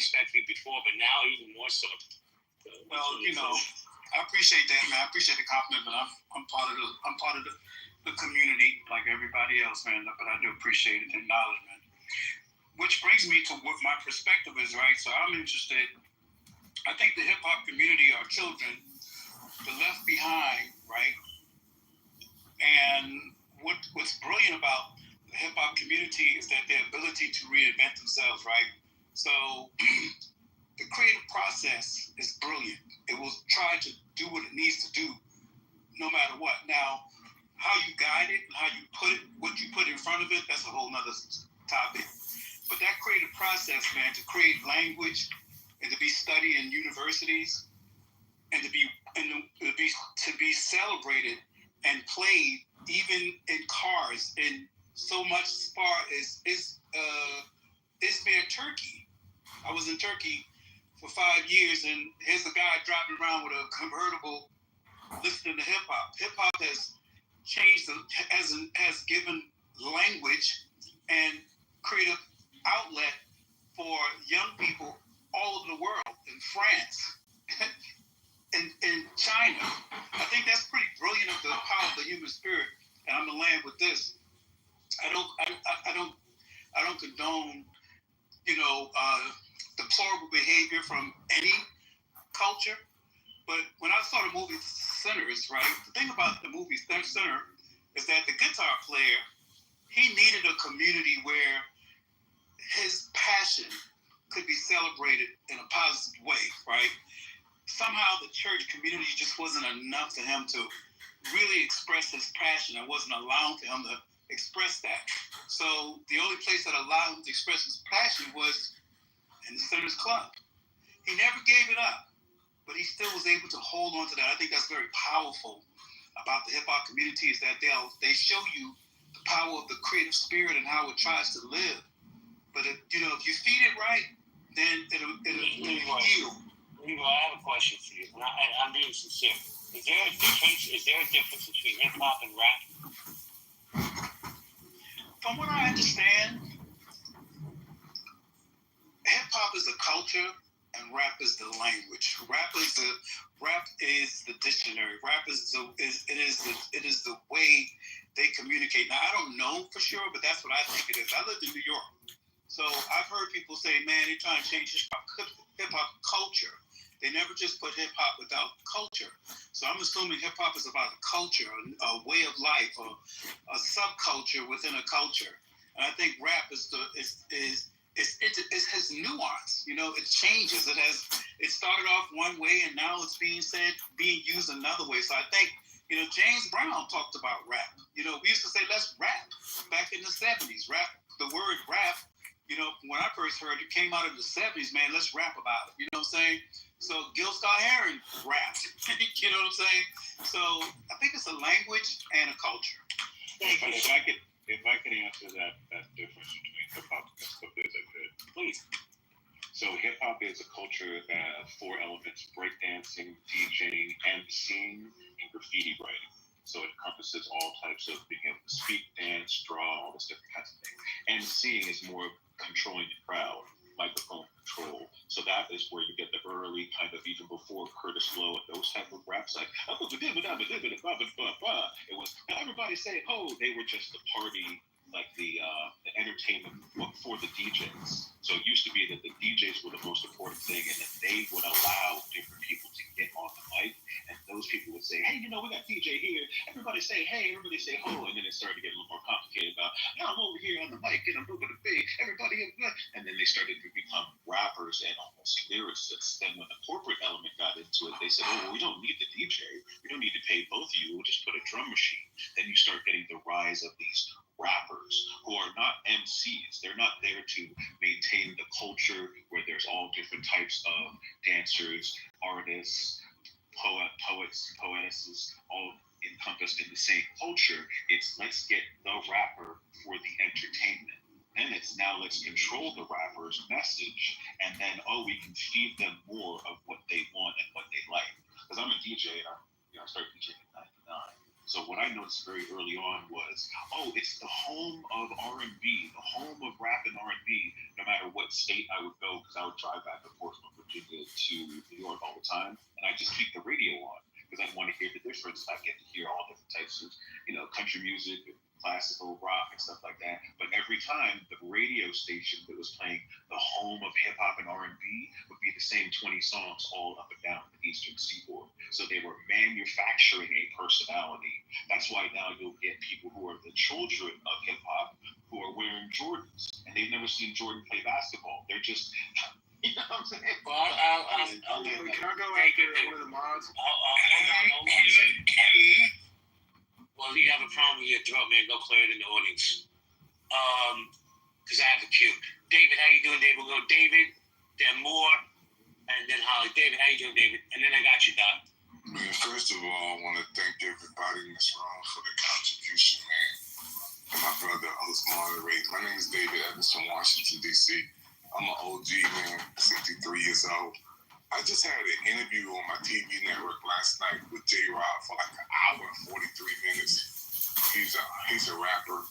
respect for you before, but now even more so. Well, I appreciate that, man. I appreciate the compliment, but I'm part of the community like everybody else, man. But I do appreciate the acknowledgement. Which brings me to what my perspective is, right? So I'm interested. I think the hip hop community are children, the left behind, right? And what's brilliant about the hip hop community is that their ability to reinvent themselves, right? So the creative process is brilliant. It will try to do what it needs to do, no matter what. Now, how you guide it, how you put it, what you put in front of it, that's a whole nother topic. But that creative process, man, to create language and to be studied in universities and to be celebrated and played even in cars and so much as far as it's been Turkey. I was in Turkey for 5 years, and here's a guy driving around with a convertible listening to hip hop. Hip hop has changed, has given language and creative outlet for young people all over the world, in France, in China. I think that's pretty brilliant of the power of the human spirit. And I'm gonna land with this. I don't condone, deplorable behavior from any culture. But when I saw the movie Sinners, right, the thing about the movie Sinner is that the guitar player, he needed a community where his passion could be celebrated in a positive way, right? Somehow the church community just wasn't enough for him to really express his passion. It wasn't allowing for him to express that. So the only place that allowed him to express his passion was in the Sinners Club. He never gave it up, but he still was able to hold on to that. I think that's very powerful about the hip-hop community, is that they show you the power of the creative spirit and how it tries to live. But if you feed it right, then it'll heal. I have a question for you, and I'm being sincere. Is there a difference between hip hop and rap? From what I understand, hip hop is a culture and rap is the language. Rap is the dictionary. Rap is the way they communicate. Now I don't know for sure, but that's what I think it is. I lived in New York, so I've heard people say, "Man, they're trying to change hip hop culture." They never just put hip hop without culture. So I'm assuming hip hop is about a culture, a way of life, a subculture within a culture. And I think rap it has nuance. It changes. It started off one way and now it's being used another way. So I think, James Brown talked about rap. We used to say, let's rap back in the 70s. Rap, the word rap, when I first heard it came out of the 70s, man, let's rap about it. You know what I'm saying? So Gil Scott-Heron rapped. You know what I'm saying? So I think it's a language and a culture. If I could answer that difference between hip hop and stuff as I could. Please. So hip hop is a culture that has 4 elements: breakdancing, DJing, MCing, and graffiti writing. So it encompasses all types of being able to speak, dance, draw, all this different kinds of things. MCing is more controlling the crowd, microphone control. So that is where you get the early kind of, even before Curtis Blow and those type of raps, like it was everybody saying, "Oh," they were just the party, like the entertainment for the DJs. So it used to be that the DJs were the most important thing, and that they would allow different people to get on the mic, and those people would say, "Hey, we got DJ here. Everybody say hey, everybody say ho," and then it started to get a little more complicated about, "Now I'm over here on the mic and I'm moving the big, everybody," and then they started to become rappers and almost lyricists. Then when the corporate element got into it, they said, "Oh, well, we don't need the DJ. We don't need to pay both of you. We'll just put a drum machine." Then you start getting the rise of these rappers who are not MCs. They're not there to maintain the culture where there's all different types of dancers, artists, poets, poetesses, all encompassed in the same culture. It's let's get the rapper for the entertainment. Then it's now let's control the rapper's message, and then we can feed them more of what they want and what they like. Because I'm a DJ, and I started DJing in '99. So what I noticed very early on was, oh, it's the home of R&B, the home of rap and R&B. No matter what state I would go, because I would drive back and forth from Virginia to New York all the time, and I just keep the radio on because I want to hear the difference. I get to hear all different types of, country music, classical rock, and stuff like that. But every time the radio station that was playing the home of hip hop and R&B would be the same 20 songs all up and down the Eastern Seaboard. So they were manufacturing a personality. That's why now you'll get people who are the children of hip hop who are wearing Jordans and they've never seen Jordan play basketball. They're just, you know what I'm saying? Well, I'll Can I go after one of the mods? Hold on. Well, you have a problem with your throat, man. Go clear it in the audience. Because I have a puke. David, how you doing, David? We'll go David, then Moore, and then Holly. David, how you doing, David? And then I got you, Doc. Man, first of all, I want to thank everybody in this room for the contribution, man. And my brother, host moderator. My name is David Evans from Washington, D.C. I'm an OG, man, 63 years old. I just had an interview on my TV network last night with J-Rob for like an hour and 43 minutes. He's a rapper,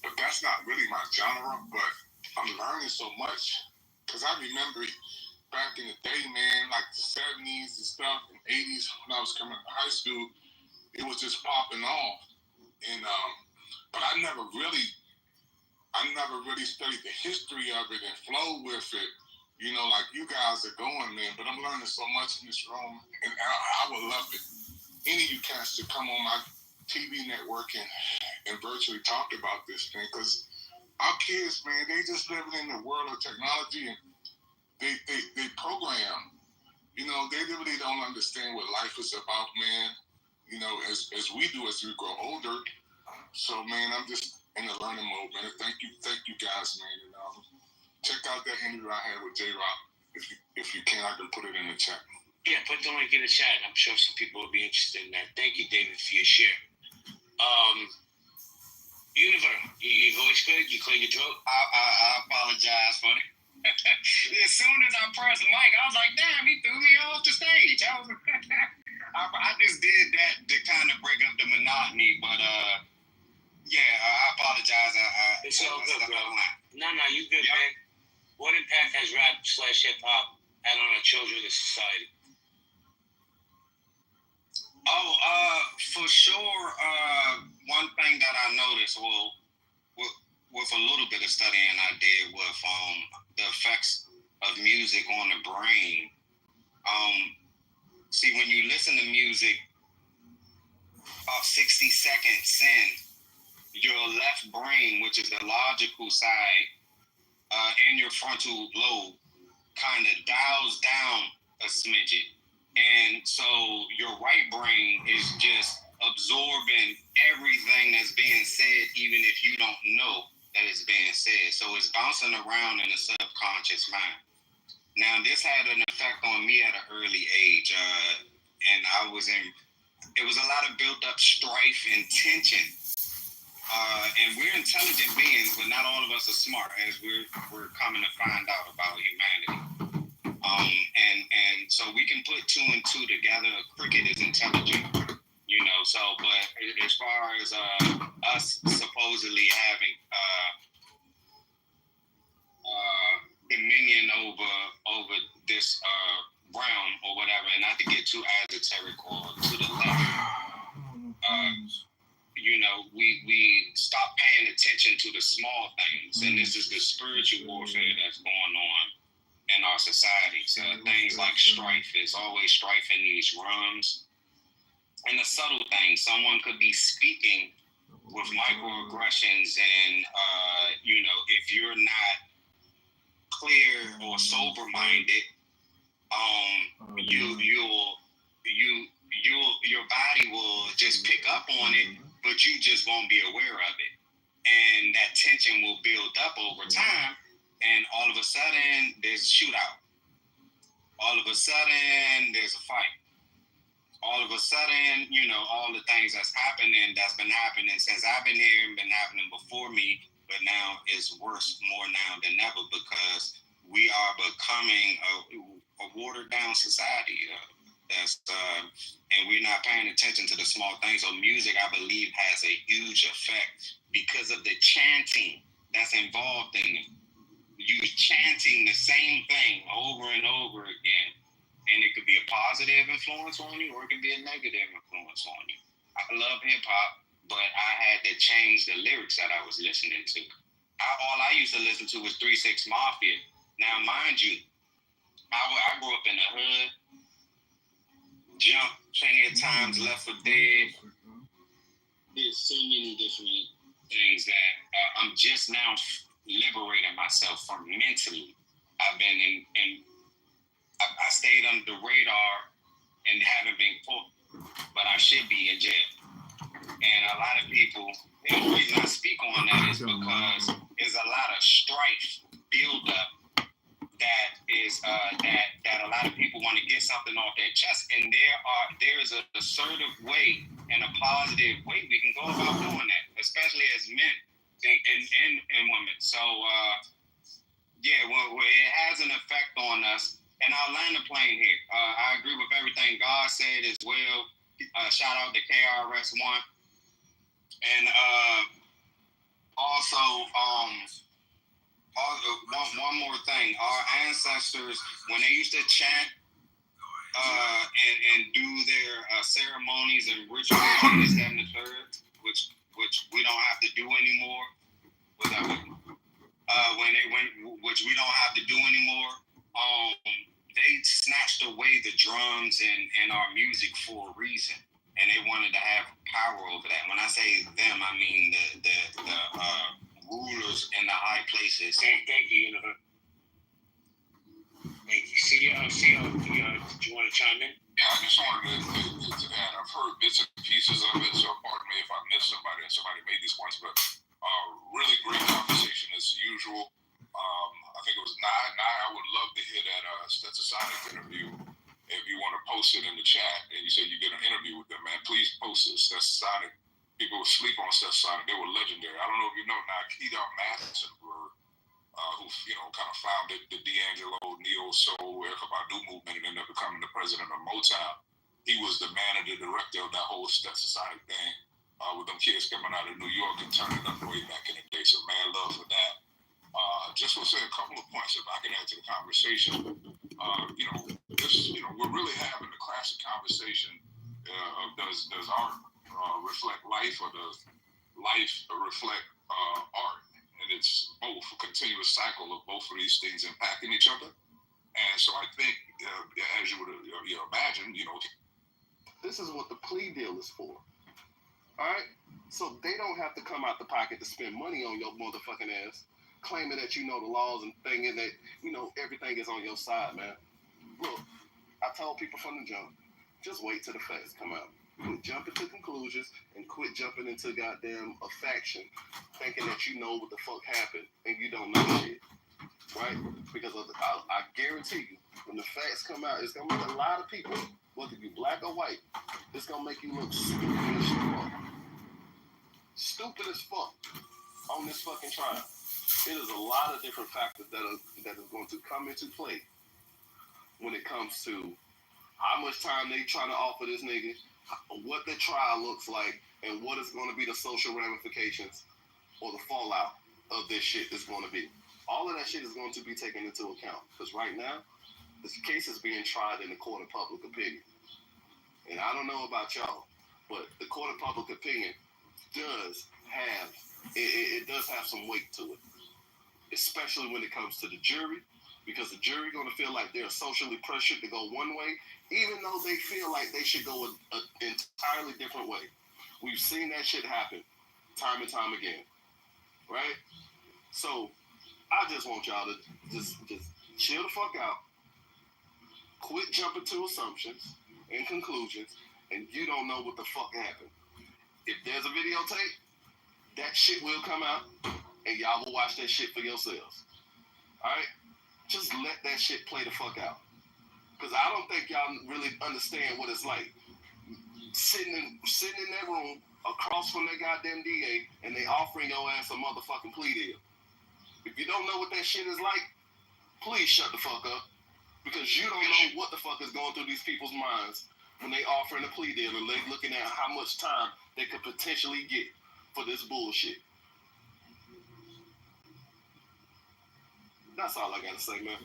but that's not really my genre, but I'm learning so much because I remember back in the day, man, like the 70s and stuff, and 80s when I was coming to high school, it was just popping off. And but I never really studied the history of it and flowed with it, like you guys are going, man. But I'm learning so much in this room, and I would love it. Any of you cats to come on my TV network and virtually talk about this thing, because our kids, man, they just living in the world of technology, and they program. They really don't understand what life is about, man. As we do as we grow older. So, man, I'm just in the learning mode, man. Thank you guys, man. And check out that interview I had with J-Rock. If you can, I can put it in the chat. Yeah, put the link in the chat. I'm sure some people will be interested in that. Thank you, David, for your share. Univer, your voice good? You clear your throat? I apologize for it. As soon as I pressed the mic, I was like, damn, he threw me off the stage. I just did that to kind of break up the monotony, but I apologize. It's all good, bro. No, you good, man. What impact has rap/hip-hop had on our children in society? For sure. One thing that I noticed, with a little bit of studying I did with the effects of music on the brain. See, when you listen to music, about 60 seconds in, your left brain, which is the logical side, in your frontal lobe, kind of dials down a smidget. And so your right brain is just absorbing everything that's being said, even if you don't know that it's being said. So it's bouncing around in the subconscious mind. Now, this had an effect on me at an early age, and it was a lot of built up strife and tension. And we're intelligent beings, but not all of us are smart, as we're coming to find out about humanity. And so we can put two and two together. A cricket is intelligent, So, but as far as us supposedly having dominion over this realm or whatever, and not to get too esoteric or to the left. We stop paying attention to the small things, and this is the spiritual warfare that's going on in our society. So things like strife, there's always strife in these rooms. And the subtle things, someone could be speaking with microaggressions, and if you're not clear or sober-minded, your body will just pick up on it, but you just won't be aware of it. And that tension will build up over time, and all of a sudden, there's a shootout. All of a sudden, there's a fight. All of a sudden, all the things that's been happening since I've been here and been happening before me, but now it's worse more now than ever because we are becoming a watered-down society. And we're not paying attention to the small things. So music, I believe, has a huge effect because of the chanting that's involved in it. You chanting the same thing over and over again, and it could be a positive influence on you, or it can be a negative influence on you. I love hip hop, but I had to change the lyrics that I was listening to. All I used to listen to was 3 6 Mafia. Now, mind you, I grew up in the hood, jumped plenty of times, left for dead. There's so many different things that I'm just now liberating myself from mentally. I've been I stayed under the radar and haven't been caught, but I should be in jail. And a lot of people, and the reason I speak on that is because there's a lot of strife build up that a lot of people want to get something off their chest, and there's an assertive way and a positive way we can go about doing that, especially as men and women. So it has an effect on us. And I'll land the plane here. I agree with everything God said as well. Shout out to KRS-One. And also, one more thing. Our ancestors, when they used to chant and do their ceremonies and rituals and this, that, and the third, which we don't have to do anymore. Which we don't have to do anymore. They snatched away the drums and our music for a reason, and they wanted to have power over that. When I say them, I mean the rulers in the high places. Thank you, Univer. Thank you. See, did you want to chime in? Yeah, I just wanted to add. I've heard bits and pieces of it, so pardon me if I missed somebody and somebody made these points, but really great conversation as usual. I think it was Nye. I would love to hear that Stetsasonic interview. If you want to post it in the chat and you say you get an interview with them, man, please post it. Stetsasonic. People would sleep on Stetsasonic. They were legendary. I don't know if you know Nikita Massenberg, who kind of founded the D'Angelo, Neo Soul, Erykah Badu movement, and ended up becoming the president of Motown. He was the manager, director of that whole Stetsasonic thing, with them kids coming out of New York and turning up way back in the day. So, man, love for that. Just want to say a couple of points if I can add to the conversation. We're really having the classic conversation of does art reflect life, or does life reflect art? And it's both a continuous cycle of both of these things impacting each other. And so I think, as you would imagine, this is what the plea deal is for. All right? So they don't have to come out the pocket to spend money on your motherfucking ass, claiming that you know the laws and thinking that, everything is on your side, man. Look, I told people from the jump, just wait till the facts come out. Quit jumping to conclusions and quit jumping into goddamn a faction thinking that you know what the fuck happened and you don't know shit. Right? Because I guarantee you, when the facts come out, it's going to make a lot of people, whether you black or white, it's going to make you look stupid as fuck. Stupid as fuck on this fucking trial. It is a lot of different factors that is going to come into play when it comes to how much time they trying to offer this nigga, what the trial looks like, and what is going to be the social ramifications or the fallout of this shit is going to be. All of that shit is going to be taken into account. Because right now, this case is being tried in the court of public opinion. And I don't know about y'all, but the court of public opinion does have some weight to it. Especially when it comes to the jury, because the jury going to feel like they're socially pressured to go one way, even though they feel like they should go an entirely different way. We've seen that shit happen time and time again, right? So I just want y'all to just chill the fuck out, quit jumping to assumptions and conclusions, and you don't know what the fuck happened. If there's a videotape, that shit will come out, and y'all will watch that shit for yourselves. All right? Just let that shit play the fuck out. Because I don't think y'all really understand what it's like. Sitting in that room across from that goddamn DA, and they offering your ass a motherfucking plea deal. If you don't know what that shit is like, please shut the fuck up. Because you don't know what the fuck is going through these people's minds when they offering a plea deal and they looking at how much time they could potentially get for this bullshit. That's all I gotta say, man.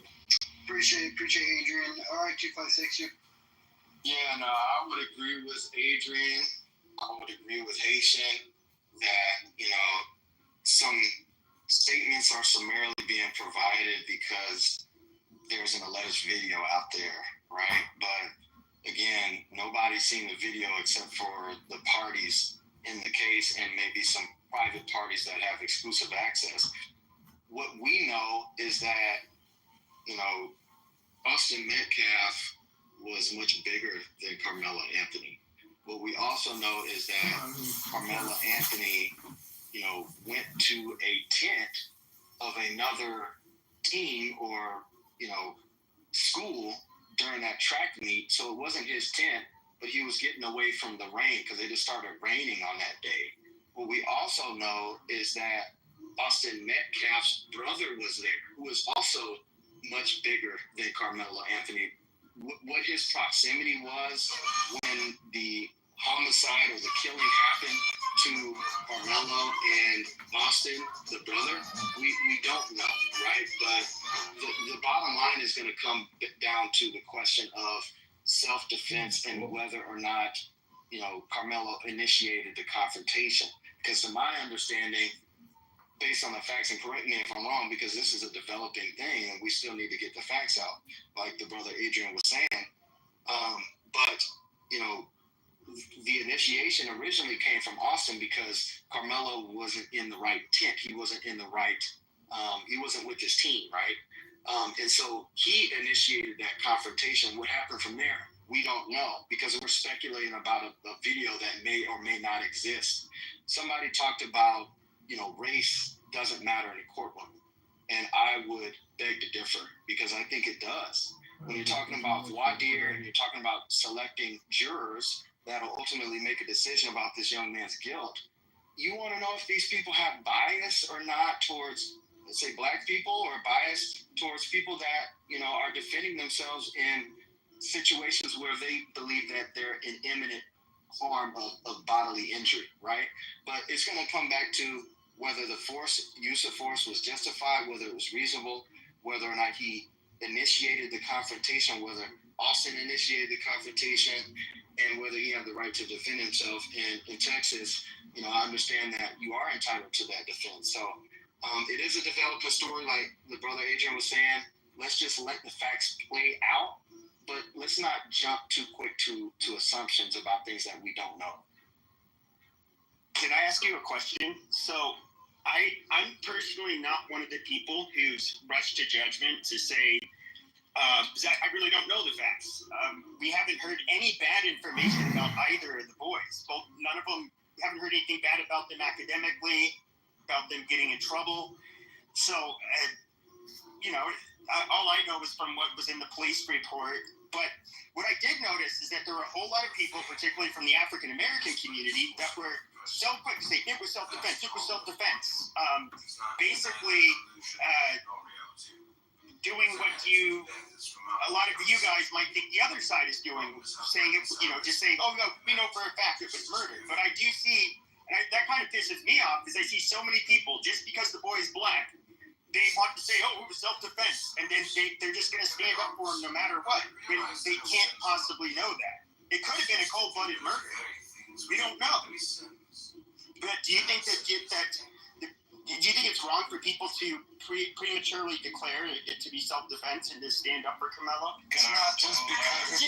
Appreciate Adrian. All right, 256. Yeah, no, I would agree with Adrian. I would agree with Haitian that, some statements are summarily being provided because there's an alleged video out there, right? But again, nobody's seen the video except for the parties in the case and maybe some private parties that have exclusive access. What we know is that, Austin Metcalf was much bigger than Carmelo Anthony. What we also know is that Carmelo Anthony, went to a tent of another team or, school during that track meet. So it wasn't his tent, but he was getting away from the rain because it just started raining on that day. What we also know is that Austin Metcalf's brother was there, who was also much bigger than Carmelo Anthony. What his proximity was when the homicide or the killing happened to Carmelo and Austin, the brother, we don't know, right? But the bottom line is going to come down to the question of self-defense and whether or not, Carmelo initiated the confrontation. Because to my understanding, based on the facts, and correct me if I'm wrong, because this is a developing thing and we still need to get the facts out, like the brother Adrian was saying. But, the initiation originally came from Austin because Carmelo wasn't in the right tent. He wasn't in the right, he wasn't with his team, right? And so he initiated that confrontation. What happened from there? We don't know because we're speculating about a video that may or may not exist. Somebody talked about, race doesn't matter in a courtroom. And I would beg to differ because I think it does. When you're talking about voir dire and you're talking about selecting jurors that'll ultimately make a decision about this young man's guilt, you want to know if these people have bias or not towards, let's say, black people, or bias towards people that, are defending themselves in situations where they believe that they're in imminent harm of bodily injury, right? But it's going to come back to whether the use of force was justified, whether it was reasonable, whether or not he initiated the confrontation, whether Austin initiated the confrontation, and whether he had the right to defend himself. And in Texas, I understand that you are entitled to that defense. So it is a developing story, like the brother Adrian was saying. Let's just let the facts play out, but let's not jump too quick to assumptions about things that we don't know. Can I ask you a question? So I'm personally not one of the people who's rushed to judgment to say, I really don't know the facts. We haven't heard any bad information about either of the boys. None of them, haven't heard anything bad about them academically, about them getting in trouble. So, all I know is from what was in the police report. But what I did notice is that there were a whole lot of people, particularly from the African American community, that were so quick to say it was self-defense. Basically, doing what a lot of you guys might think the other side is doing, saying it, just saying, oh no, we know for a fact it was murder. But I do see, that kind of pisses me off because I see so many people, just because the boy is black, they want to say, oh, it was self-defense. And then they're just going to stand up for him no matter what. When they can't possibly know that. It could have been a cold-blooded murder. We don't know. But do you think do you think it's wrong for people to prematurely declare it to be self-defense and to stand up for Carmelo? It's not just because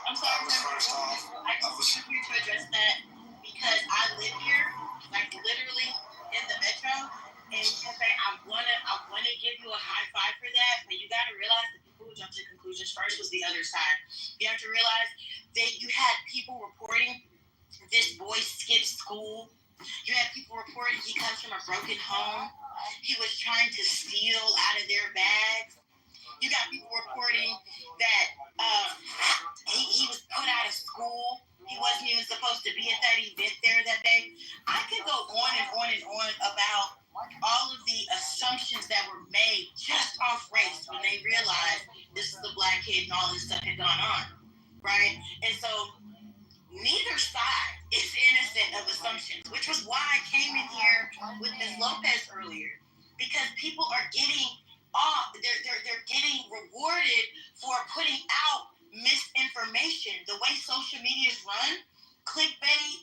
I'm sorry, first off, I just want you to address that because I live here, like literally in the metro, and I wanna give you a high five for that, but you gotta realize the people who jumped to conclusions first was the other side. You have to realize that you had people reporting this boy skipped school. You had people reporting he comes from a broken home. He was trying to steal out of their bags. You got people reporting that he was put out of school. He wasn't even supposed to be at that event there that day. I could go on and on and on about all of the assumptions that were made just off race when they realized kid and all this stuff had gone on, right? And so neither side is innocent of assumptions, which was why I came in here with Ms. Lopez earlier, because people are getting off, they're getting rewarded for putting out misinformation. The way social media is run, clickbait,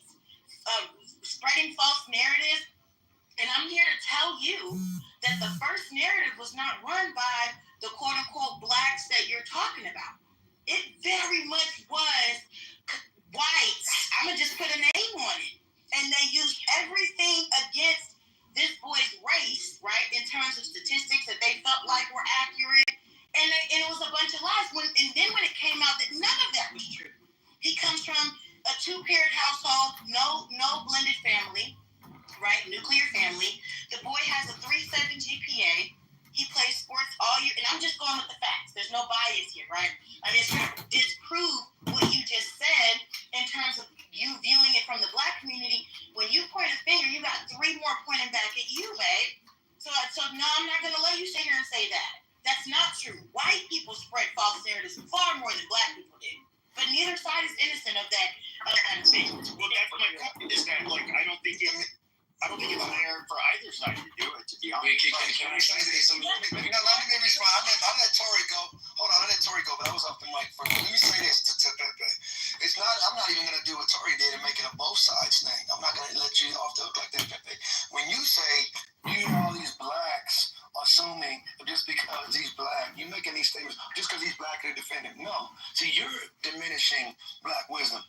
spreading false narratives. And I'm here to tell you that the first narrative was not run by the quote unquote blacks that you're talking about. It very much was whites. I'm going to just put a name on it. And they used everything against this boy's race, right, in terms of statistics that they felt like were accurate. And it was a bunch of lies. And then when it came out that none of that was true. He comes from a 2-parent household, no blended family. Right, nuclear family. The boy has a 3.7 GPA. He plays sports all year, and I'm just going with the facts. There's no bias here, right? I mean, disprove what you just said in terms of you viewing it from the black community. When you point a finger, you got 3 more pointing back at you, babe. So no, I'm not going to let you sit here and say that. That's not true. White people spread false narratives far more than black people did. But neither side is innocent of that kind of thing. Well, that's my point. Is that like I don't think it's fair for either side to do it. To be honest. Wait, can I say this? Let me respond. I'll let Tori go. Hold on, I'll let Tori go. But I was off the mic first. Let me say this to Pepe. It's not. I'm not even gonna do what Tori did and make it a both sides thing. I'm not gonna let you off the hook like that, Pepe. When you say you know all these blacks assuming just because he's black, you're making these statements just because he's black they're defending. No. See, you're diminishing black wisdom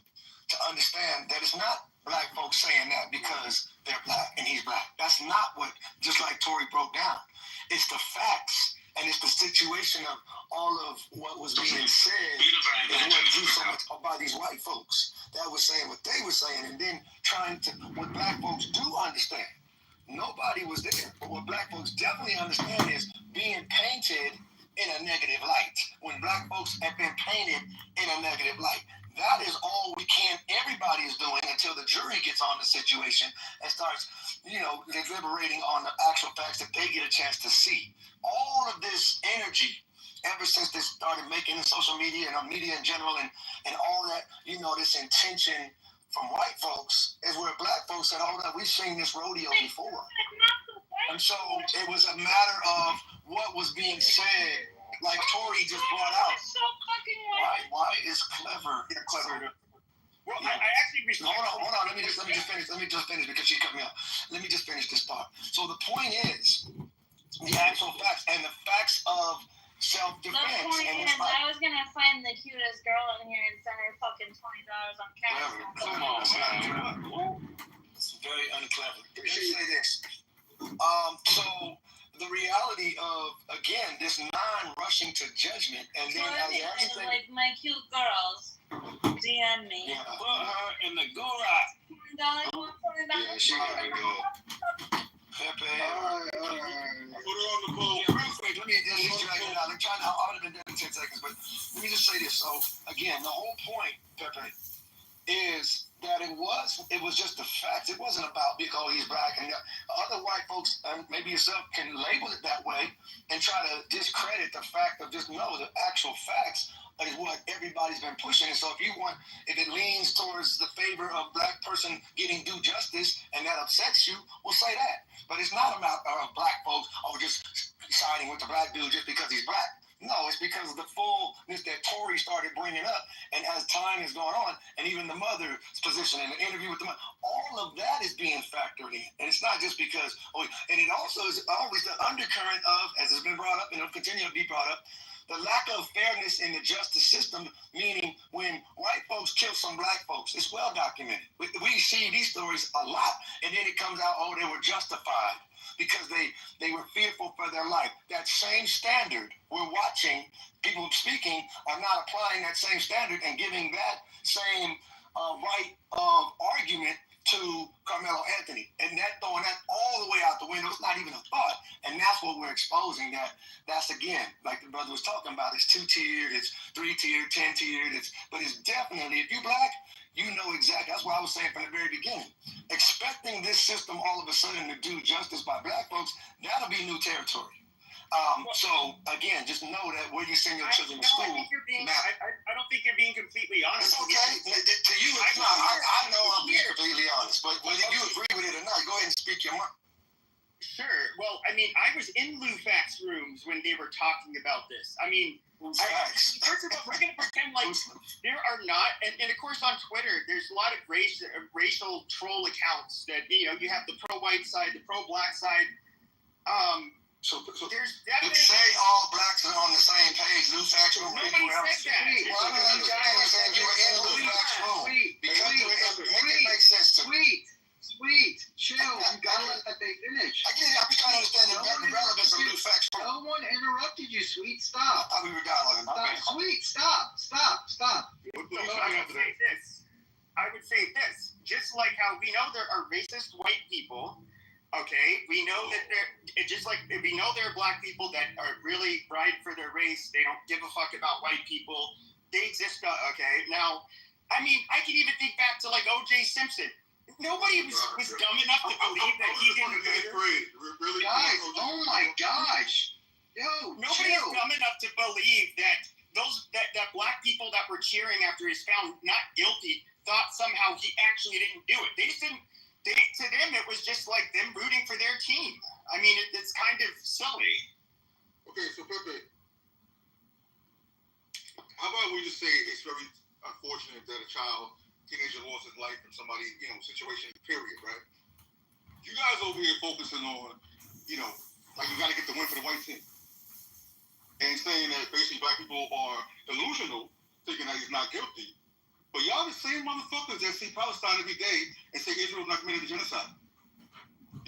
to understand that it's not black folks saying that because they're black and he's black. That's not what, just like Tori broke down. It's the facts and it's the situation of all of what was being said and what drew so much by these white folks that was saying what they were saying and then trying to, what black folks do understand. Nobody was there. But what black folks definitely understand is being painted in a negative light. When black folks have been painted in a negative light. That is all everybody is doing until the jury gets on the situation and starts, deliberating on the actual facts that they get a chance to see. All of this energy, ever since they started making social media and media in general and all that, this intention from white folks is where black folks said, hold up, we've seen this rodeo before. And so it was a matter of what was being said, like Tori just brought out. Why is clever? Yeah, clever. Well, I actually respect. Hold on. Let me just finish because she cut me off. Let me just finish this thought. So the point is the actual facts and the facts of self-defense. The point is, I was gonna find the cutest girl in here and send her fucking $20 on cash. Come on, man. It's very unclever. Let me say this. So the reality of, again, this non-rushing to judgment and then everything. Like my cute girls, DM me. Yeah. Put her in the garage. Yeah, she gotta go. Pepe. Put her on the boat. Yeah, real quick, let me just drag it out. I would have been there in 10 seconds, but let me just say this. So, again, the whole point, Pepe, is that it was just the facts. It wasn't about because he's black and other white folks, maybe yourself, can label it that way and try to discredit the fact of just no, the actual facts is what everybody's been pushing. And so if it leans towards the favor of black person getting due justice and that upsets you, we'll say that. But it's not about black folks just siding with the black dude just because he's black. No, it's because of the fullness that Tori started bringing up. And as time has gone on, and even the mother's position in the interview with the mother, all of that is being factored in. And it's not just because, and it also is always the undercurrent of, as has been brought up and it'll continue to be brought up, the lack of fairness in the justice system, meaning when white folks kill some black folks, it's well documented. We see these stories a lot, and then it comes out, they were justified because they were fearful for their life. That same standard we're watching, people speaking are not applying that same standard and giving that same right of argument to Carmelo Anthony. And that throwing that all the way out the window. It's not even a thought. And that's what we're exposing. That's again, like the brother was talking about, it's 2-tiered, it's 3-tiered, 10-tiered, but it's definitely, if you're black, you know exactly. That's what I was saying from the very beginning. Expecting this system all of a sudden to do justice by black folks, that'll be new territory. So again, just know that where you send your children to school. I think you're being. I don't think you're being completely honest. It's okay. To you, it's not. I know I'm being completely honest, but whether you agree with it or not, go ahead and speak your mind. Sure. Well, I mean, I was in Lou Fax rooms when they were talking about this. I mean, first of all, we're going to pretend like there are not, and of course on Twitter, there's a lot of racial troll accounts that, you know, you have the pro-white side, the pro-black side. So there's definitely say all blacks are on the same page. Lou Fax room. Nobody said that. Well, I don't understand. You said you were in Lou Fax room. It makes sense to me. Sweet, chill. You gotta let that they finish. I get it. I'm just trying to understand the relevance of Lou Fax room. No one interrupted you, Sweet. Stop. I thought we were dialoguing. Stop. Sweet, stop. I would say this. Just like how we know there are racist white people, okay? We know that just like we know there are black people that are really pride for their race. They don't give a fuck about white people. They exist, okay? Now, I mean, I can even think back to like O.J. Simpson. Nobody was dumb enough to believe that he didn't murder. Really? Guys, oh my gosh. Yo, Nobody's dumb enough to believe that that black people that were cheering after he's found not guilty thought somehow he actually didn't do it. They just didn't. To them, it was just like them rooting for their team. I mean, it's kind of silly. Okay, so Pepe, how about we just say it's very unfortunate that a teenager lost his life from somebody, situation, period, right? You guys over here focusing on, like you got to get the win for the white team. And saying that basically black people are delusional, thinking that he's not guilty. But y'all the same motherfuckers that see Palestine every day and say Israel's not committing genocide.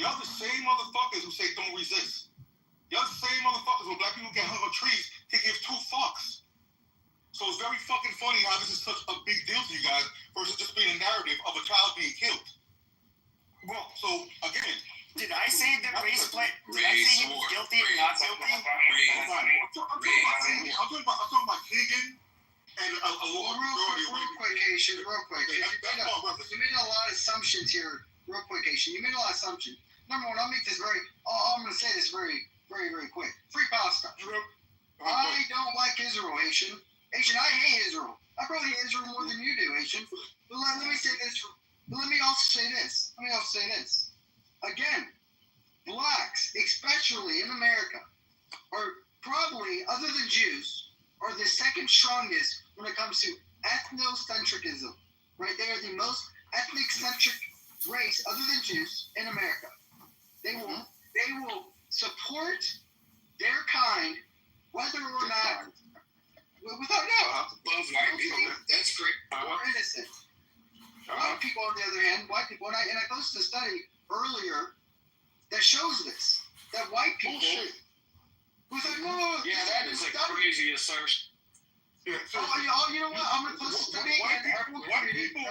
Y'all the same motherfuckers who say don't resist. Y'all the same motherfuckers when black people get hung on trees to give two fucks. So it's very fucking funny how this is such a big deal to you guys versus just being a narrative of a child being killed. Well, so again, did I say that race play? Did I say he was guilty or not guilty? I'm talking about Keegan and a large majority of real quick, Haitian, real quick. You made a lot of assumptions here. Real quick, Haitian. You made a lot of assumptions. Number one, I'll make this I'm going to say this very, very, very quick. Free Palestine. I don't like Israel, Haitian. Haitian, I hate Israel. I probably hate Israel more than you do, Haitian. But let me say this. Let me also say this. Again, blacks, especially in America, are probably, other than Jews, are the second strongest when it comes to ethnocentrism. Right? They are the most ethnic-centric race, other than Jews, in America. They will support their kind, whether or not, without doubt. That's great. Or innocent. White people, on the other hand, and I posted a study earlier that shows this. That white people who said, no, yeah, that is a crazy assertion. Yeah, you know what? I'm going to post a study and everyone can read it. Do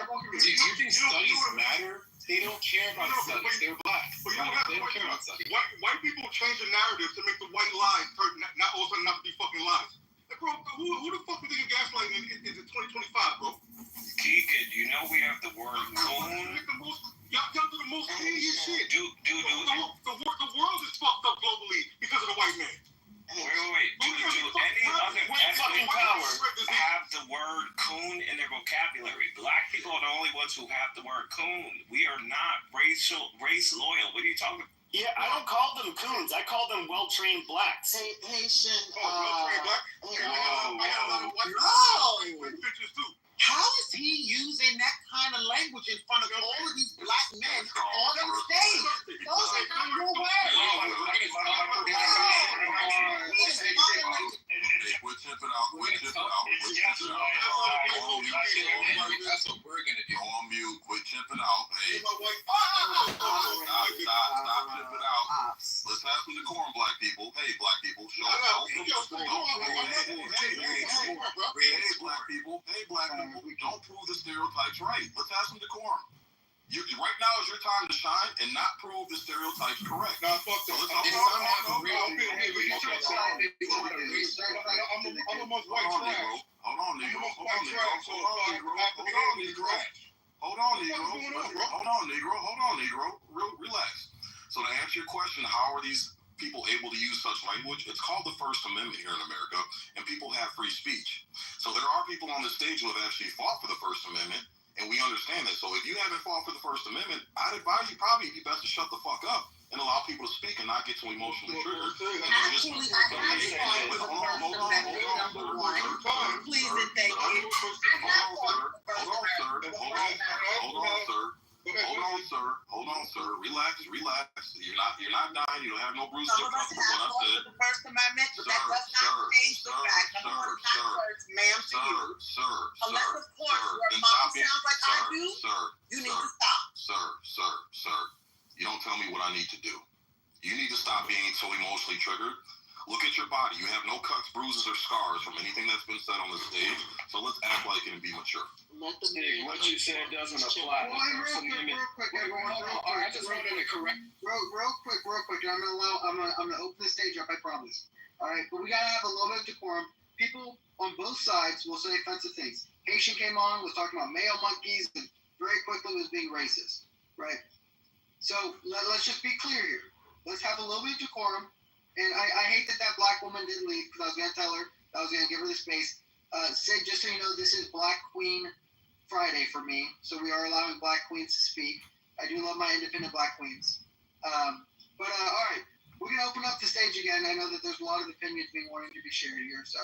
you think studies matter? They don't care about studies. They're black. But they don't care about studies. White people change the narrative to make the white lies not all of a sudden not to be fucking lies. Hey, bro, who the fuck do you think gaslighting is in 2025, bro? Keegan, you know we have the word coon. Y'all do the most idiot shit. The world is fucked up globally because of the white man. Wait. Do any other ethnic powers have the word coon in their vocabulary? Black people are the only ones who have the word coon. We are not race loyal. What are you talking about? Yeah, I don't call them coons. I call them well-trained blacks. Haitian. Well-trained black? Pictures too. How is he using that kind of language in front of all of these black men on the stage? Those are not your words. Quit tipping out. That's what we're going to do. On mute. Quit tipping out. Hey. Stop tipping out. Let's have some decorum, black people. Hey, black people. Hey, black people. Don't prove the stereotypes right. Let's have some decorum. Right now is your time to shine and not prove the stereotypes correct. Nah, fuck that. I'm almost white trash. Hold on, Negro. Relax. So to answer your question, how are these people able to use such language? It's called the First Amendment here in America, and people have free speech. So there are people on the stage who have actually fought for the First Amendment, and we understand that. So if you haven't fought for the First Amendment, I'd advise you probably be best to shut the fuck up and allow people to speak and not get too emotionally triggered. Actually, I have fought for the First Amendment, number one. Please and thank you. I have fought for the First Amendment. Hold on, sir. Relax. You're not dying. You don't have no bruises. Some of us have fought for the First Amendment, but that does not change the fact. Number one, not words, ma'am, to you. Unless, of course, your mom sounds like I do, you need to stop. Sir. You don't tell me what I need to do. You need to stop being so emotionally triggered. Look at your body. You have no cuts, bruises, or scars from anything that's been said on the stage. So let's act like it and be mature. What you said doesn't apply. Real quick, everyone. I just wanted to correct. Real quick. I'm gonna open the stage up. I promise. All right, but we gotta have a little bit of decorum. People on both sides will say offensive things. Haitian came on, was talking about male monkeys, and very quickly was being racist. Right. So let's just be clear here. Let's have a little bit of decorum. And I hate that black woman didn't leave because I was gonna tell her I was gonna give her the space. Sid, just so you know, this is Black Queen Friday for me, so we are allowing Black Queens to speak. I do love my independent Black Queens. All right, we're gonna open up the stage again. I know that there's a lot of opinions being wanted to be shared here, so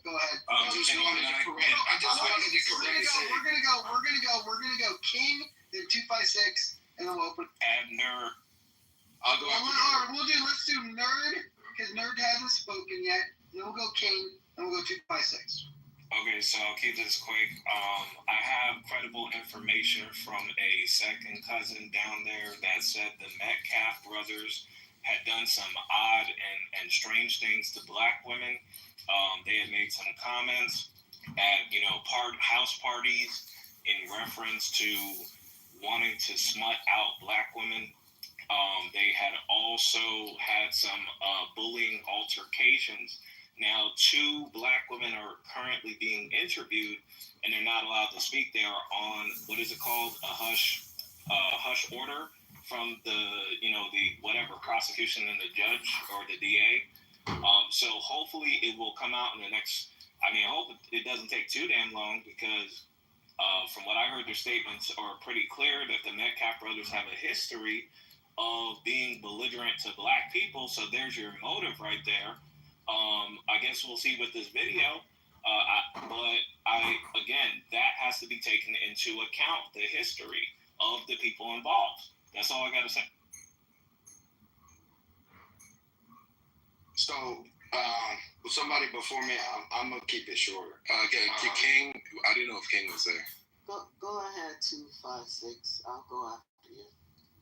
go ahead. I just wanted to correct. We're gonna go King, then 256, and then we'll open. Abner. I'll go after Let's do Nerd, because Nerd hasn't spoken yet. Then we'll go King, and we'll go 256. Okay, so I'll keep this quick. I have credible information from a second cousin down there that said the Metcalf brothers had done some odd and strange things to black women. They had made some comments at, house parties in reference to wanting to smut out black women. They had also had some bullying altercations. Now, 2 black women are currently being interviewed, and they're not allowed to speak. They are on, what is it called, a hush order from the whatever prosecution and the judge or the DA. So hopefully it will come out in the next. I hope it doesn't take too damn long because from what I heard, their statements are pretty clear that the Metcalf brothers have a history of being belligerent to black people. So there's your motive right there. I guess we'll see with this video. Again, that has to be taken into account, the history of the people involved. That's all I got to say. So, with somebody before me, I'm going to keep it shorter. King, I didn't know if King was there. Go ahead, 256. I'll go after you.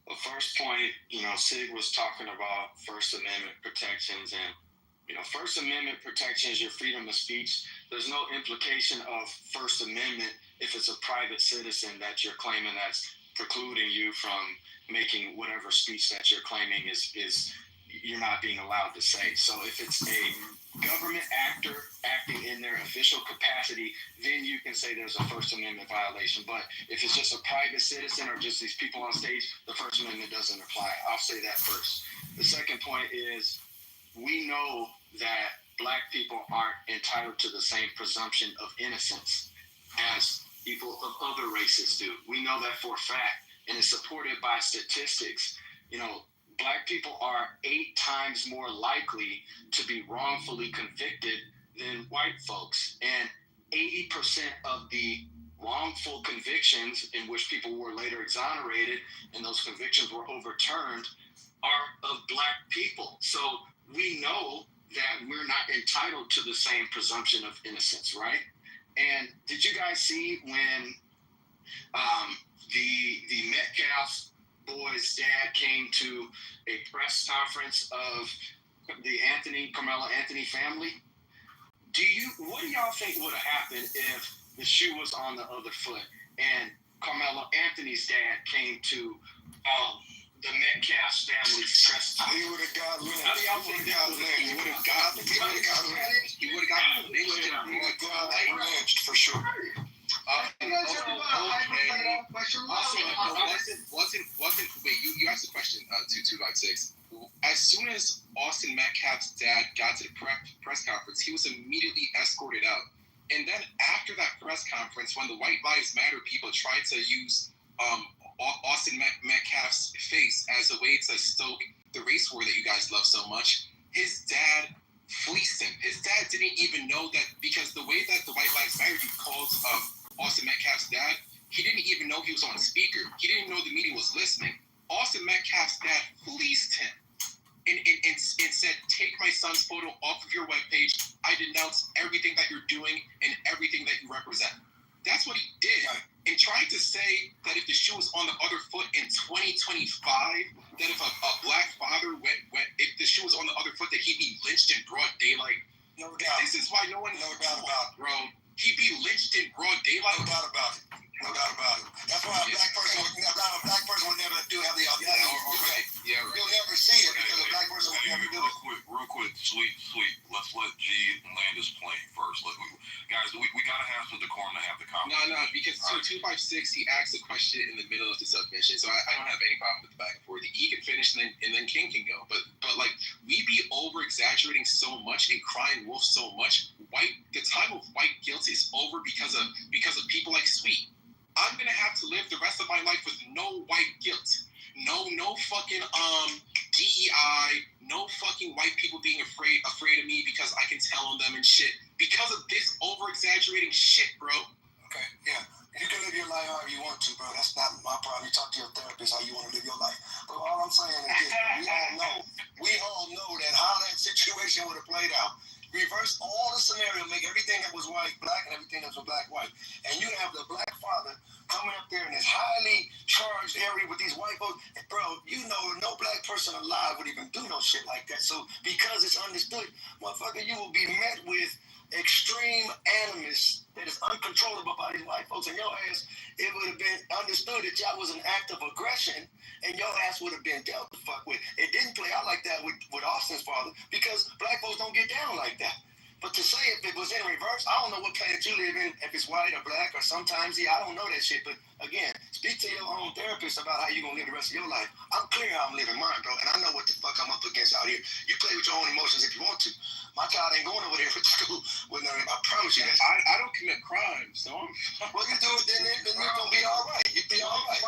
The first point, Sig was talking about First Amendment protections, and First Amendment protections your freedom of speech. There's no implication of First Amendment if it's a private citizen that you're claiming that's precluding you from making whatever speech that you're claiming is you're not being allowed to say. So if it's a government actor acting in their official capacity, then you can say there's a First Amendment violation. But if it's just a private citizen or just these people on stage, the First Amendment doesn't apply. I'll say that first. The second point is we know that black people aren't entitled to the same presumption of innocence as people of other races do. We know that for a fact, and it's supported by statistics. Black people are 8 times more likely to be wrongfully convicted than white folks. And 80% of the wrongful convictions in which people were later exonerated and those convictions were overturned are of black people. So we know that we're not entitled to the same presumption of innocence, right? And did you guys see when the Metcalf boy's dad came to a press conference of the Carmelo Anthony family? What do y'all think would have happened if the shoe was on the other foot and Carmelo Anthony's dad came to the Metcalf family's press conference? He would have got lynched. How do y'all think that would have He would have got lynched for sure. Wait, you asked a question, 226. As soon as Metcalf's dad got to the press conference, he was immediately escorted out. And then after that press conference, when the White Lives Matter people tried to use Austin Metcalf's face as a way to stoke the race war that you guys love so much, his dad fleeced him. His dad didn't even know that, because the way that the White Lives Matter calls Austin Metcalf's dad, he didn't even know he was on speaker. He didn't know the media was listening. Austin Metcalf's dad fleeced him and said, take my son's photo off of your webpage. I denounce everything that you're doing and everything that you represent. That's what he did. And trying to say that if the shoe was on the other foot in 2025, that if a black father if the shoe was on the other foot, that he'd be lynched in broad daylight. No doubt. This is why no doubt about it, bro. He'd be lynched in broad daylight. No doubt about it. No doubt about it. That's why a black person would never do have the audacity. Yeah, right. You'll never see it because a black person would never do it. Real quick, sweet. Let's let G land his plane first. Guys, we gotta have some decorum to have the conversation. No, because 256, he asked a question in the middle of the submission, so I don't have any problem with the back and forth. He can finish and then King can go. But like, we be over exaggerating so much and crying wolf so much. The time of white guilt is over because of people like Sweet. I'm gonna have to live the rest of my life with no white guilt. No fucking DEI, no fucking white people being afraid of me because I can tell on them and shit. Because of this over exaggerating shit, bro. Okay, yeah. You can live your life however you want to, bro. That's not my problem. You talk to your therapist how you want to live your life. But all I'm saying is this, we all know that how that situation would have played out. Reverse all the scenario, make everything that was white black and everything that was black white. And you have the black father coming up there in this highly charged area with these white folks. And bro, you know no black person alive would even do no shit like that. So because it's understood, motherfucker, you will be met with extreme animus that is uncontrollable by these white folks. And your ass, it would have been understood that y'all was an act of aggression and your ass would have been dealt the fuck with. It didn't play out like that with Austin's father because black folks don't get down like that. But to say if it was in reverse, I don't know what planet you live in, if it's white or black or sometimes I don't know that shit. But again, speak to your own therapist about how you're going to live the rest of your life. I'm clear how I'm living mine, bro, and I know what the fuck I'm up against out here. You play with your own emotions if you want to. My child ain't going over there for school with no, I promise you. I don't commit crimes, so I'm... Well, you do it, then you're going to be all right. You'll be all right.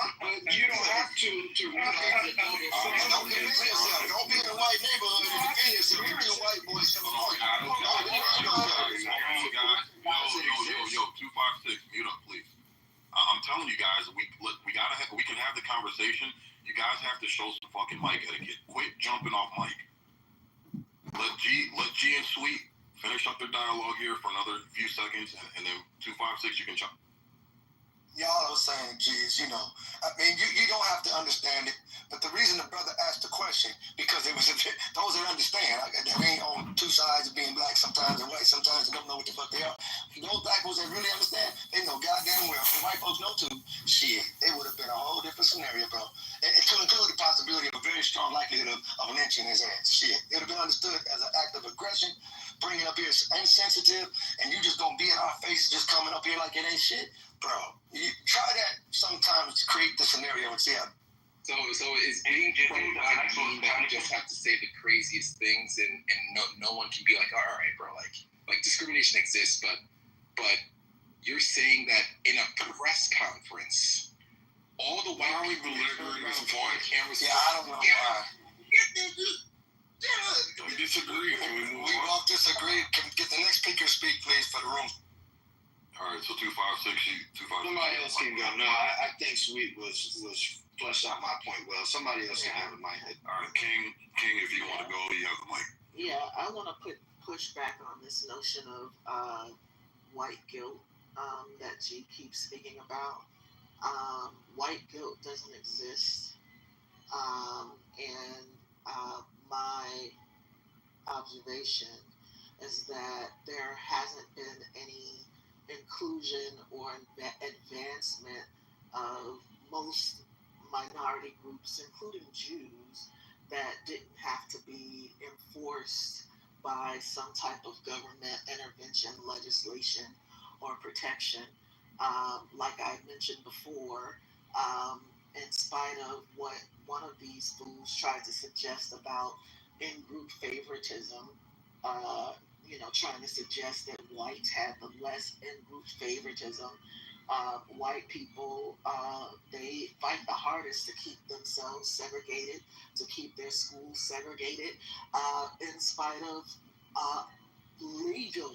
But you don't have to realize it. Don't defend yourself. Don't be in a white neighborhood and defend yourself. You be a white boy, come on. Yo, 256, mute up, please. I'm telling you guys, we can have the conversation. You guys have to show some fucking mic etiquette. Quit jumping off mic. Let G and Sweet finish up their dialogue here for another few seconds, and then 256, you can jump. Y'all are saying, geez, you know, I mean, you don't have to understand it, but the reason the brother asked the question, because it was those that understand, they ain't on two sides of being black, sometimes they're white, sometimes they don't know what the fuck they are. Those black folks that really understand, they know goddamn well. If the white folks know too, shit, it would have been a whole different scenario, bro. And to include the possibility of a very strong likelihood of lynching his ass. Shit, it would have been understood as an act of aggression, bringing up here insensitive, and you just gonna be in our face just coming up here like it ain't shit. Bro, you try that sometimes to create the scenario and see how. So is being pro-black mean that you just have to say the craziest things and no one can be like, all right, bro, like discrimination exists, but you're saying that in a press conference, all the white people on cameras. Yeah, I don't know why. We disagree. We both disagree. Can get the next speaker speak, please, for the room. All right, so 256, 256. Somebody else can go. No, I think Sweet was flushed out my point well. Somebody else can have the mic. All right, King, if you want to go, you have the mic. Yeah, I want to push back on this notion of white guilt that G keeps speaking about. White guilt doesn't exist, and my observation is that there hasn't been any inclusion or advancement of most minority groups, including Jews, that didn't have to be enforced by some type of government intervention, legislation, or protection. Like I mentioned before, in spite of what one of these fools tried to suggest about in-group favoritism, trying to suggest that whites had the less in-group favoritism. White people, they fight the hardest to keep themselves segregated, to keep their schools segregated, in spite of legal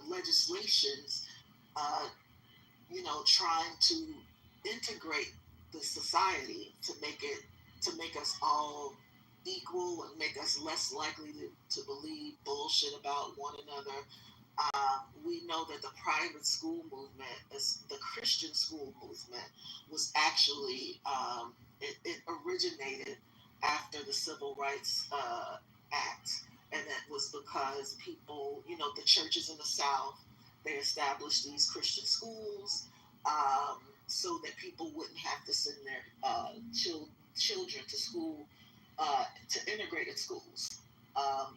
legislations, trying to integrate the society to make us all equal and make us less likely to believe bullshit about one another. We know that the private school movement, the Christian school movement, was actually it originated after the Civil Rights Act, and that was because people, the churches in the South, they established these Christian schools so that people wouldn't have to send their children to school, to integrated schools.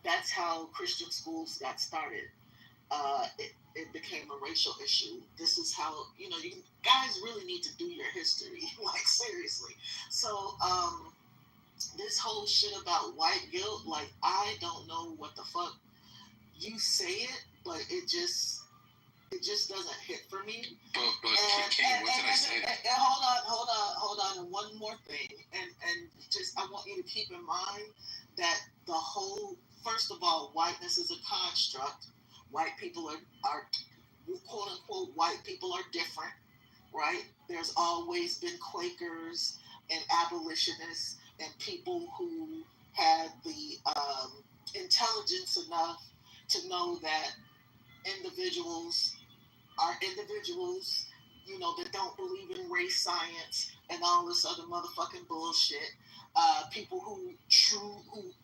That's how Christian schools got started. It became a racial issue. This is how, you guys really need to do your history, like seriously. So this whole shit about white guilt, like, I don't know what the fuck you say it, but it just doesn't hit for me. But King, what did I say? Hold on. And one more thing, and just I want you to keep in mind that the whole, first of all, whiteness is a construct. White people are quote unquote white people are different, right? There's always been Quakers and abolitionists and people who had the intelligence enough to know that individuals are individuals, that don't believe in race science and all this other motherfucking bullshit. People who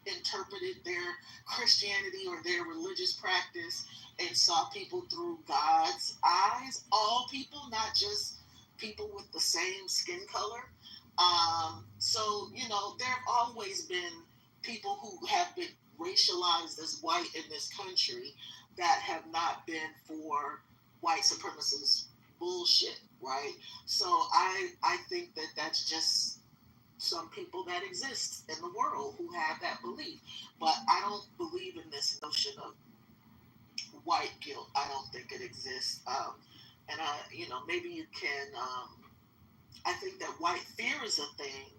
interpreted their Christianity or their religious practice and saw people through God's eyes. All people, not just people with the same skin color. So, there have always been people who have been racialized as white in this country that have not been for white supremacist bullshit, right? So I think that that's just some people that exist in the world who have that belief. But I don't believe in this notion of white guilt. I don't think it exists. And maybe you can, I think that white fear is a thing,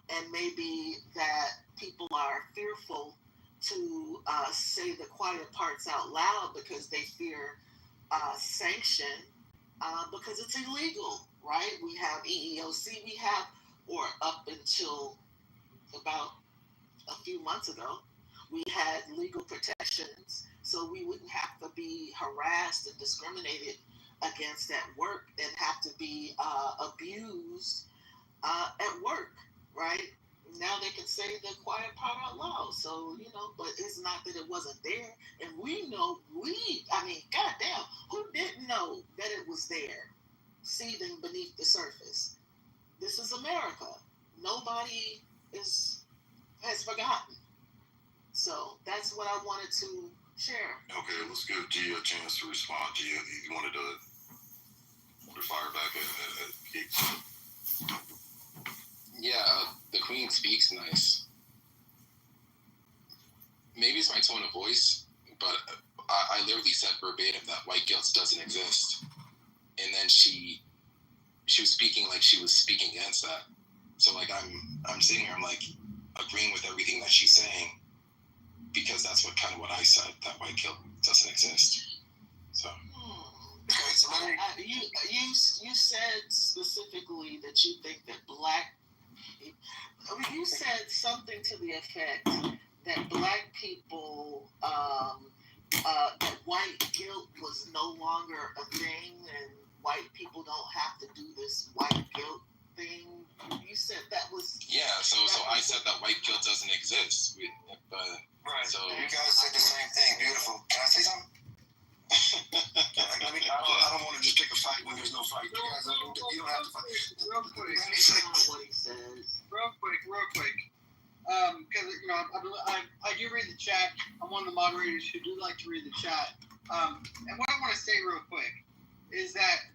and maybe that people are fearful to say the quiet parts out loud because they fear sanction, because it's illegal, right? We have EEOC, or up until about a few months ago, we had legal protections, so we wouldn't have to be harassed and discriminated against at work and have to be abused at work, right? Now they can say the quiet part out loud. So, but it's not that it wasn't there. And goddamn, who didn't know that it was there, seething beneath the surface? This is America. Nobody has forgotten. So that's what I wanted to share. Okay, let's give G a chance to respond. G, you wanted to fire back at Geeks. Yeah, the Queen speaks nice. Maybe it's my tone of voice, but I literally said verbatim that white guilt doesn't exist. And then she was speaking like she was speaking against that. So like I'm sitting here, I'm like agreeing with everything that she's saying, because that's what I said, that white guilt doesn't exist. So you said specifically that you think that you said something to the effect that black people, that white guilt was no longer a thing, and white people don't have to do this white guilt thing. You said that was... Yeah, so I said that white guilt doesn't exist. But right. So you guys said the same thing. Beautiful. Can I say something? I don't want to just pick a fight when there's no fight. You guys, you don't have to fight. Real quick. Let me say what he says. Real quick. Because I do read the chat. I'm one of the moderators who do like to read the chat. And what I want to say real quick is that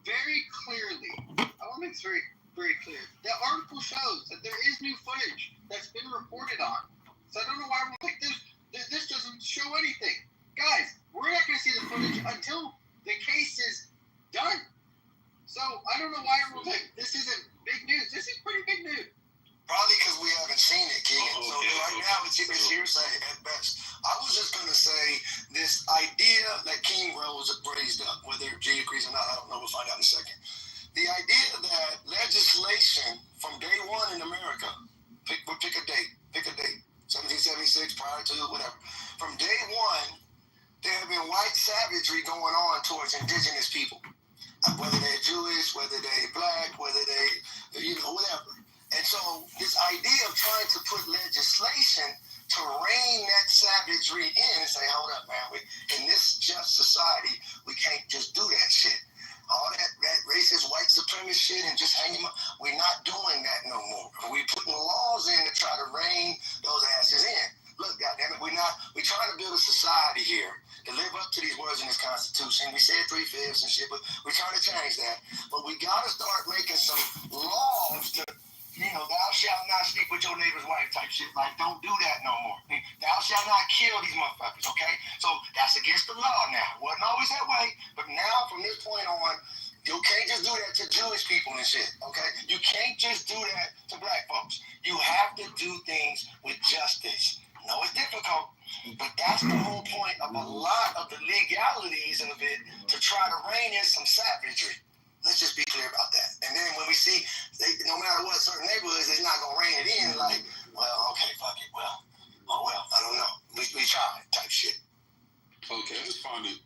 very clearly, I want to make this very very clear. The article shows that there is new footage that's been reported on. So I don't know why everyone's like, this doesn't show anything. Guys, we're not going to see the footage until the case is done. So I don't know why everyone's like, this isn't big news. This is pretty big news. Probably because we haven't seen it, Keegan. So right now it's hearsay at best. I was just going to say this idea that King Rose raised up, whether Jay agrees or not, I don't know. We'll find out in a second. The idea that legislation from day one in America, pick a date, 1776, prior to whatever. From day one, there have been white savagery going on towards indigenous people. Whether they're Jewish, whether they're black, whether they, whatever. And so this idea of trying to put legislation to rein that savagery in and say, hold up, man, in this just society, we can't just do that shit. All that racist white supremacist shit and just hang them up. We're not doing that no more. We're putting laws in to try to rein those asses in. Look, goddammit, we're trying to build a society here to live up to these words in this Constitution. We said 3/5 and shit, but we're trying to change that. But we got to start making some laws to, thou shalt not sleep with your neighbor's wife type shit. Like, don't do that no more. Thou shalt not kill these motherfuckers, okay? So that's against the law now. Wasn't always that way, but now from this point on, you can't just do that to Jewish people and shit, okay? You can't just do that to black folks. You have to do things with justice. No, it's difficult, but that's the whole point of a lot of the legalities of it, to try to rein in some savagery. Let's just be clear about that. And then when we see, no matter what, certain neighborhoods, it's not going to rein it in, like, well, okay, fuck it, well, I don't know. We tried type shit. Okay, I just find it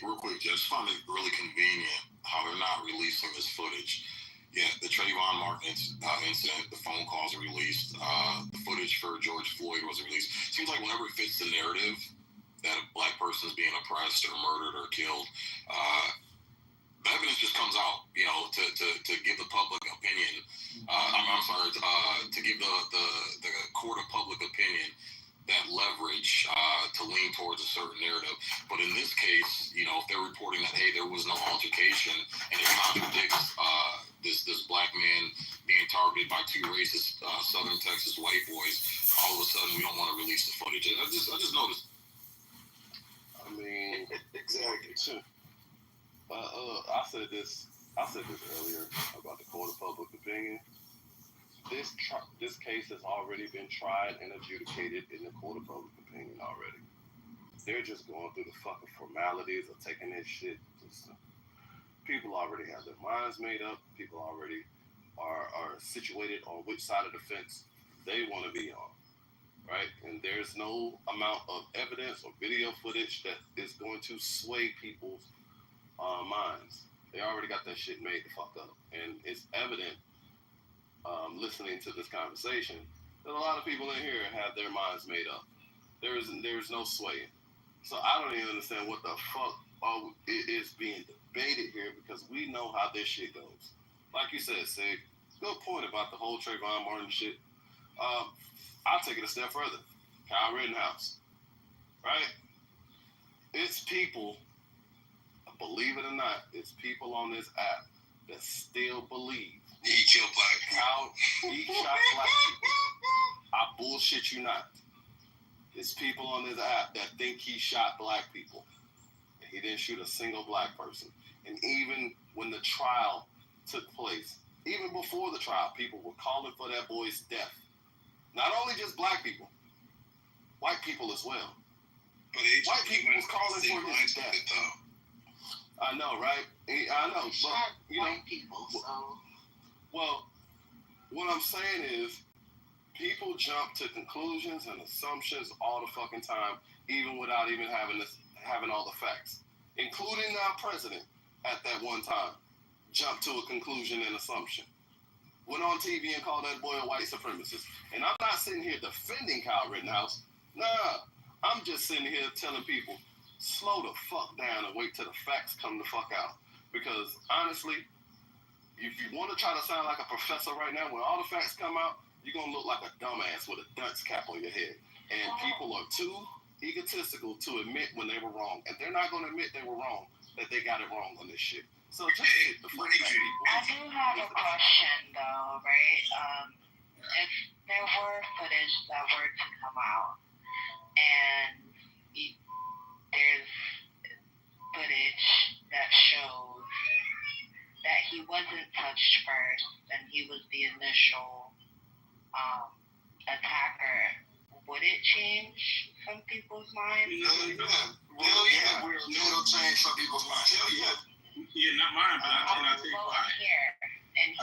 real quick, I just find it really convenient how they're not releasing this footage. Yeah, the Trayvon Martin incident, the phone calls were released, the footage for George Floyd was released. Seems like whenever it fits the narrative that a black person is being oppressed or murdered or killed, the evidence just comes out, to give the public opinion. To give the court of public opinion that leverage to lean towards a certain narrative. But in this case, if they're reporting that, hey, there was no altercation, and it contradicts this black man being targeted by two racist Southern Texas white boys, all of a sudden we don't want to release the footage. I just noticed. I mean, exactly. I said this earlier about the court of public opinion. This case has already been tried and adjudicated in the court of public opinion already. They're just going through the fucking formalities of taking this shit. People already have their minds made up. People already are situated on which side of the fence they want to be on, right? And there's no amount of evidence or video footage that is going to sway people's minds. They already got that shit made the fuck up. And it's evident, listening to this conversation, that a lot of people in here have their minds made up. There's no swaying. So I don't even understand what the fuck is being debated here, because we know how this shit goes. Like you said, Sig, good point about the whole Trayvon Martin shit. I'll take it a step further. Kyle Rittenhouse, right? It's people, believe it or not, it's people on this app that still believe he killed black people. He shot black people. I bullshit you not. It's people on this app that think he shot black people. And he didn't shoot a single black person. And even when the trial took place, even before the trial, people were calling for that boy's death. Not only just black people, white people as well. But white people was calling for his death. I know, right? I know. But, white people, so... Well, what I'm saying is, people jump to conclusions and assumptions all the fucking time, even without even having all the facts, including our president at that one time jumped to a conclusion and assumption. Went on TV and called that boy a white supremacist. And I'm not sitting here defending Kyle Rittenhouse. Nah, I'm just sitting here telling people, slow the fuck down and wait till the facts come the fuck out. Because honestly, if you want to try to sound like a professor right now, when all the facts come out, you're going to look like a dumbass with a dunce cap on your head. And people are too egotistical to admit when they were wrong. And they're not going to admit they were wrong that they got it wrong on this shit. So just hit the fuck out of people. I do have a question though, right? If there were footage that were to come out, and there's footage that shows that he wasn't touched first and he was the initial attacker, would it change some people's minds? Hell yeah. It'll change some people's minds. Hell yeah. Yeah, not mine, but I'll tell you why. In here. I'm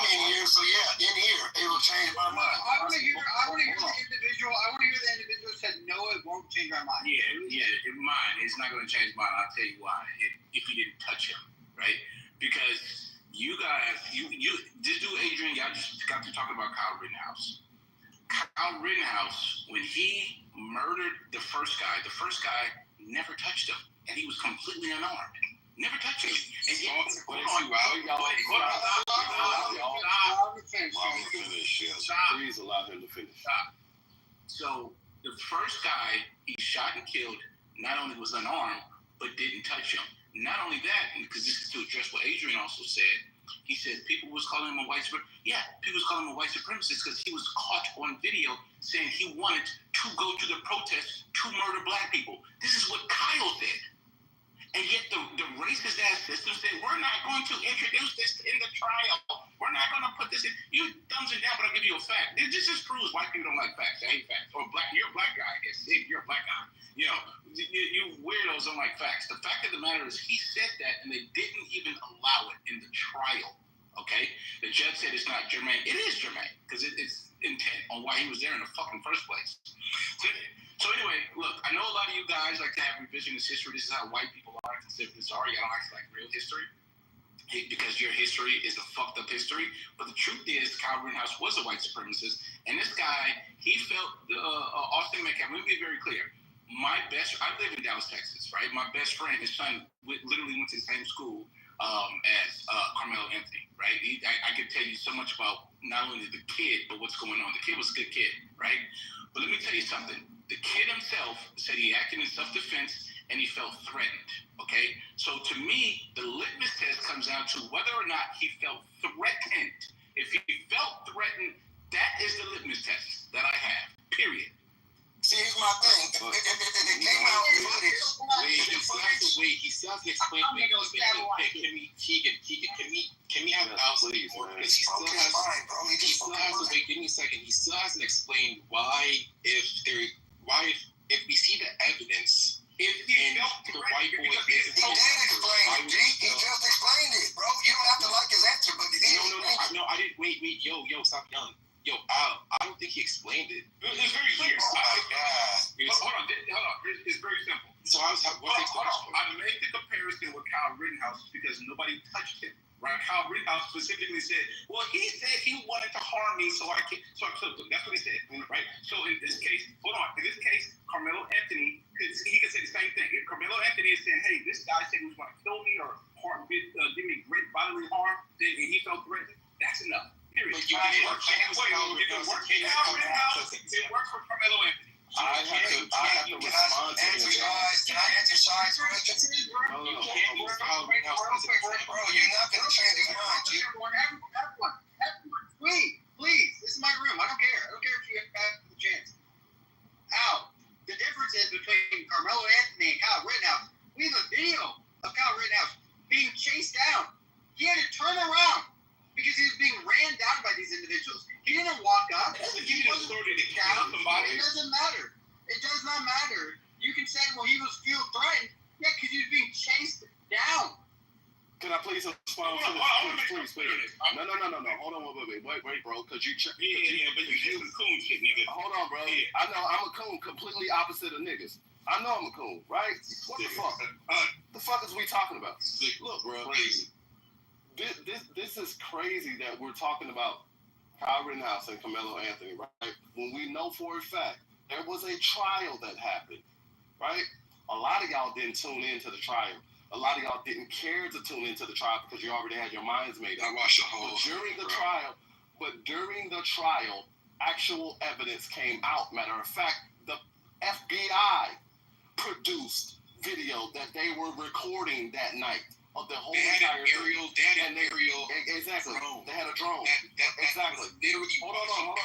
in here, so yeah, in here, it will change my mind. I want to hear the individual. I want to hear the individual said, no, it won't change our mind. Yeah, mine. It's not going to change mine. I'll tell you why. If you didn't touch him, right? Because you guys, this dude Adrian, y'all just got to talk about Kyle Rittenhouse. Kyle Rittenhouse, when he murdered the first guy never touched him, and he was completely unarmed. Never touched him. And yet, hold on. Please allow him to finish. Stop. So the first guy he shot and killed not only was unarmed, but didn't touch him. Not only that, because this is to address what Adrian also said, he said people was calling him a white supremacist. Yeah, people was calling him a white supremacist because he was caught on video saying he wanted to go to the protest to murder black people. This is what Kyle said. And yet the racist ass system said, we're not going to introduce this in the trial. We're not going to put this in. You thumbs it down, but I'll give you a fact. This just proves white people don't like facts. They hate facts. Or you're a black guy, I guess. You're a black guy. You know, you weirdos don't like facts. The fact of the matter is he said that, and they didn't even allow it in the trial. Okay? The judge said it's not germane. It is germane, because it's intent on why he was there in the fucking first place. So anyway, look, I know a lot of you guys like to have revisionist history. This is how white people are, conservatives are. You don't like real history because your history is a fucked up history. But the truth is, Kyle Rittenhouse was a white supremacist, and this guy, he felt Austin Metcalf. Let me be very clear. I live in Dallas, Texas, right? My best friend, his son, literally went to the same school as Carmelo Anthony, right? I could tell you so much about not only the kid, but what's going on. The kid was a good kid, right? But let me tell you something. The kid himself said he acted in self-defense and he felt threatened, okay? So to me, the litmus test comes down to whether or not he felt threatened. If he felt threatened, that is the litmus test that I have, period. See, here's my thing. If it came out in footage, he still has to explain things. Can we have Al's report? Because he still has to wait. Give me a second. He still hasn't explained why if we see the evidence. If the white boy he did explain it, G. He just explained it, bro. You don't have to like his answer, but he did. No, I didn't. Wait, yo, stop yelling. Yo, Al, I don't think he explained it. It's very clear. Hold on. It's very simple. So I made the comparison with Kyle Rittenhouse because nobody touched him. Right? Kyle Rittenhouse specifically said, well, he said he wanted to harm me, so I killed him. That's what he said, right? So in this case, Carmelo Anthony, he could say the same thing. If Carmelo Anthony is saying, hey, this guy said he was going to kill me or give me great bodily harm, then he felt threatened, that's enough. Period. It worked for Carmelo Anthony. I have to respond to him. Can I answer Shai's question? No. You can't use Kyle Rittenhouse as a Bro, you're not going to change his mind, G. Everyone, please. This is my room. I don't care. I don't care if you have the chance. Al, the difference is between Carmelo Anthony and Kyle Rittenhouse. We have a video of Kyle Rittenhouse being chased down. He had to turn around because he was being ran down by these individuals. He didn't walk up. He wasn't down. It doesn't matter. It does not matter. You can say, well, he was feel threatened. Yeah, because he was being chased down. Can I please respond to this? Please. No. Hold on, wait, bro. Because you check. Yeah, but you do some coon shit, nigga. Hold on, bro. Yeah. I know I'm a coon, completely opposite of niggas. I know I'm a coon, right? What the fuck? The fuck is we talking about? Look, bro. Crazy. This is crazy that we're talking about Kyle Rittenhouse and Carmelo Anthony, right? When we know for a fact there was a trial that happened, right? A lot of y'all didn't tune into the trial. A lot of y'all didn't care to tune into the trial because you already had your minds made up. I watched the whole during the trial, actual evidence came out. Matter of fact, the FBI produced video that they were recording that night of the whole They had entire an aerial. They had an aerial. Exactly. Drone. They had a drone. Exactly. Literally. Hold on.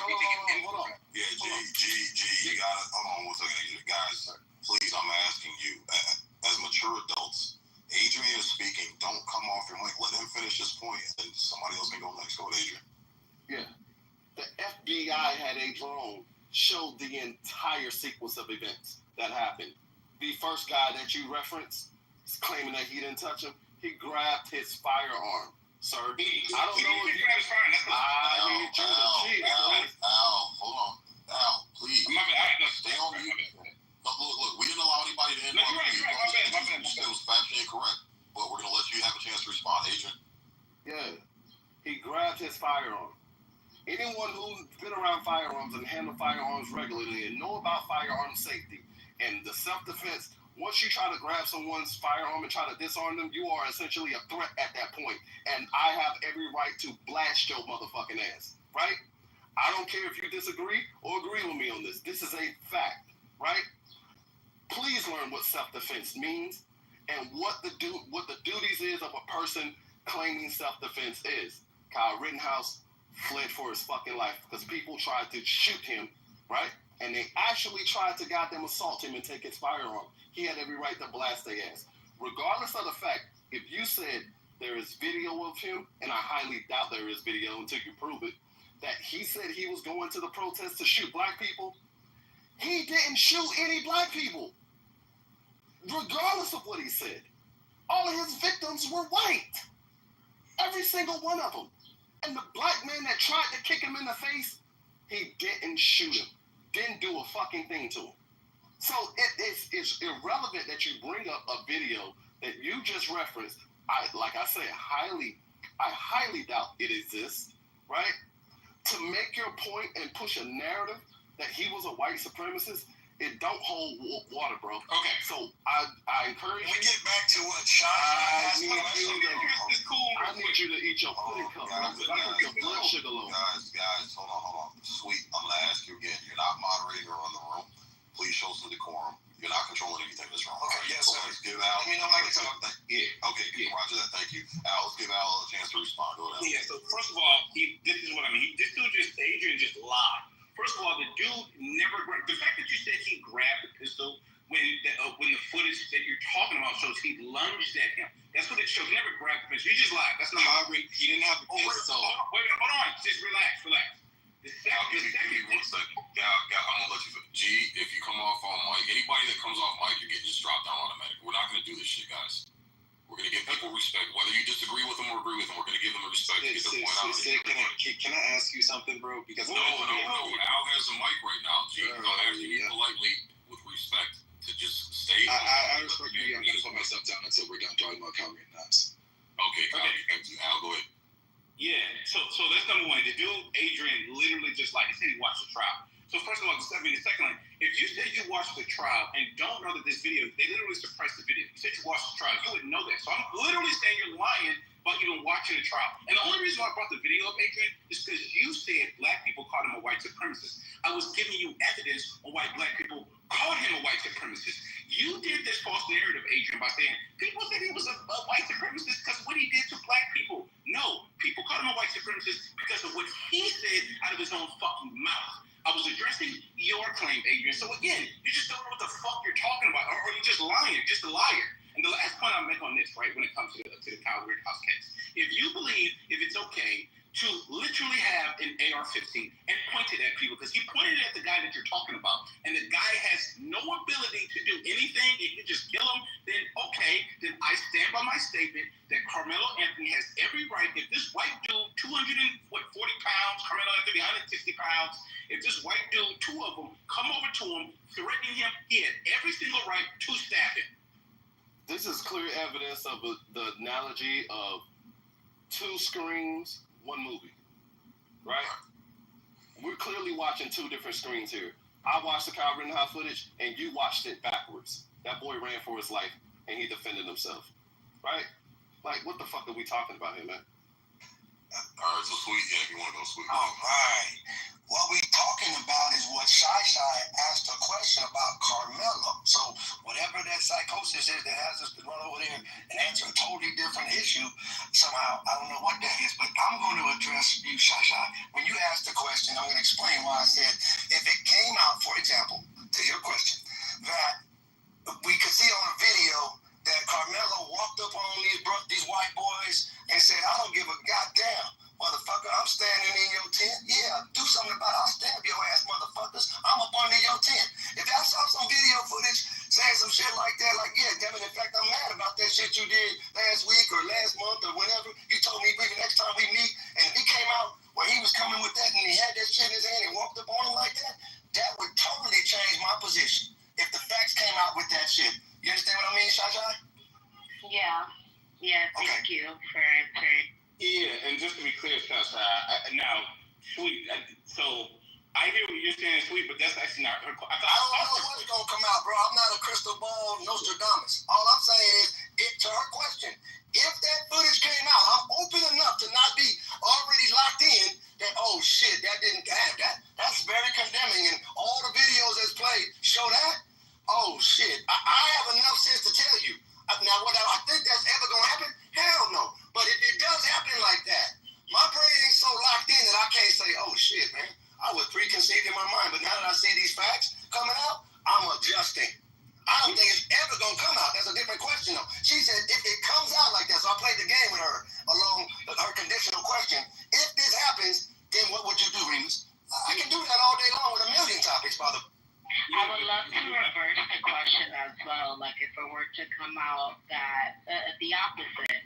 Yeah, G, you gotta, hold on one second. Guys, please, I'm asking you, as mature adults, Adrian is speaking. Don't come off your mic. Let him finish his point, and somebody else can go next. Go with Adrian. Yeah. The FBI had a drone show the entire sequence of events that happened. The first guy that you referenced is claiming that he didn't touch him. He grabbed his firearm, sir. I don't know if you... Al, hold on. Al, please. Stay on mute. Look, we didn't allow anybody to interrupt you. My bad. It was factually incorrect, but we're going to let you have a chance to respond, Adrian. Yeah. He grabbed his firearm. Anyone who's been around firearms and handle firearms regularly and know about firearm safety and the self-defense, once you try to grab someone's firearm and try to disarm them, you are essentially a threat at that point. And I have every right to blast your motherfucking ass, right? I don't care if you disagree or agree with me on this. This is a fact, right? Please learn what self-defense means and what the duties is of a person claiming self-defense is. Kyle Rittenhouse fled for his fucking life because people tried to shoot him, right? And they actually tried to goddamn assault him and take his firearm. He had every right to blast their ass. Regardless of the fact, if you said there is video of him, and I highly doubt there is video until you prove it, that he said he was going to the protest to shoot black people, he didn't shoot any black people. Regardless of what he said. All of his victims were white. Every single one of them. And the black man that tried to kick him in the face, he didn't shoot him. Didn't do a fucking thing to him. So it's irrelevant that you bring up a video that you just referenced. I highly doubt it exists, right? To make your point and push a narrative that he was a white supremacist, it don't hold water, bro. Okay. So I encourage you. We get back to what Sean I need you to eat your pudding cup. Your blood sugar low. Guys, hold on. Sweet, I'm going to ask you again. You're not moderating or on the room. Please show some decorum. You're not controlling anything that's wrong. Okay, yes, sir. Let's give Al. Let me know when I can talk. Roger that. Thank you. Al, let's give Al a chance to respond. Go ahead. Yeah, so first of all, this is what I mean. This dude Adrian just lied. First of all, the dude never grabbed. The fact that you said he grabbed the pistol when the footage that you're talking about shows he lunged at him. That's what it shows. He never grabbed the pistol. He just lied. That's not. He didn't have the pistol. Hold on. Just relax. The second. Give me 1 second. I'm gonna let you. G, if you come off on mic, anybody that comes off mic, you're getting just dropped down automatically. We're not gonna do this shit, guys. We're gonna give people respect, whether you disagree with them or agree with them. We're gonna give them the respect to get their point out. Can I ask you something, bro? Because no. Al has a mic right now. G, I'm asking you politely, with respect, to just stay. I respect you. I'm gonna put myself down until we're done talking about Calgary and Knox. Okay. Al, go ahead. Yeah, so that's number one. The dude, Adrian, literally just like he said he watched the trial. So first of all, the second one, if you said you watched the trial and don't know that this video, they literally suppressed the video. You said you watched the trial, you would know that. So I'm literally saying you're lying about even watching the trial. And the only reason why I brought the video up, Adrian, is because you said black people called him a white supremacist. I was giving you evidence on why black people called him a white supremacist. You did this false narrative, Adrian, by saying people said he was a white supremacist because of what he did to black people. No, people called him a white supremacist because of what he said out of his own fucking mouth. I was addressing your claim, Adrian. So again, you just don't know what the fuck you're talking about, or you're just lying. You're just a liar. And the last point I'll make on this, right, when it comes to the Kyle Rittenhouse case, if you believe if it's okay to literally have an AR-15 and point it at people, because you pointed it at the guy that you're talking about, and the guy has no ability to do anything, if you just kill him, then okay, then I stand by my statement that Carmelo Anthony has every right. If this white dude, 40 pounds, Carmelo Anthony, 160 pounds, if this white dude, two of them, come over to him, threatening him, he had every single right to stab him. This is clear evidence of the analogy of two screens, one movie, right? We're clearly watching two different screens here. I watched the Kyle Rittenhouse footage, and you watched it backwards. That boy ran for his life, and he defended himself, right? Like, what the fuck are we talking about here, man? All right, so Sweet, yeah, if you want to go Sweet. All right. What we talking about is what Shy asked a question about Carmelo. So whatever that psychosis just is that has us to run over there and answer a totally different issue somehow. I don't know what that is, but I'm going to address you, Shasha. When you asked the question, I'm going to explain why I said if it came out, for example, to your question, that we could see on a video that Carmelo walked up on these white boys and said, I don't give a goddamn, motherfucker, I'm standing in your tent. Yeah, do something about it. I'll stab your ass, motherfuckers. I'm up under your tent. If I saw some video footage saying some shit like that, like, yeah, damn it, in fact, I'm mad about that shit you did last week or last month or whenever. You told me, maybe next time we meet, and if he came out where he was coming with that and he had that shit in his hand and walked up on him like that, that would totally change my position if the facts came out with that shit. You understand what I mean, Shasha? Yeah. Yeah, thank you for answering. Yeah, and just to be clear, Shasha, now, Sweet, so I hear what you're saying, Sweet, but that's actually not her. I don't know what's going to come out, bro. I'm not a crystal ball Nostradamus. All I'm saying is, to her question, if that footage came out, I'm open enough to not be already locked in that, oh, shit, that didn't have that. That's very condemning, and all the videos that's played show that. Oh, shit. I have enough sense to tell you. Now, whether I think that's ever going to happen, hell no. But if it does happen like that, my brain ain't so locked in that I can't say, oh, shit, man. I was preconceived in my mind. But now that I see these facts coming out, I'm adjusting. I don't think it's ever going to come out. That's a different question, though. She said, if it comes out like that, so I played the game with her along her conditional question. If this happens, then what would you do, Remus? I can do that all day long with a million topics, Father. I would love to reverse the question as well. Like if it were to come out that the opposite,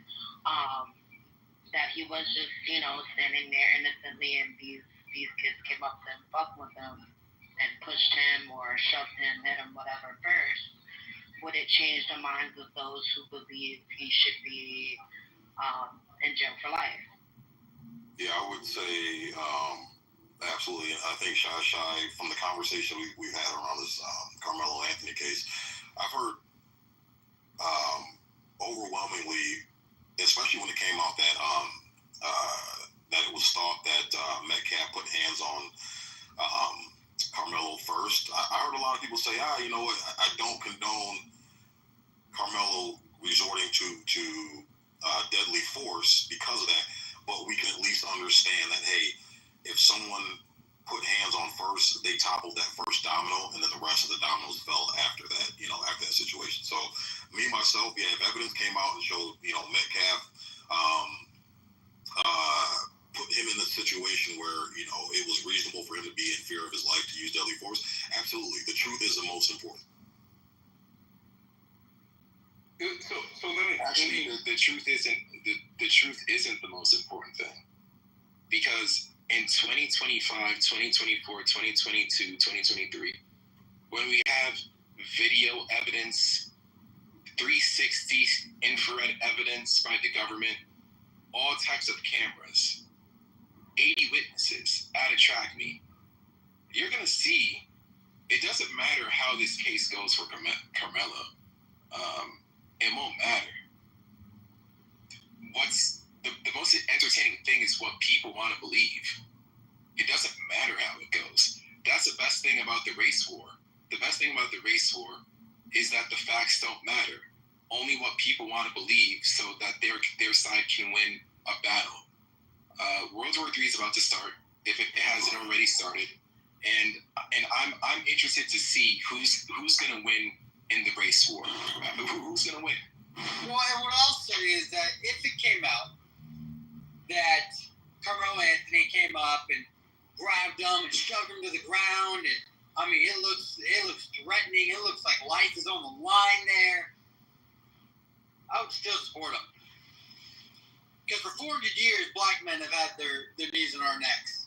that he was just, standing there innocently and these kids came up to him, fucked with him, and pushed him or shoved him, hit him, whatever first, would it change the minds of those who believe he should be in jail for life? Yeah, I would say absolutely. I think Shy, from the conversation we've had around this Carmelo Anthony case, I've heard overwhelmingly, especially when it came out that it was thought that Metcalf put hands on Carmelo first. I heard a lot of people say, you know what, I don't condone Carmelo resorting to deadly force because of that, but we can at least understand that, hey, if someone put hands on first, they toppled that first domino, and then the rest of the dominoes fell after that, after that situation. So me, myself, if evidence came out and showed, Metcalf put him in a situation where, it was reasonable for him to be in fear of his life to use deadly force, absolutely. The truth is the most important. So let me actually, the truth isn't the most important thing, because in 2025, 2024, 2022, 2023, when we have video evidence, 360 infrared evidence by the government, all types of cameras, 80 witnesses at a track meet, you're going to see it doesn't matter how this case goes for Carmelo. It won't matter. What's the most entertaining thing is what people want to believe. It doesn't matter how it goes. That's the best thing about the race war. The best thing about the race war is that the facts don't matter. Only what people want to believe, so that their side can win a battle. World War III is about to start, if it hasn't already started, and I'm interested to see who's going to win in the race war. Who's going to win? Well, and what I'll say is that if it came out that Carmelo Anthony came up and grabbed him and shoved him to the ground, and it looks threatening. It looks like life is on the line there. I would still support him, because for 400 years, black men have had their knees in our necks,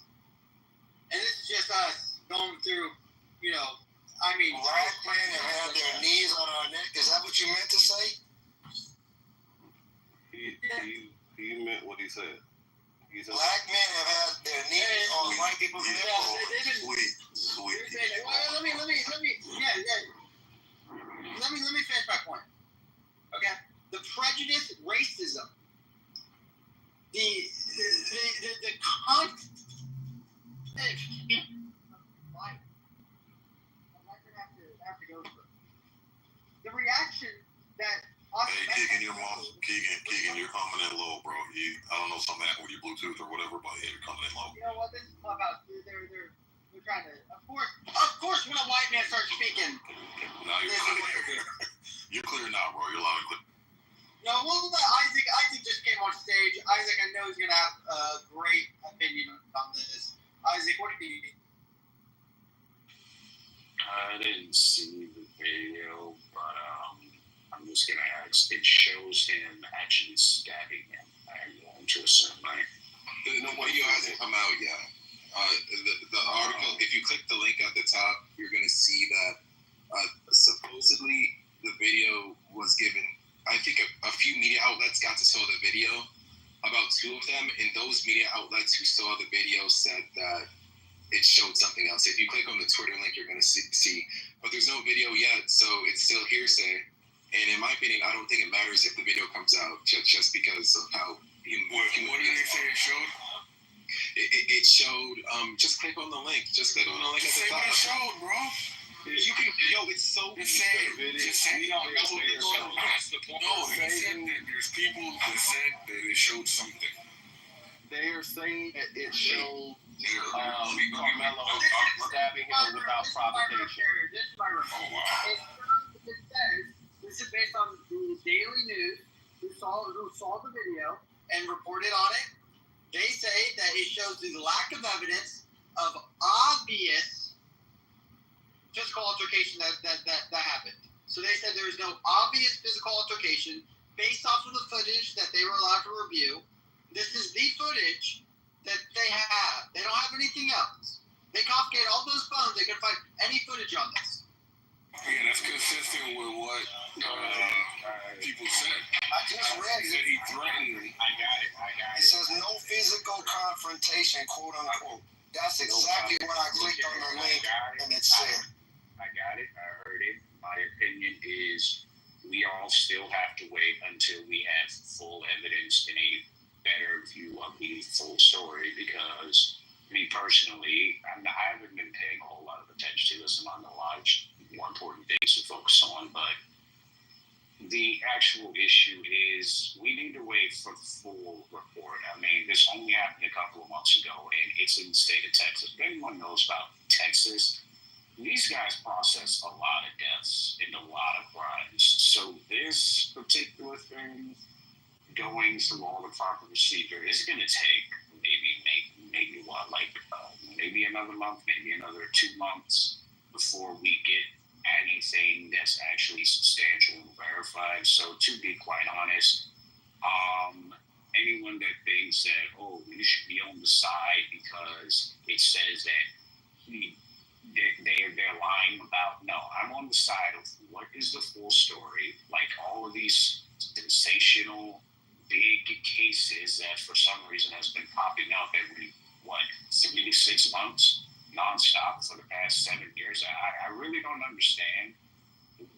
and this is just us going through, black men have had their knees on our neck. Is that what you meant to say? He meant what he said. He said black men have had their knees on white people's necks. Sweet. Let me finish my point. Okay, the prejudice, racism, the constant. The reaction that Hey, Keegan, you're coming in low, bro. I don't know, something happened with your Bluetooth or whatever, but yeah, you're coming in low. You know what? This is about they're trying to. Of course, when a white man starts speaking, Now you're clear now, bro. You're loud and clear. No, well, Isaac just came on stage. Isaac, I know he's gonna have a great opinion on this. Isaac, what do you think? I didn't see the video, but I'm just gonna ask. It shows him actually stabbing him. I'm going to assume, right? The video hasn't come out yet. The article, if you click the link at the top, you're gonna see that supposedly the video was given. I think a few media outlets got to saw the video, about 2 of them, and those media outlets who saw the video said that it showed something else. If you click on the Twitter link, you're going to see. But there's no video yet, so it's still hearsay. And in my opinion, I don't think it matters if the video comes out just because of how... What did they say it showed? It showed... just click on the link. Just click on the link at the top. Say what it showed, bro. You can... Yo, it's so... Just say we don't know what it showed. No, he said that there's people that said that it showed something. They're saying that it showed Carmelo stabbing him without provocation. This is my report. Oh, wow. It says, this is based on the Daily News, who saw the video and reported on it. They say that it shows the lack of evidence of obvious physical altercation that happened. So they said there is no obvious physical altercation based off of the footage that they were allowed to review. This is the footage that they have. They don't have anything else. They confiscated all those phones. They couldn't find any footage on this. Yeah, that's consistent with what people said. I just read it. He threatened me. I got it. It says no physical confrontation, quote unquote. That's exactly what I clicked on the link and it said. I got it. I heard it. My opinion is we all still have to wait until we have full evidence and a better view of the full story, because me personally, I haven't been paying a whole lot of attention to this. I'm not gonna lie, more important things to focus on, but the actual issue is we need to wait for the full report. I mean, this only happened a couple of months ago, and it's in the state of Texas. If anyone knows about Texas, these guys process a lot of deaths and a lot of crimes. So this particular thing, going through all the proper procedure, is going to take maybe maybe another month, maybe another 2 months before we get anything that's actually substantial and verified. So to be quite honest, anyone that thinks that, oh, you should be on the side because it says that they're lying about, no, I'm on the side of what is the full story. Like all of these sensational big cases that for some reason has been popping up every 3 to 6 months nonstop for the past 7 years. I really don't understand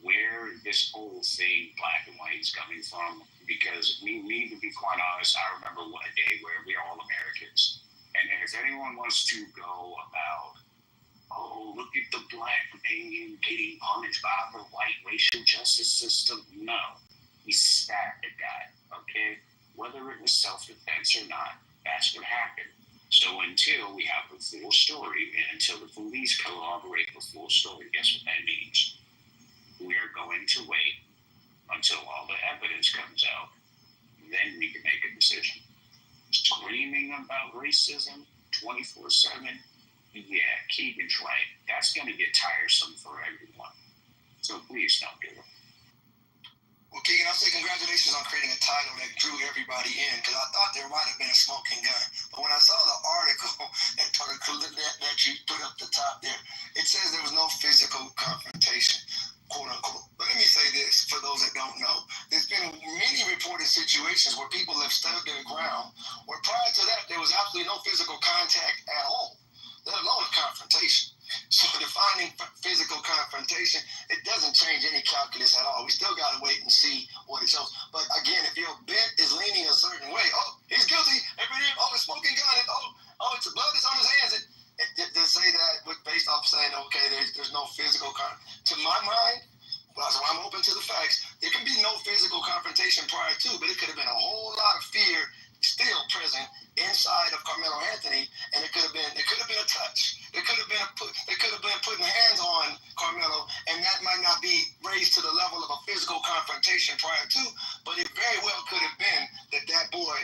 where this whole thing, black and white, is coming from, because we need to be quite honest. I remember one day where we're all Americans, and if anyone wants to go about, oh, look at the black man getting punished by the white racial justice system, no, he stabbed a guy. Okay, whether it was self-defense or not, that's what happened. So until we have the full story, and until the police corroborate the full story, guess what that means? We are going to wait until all the evidence comes out. Then we can make a decision. Screaming about racism 24/7, yeah, Keegan's right. That's going to get tiresome for everyone. So please don't do it. Well, Keegan, I'll say congratulations on creating a title that drew everybody in, because I thought there might have been a smoking gun. But when I saw the article that you put up the top there, it says there was no physical confrontation, quote unquote. But let me say this, for those that don't know, there's been many reported situations where people have stood their ground, where prior to that, there was absolutely no physical contact at all, let alone a confrontation. So defining physical confrontation, it doesn't change any calculus at all. We still got to wait and see what it shows. But again, if your bent is leaning a certain way, oh, he's guilty, oh, the smoking gun, oh, it's blood is on his hands. To say that based off saying, okay, there's no physical to my mind, So I'm open to the facts. There can be no physical confrontation prior to, but it could have been a whole lot of fear still present inside of Carmelo Anthony, and it could have been a touch. It could have been putting hands on Carmelo, and that might not be raised to the level of a physical confrontation prior to, but it very well could have been that boy,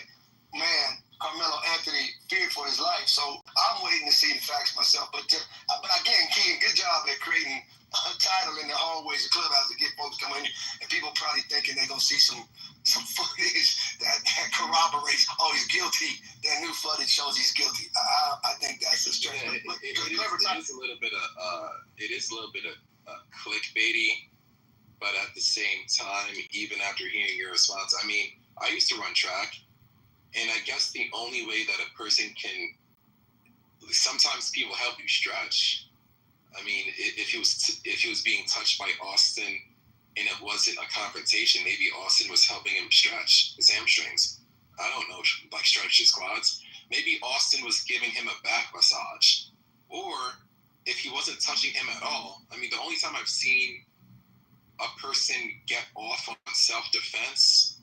man, Carmelo Anthony feared for his life. So I'm waiting to see the facts myself. But again, Keegan, good job at creating a title in the hallways of clubhouse to get folks coming in, and people probably thinking they're gonna see some footage that corroborates, oh, he's guilty. That new footage shows he's guilty. I think that's a stretch. Yeah, it is a little bit of clickbaity, but at the same time, even after hearing your response, I mean, I used to run track, and I guess the only way that a person can, sometimes people help you stretch. I mean, if he was being touched by Austin and it wasn't a confrontation, maybe Austin was helping him stretch his hamstrings. I don't know, like stretch his quads. Maybe Austin was giving him a back massage. Or if he wasn't touching him at all, I mean, the only time I've seen a person get off on self-defense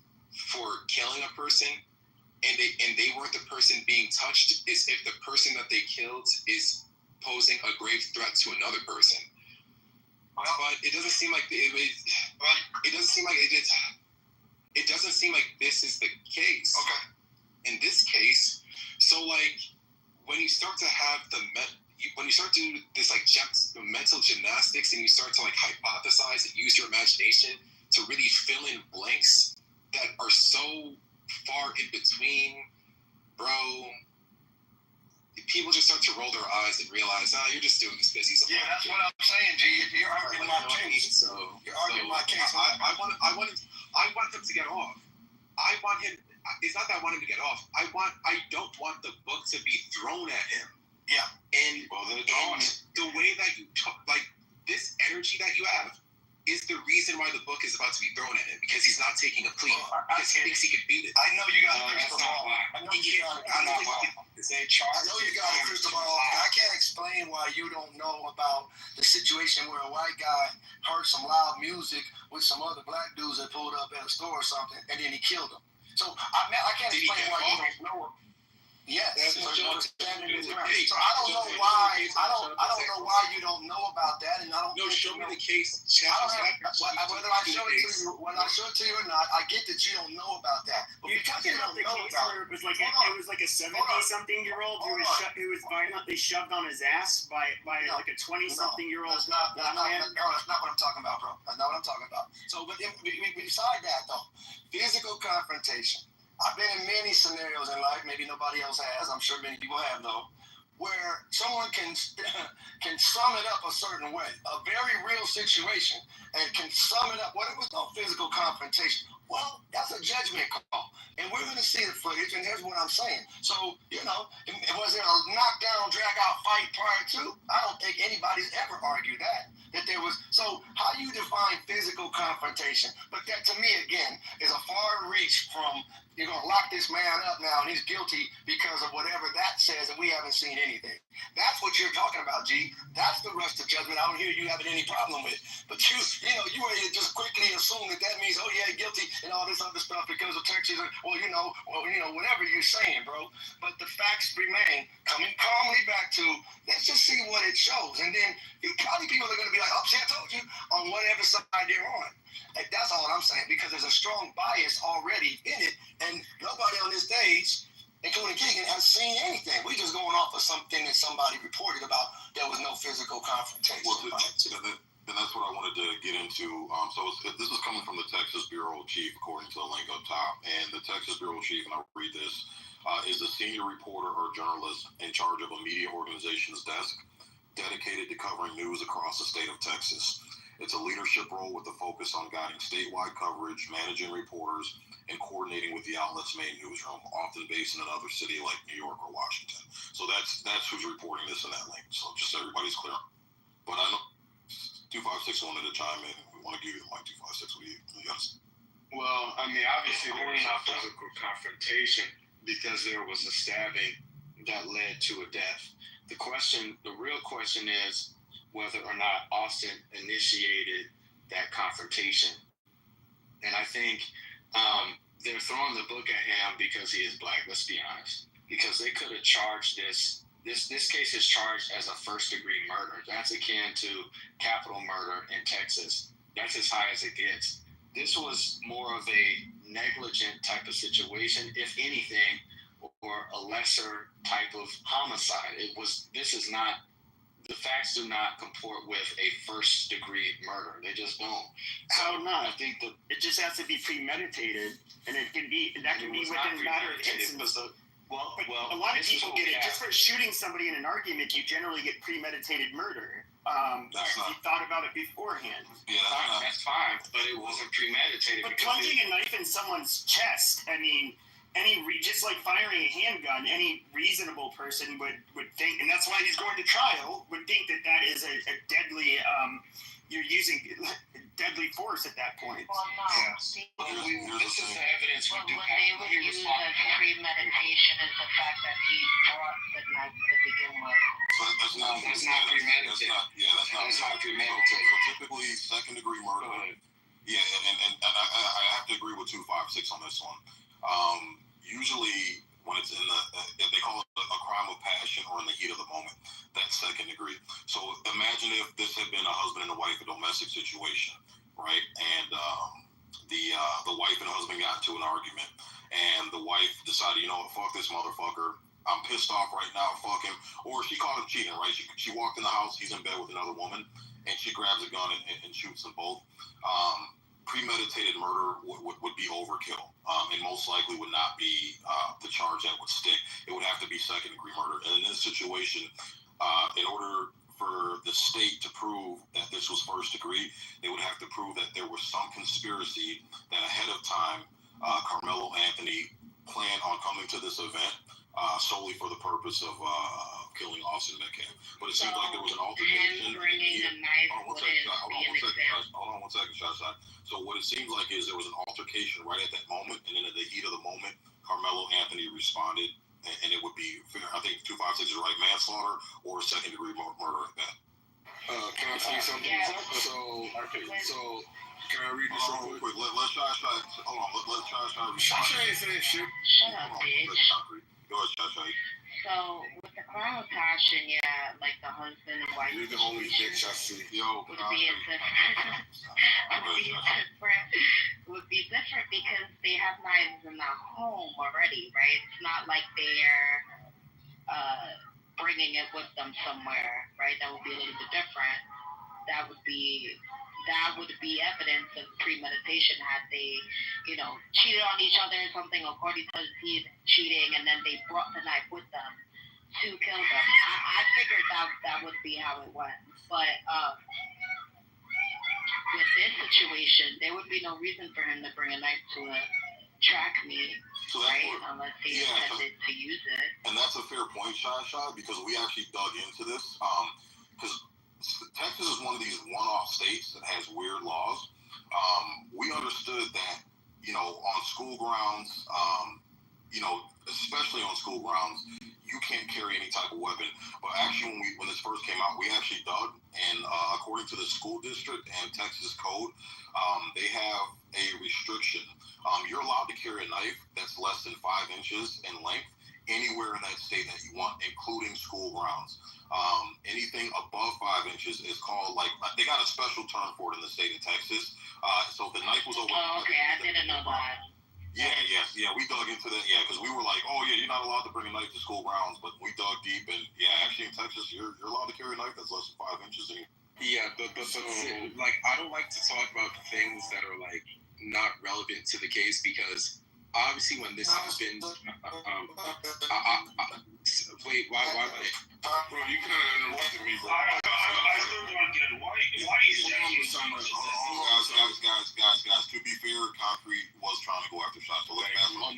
for killing a person and they weren't the person being touched is if the person that they killed is posing a grave threat to another person. But it doesn't seem like it doesn't seem like this is the case. Okay. In this case, so like when you start to have when you start to do this like mental gymnastics and you start to like hypothesize and use your imagination to really fill in blanks that are so far in between, bro, people just start to roll their eyes and realize, you're just doing this because he's a that's what I'm saying, G. You're arguing my case. You're arguing my case. I want him to get off. I want him. It's not that I want him to get off. I don't want the book to be thrown at him. Yeah. And the way that you talk, like this energy that you have, is the reason why the book is about to be thrown at him, because he's not taking a plea because he thinks he can beat it. I know you got a crystal ball. I know you got a crystal ball. I can't explain why you don't know about the situation where a white guy heard some loud music with some other black dudes that pulled up at a store or something, and then he killed them. So I can't explain why you don't know. Yes. So I don't know why. I don't know why you don't know about that, and I don't. No, show me the case. Whether I show it to you or not, I get that you don't know about that. But you're talking about the case where it was like a 70-something-year-old who was violently shoved on his ass by like a 20-something-year-old. That's not what I'm talking about, bro. That's not what I'm talking about. So, but beside that, though, physical confrontation. I've been in many scenarios in life, maybe nobody else has, I'm sure many people have though, where someone can sum it up a certain way, a very real situation, and can sum it up. What if it was no physical confrontation? Well, that's a judgment call, and we're going to see the footage, and here's what I'm saying. So, was there a knockdown, drag-out fight prior to? I don't think anybody's ever argued that there was. So, how do you define physical confrontation? But that, to me, again, is a far reach from, you're going to lock this man up now, and he's guilty because of whatever that says, and we haven't seen anything. That's what you're talking about, G. That's the rush to judgment I don't hear you having any problem with. But you ready to just quickly assume that means, oh yeah, guilty and all this other stuff because of Texas, whatever you're saying, bro. But the facts remain. Coming calmly back to, let's just see what it shows. And then probably people are going to be like, oh, see, I told you, on whatever side they're on. Like, that's all I'm saying, because there's a strong bias already in it, and nobody on this stage, including Keegan, has seen anything. We're just going off of something that somebody reported about. There was no physical confrontation. Well, and that's what I wanted to get into. This is coming from the Texas Bureau Chief, according to the link up top. And the Texas Bureau Chief, and I'll read this, is a senior reporter or journalist in charge of a media organization's desk dedicated to covering news across the state of Texas. It's a leadership role with a focus on guiding statewide coverage, managing reporters, and coordinating with the outlet's main newsroom, often based in another city like New York or Washington. So that's who's reporting this in that link. So just so everybody's clear. But I know 256 wanted to chime in. We want to give you the mic, 256. What do you guys? Well, I mean, obviously there was a physical confrontation because there was a stabbing that led to a death. The real question is whether or not Austin initiated that confrontation. And I think they're throwing the book at him because he is black. Let's be honest. Because they could have charged this case is charged as a first-degree murder. That's akin to capital murder in Texas. That's as high as it gets. This was more of a negligent type of situation, if anything, or a lesser type of homicide. This is not, the facts do not comport with a first-degree murder. They just don't. How not? I think it just has to be premeditated, and that can be within a matter of instances. Well, a lot of people get it. Just for shooting somebody in an argument, you generally get premeditated murder. You thought about it beforehand. Yeah, that's fine, but it wasn't premeditated. But plunging a knife in someone's chest, I mean, just like firing a handgun, any reasonable person would think, and that's why he's going to trial, would think that is a deadly, you're using deadly force at that point. Well, no. Yeah. This is the evidence we do What have. they would use as premeditation is the fact that he brought the knife to begin with. So that's not premeditated. That's not premeditated. So typically, second-degree murder. Yeah, and I have to agree with 256 on this one. Usually, when it's in they call it a crime of passion or in the heat of the moment, that's second degree. So imagine if this had been a husband and a wife, a domestic situation, right? And the wife and husband got into an argument, and the wife decided, you know what, fuck this motherfucker. I'm pissed off right now, fuck him. Or she caught him cheating, right? She walked in the house, he's in bed with another woman, and she grabs a gun and shoots them both. Premeditated murder would be overkill, and most likely would not be the charge that would stick. It would have to be second-degree murder. And in this situation, in order for the state to prove that this was first degree, they would have to prove that there was some conspiracy that ahead of time Carmelo Anthony planned on coming to this event solely for the purpose of killing Austin Metcalf. But it seems like there was an altercation. Hold on one second, Shot. So what it seems like is there was an altercation right at that moment, and then at the heat of the moment, Carmelo Anthony responded, and it would be, I think 256 is right, manslaughter or second-degree murder at that. Can I say something? So can I read this real quick? Let Shot. Hold on. Let Shot. Shot ain't saying shit. Shut up, bitch. Go ahead, Shot. So, with the crime of passion, yeah, like the husband and wife. You're the only bitch I see. Yo, would be different because they have knives in their home already, right? It's not like they're bringing it with them somewhere, right? That would be a little bit different. That would be evidence of premeditation had they, cheated on each other or something, or Courtney says he's cheating, and then they brought the knife with them to kill them. I figured that would be how it went. But with this situation, there would be no reason for him to bring a knife to a track meet, right? Unless he intended to use it. And that's a fair point, Shah, because we actually dug into this. Because Texas is one of these one-off states that has weird laws. We understood that, on school grounds, especially on school grounds, you can't carry any type of weapon. But actually, when this first came out, we actually dug, and according to the school district and Texas code, they have a restriction. You're allowed to carry a knife that's less than 5 inches in length anywhere in that state that you want, including school grounds. Anything above 5 inches is called, they got a special term for it in the state of Texas. So if the knife was over. Oh, okay, I didn't know that. Yeah, we dug into that, because we were like, you're not allowed to bring a knife to school grounds, but we dug deep, and actually in Texas, you're allowed to carry a knife that's less than 5 inches in. Yeah, but I don't like to talk about things that are not relevant to the case, because obviously when this happened, wait, why? Bro, you kind of interrupted me, bro. I still don't get it. Why is Guys, to be fair, Concrete was trying to go after shots. So let's pass my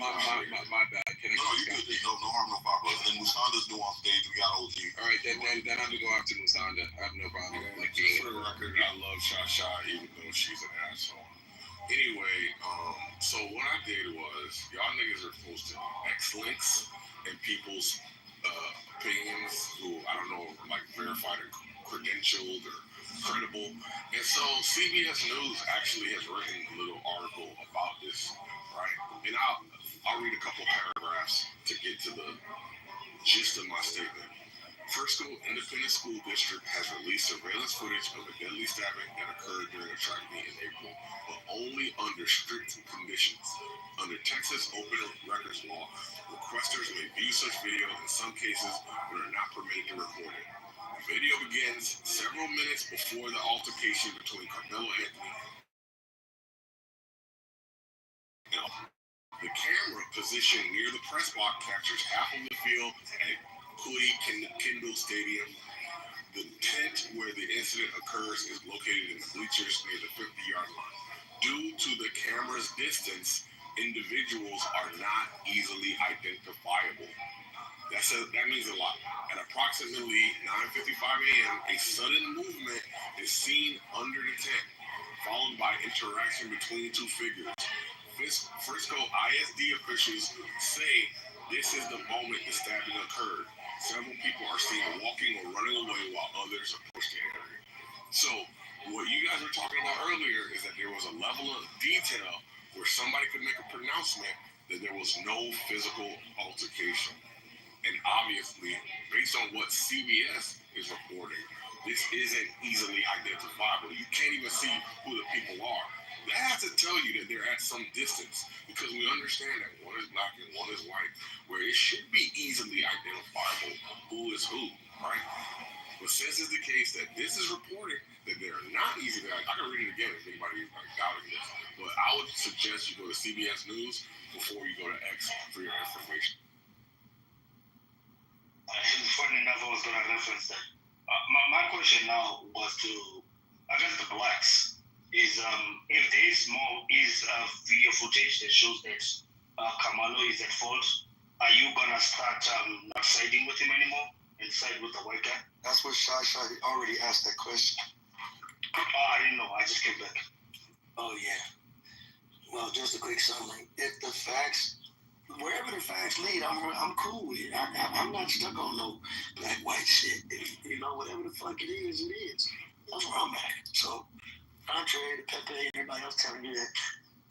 bad. No, you good. No harm, no foul, brother. And Musanda's new on stage. We got OG. All right, then I'm gonna go after Musanda. I have no problem. Just for the record, I love Shasha, even though she's an asshole. Anyway, so what I did was, y'all niggas are posting X links and people's opinions who, I don't know, verified or credentialed or credible. And so CBS News actually has written a little article about this, right? And I'll read a couple paragraphs to get to the gist of my statement. Frisco Independent School District has released surveillance footage of a deadly stabbing that occurred during a track meet in April, but only under strict conditions. Under Texas open records law, requesters may view such video in some cases but are not permitted to record it. The video begins several minutes before the altercation between Carmelo Anthony and the camera position near the press box captures half of the field at Kendall Stadium. The tent where the incident occurs is located in the bleachers near the 50-yard line. Due to the camera's distance, individuals are not easily identifiable. That means a lot. At approximately 9:55 a.m., a sudden movement is seen under the tent, followed by interaction between two figures. Frisco ISD officials say this is the moment the stabbing occurred. Several people are seen walking or running away while others approach the area. So, what you guys were talking about earlier is that there was a level of detail where somebody could make a pronouncement that there was no physical altercation. And obviously, based on what CBS is reporting, this isn't easily identifiable. You can't even see who the people are. That has to tell you that they're at some distance, because we understand that one is black and one is white, where it should be easily identifiable who is who, right? But since it's the case that this is reported that they're not easily, I can read it again if anybody is doubting this, but I would suggest you go to CBS News before you go to X for your information. Funny enough, I was going to reference that. My question now was to, I guess, the blacks. Is if there is more video footage that shows that Kamalo is at fault, are you gonna start not siding with him anymore and side with the white guy? That's what Shai already asked that question. Oh, I didn't know. I just came back. Oh yeah. Well, just a quick summary. If the facts, wherever the facts lead, I'm cool with it. I'm not stuck on no black white shit. Whatever the fuck it is, it is. That's where I'm at. So. Contrary to Pepe and everybody else telling you that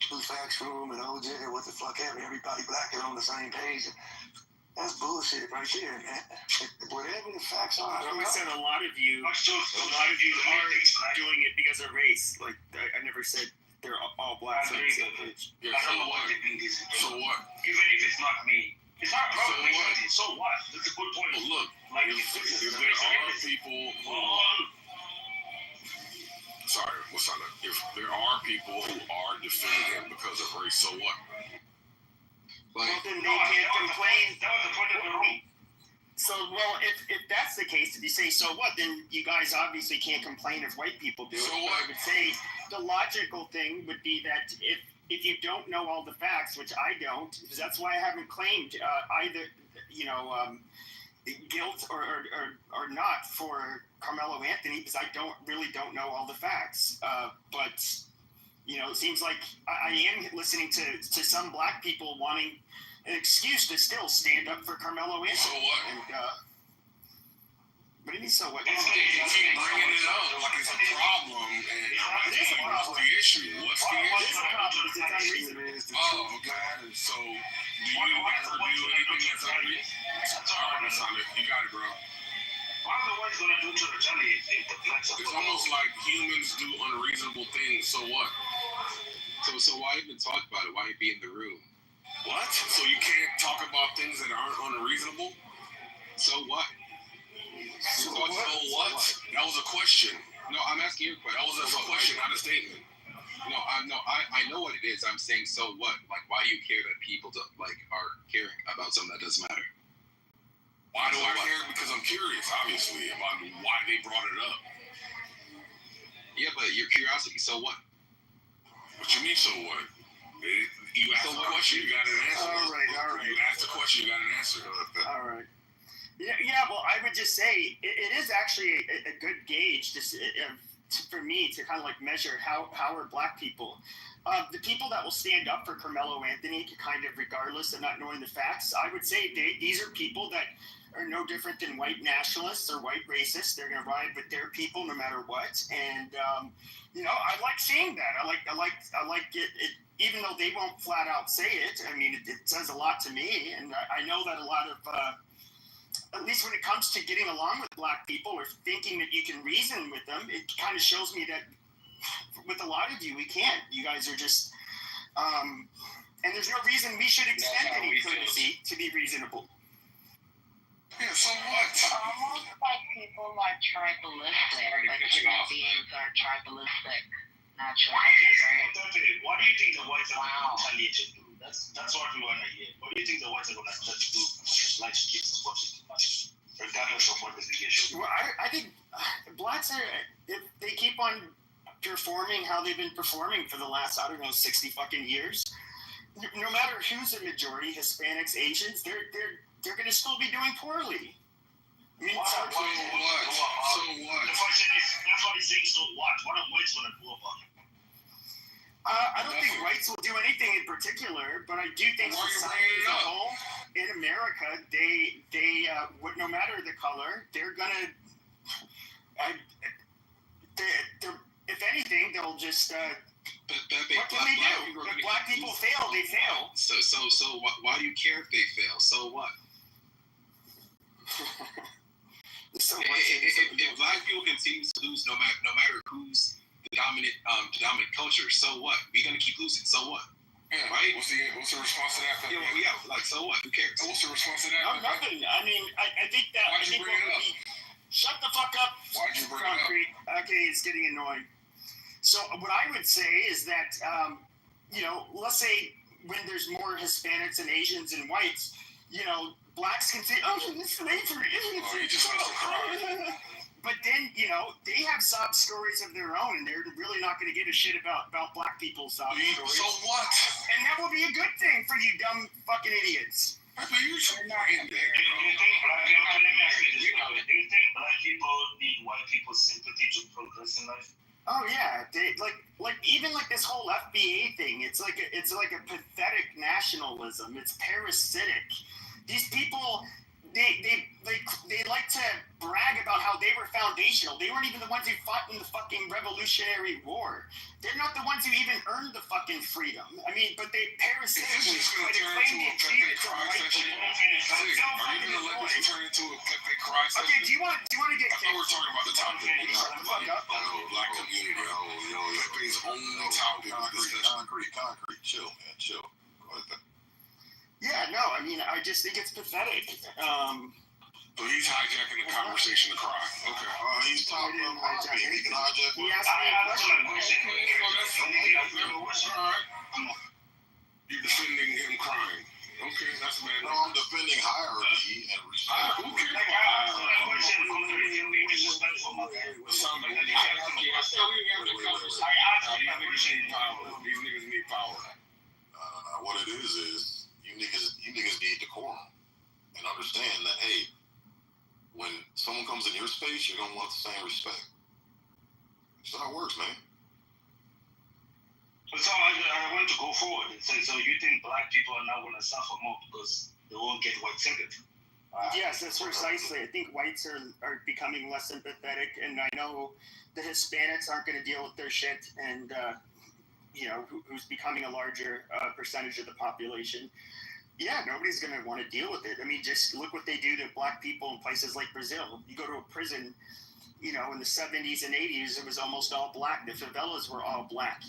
Blue Facts Room and OJ and what the fuck ever, everybody black is on the same page. That's bullshit right there, man. Whatever the facts are. I said a lot of you are doing it because of race. Like I never said they're all black. I don't know what they think this is. So what? Even if it's not me. It's not a problem. So what? That's a good point. But look, like if there are people who if there are people who are defending him because of race, so what? Well, then they can't complain. That was the point of the room. So, well, if that's the case, if you say so what, then you guys obviously can't complain if white people do it. So what? I would say the logical thing would be that if you don't know all the facts, which I don't, because that's why I haven't claimed either, guilt or not for Carmelo Anthony, because I don't know all the facts. But it seems like I am listening to some black people wanting an excuse to still stand up for Carmelo Anthony. So what? And, what do you mean, so what? You keep bringing it up like it's a problem, and it is a problem. What's the issue? What's the issue? It is a problem. It's unreasonable. Oh, okay. So, do you ever do anything that's unreasonable? All right, you got it, bro. What are the ones going to do to the Johnny if the blacks are... It's almost like humans do unreasonable things, so what? So why even talk about it? Why be in the room? What? So you can't talk about things that aren't unreasonable? So what? So what? That was a question. No, I'm asking you a question. That was a question, not a statement. No, I know what it is. I'm saying, so what? Like, why do you care that people are caring about something that doesn't matter? Why do I care? Because I'm curious, obviously, about why they brought it up. Yeah, but your curiosity, so what? What you mean, so what? You asked a question, you got an answer. All right. You asked a question, you got an answer. All right. Yeah. Well, I would just say it is actually a good gauge to for me to kind of like measure how are black people. The people that will stand up for Carmelo Anthony, kind of regardless of not knowing the facts, I would say these are people that are no different than white nationalists or white racists. They're going to ride with their people no matter what. And I like seeing that. I like it. Even though they won't flat out say it, I mean, it says a lot to me. And I know that a lot of, at least when it comes to getting along with black people or thinking that you can reason with them, it kind of shows me that with a lot of you, we can't. You guys are just, and there's no reason we should extend any courtesy to be reasonable. Yeah, so what? Almost like people are tribalistic, like human beings are tribalistic, naturally. What do you think the whites are going to retaliate to do? That's what we want to hear. What do you think the whites are going to do? Just like to keep supporting the country, regardless of what is the issue. Well, I think blacks are, if they keep on performing how they've been performing for the last, 60 fucking years, no matter who's a majority, Hispanics, Asians, they're going to still be doing poorly. I mean, So what? The question is, that's what he's saying, so what? What are whites going to do about it? I don't think whites will do anything in particular, but I do think society as a whole in America, they no matter the color, they're gonna. If anything, they'll just. What can they do? If black people fail, they fail. So why do you care if they fail? So what? If black people continue to lose, no matter who's the dominant culture, so what? We're gonna keep losing. So what? Yeah, right? What's the response to that? Yeah, like so what? Who cares? What's the response to that? No, nothing. I mean, I think that. Why'd you bring it up? Shut the fuck up. Why'd you bring Concrete. It up? Okay, it's getting annoying. So what I would say is that, let's say when there's more Hispanics and Asians and whites, blacks can say, oh, it's slavery. But then, they have sob stories of their own, and they're really not going to give a shit about black people's sob stories. So what? And that will be a good thing for you dumb fucking idiots. I mean, you're so in there. Do you think black people need white people's sympathy to progress in life? Oh yeah, they like even like this whole FBA thing. It's like a pathetic nationalism. It's parasitic. These people, they like to brag about how they were foundational. They weren't even the ones who fought in the fucking Revolutionary War. They're not the ones who even earned the fucking freedom. I mean, but they parasitically claim to achieve it from white people. Are you gonna let this turn into a Pepe Cry session? Okay, do you want to get? I thought we were talking about the topic. Shut the fuck up. Black community. Pepe's only topic. Concrete. Chill, man. Chill. Go ahead. Yeah, no, I mean, I just think it's pathetic. So he's hijacking the conversation to cry. Okay. He's talking about hijacking. He can hijack. He asked me a question. All right. You're defending him crying. Okay, that's bad. No, I'm defending hierarchy and respect. These niggas need power. What it is you niggas need decorum and understand that, hey, when someone comes in your space, you're gonna want the same respect. That's how it works, man. So I want to go forward and say, so you think black people are now going to suffer more because they won't get white sympathy? Yes, that's precisely. I think whites are becoming less sympathetic, and I know the Hispanics aren't going to deal with their shit, and who's becoming a larger percentage of the population. Yeah, nobody's going to want to deal with it. I mean, just look what they do to black people in places like Brazil. You go to a prison, in the 70s and 80s, it was almost all black. The favelas were all black.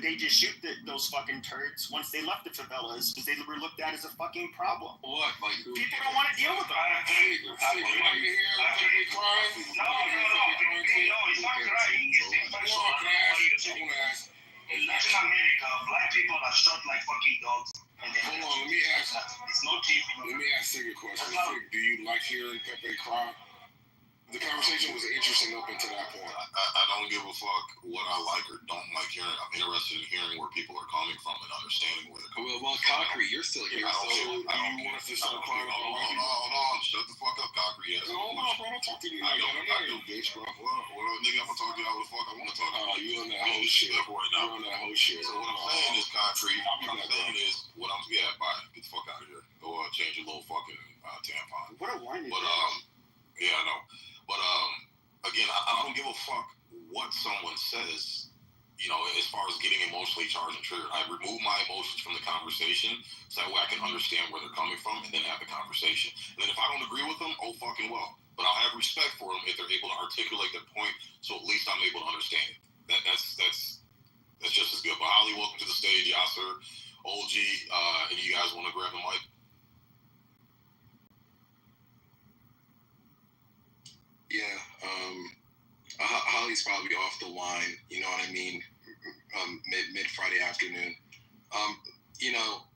They just shoot those fucking turds once they left the favelas because they were looked at as a fucking problem. What? Like, people don't want to deal with them. No, it's not crying. In Latin America, black people are shot like fucking dogs. Hold on, let me ask. It's no TV. Let me ask you a question. Do you like hearing Pepe cry? The conversation was interesting up until that point. I don't give a fuck what I like or don't like hearing. I'm interested in hearing where people are coming from and understanding where they're coming from. Well, Concrete, you're still here. I don't so you want us to start crying? Hold on. Shut the fuck up, Concrete. Yes. Hold on, bro. Don't talk to you. I do, bitch, bro. Well, nigga, I'm gonna talk to you how the fuck I want to talk to you. You on that whole shit. Right now. You on that whole shit. So what I'm saying is, Concrete, get the fuck out of here. Go change your little fucking tampon. What a whiny. But yeah, I know. But again, I don't give a fuck what someone says. You know, as far as getting emotionally charged and triggered, I remove my emotions from the conversation so that way I can understand where they're coming from and then have the conversation. And then if I don't agree with them, oh fucking well. But I'll have respect for them if they're able to articulate their point, so at least I'm able to understand it. That's just as good. But Holly, welcome to the stage, Yasser, OG. Any of you guys want to grab the mic? Yeah, Holly's probably off the line, you know what I mean, mid Friday afternoon. You know,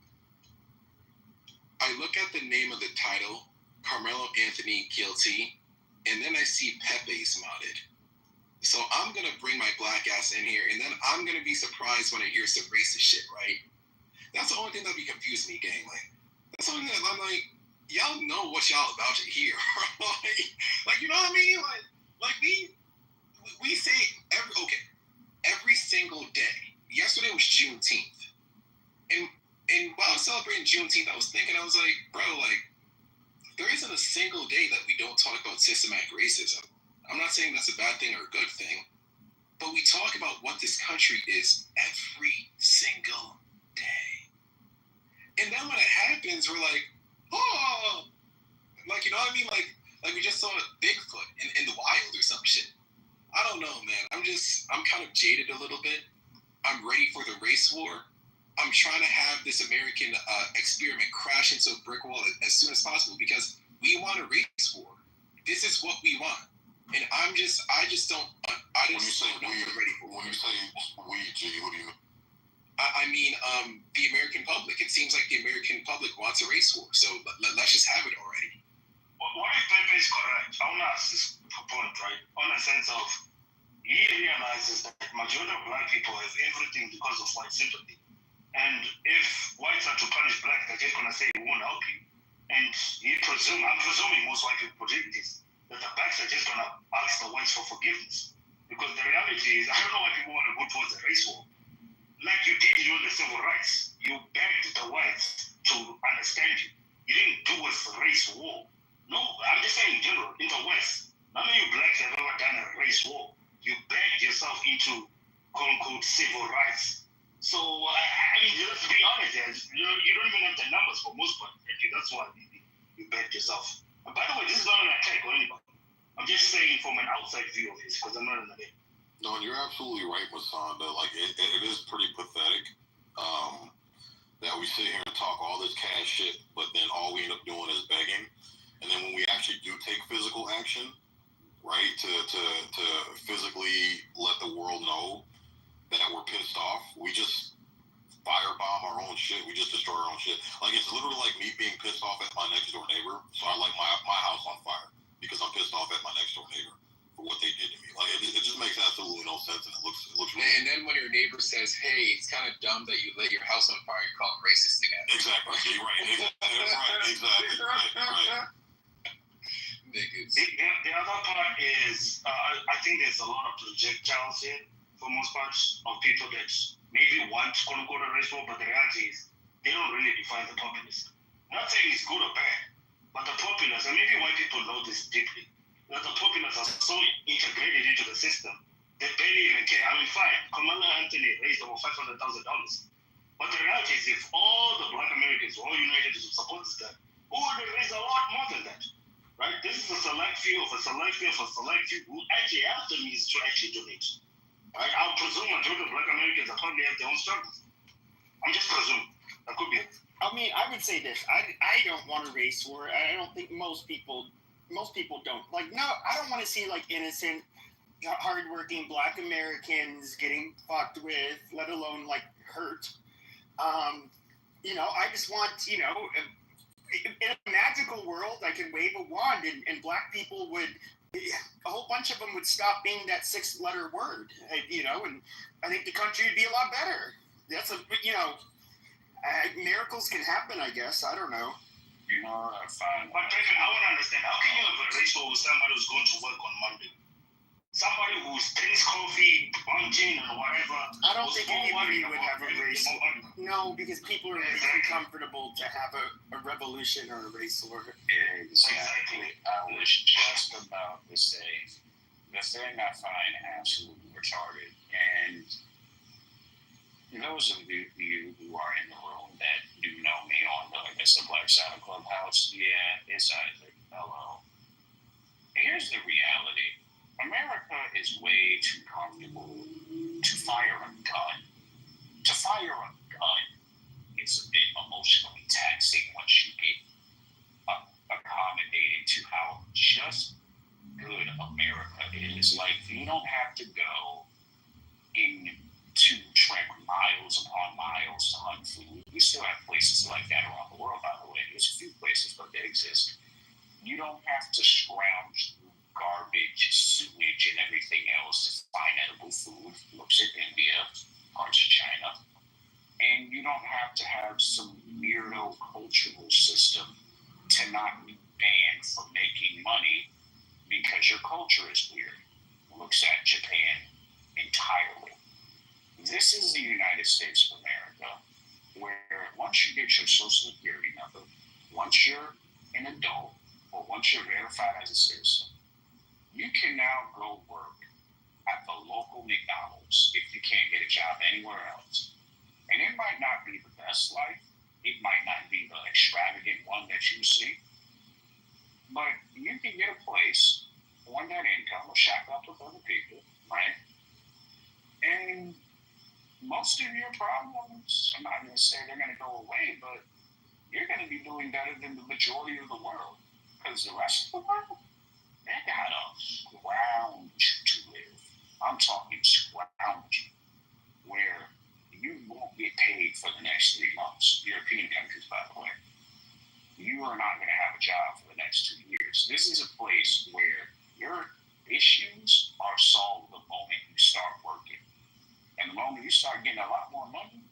I look at the name of the title, Carmelo Anthony guilty, and then I see Pepe's modded. So I'm going to bring my black ass in here, and then I'm going to be surprised when I hear some racist shit, right? That's the only thing that be confusing me, gang. Like, that's the only thing I'm like, y'all know what y'all about to hear. like, you know what I mean? Like we say every single day. Yesterday was Juneteenth. And while I was celebrating Juneteenth, I was thinking, I was like, bro, like, there isn't a single day that we don't talk about systematic racism. I'm not saying that's a bad thing or a good thing, but we talk about what this country is every single day. And then when it happens, we're like, oh, like, you know what I mean? Like we just saw Bigfoot in the wild or some shit. I don't know, man. I'm kind of jaded a little bit. I'm ready for the race war. I'm trying to have this American experiment crash into a brick wall as soon as possible because we want a race war. This is what we want. And I just don't know what we're ready for. When you say we, G, who do you mean? I mean, the American public. It seems like the American public wants a race war. So let's just have it already. What if Pepe is correct? I want to ask this point, right? On a sense of, he realizes that the majority of black people have everything because of white sympathy. And if whites are to punish black, they're just going to say it won't help you. And I'm presuming most white people predict this, that the blacks are just going to ask the whites for forgiveness. Because the reality is, I don't know why people want to go towards a race war. Like you did during the civil rights. You begged the whites to understand you. You didn't do a race war. No, I'm just saying in general, in the West, none of you blacks have ever done a race war. You begged yourself into, quote-unquote, civil rights. So, I mean, let's be honest, you don't even have the numbers for most part. That's why you begged yourself. And by the way, this is not an attack on anybody. I'm just saying from an outside view of this, because I'm not in the game. No, you're absolutely right, Masanda. Like, it is pretty pathetic that we sit here and talk all this cash shit, but then all we end up doing is begging. And then when we actually do take physical action, right, to physically let the world know that we're pissed off, we just firebomb our own shit. We just destroy our own shit. Like, it's literally like me being pissed off at my next door neighbor, so I light my house on fire because I'm pissed off at my next door neighbor for what they did to me. Like, it just makes absolutely no sense, and it looks really. And then when your neighbor says, "Hey, it's kind of dumb that you lit your house on fire," you call them racist again. Exactly. Right. Exactly. Right. Niggas. The other part is, I think there's a lot of projectiles here for most parts of people that maybe want quote-unquote a race war, but the reality is they don't really define the populace. I'm not saying it's good or bad, but the populace, and maybe white people know this deeply, that the populace are so integrated into the system, they barely even care. I mean, fine, Kamala Anthony raised over $500,000. But the reality is if all the black Americans were all united to support this guy, who would raise a lot more than that? Right? This is a select few of a select few of a select few who actually have the means to actually donate. Right? I'll presume majority of black Americans are probably have their own struggles. I'm just presuming. That could be it. I mean, I would say this. I don't want a race war. I don't think most people don't. Like, no, I don't want to see, like, innocent, hardworking black Americans getting fucked with, let alone, like, hurt. I just want, in a magical world, I can wave a wand and black people would a whole bunch of them would stop being that 6-letter word, and I think the country would be a lot better. That's miracles can happen, I guess. I don't know. Fine. But Kevin, I want to understand, how can you have a ratio with somebody who's going to work on Monday? Somebody who drinks coffee, bunching, and whatever. I don't think anybody would have a race. No, because people are really comfortable to have a revolution or a race war. Exactly. I was just about to say the thing I find absolutely retarded, and those of you who are in the room that do know me on the Black Side of Clubhouse, yeah, it's Isaac. Hello. Here's the reality. America is way too comfortable to fire a gun. To fire a gun is a bit emotionally taxing once you get accommodated to how just good America is. Like, you don't have to go to trek miles upon miles to hunt food. We still have places like that around the world, by the way. There's a few places, but they exist. You don't have to scrounge through garbage, sewage, and everything else to find edible food. Looks at India, parts of China. And you don't have to have some weirdo cultural system to not be banned from making money because your culture is weird. Looks at Japan entirely. This is the United States of America, where once you get your Social Security number, once you're an adult, or once you're verified as a citizen, you can now go work at the local McDonald's if you can't get a job anywhere else. And it might not be the best life. It might not be the extravagant one that you see. But you can get a place on that income or shack up with other people, right? And most of your problems, I'm not going to say they're going to go away, but you're going to be doing better than the majority of the world. Because the rest of the world, they got to scrounge to live. I'm talking scrounge, where you won't get paid for the next 3 months. European countries, by the way. You are not going to have a job for the next 2 years. This is a place where your issues are solved the moment you start working. And the moment you start getting a lot more money,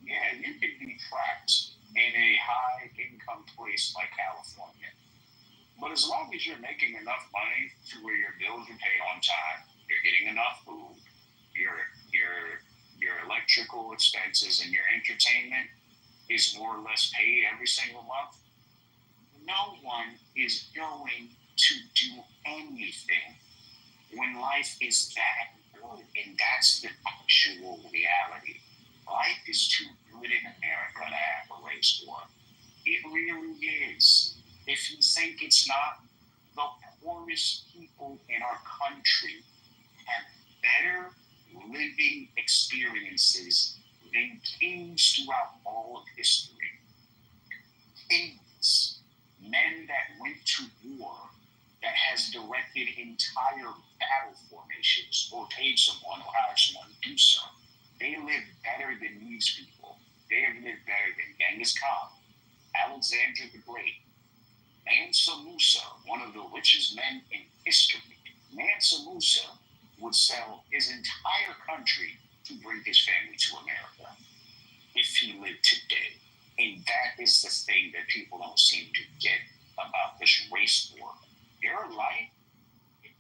yeah, you can be trapped in a high-income place like California. But as long as you're making enough money to where your bills are paid on time, you're getting enough food, your electrical expenses and your entertainment is more or less paid every single month, no one is going to do anything when life is that good. And that's the actual reality. Life is too good in America to have a race war. It really is. If you think it's not, the poorest people in our country have better living experiences than kings throughout all of history. Kings, men that went to war, that has directed entire battle formations or paid someone or hired someone to do so. They live better than these people. They have lived better than Genghis Khan, Alexander the Great, Mansa Musa, one of the richest men in history. Mansa Musa would sell his entire country to bring his family to America if he lived today. And that is the thing that people don't seem to get about this race war. Your life,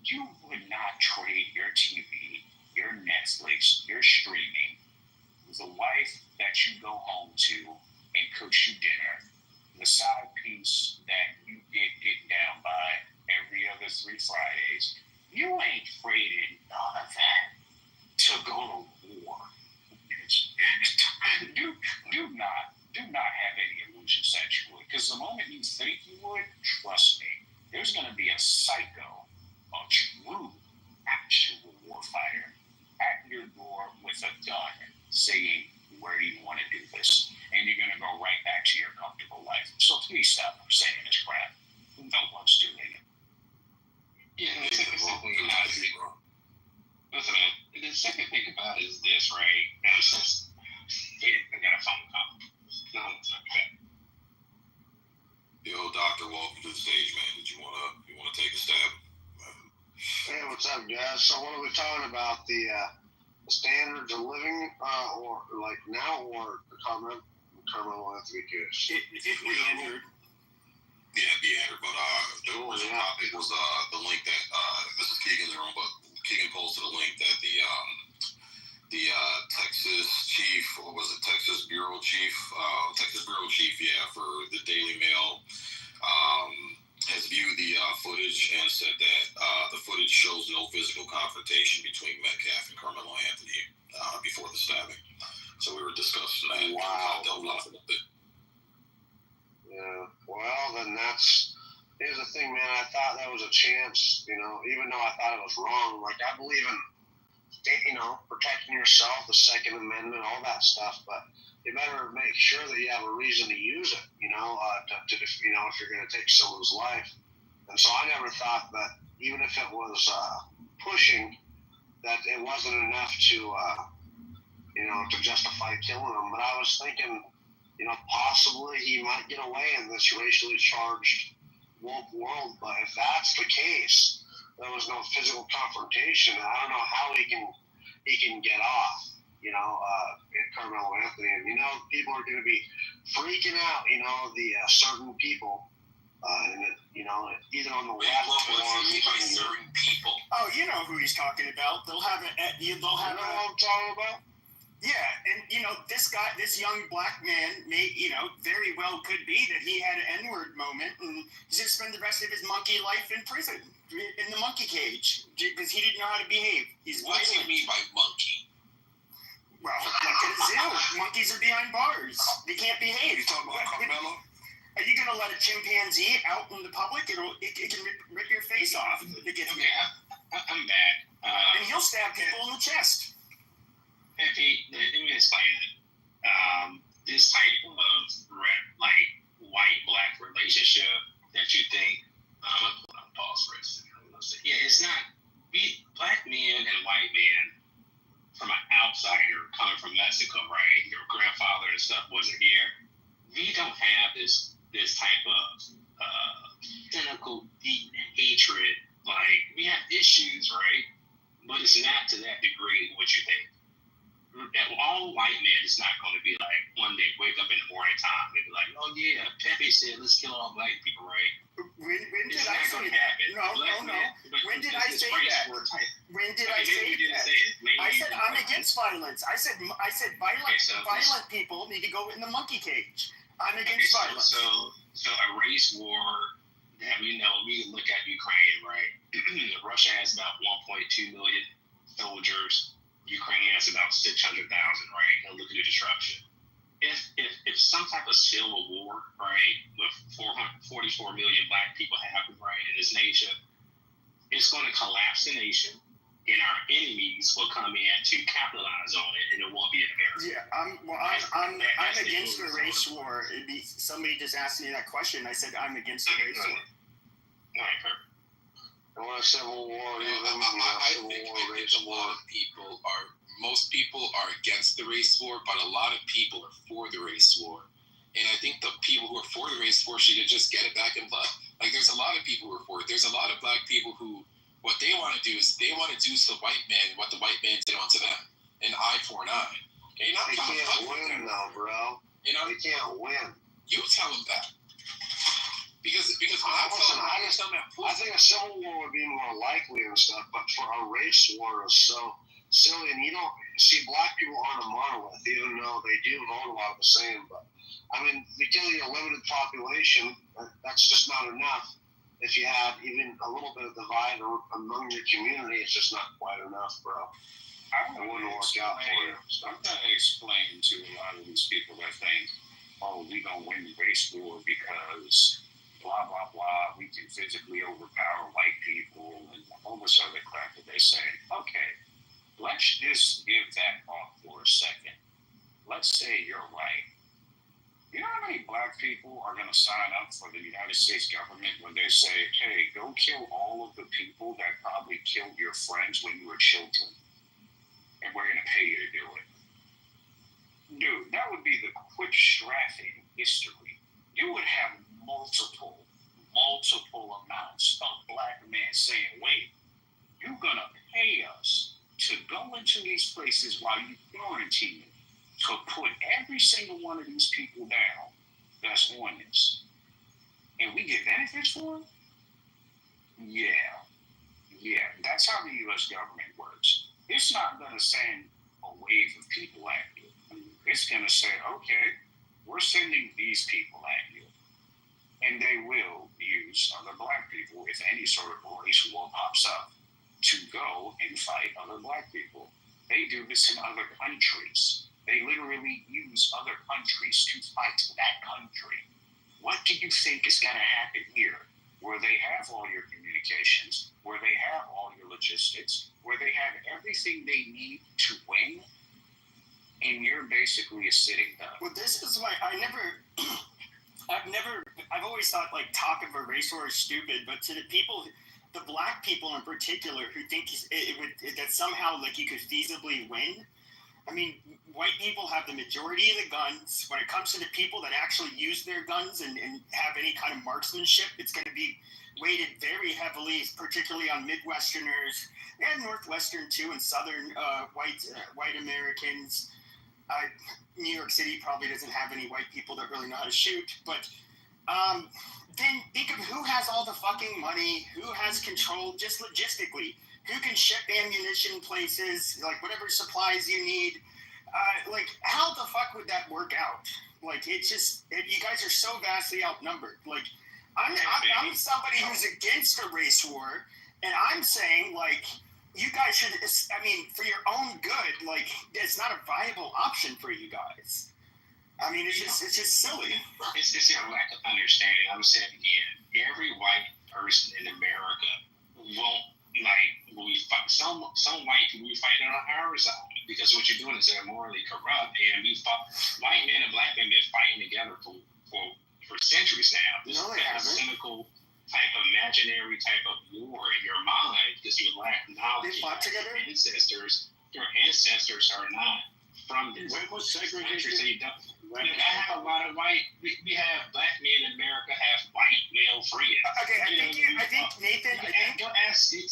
you would not trade your TV, your Netflix, your streaming with a wife that you go home to and cooks you dinner, the side piece that you get down by every other 3 Fridays. You ain't trading none of that to go to war. Do not have any illusions that you would, because the moment you think you would, trust me, there's going to be a psycho, a true, actual warfighter at your door with a gun saying, where do you want to do this? And you're going to go right back to your comfortable life. So please stop saying this crap. No one's doing it. Yeah, listen, man, the second thing about it is this, right? I got a phone call. No, Yo, Doctor, welcome to the stage, man. Did you wanna take a stab? Hey, what's up, guys? So, what are we talking about? The standards of living, or like now, or the Carmelo Anthony case? It re-entered. Yeah, but the original topic was the link that this is Keegan in the room, but Keegan posted a link that the Texas chief, or was it Texas bureau chief, for the Daily Mail, has viewed the footage and said that the footage shows no physical confrontation between Metcalf and Carmelo Anthony before the stabbing. So we were discussing that. Wow. Delved off a little bit. Yeah, well, then here's the thing, man. I thought that was a chance, even though I thought it was wrong. Like, I believe in, protecting yourself, the Second Amendment, all that stuff, but you better make sure that you have a reason to use it, if you're going to take someone's life. And so I never thought that even if it was pushing, that it wasn't enough to justify killing them. But I was thinking, possibly he might get away in this racially charged woke world. But if that's the case, there was no physical confrontation. I don't know how he can get off, Carmelo Anthony. And, people are going to be freaking out, the certain people, either on the left or certain people. Oh, you know who he's talking about. They'll have what I'm talking about? Yeah, and this young black man very well could be that he had an N-word moment and he's going to spend the rest of his monkey life in prison, in the monkey cage, because he didn't know how to behave. What do you mean by monkey? Well, like at a zoo, monkeys are behind bars. They can't behave. You talking about Carmelo? Are you going to let a chimpanzee out in the public? It can rip your face off. I'm bad. And he'll stab people in the chest. Let me explain it. This type of white-black relationship that you think, I'm going to pause for a second. Yeah, it's not, black men and white men, from an outsider coming from Mexico, right? Your grandfather and stuff wasn't here. We don't have this type of cynical, deep hatred. Like, we have issues, right? But it's not to that degree what you think. All white men is not going to be like, one day wake up in the morning time and be like, oh yeah, Pepe said let's kill all black people, right? When did I say that? No. When did I say that? When did I say that? I said I'm against violence. I said violent people need to go in the monkey cage. I'm against violence. So a race war that we look at Ukraine, right? Russia has about 1.2 million soldiers. Ukraine has about 600,000, right? And look at the destruction. If some type of civil war, right, with 44 million black people happen, right, in this nation, it's going to collapse the nation, and our enemies will come in to capitalize on it, and it won't be in America. Yeah, I'm against the race war. Somebody just asked me that question. I said I'm against the race war. All right, perfect. I want a civil war. I think most people are against the race war, but a lot of people are for the race war. And I think the people who are for the race war should just get it back in blood. Like, there's a lot of people who are for it. There's a lot of black people who, what they want to do is they want to do to the white man what the white man did onto them. An eye for an eye. They can't win, though, bro. They can't win. You tell them that. Because I think a civil war would be more likely and stuff, but for a race war is so silly. And you don't see, black people aren't a monolith, even though they do vote a lot of the same. But I mean, because of a limited population, that's just not enough. If you had even a little bit of divide among your community, it's just not quite enough, bro. It wouldn't work out for you. I'm going to explain to a lot of these people that think, oh, we don't win the race war because blah, blah, blah, we can physically overpower white people and all this other crap that they say. Okay, let's just give that off for a second. Let's say you're right. You know how many black people are going to sign up for the United States government when they say, hey, go kill all of the people that probably killed your friends when you were children, and we're going to pay you to do it? Dude, that would be the quickest draft in history. You would have multiple amounts of black men saying, wait, you're gonna pay us to go into these places while you quarantine to put every single one of these people down that's on this, and we get benefits for it. Yeah, that's how the U.S. government works. It's not gonna send a wave of people at you. It's gonna say, okay, we're sending these people at you, and they will use other black people if any sort of race war pops up to go and fight other black people. They do this in other countries. They literally use other countries to fight that country. What do you think is going to happen here, where they have all your communications, where they have all your logistics, where they have everything they need to win, and you're basically a sitting duck? Well, this is why I've always thought like talk of a race war is stupid, but to the people, the black people in particular, who think that somehow like you could feasibly win. I mean, white people have the majority of the guns. When it comes to the people that actually use their guns and have any kind of marksmanship, it's going to be weighted very heavily, particularly on Midwesterners and Northwestern too, and Southern white Americans. New York City probably doesn't have any white people that really know how to shoot, but then think of who has all the fucking money, who has control just logistically, who can ship ammunition places, like whatever supplies you need. Like, how the fuck would that work out? Like, it's just, you guys are so vastly outnumbered. Like, I'm somebody who's against a race war, and I'm saying, like, you guys should, I mean, for your own good, like, it's not a viable option for you guys. I mean, it's just silly. It's a lack of understanding. I'm saying again, every white person in America won't, like, we fight. Some white people we fight on our side, because what you're doing is they're morally corrupt, and we fought, white men and black men been fighting together for centuries now. This is a cynical type of imaginary type of war in your mind because you lack knowledge. They fought together? Your ancestors are not from this. When was segregation? So you don't. I have a lot of white. We have black men in America have white male friends. Okay, I think Nathan. Go ask Sid.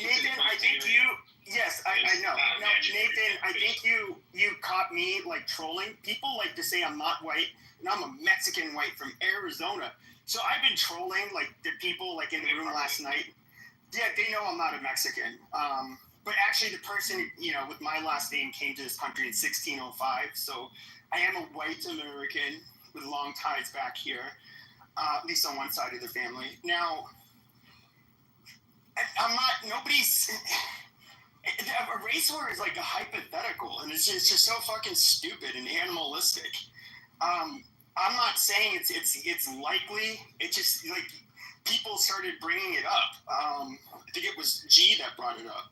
Nathan, I think you. Yes, I know. No, Nathan, I think you caught me like trolling. People like to say I'm not white, and I'm a Mexican white from Arizona. So I've been trolling like the people like in the room last night. Yeah, they know I'm not a Mexican. But actually, the person, with my last name came to this country in 1605. So I am a white American with long ties back here, at least on one side of the family. Now, I'm not, nobody's, a race war is like a hypothetical, and it's just so fucking stupid and animalistic. I'm not saying it's likely. It's just like people started bringing it up. I think it was G that brought it up.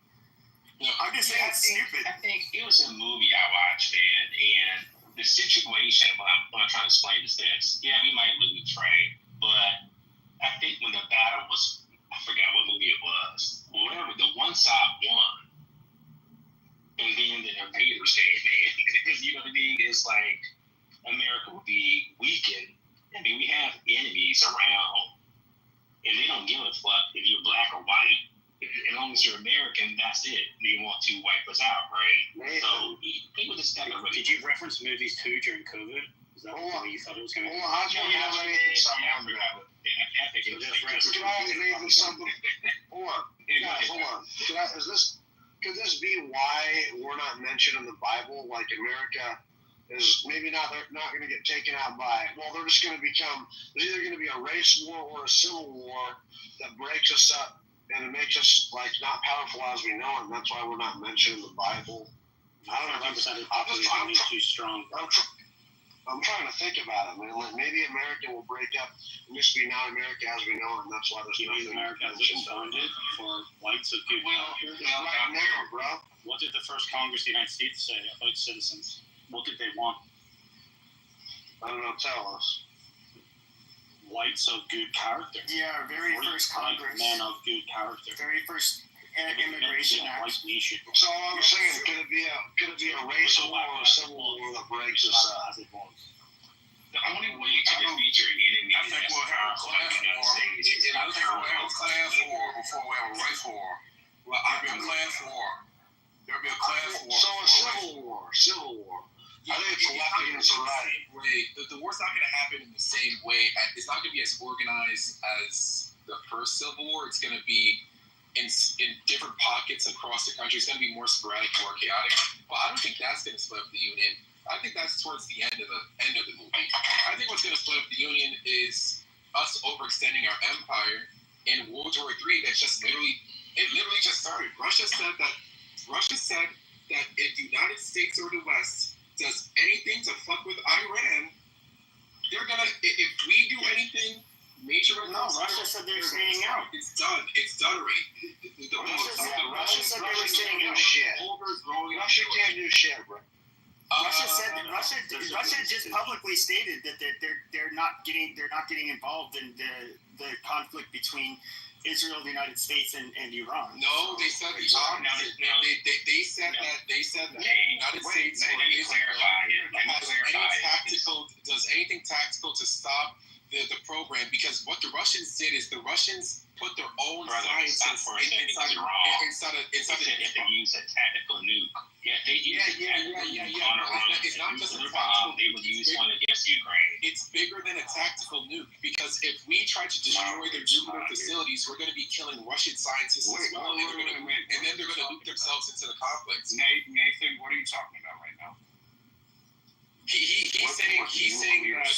I'm just saying it's stupid. I think it was a movie I watched, and the situation, what I'm trying to explain is this. Yeah, we might lose, right? But I think when the battle was, I forgot what movie it was, whatever, the one side won. And then the invaders came in. You know what I mean? It's like America would be weakened. I mean, we have enemies around, and they don't give a fuck if you're black or white. As long as you're American, that's it. They want to wipe us out, right? So people just got to really. Did you reference movies too during COVID? Is that what you thought it was going to be? Hold on, I just want to know something. Hold on. Could this be why we're not mentioned in the Bible? Like America is maybe not going to get taken out by. Well, they're just going to become. There's either going to be a race war or a civil war that breaks us up. And it makes us like not powerful as we know it, and that's why we're not mentioned in the Bible. I don't know. I'm too strong. I'm trying to think about it, man. Like maybe America will break up and just be not America as we know it, and that's why there's nothing. America has been founded for whites of good character. Right now, bro. What did the first Congress of the United States say about citizens? What did they want? I don't know. Tell us. Whites of good character. Yeah, very first Congress. Men of good character. Very first Immigration Act. White nation. So I'm saying, could it be a race war or a civil war that breaks us up? The only way to defeat your enemy I think we'll have a class war. I think we'll have a class war before we have a race war. Well, There'll be a class war. There'll be a class war. So a civil war. Civil war. I think it's left against the right. The war's not going to happen in the same way. It's not going to be as organized as the first Civil War. It's going to be in different pockets across the country. It's going to be more sporadic, more chaotic. But I don't think that's going to split up the Union. I think that's towards the end of the movie. I think what's going to split up the Union is us overextending our empire in World War III. That's just literally just started. Russia said that if the United States or the West does anything to fuck with Iran, they're gonna. If we do anything major, Russia said they're staying out. It's done. It's done already. Russia said they were staying out. Russia can't do shit, bro. Russia just publicly stated that they're not getting involved in the conflict between Israel, the United States, and Iran. No, they said the opposite. They said that the United States does anything tactical to stop the program, because what the Russians did is the Russians put their own scientists inside of they use a tactical nuke. It's not just a tactical they would use one against Ukraine. It's bigger than a tactical nuke, because if we try to destroy their nuclear facilities, we're going to be killing Russian scientists as well, and then they're going to loop themselves into the conflict. Nathan, what are you talking about right now? He's saying that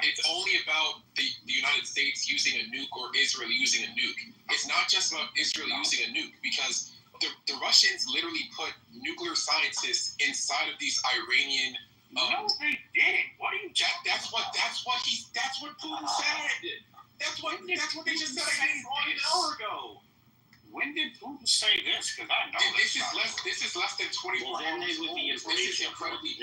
it's only about the United States using a nuke or Israel using a nuke. It's not just about Israel using a nuke, because the Russians literally put nuclear scientists inside of these Iranian. No, they didn't. What are you? That's what Putin said. That's what they just said an hour ago. When did Putin say this? Because I know this is less than 24 hours. Then they would be in breach of incredibly.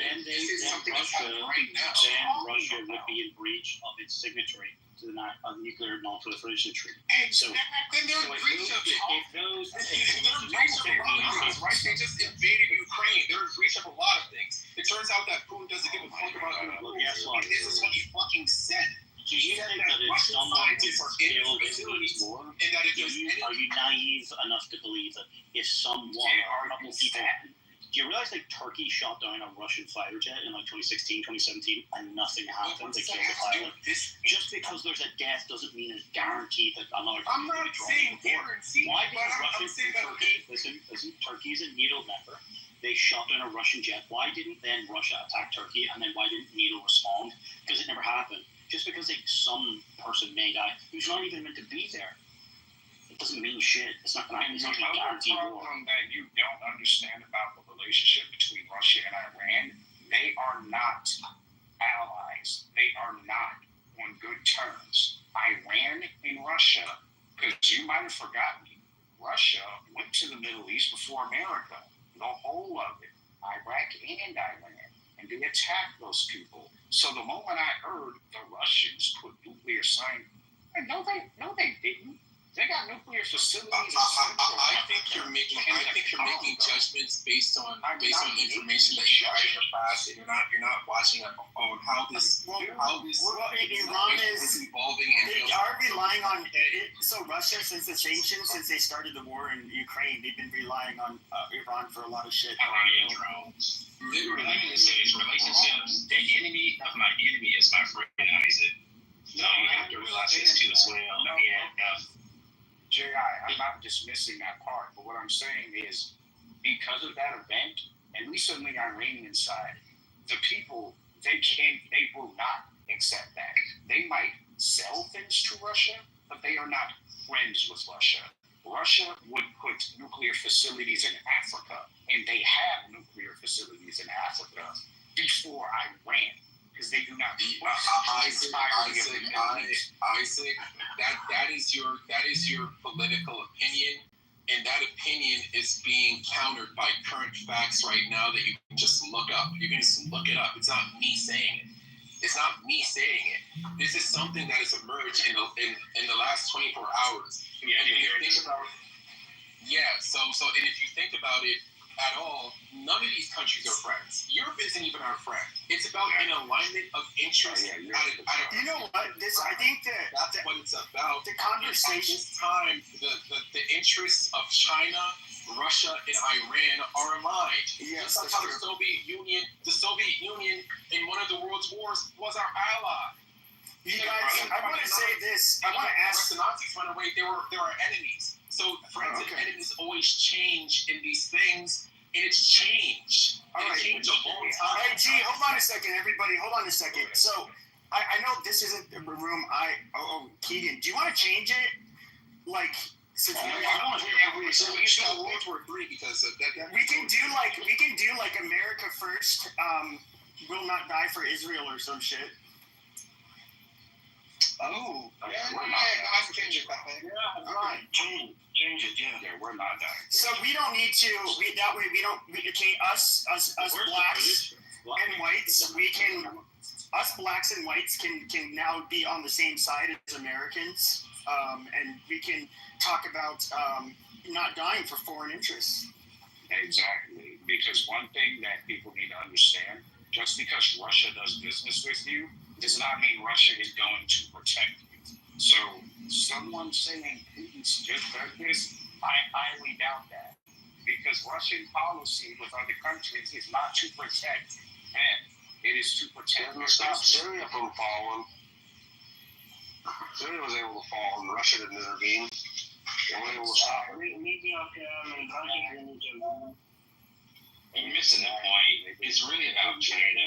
Russia would be in breach of its signatory to the nuclear non-proliferation treaty. So then they're in breach of it. They're in breach of a lot of things, right? They just invaded Ukraine. They're in breach of a lot of things. It turns out that Putin doesn't give a fuck about Ukraine. This is what he fucking said. Do you think that if someone is killed in these wars, are you naive enough to believe that if someone or a couple people, do you realize like Turkey shot down a Russian fighter jet in like 2016, 2017, and nothing happened? They killed the pilot. Just because there's a death doesn't mean it's guaranteed that another I'm not saying guaranteed. Why did Turkey, listen, Turkey's a NATO member. They shot down a Russian jet. Why didn't then Russia attack Turkey, and then why didn't NATO respond? Because it never happened. Just because some person may die who's not even meant to be there, it doesn't mean shit. It's not going to guarantee war. The problem that you don't understand about the relationship between Russia and Iran, they are not allies. They are not on good terms. Iran and Russia, because you might have forgotten, Russia went to the Middle East before America, the whole of it, Iraq and Iran, and they attacked those people. So the moment I heard the Russians put nuclear science, no, they didn't. They got nuclear facilities. I think you're making judgments based on information that you got in the past, and you're not watching on how this Iran is evolving. They are relying on it. So Russia, since the sanctions, since they started the war in Ukraine, they've been relying on Iran for a lot of shit. Iranian drones. Relationships. The enemy of my enemy is my friend, Isaac. So you have to realize this too as well. J.I., I'm not dismissing that part, but what I'm saying is because of that event, at least on the Iranian side, the people, they will not accept that. They might sell things to Russia, but they are not friends with Russia. Russia would put nuclear facilities in Africa, and they have nuclear facilities in Africa before Iran. Because they do not Isaac, that is your political opinion, and that opinion is being countered by current facts right now that you can just look up. You can just look it up. It's not me saying it. This is something that has emerged in the last 24 hours. So and if you think about it, at all, none of these countries are friends. Europe isn't even our friend. It's about an alignment of interest. You know what? I think that's what it's about. The conversation. At this time, the interests of China, Russia, and Iran are aligned. Yes, just like how the Soviet Union in one of the world's wars was our ally. You guys, I want to say this. I want to ask. The Nazis went away. They were enemies. So friends and enemies always change in these things, and it's changed. All right. Changed a long time. All right, G, hold on a second, everybody. Hold on a second. So, I know this isn't the room. Keegan, do you want to change it? Like, since I want to hear so we can start World War III because we can do like America first. Will not die for Israel or some shit. Oh, I can change it, Pepe. Yeah, right. Change it. Yeah, we're not dying. So we don't need to. That way we don't. Us blacks and whites. We can. Us blacks and whites can now be on the same side as Americans, and we can talk about not dying for foreign interests. Exactly, because one thing that people need to understand: just because Russia does business with you does not mean Russia is going to protect you. So someone saying Putin's just does this, I highly doubt that. Because Russian policy with other countries is not to protect them. It is to protect Didn't stop Syria from falling. Syria was able to fall and Russia didn't intervene. They were able to stop it. You're missing the point. It's really about China.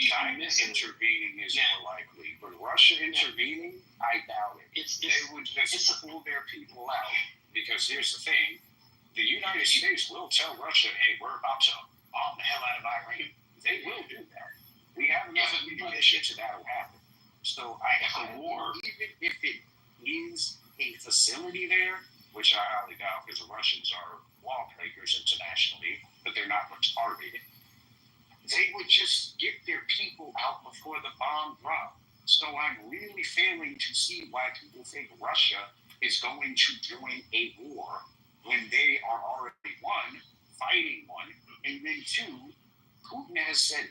China intervening is more likely, but Russia intervening, I doubt it. They would just pull their people out. Because here's the thing, the United States will tell Russia, hey, we're about to bomb the hell out of Iran. They will do that. We have enough ammunition to that will happen. So a war, even if it is a facility there, which I highly doubt because the Russians are lawbreakers internationally, but they're not retarded. They would just get their people out before the bomb dropped. So I'm really failing to see why people think Russia is going to join a war when they are already fighting one, and then two, Putin has said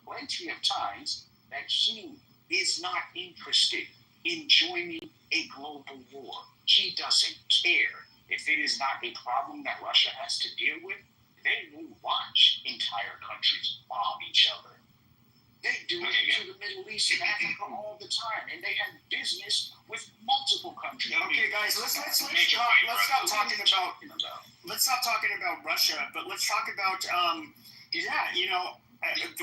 plenty of times that he is not interested in joining a global war. He doesn't care. If it is not a problem that Russia has to deal with, they will watch entire countries bomb each other. They do it to the Middle East and Africa all the time, and they have business with multiple countries. Okay, guys, let's stop talking about Russia, but let's talk about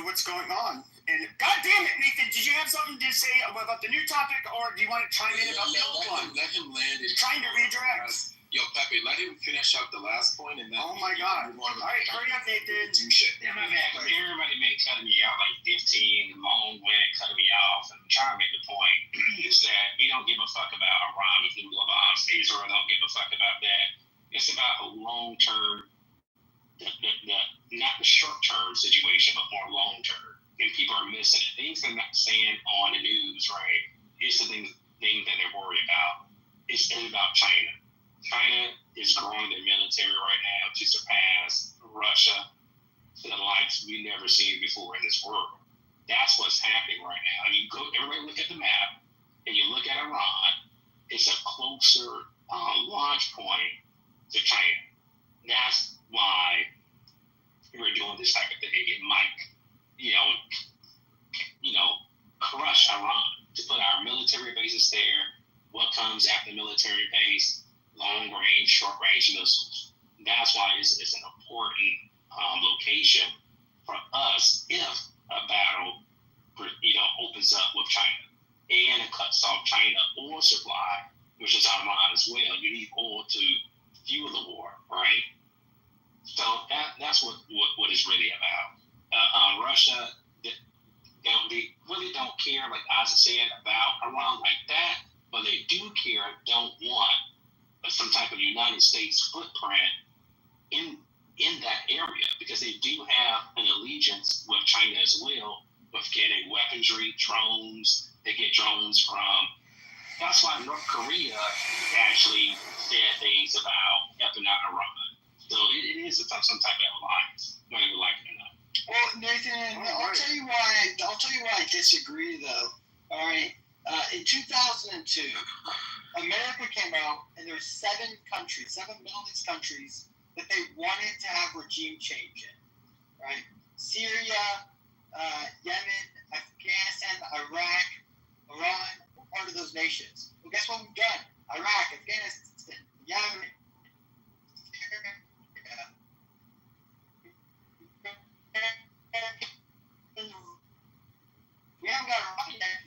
what's going on. And God damn it, Nathan, did you have something to say about the new topic, or do you want to chime in about the old one? Let him land. Trying to redirect. Yo, Pepe, let him finish up the last point, and then. Oh my God! All right, hurry up, Nathan. Do shit. Yeah, my bad. Everybody been cutting me out like 15, long went cutting me off, and I'm trying to make the point is that we don't give a fuck about Iran with nuclear bombs. Israel don't give a fuck about that. It's about a long-term, not the short-term situation, but more long-term. And people are missing it. Things they're not saying on the news, right? It's the thing that they're worried about. It's about China. China is growing their military right now to surpass Russia to the likes we've never seen before in this world. That's what's happening right now. Everybody look at the map, and you look at Iran, it's a closer launch point to China. That's why we're doing this type of thing. It might, crush Iran to put our military bases there. What comes after military base? Long range, short range missiles. That's why it's an important location for us if a battle, opens up with China and it cuts off China oil supply, which is Iran as well. You need oil to fuel the war, right? So that's what it's really about. Russia, they really don't care, like Isaac said, about Iran like that, but they do care and don't want some type of United States footprint in that area, because they do have an allegiance with China as well, with getting weaponry, drones. They get drones from. That's why North Korea actually said things about helping out Iran. So it is some type of alliance, whether we like it or not. Well, Nathan, I'll tell you why I disagree, though. All right, in 2002, America came out, and there were 7 Middle East countries that they wanted to have regime change in. Right, Syria, Yemen, Afghanistan, Iraq, Iran, were part of those nations. Well, guess what we've done? Iraq, Afghanistan, Yemen. We haven't got Iraq yet.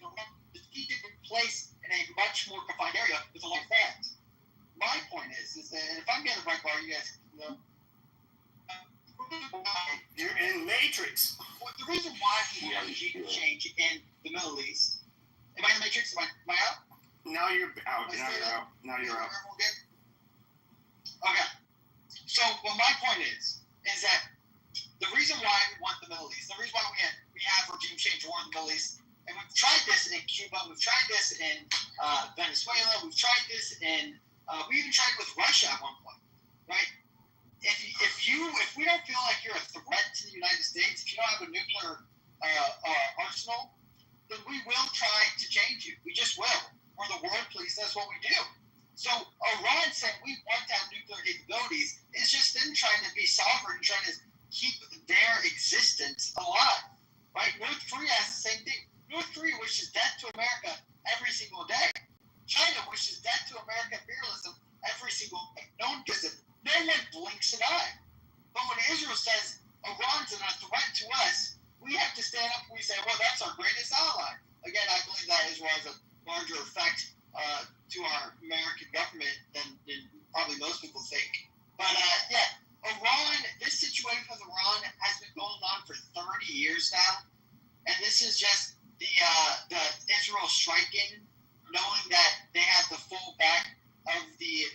The strategic place in a much more confined area with a lot of fans. My point is that if I'm getting the right bar, you guys know. You're in Matrix. Well, the reason why we want regime change in the Middle East. Am I in the Matrix? Am I out? Now you're out. Now you're out. Okay. So, well, my point is that the reason why we want the Middle East, the reason why we have regime change war in the Middle East, and we've tried this in Cuba, we've tried this in Venezuela, we've tried this in, we even tried with Russia at one point, right? If we don't feel like you're a threat to the United States, if you don't have a nuclear arsenal, then we will try to change you. We just will. We're the world police. That's what we do. So Iran saying we want to have nuclear capabilities is just them trying to be sovereign, trying to keep their existence alive. Right? North Korea has the same thing. North Korea wishes death to America every single day. China wishes death to American imperialism every single day. No one gives it. No one blinks an eye. But when Israel says Iran's a threat to us, we have to stand up and we say, well, that's our greatest ally. Again, I believe that Israel has a larger effect to our American government than probably most people think. But Iran, this situation with Iran has been going on for 30 years now. And this is just the Israel striking, knowing that they have the full back of the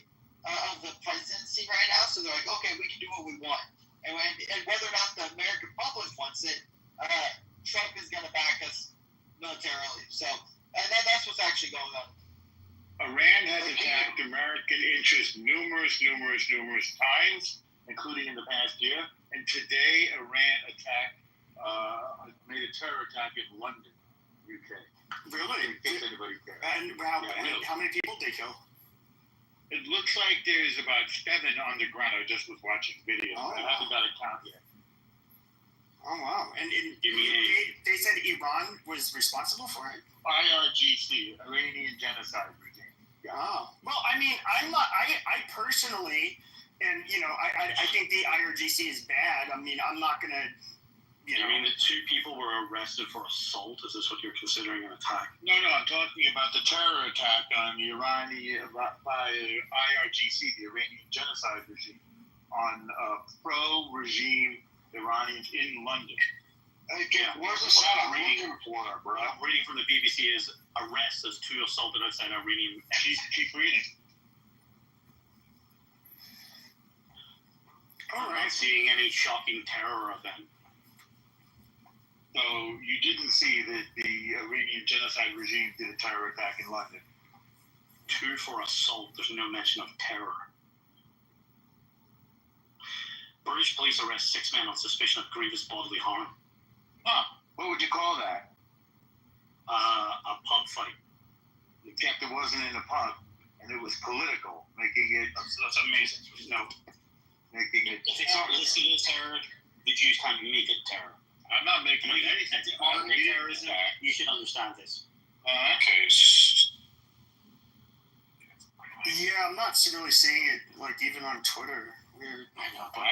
presidency right now, so they're like, okay, we can do what we want, and whether or not the American public wants it, Trump is going to back us militarily. So, and that's what's actually going on. Iran has attacked American interests numerous times, including in the past year, and today Iran made a terror attack in London, UK. Really? In case anybody cares. And how many people did they kill? It looks like there's about 7 on the ground. I just was watching videos. I haven't got a count yet. Oh, wow. And they said Iran was responsible for it? IRGC, Iranian Genocide Regime. Yeah. Oh. Well, I mean, I'm not, I personally, and, I think the IRGC is bad. I mean, I'm not going to, You mean the 2 people were arrested for assault? Is this what you're considering an attack? No, I'm talking about the terror attack on the Iranian by IRGC, the Iranian Genocide Regime, on pro-regime Iranians in London. Okay, where's the sound I'm reading for, bro? I'm reading from the BBC is arrests as 2 assaulted outside Iranian. Keep reading. All right. Not seeing any shocking terror event. So you didn't see that the Iranian Genocide Regime did a terror attack in London? 2 for assault. There's no mention of terror. British police arrest 6 men on suspicion of grievous bodily harm. What would you call that? A pub fight. Except it wasn't in a pub, and it was political, making it... That's amazing. No. Making it... If it's not listed as terror, the Jews can't make it terror. I'm not making it anything. Terrorism, you should understand this. Okay. Yeah, I'm not really seeing it, even on Twitter. Weird. I know, but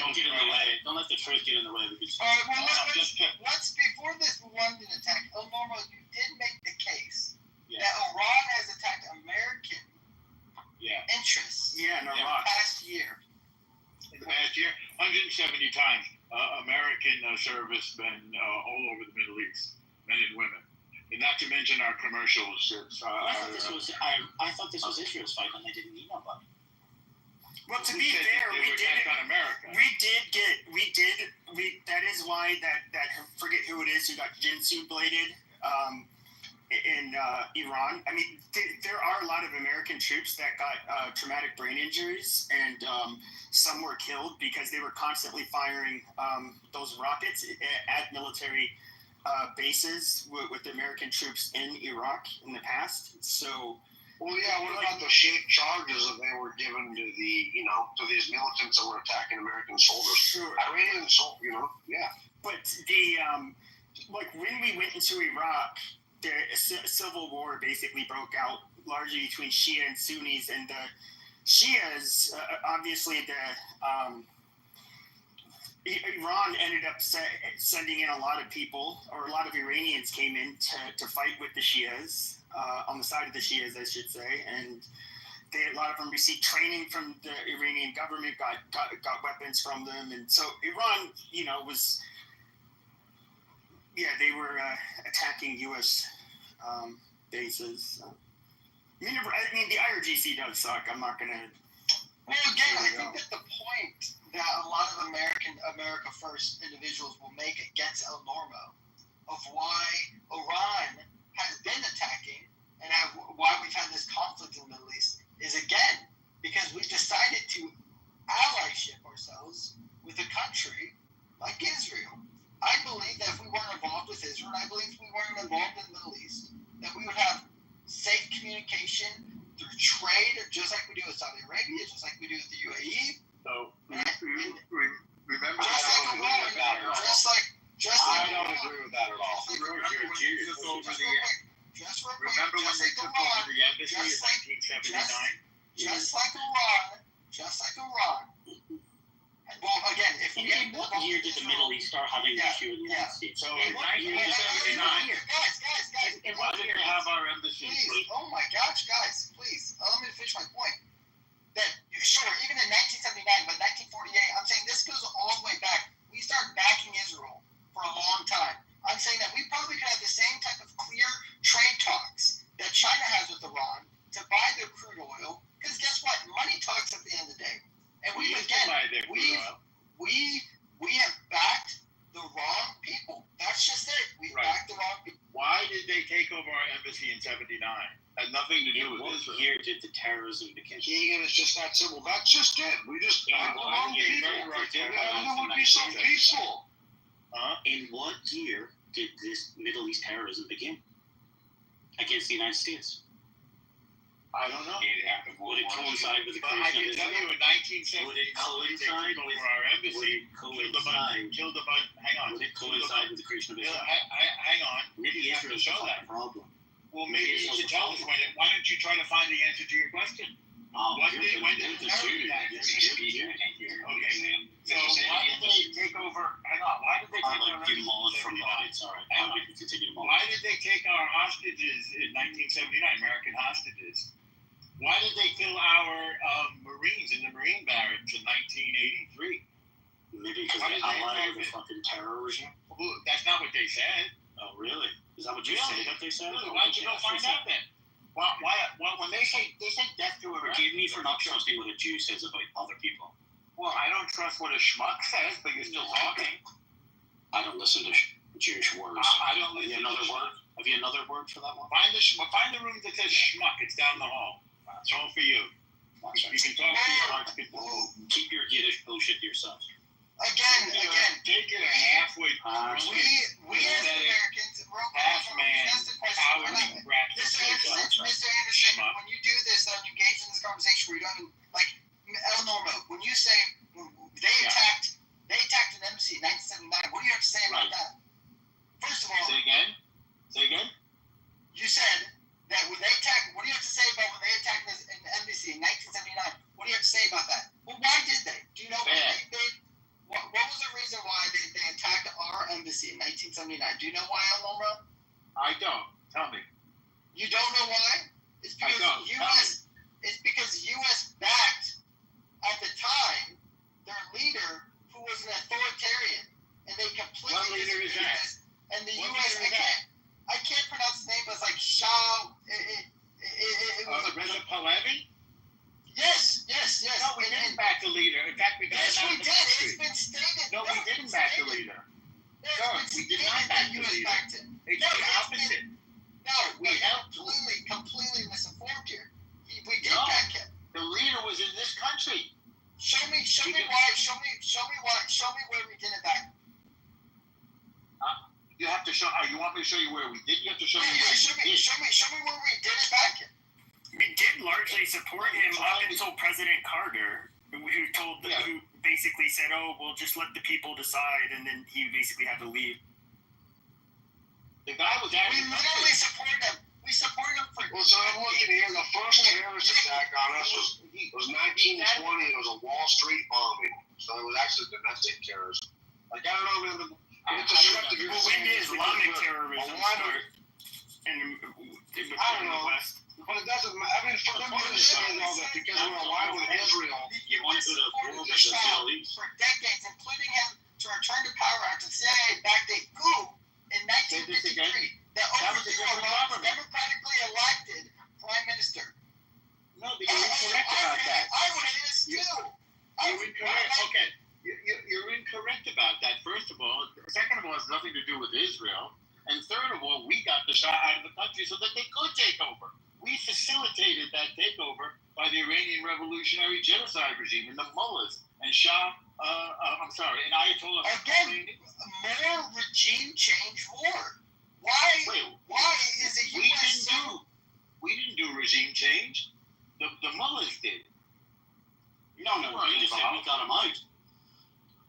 don't get in the way. Don't let the truth get in the way. All right, well, let's before this London attack, Norma, you did make the case that Iran has attacked American interests in the past year. In the past year, 170 times. American servicemen all over the Middle East, men and women. And not to mention our commercial ships. I thought this was Israel's fight, and they didn't need nobody. Well, to be fair, that is why that forget who it is who got Jinsu bladed. in Iran. I mean, there are a lot of American troops that got traumatic brain injuries, and some were killed because they were constantly firing those rockets at military bases with the American troops in Iraq in the past. So, well, yeah. What about the shape charges that they were given to to these militants that were attacking American soldiers? Sure. Iranian soldiers, yeah. But the like when we went into Iraq, the civil war basically broke out largely between Shia and Sunnis, and the Shias, obviously Iran ended up sending in a lot of people, or a lot of Iranians came in to fight with the Shias, on the side of the Shias, I should say, and a lot of them received training from the Iranian government, got weapons from them, and so Iran, was, they were attacking U.S. Bases. I mean, the IRGC does suck. I'm not gonna. Well, again, I think that the point that a lot of America First individuals will make against El Normo of why Iran has been attacking and why we've had this conflict in the Middle East is, again, because we've decided to allyship ourselves with a country like Israel. I believe that if we weren't involved with Israel, I believe if we weren't involved in the Middle East, that we would have safe communication through trade, just like we do with Saudi Arabia, just like we do with the UAE. So, remember, just like I don't agree with that at all. I don't agree with that at all. Remember when they took over the embassy in 1979? Just like Iran. Well, again, in what year did the Middle East start having an issue with the United States? So in 1979, guys, why did they have our embassy? Please, oh my gosh, guys, please, let me finish my point. That, sure, even in 1979, but 1948, I'm saying this goes all the way back. We started backing Israel for a long time. I'm saying that we probably could have the same type of clear trade talks that China has with Iran to buy their crude oil, because guess what? Money talks at the end of the day. And we have backed the wrong people. That's just it. We backed the wrong people. Why did they take over our embassy in 79? Had nothing to do with Israel. What year did the terrorism begin? Keegan, it's just that simple. That's just it. We just backed the wrong people. It would be so peaceful. In what year did this Middle East terrorism begin against the United States? I don't know. Would it coincide with the creation of Israel? I can tell you in 1979, would it coincide with our embassy? Killed about. Hang on. Would it coincide with the creation of Israel? Hang on. Maybe Israel show that problem. Well, maybe you should tell us when. Why don't you try to find the answer to your question? When did the terror attack? Okay, man. So why did they take over? Hang on. Why did they take over? Demolished from the heights. All right. Now we can continue. Why did they take our hostages in 1979? American hostages. Why did they kill our Marines in the Marine barracks in 1983? Maybe because they allied with a fucking terror regime? Well, that's not what they said. Oh, really? Is that what you say that they said? Really? Why don't you go find out then? Why, when they say death to a Forgive me for not trusting what a Jew says about other people. Well, I don't trust what a schmuck says, but you're still talking. I don't listen to Jewish words. I don't listen to another word? Have you another word for that one? Find the room that says schmuck. It's down the hall. It's all for you. You can talk to your heart's control. Keep your Yiddish bullshit to yourself. Again. Take it a halfway. We as Americans, half man, cowardly brat. Mr. Anderson, when you do this, you engage in this conversation where you don't, like El Normo, when you say they attacked an embassy in 1979, what do you have to say about that? First of all, say again. You said that when they attacked, what do you have to say about when they attacked an embassy in 1979? What do you have to say about that? Well, why did they? Do you know what was the reason why they attacked our embassy in 1979? Do you know why, El Normo? I don't. Tell me. You don't know why? It's because U.S. backed at the time their leader, who was an authoritarian, and they completely. What leader is that? And the U.S. I can't pronounce his name, but it's like Shah. It was Reza Pahlavi? Yes. No, we didn't back the leader. In fact, we got him out of the country. It's been stated. No, we didn't back the leader. No, we did not back the leader. It's the opposite. No, we have to show. You want me to show you where we did? You have to show me where show me where we did it back in. We did largely support him up until President Carter, who basically said, "Oh, we'll just let the people decide," and then he basically had to leave. The guy was actually. We literally supported him. We supported him for. Well, so I'm looking here. The first terrorist attack on us was 1920. It was a Wall Street bombing. So it was actually domestic terrorism. Like, I don't know, man. It's disruptive. When did Islamic terrorism start? I don't know. But it doesn't matter. I mean, for them to say, though, that because we're aligned with Israel, You went to the Shah for decades, including him to return to power after the CIA backed a coup in 1953 that overthrew a democratically elected prime minister. No, but you're incorrect about that. Eyewitness too. You're incorrect. Okay, you're incorrect about that. First of all, second of all, it has nothing to do with Israel, and third of all, we got the Shah out of the country so that they could take over. We facilitated that takeover by the Iranian Revolutionary Genocide regime and the mullahs and Shah. And Ayatollah. Again, more regime change war. Why is it We didn't do regime change. The mullahs did. No, you just said we got them out.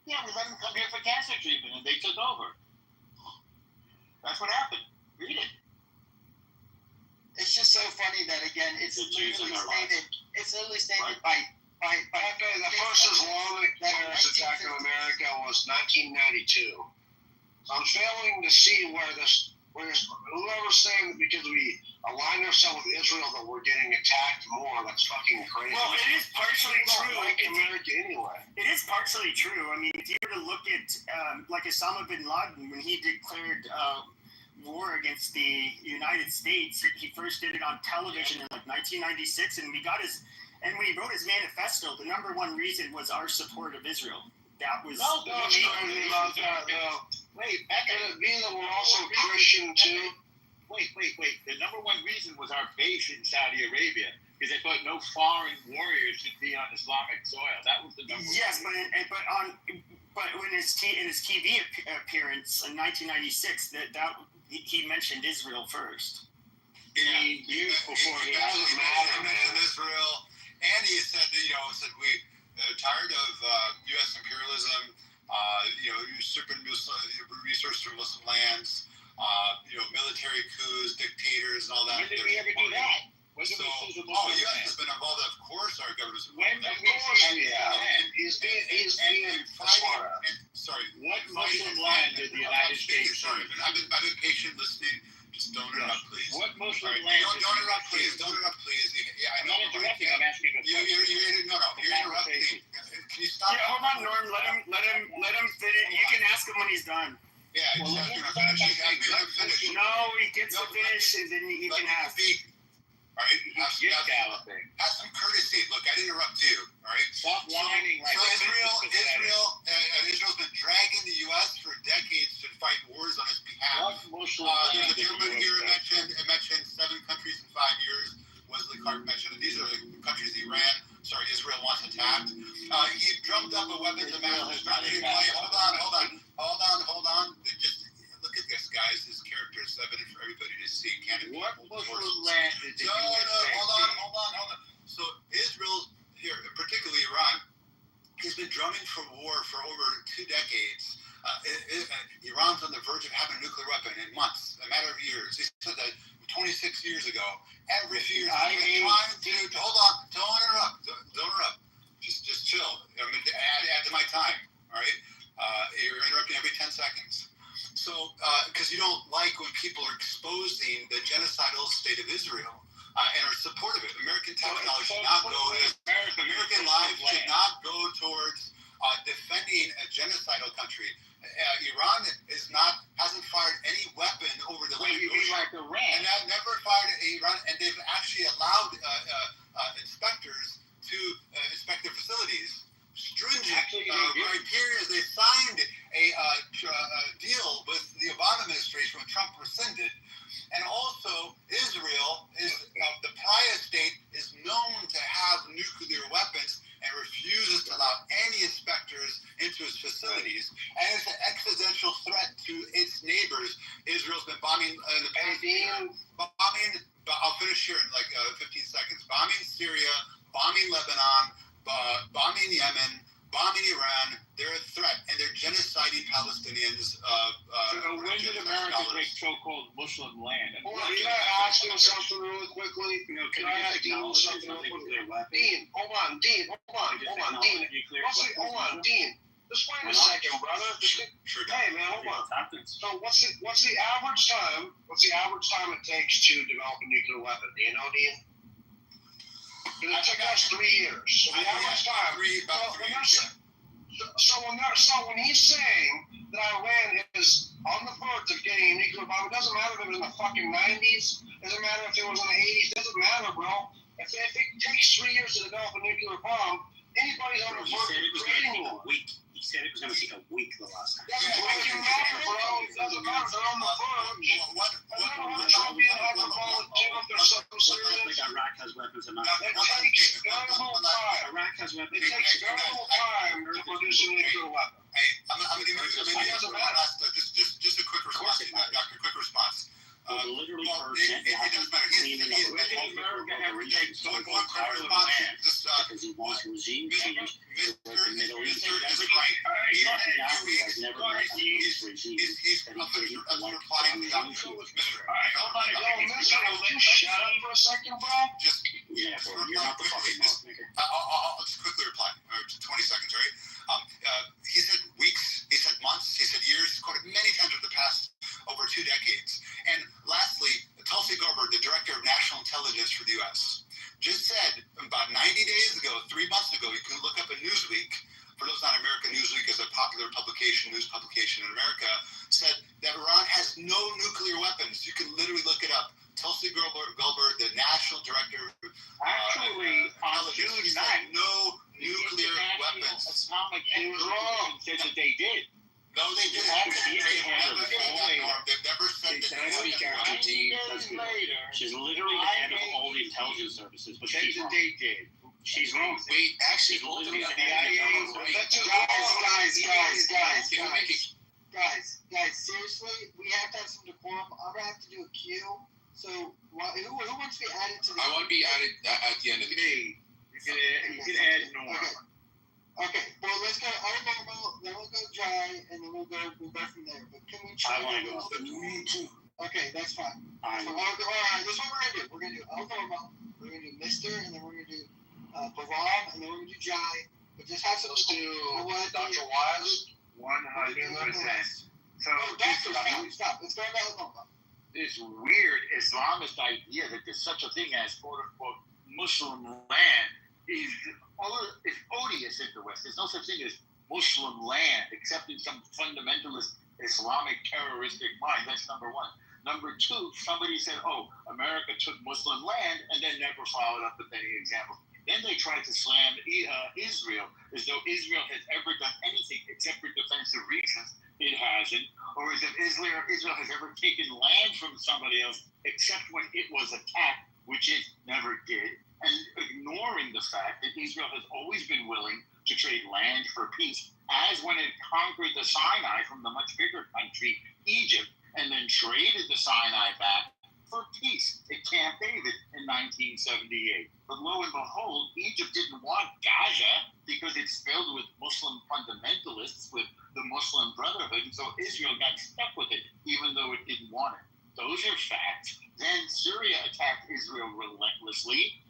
Yeah, we let them come here for cancer treatment, and they took over. That's what happened. Read it. It's just so funny that again, it's literally stated by the first Islamic terrorist attack in America was 1992. So I'm failing to see whoever's saying that because we align ourselves with Israel that we're getting attacked more. That's fucking crazy. Well, it is partially true. America anyway. It is partially true. I mean, if you were to look at like Osama bin Laden, when he declared war against the United States, he first did it on television in like 1996, and when he wrote his manifesto, the number one reason was our support of Israel. That was Wait, back at it being that we're also Christian too. Wait. The number one reason was our base in Saudi Arabia, because they thought no foreign warriors should be on Islamic soil. That was the number one. Yes, but when in his TV appearance in 1996, he mentioned Israel first. Years before he mentioned Israel, and he said that we tired of U.S. imperialism, usurping resources from Muslim lands, military coups, dictators, and all that. When did we ever do that? When did we seize a Muslim land? U.S. has been involved. Of course, our government. When did we seize a Sorry. What Muslim land did the United States? Sorry, I've been patient listening. Just don't interrupt, please. What Muslim land? Don't interrupt, please. Don't interrupt, please. I'm not interrupting. I'm asking a question. You're interrupting. Can you stop? Yeah, hold on, Norm. Let him finish. You can ask him when he's done. Yeah, No, he gets to finish, and then you can ask. All right, have some courtesy. Look, I didn't interrupt you. All right, stop whining like Israel's been dragging the U.S. for decades to fight wars on its behalf. There's a gentleman here who mentioned 7 countries in 5 years. Wesley Clark mentioned that these are the countries Israel wants attacked. He drummed up a weapons of mass destruction. Hold on. Just look at this, guys. This character is evident for everybody to see. What Muslim land did the hold on. So Israel, here, particularly Iran, has been drumming for war for over 2 decades. Iran's on the verge of having a nuclear weapon in months, a matter of years. He said that 26 years ago. Every few years, hold on, don't interrupt. Just chill. I'm going to add to my time. All right, you're interrupting every 10 seconds. So, because you don't like when people are exposing the genocidal state of Israel and are supportive of it. American tax dollars should not go. American lives should not go towards defending a genocidal country. Iran hasn't fired any weapon over the Atlantic Ocean. Like Iran. And that never fired at Iran, and they've actually allowed inspectors to inspect their facilities. Stringent criteria. They signed a deal with the Obama administration when Trump rescinded. And also, Israel the pariah state is known to have nuclear weapons and refuses to allow any inspectors into its facilities. And it's an existential threat to its neighbors. Israel's been bombing in the past year. I'll finish here in like 15 seconds. Bombing Syria, bombing Lebanon, bombing Yemen, bombing Iran. They're a threat, and they're genociding Palestinians. So when did America take so-called Muslim land? Hold on, can I ask you something really quickly? Can I ask you something really quickly? Dean, hold on, Dean. Dean. Just wait a second, brother. Hey, man, hold on. So what's the average time? What's the average time it takes to develop a nuclear weapon? Do you know, Dean? It took us 3 years. So the average time. So when he's saying that Iran is on the verge of getting a nuclear bomb, it doesn't matter if it was in the fucking 90s. It doesn't matter if it was in the 80s. It doesn't matter, bro. If it takes 3 years to develop a nuclear bomb, anybody's on the verge of creating one. He said it was going to take a week the last time. Doesn't fucking matter, bro. It doesn't matter. They're on the verge. Trump being hyperbolic, they're so serious. Iraq has weapons and not. It takes very little time. Iraq has weapons. It takes very little time to produce a nuclear weapon. Hey, I'm going to give you just a quick response. Doctor, quick response. Literally it doesn't matter. America ever takes so much power of land because he wants regime change. The Middle East is right. Has never met a regime that he couldn't elect from the regime. Shut up for a second, bro. Yeah, bro, you're not the fucking mouth maker. I'll just quickly reply. 20 seconds, right? He said weeks, he said months, he said years, quoted many times over the past over 2 decades. And lastly, Tulsi Gabbard, the director of national intelligence for the U.S., just said about 90 days ago, 3 months ago, you can look up a Newsweek, for those not American, Newsweek is a popular news publication in America, said that Iran has no nuclear weapons. You can literally look it up. Tulsi Gabbard, the national director Actually, on June 9th, no nuclear weapons. Islamic He was wrong. said that they did. No, they didn't. They've never said that. She's literally the head of all the intelligence services, but she's wrong. They did. She's wrong. Wait, actually, literally the Guys, seriously, we have to have some decorum. I'm gonna have to do a queue. So, who wants to be added to the? I want to be added at the end of the day. You can add Norm. Okay. Well, let's go. I'll go. Then we'll go Jai, and then we'll go from there. But can we try? I want to go. Me too. Okay, that's fine. So I'll go. All right, this is what we're gonna do. We're gonna do Algoma, we're gonna do Mister, and then we're gonna do Bharam, and then we're gonna do Jai. But just have some. Let's do Dr. Wise. 100%. So, stop. Let's go to Algoma. This weird Islamist idea that there's such a thing as quote-unquote Muslim land is odious in the West. There's no such thing as Muslim land, except in some fundamentalist Islamic terroristic mind. That's number one. Number two, somebody said, America took Muslim land, and then never followed up with any examples. Then they tried to slam Israel as though Israel has ever done anything except for defensive reasons. It hasn't. Or as if Israel has ever taken land from somebody else except when it was attacked, which it never did. And ignoring the fact that Israel has always been willing to trade land for peace, as when it conquered the Sinai from the much bigger country, Egypt, and then traded the Sinai back for peace at Camp David in 1978. But lo and behold, Egypt didn't want Gaza because it's filled with Muslim fundamentalists, with the Muslim Brotherhood, and so Israel got stuck with it, even though it didn't want it. Those are facts. Then Syria attacked Israel relentlessly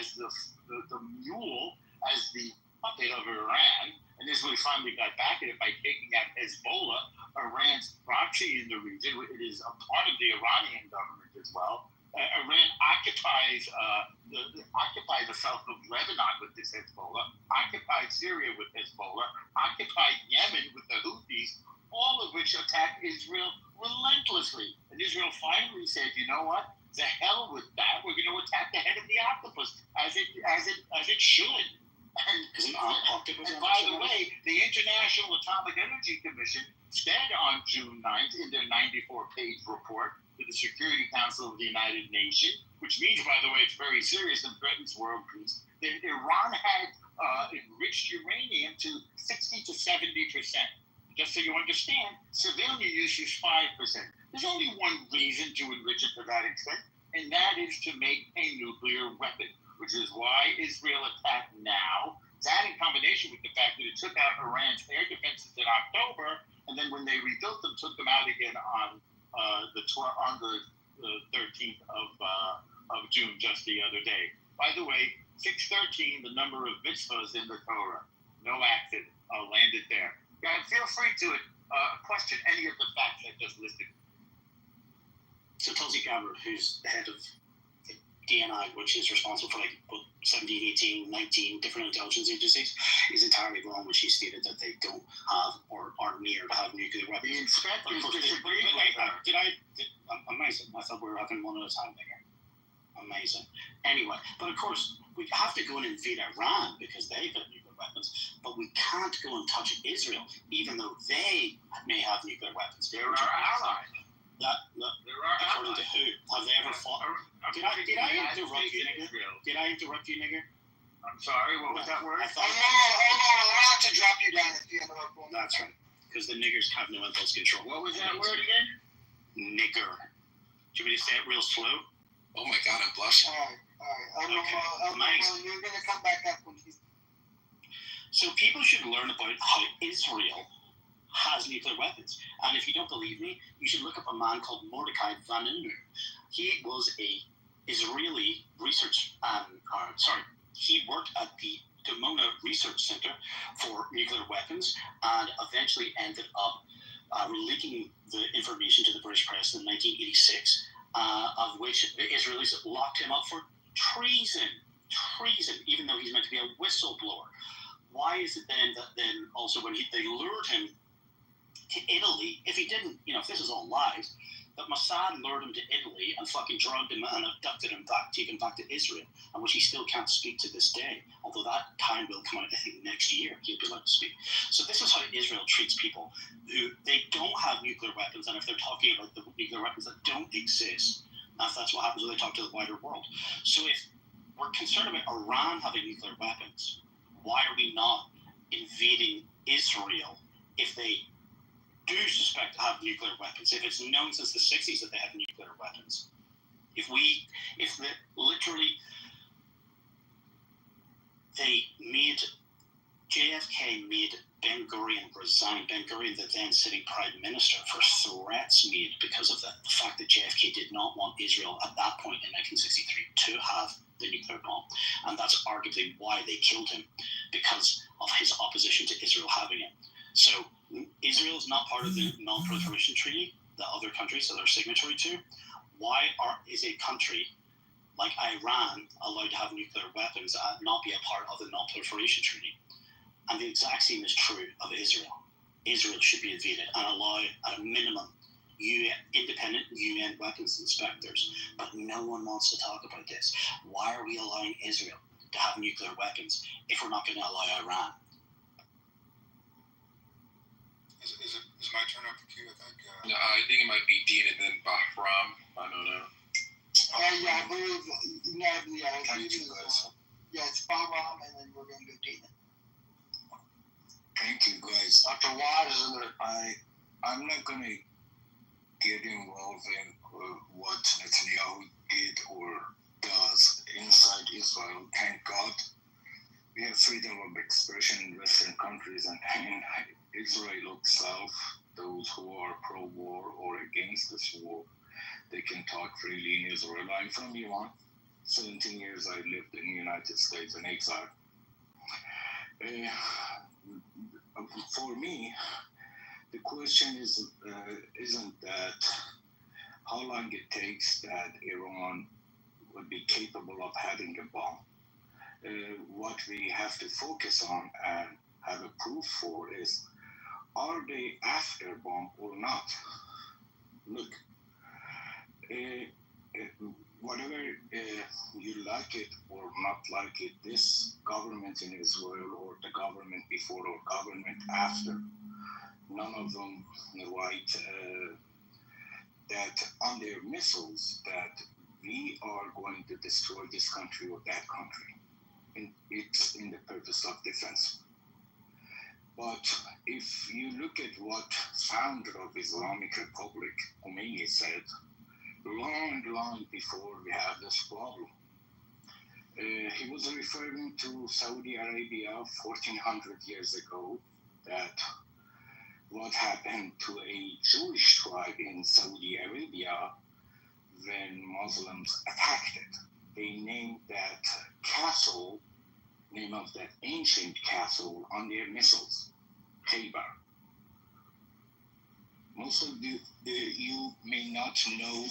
as the mule, as the puppet of Iran, and Israel finally got back at it by taking out Hezbollah, Iran's proxy in the region. It is a part of the Iranian government as well. Iran occupies the south of Lebanon with this Hezbollah, occupied Syria with Hezbollah, occupied Yemen with the Houthis, all of which attack Israel relentlessly. And Israel finally said, you know what? The hell with that. We're going to attack the head of the octopus, as it should. And by the way, the International Atomic Energy Commission said on June 9th in their 94-page report to the Security Council of the United Nations, which means, by the way, it's very serious and threatens world peace, that Iran had enriched uranium to 60 to 70%. just so you understand, civilian use is 5%. There's only one reason to enrich it to that extent, and that is to make a nuclear weapon, which is why Israel attacked now. That in combination with the fact that it took out Iran's air defenses in October, and then when they rebuilt them, took them out again on the 13th of June, just the other day. By the way, 613, the number of mitzvahs in the Torah. No accident. I'll land it there. Guys, feel free to question any of the facts I just listed. So Tulsi Gabbard, who's the head of the DNI, which is responsible for 17, 18, 19 different intelligence agencies, is entirely wrong when she stated that they don't have or aren't near to have nuclear weapons. The inspectors disagreed with her. Amazing. I thought we were having one at a time there. Amazing. Anyway, but of course, we have to go and invade Iran because they've got nuclear weapons, but we can't go and touch Israel, even though they may have nuclear weapons. They're our allies. According to who? Have they ever fought? Did I interrupt you, nigger? Did I interrupt you, nigger? I'm sorry, what was that word? I'm allowed to drop you down if you interrupt one. That's right, because the niggers have no impulse control. What was that word again? Nigger. Do you want me to say it real slow? Oh my God, I'm blushing. All right. You're going to come back up when he's... So people should learn about how Israel has nuclear weapons. And if you don't believe me, you should look up a man called Mordecai Vanunu. He was a Israeli research, he worked at the Dimona Research Center for nuclear weapons and eventually ended up leaking the information to the British press in 1986, of which the Israelis locked him up for treason, even though he's meant to be a whistleblower. Why is it then that also when they lured him to Italy, if he didn't, if this is all lies, that Mossad lured him to Italy and fucking drugged him and abducted him back, taken back to Israel, and which he still can't speak to this day, although that time will come out, I think, next year, he'll be allowed to speak. So this is how Israel treats people who, they don't have nuclear weapons, and if they're talking about the nuclear weapons that don't exist, if that's what happens when they talk to the wider world. So if we're concerned about Iran having nuclear weapons, why are we not invading Israel if they do suspect to have nuclear weapons? If it's known since the 60s that they have nuclear weapons, JFK made Ben Gurion resign. Ben Gurion, the then sitting prime minister, for threats made because of the fact that JFK did not want Israel at that point in 1963 to have the nuclear bomb. And that's arguably why they killed him, because of his opposition to Israel having it. So Israel is not part of the non-proliferation treaty that other countries that are signatory to. Why is a country like Iran allowed to have nuclear weapons and not be a part of the non-proliferation treaty? And the exact same is true of Israel. Israel should be invaded and allow, at a minimum, independent UN weapons inspectors. But no one wants to talk about this. Why are we allowing Israel to have nuclear weapons if we're not going to allow Iran? Is my turn up the queue, I think? No, I think it might be Dean and then Bahram. I don't know. I believe it's Bahram, and then we're going to go Dean. Thank you, guys. Dr. Watt is in there. I'm not going to get involved in what Netanyahu did or does inside Israel. Thank God we have freedom of expression in Western countries, and in Israel itself, those who are pro-war or against this war, they can talk freely in Israel. I'm from Iran. 17 years I lived in the United States in exile. For me, the question isn't that how long it takes that Iran would be capable of having a bomb. What we have to focus on and have a proof for is, are they after bomb or not? Look, whatever you like it or not like it, this government in Israel or the government before or government after, none of them write that on their missiles that we are going to destroy this country or that country. And it's in the purpose of defense. But if you look at what founder of Islamic Republic Khomeini said, long before we had this problem, he was referring to Saudi Arabia 1400 years ago, that what happened to a Jewish tribe in Saudi Arabia when Muslims attacked it. They named that castle, name of that ancient castle, on their missiles, Khaybar. Most of you may not know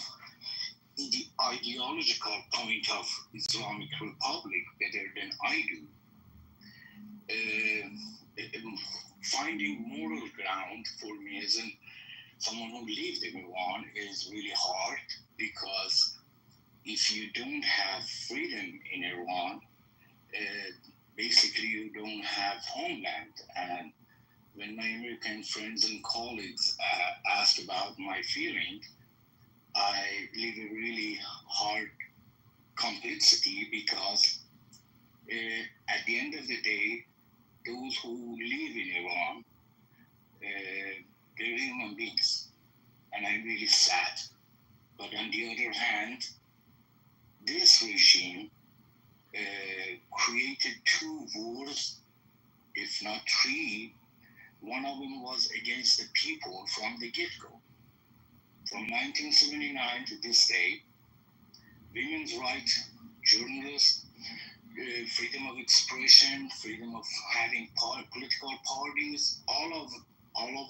the ideological point of Islamic Republic better than I do. Finding moral ground for me as someone who lived in Iran is really hard, because if you don't have freedom in Iran, basically you don't have homeland. And when my American friends and colleagues asked about my feeling, I live a really hard complexity, because at the end of the day, those who live in Iran, they're human beings, and I'm really sad. But on the other hand, this regime created 2 wars, if not 3. One of them was against the people from the get-go. From 1979 to this day, women's rights, journalists, freedom of expression, freedom of having political parties, all of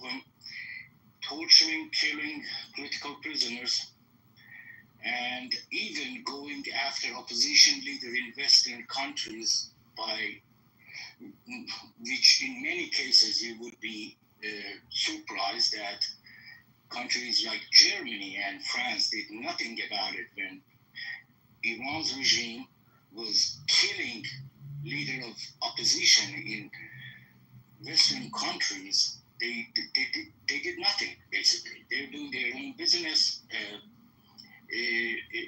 them torturing, killing political prisoners, and even going after opposition leaders in Western countries, by which in many cases you would be surprised that countries like Germany and France did nothing about it when Iran's regime was killing leader of opposition in Western countries. They did nothing, basically. They're doing their own business.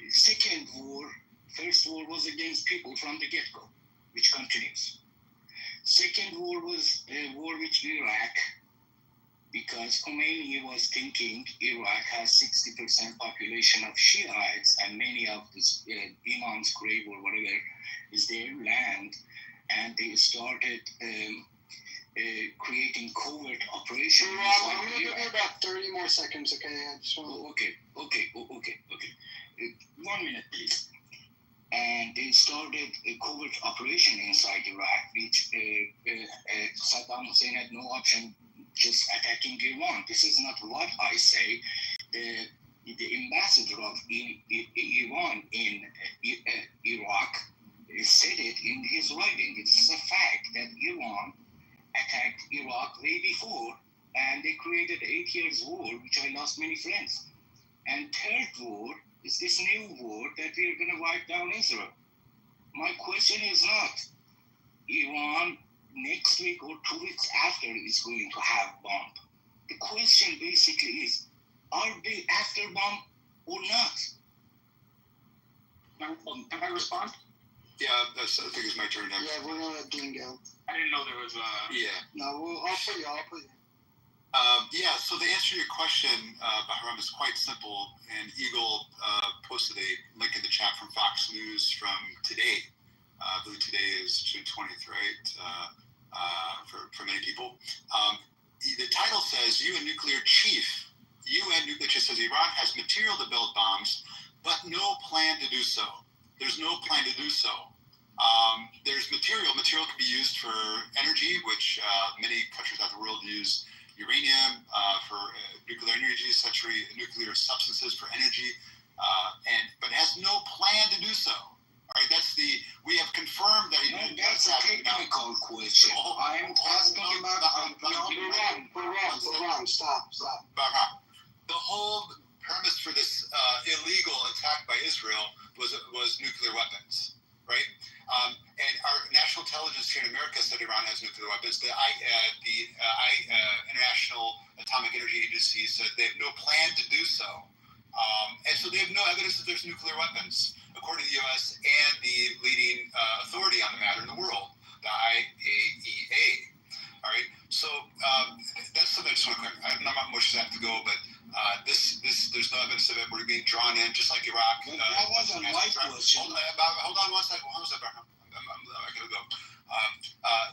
Second war, first war was against people from the get-go, which continues. Second war was a war with Iraq, because Khomeini was thinking Iraq has 60% population of Shiites, and many of this Imam's grave or whatever is their land, and they started creating covert operations. Rob, I'm going to give you about 30 more seconds, okay? I just want Okay. 1 minute, please. And they started a covert operation inside Iraq, which Saddam Hussein had no option just attacking Iran. This is not what I say. The ambassador of Iran in Iraq said it in his writing. It's a fact that Iran attacked Iraq way before, and they created 8 years war, which I lost many friends. And third war is this new war that we are going to wipe down Israel. My question is not Iran next week or 2 weeks after is going to have bomb. The question basically is, are they after bomb or not? Can I respond? Yeah, I think it's my turn now. Yeah, we're gonna let Dean go. I didn't know there was Yeah. No, I'll put you. Yeah, so the answer to your question, Bahram, is quite simple. And Eagle posted a link in the chat from Fox News from today. I believe today is June 20th, right? For many people. The title says, UN nuclear chief. It just says Iran has material to build bombs, but no plan to do so. There's no plan to do so. There's material. Material can be used for energy, which many countries of the world use uranium for nuclear energy, essentially nuclear substances for energy, but has no plan to do so. All right, we have confirmed that. That's a technical question. I'm asking about. We're wrong. Stop. The whole premise for this illegal attack by Israel was nuclear weapons, right? And our national intelligence here in America said Iran has nuclear weapons. The International Atomic Energy Agency said they have no plan to do so. And so they have no evidence that there's nuclear weapons, according to the U.S. and the leading authority on the matter in the world, the IAEA. All right. So that's something I just want to clarify. I'm not much have to go, but this there's no evidence of it. We're being drawn in, just like Iraq. That wasn't my question. Hold on one second. Hold on a second. I gotta go.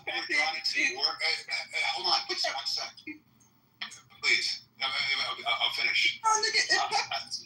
We're drawn into war. Hold on, please, 1 second. Please. I'll finish.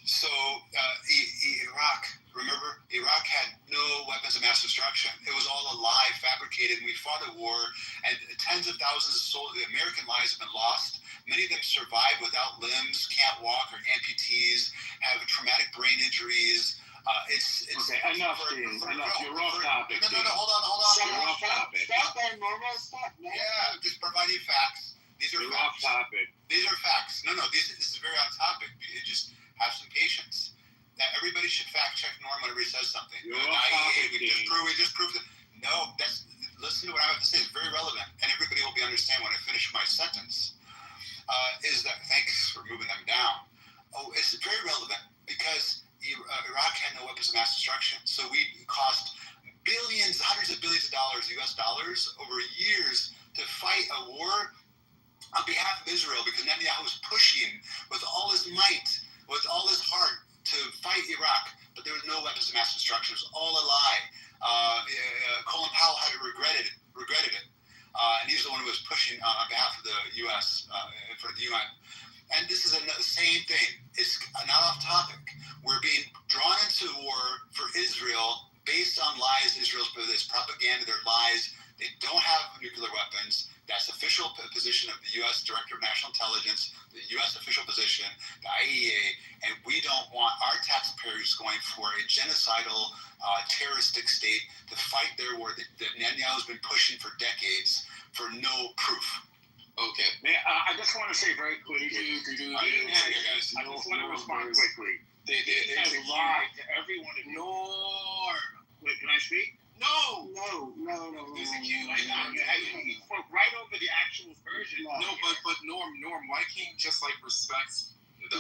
So Iraq, remember, Iraq had no weapons of mass destruction. It was all a lie, fabricated, and we fought a war, and tens of thousands of American lives have been lost. Many of them survived without limbs, can't walk, or amputees, have traumatic brain injuries. It's okay, enough. You're off topic. No, hold on. You're off topic. Stop that normal stuff, man. Yeah, just providing facts. These are facts. Off topic. These are facts. No, this is very on topic. You just have some patience. That everybody should fact check Norm whenever he says something. You're off topic. We just proved it. No, listen to what I have to say. It's very relevant, and everybody will understand when I finish my sentence. Is that thanks for moving them down? Oh, it's very relevant because Iraq had no weapons of mass destruction, so we cost billions, hundreds of billions of dollars, U.S. dollars, over years to fight a war on behalf of Israel, because Netanyahu was pushing with all his might, with all his heart, to fight Iraq, but there was no weapons of mass destruction. It was all a lie. Colin Powell had regretted it, and he's the one who was pushing on behalf of the U.S. For the UN. And this is the same thing. It's not off topic. We're being drawn into war for Israel based on lies. Israel's this propaganda, their lies. They don't have nuclear weapons. That's the official position of the U.S. Director of National Intelligence, the U.S. official position, the IEA, and we don't want our taxpayers going for a genocidal, terroristic state to fight their war that Netanyahu has been pushing for decades for no proof. Okay. Man, I just want to say very quickly. I just want to respond quickly. They has lied to everyone. Norm. Wait, can I speak? No. There's a cue. You spoke right over the actual version. No, but Norm, why can't you just respect the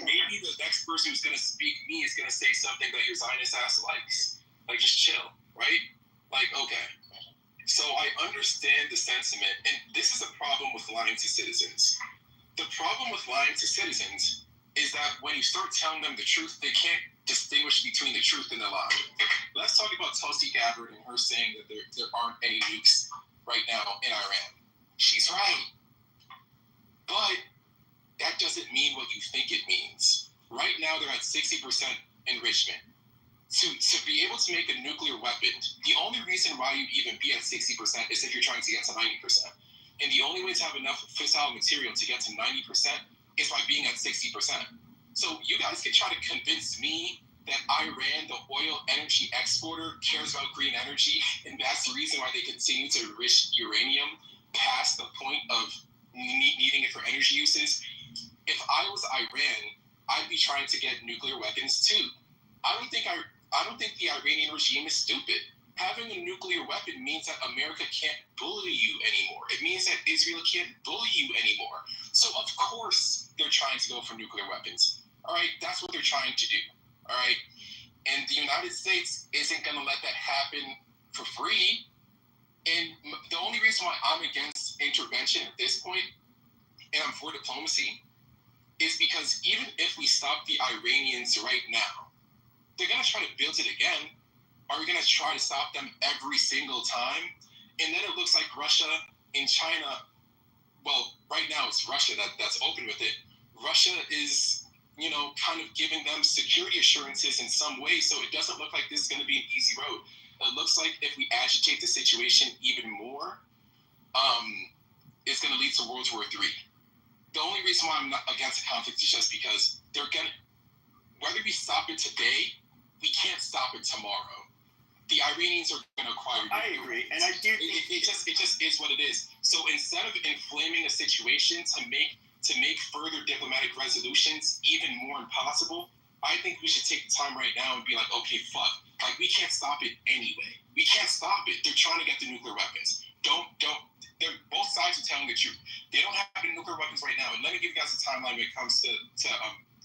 maybe the next person who's gonna speak me is gonna say something that your Zionist ass likes. Just chill, right? Okay. So I understand the sentiment, and this is a problem with lying to citizens. The problem with lying to citizens is that when you start telling them the truth, they can't distinguish between the truth and the lie. Let's talk about Tulsi Gabbard and her saying that there aren't any nukes right now in Iran. She's right. But that doesn't mean what you think it means. Right now, they're at 60% enrichment. To be able to make a nuclear weapon, the only reason why you even be at 60% is if you're trying to get to 90%. And the only way to have enough fissile material to get to 90% is by being at 60%. So you guys can try to convince me that Iran, the oil energy exporter, cares about green energy, and that's the reason why they continue to enrich uranium past the point of needing it for energy uses. If I was Iran, I'd be trying to get nuclear weapons too. I don't think the Iranian regime is stupid. Having a nuclear weapon means that America can't bully you anymore. It means that Israel can't bully you anymore. So of course they're trying to go for nuclear weapons. All right, that's what they're trying to do. All right, and the United States isn't going to let that happen for free. And the only reason why I'm against intervention at this point, and I'm for diplomacy, is because even if we stop the Iranians right now, they're going to try to build it again. Are we going to try to stop them every single time? And then it looks like Russia and China, well, right now it's Russia that's open with it. Russia is, kind of giving them security assurances in some way, so it doesn't look like this is going to be an easy road. It looks like if we agitate the situation even more, it's going to lead to World War III. The only reason why I'm not against the conflict is just because whether we stop it today, we can't stop it tomorrow. The Iranians are going to acquire. I agree, and I do. It just is what it is. So instead of inflaming a situation to make further diplomatic resolutions even more impossible, I think we should take the time right now and be like, okay, fuck, we can't stop it anyway. We can't stop it. They're trying to get the nuclear weapons. Both sides are telling the truth. They don't have the nuclear weapons right now. And let me give you guys a timeline when it comes to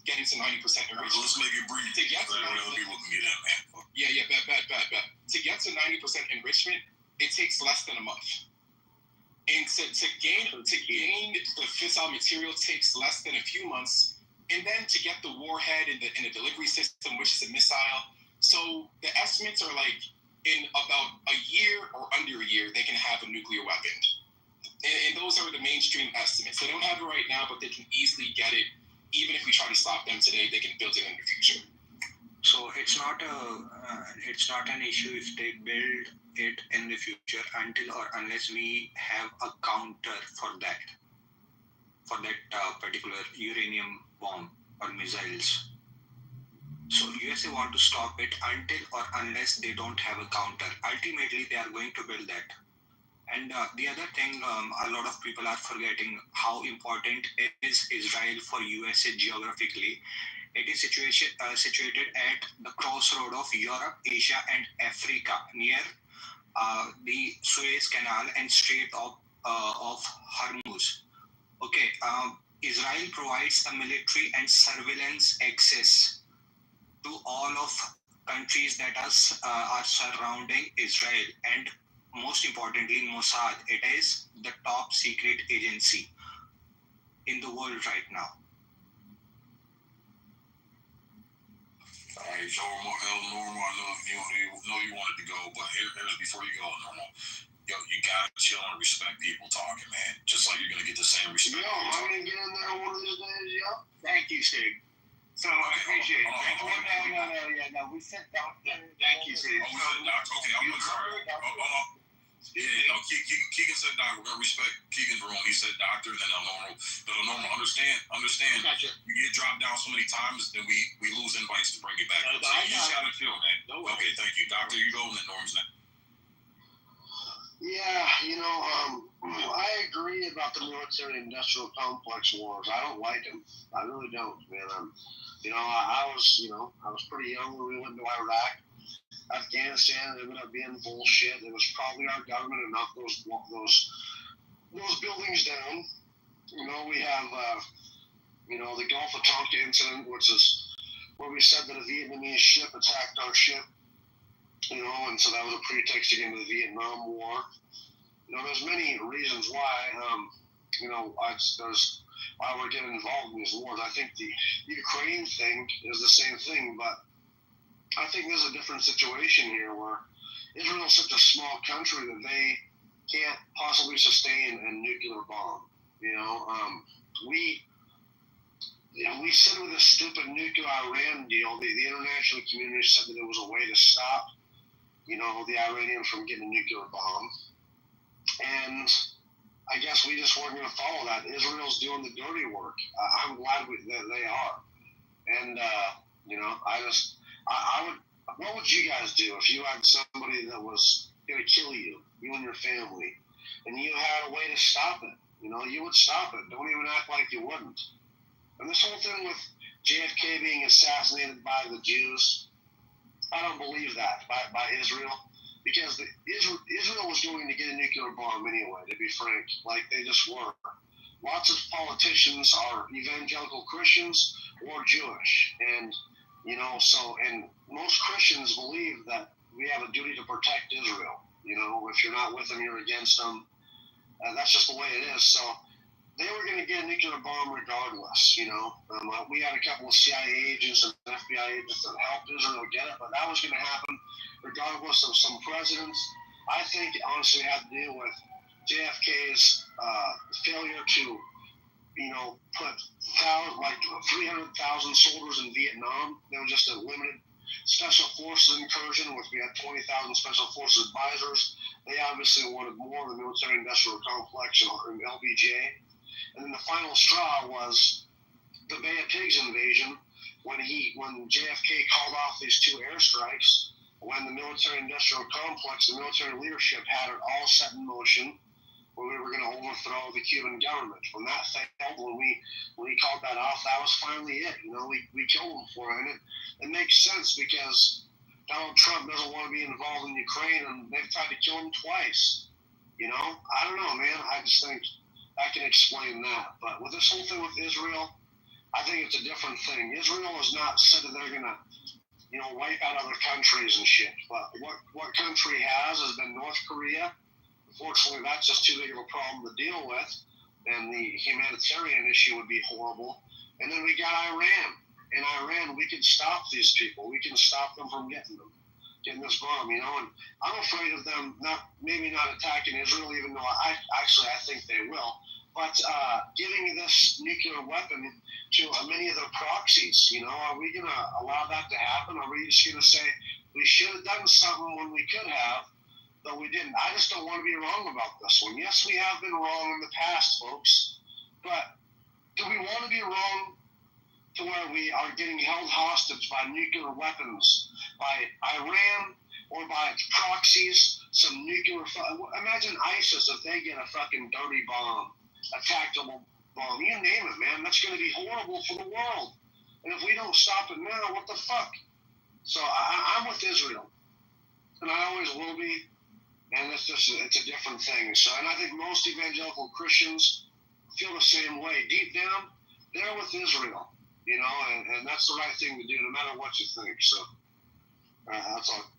getting to 90% enrichment. Let's make it brief. To get to 90%, people can get in, man. Yeah, bet. To get to 90% enrichment, it takes less than a month. And to gain the fissile material takes less than a few months, and then to get the warhead in the delivery system, which is a missile. So the estimates are like in about a year or under a year, they can have a nuclear weapon. And those are the mainstream estimates. They don't have it right now, but they can easily get it. Even if we try to stop them today, they can build it in the future. So it's not an issue if they build it in the future until or unless we have a counter for that particular uranium bomb or missiles. So USA want to stop it until or unless they don't have a counter. Ultimately, they are going to build that. And the other thing, a lot of people are forgetting how important is Israel for USA geographically. It is situated at the crossroad of Europe, Asia, and Africa, near the Suez Canal and Strait of Hormuz. Okay, Israel provides the military and surveillance access to all of countries that are surrounding Israel, and most importantly, Mossad. It is the top secret agency in the world right now. All right, Normal, I know you wanted to go, but here's before you go, Normal. Yo, you gotta chill and respect people talking, man. Just like you're gonna get the same respect. Yo, I'm gonna get in there one of these days, yo. Thank you, Sig. So I appreciate it. No. We said doctor. Thank you, Sig. Oh, we said doctor. Okay, I'm sorry. Yeah, no, Keegan said doctor. We're gonna respect Keegan's room. He said doctor, then Normal. But Normal, understand. Gotcha. You get dropped down so many times, then we lose invites to bring you back. So you just gotta chill, man. Okay, thank you, doctor. You go, and then Norm's next. Yeah, I agree about the military-industrial complex wars. I don't like them. I really don't, man. I was pretty young when we went to Iraq. Afghanistan ended up being bullshit. It was probably our government that knocked those buildings down. We have the Gulf of Tonkin incident, which is where we said that a Vietnamese ship attacked our ship. And so that was a pretext to get into the Vietnam War. There's many reasons why, why we're getting involved in these wars. I think the Ukraine thing is the same thing, but I think there's a different situation here where Israel is such a small country that they can't possibly sustain a nuclear bomb. We said with this stupid nuclear Iran deal, the international community said that it was a way to stop the Iranians from getting a nuclear bomb. And I guess we just weren't going to follow that. Israel's doing the dirty work. I'm glad that they are. And, what would you guys do if you had somebody that was going to kill you and your family, and you had a way to stop it? You would stop it. Don't even act like you wouldn't. And this whole thing with JFK being assassinated by the Jews, I don't believe that by Israel, because Israel was going to get a nuclear bomb anyway, to be frank. Like, they just were. Lots of politicians are evangelical Christians or Jewish. And, and most Christians believe that we have a duty to protect Israel. If you're not with them, you're against them. That's just the way it is. So they were going to get a nuclear bomb regardless, we had a couple of CIA agents and FBI agents that helped Israel get it, but that was going to happen regardless of some presidents. I think it honestly had to do with JFK's failure to, put 300,000 soldiers in Vietnam. There was just a limited special forces incursion, which we had 20,000 special forces advisors. They obviously wanted more of the military-industrial complex and LBJ. And then the final straw was the Bay of Pigs invasion, when JFK called off these two airstrikes, when the military-industrial complex, the military leadership had it all set in motion, where we were going to overthrow the Cuban government. When that failed, when he called that off, that was finally it. We killed him for it. And it makes sense because Donald Trump doesn't want to be involved in Ukraine, and they've tried to kill him twice. I don't know, man. I just think I can explain that. But with this whole thing with Israel, I think it's a different thing. Israel has not said that they're going to, wipe out other countries and shit. But what country has been North Korea, Unfortunately, that's just too big of a problem to deal with, and the humanitarian issue would be horrible. And then we got Iran. In Iran, we can stop these people. We can stop them from getting this bomb, you know. And I'm afraid of them maybe not attacking Israel, even though I think they will. But giving this nuclear weapon to many of their proxies, you know, are we going to allow that to happen? Are we just going to say we should have done something when we could have, but we didn't? I just don't want to be wrong about this one. Yes, we have been wrong in the past, folks, but do we want to be wrong to where we are getting held hostage by nuclear weapons, by Iran or by its proxies, some nuclear... Imagine ISIS if they get a fucking dirty bomb, a tactical bomb, you name it, man. That's going to be horrible for the world. And if we don't stop it now, what the fuck? So I'm with Israel, and I always will be, and it's a different thing. So, and I think most evangelical Christians feel the same way. Deep down, they're with Israel. You know, and that's the right thing to do, no matter what you think. So, that's all.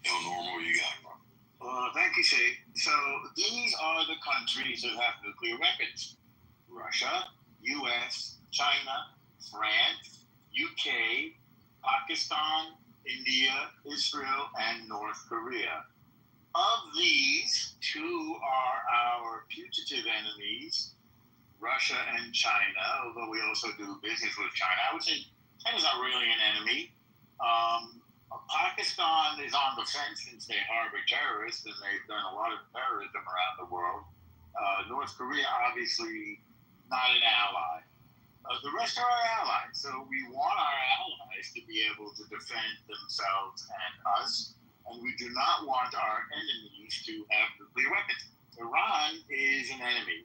Yo, Normal, you got it. Thank you, Shay. So these are the countries that have nuclear weapons: Russia, U.S., China, France, UK, Pakistan, India, Israel, and North Korea. Of these, two are our putative enemies, Russia and China, although we also do business with China. I would say China's not really an enemy. Pakistan is on the fence since they harbor terrorists, and they've done a lot of terrorism around the world. North Korea, obviously, not an ally. The rest are our allies, so we want our allies to be able to defend themselves and us, and we do not want our enemies to have nuclear weapons. Iran is an enemy.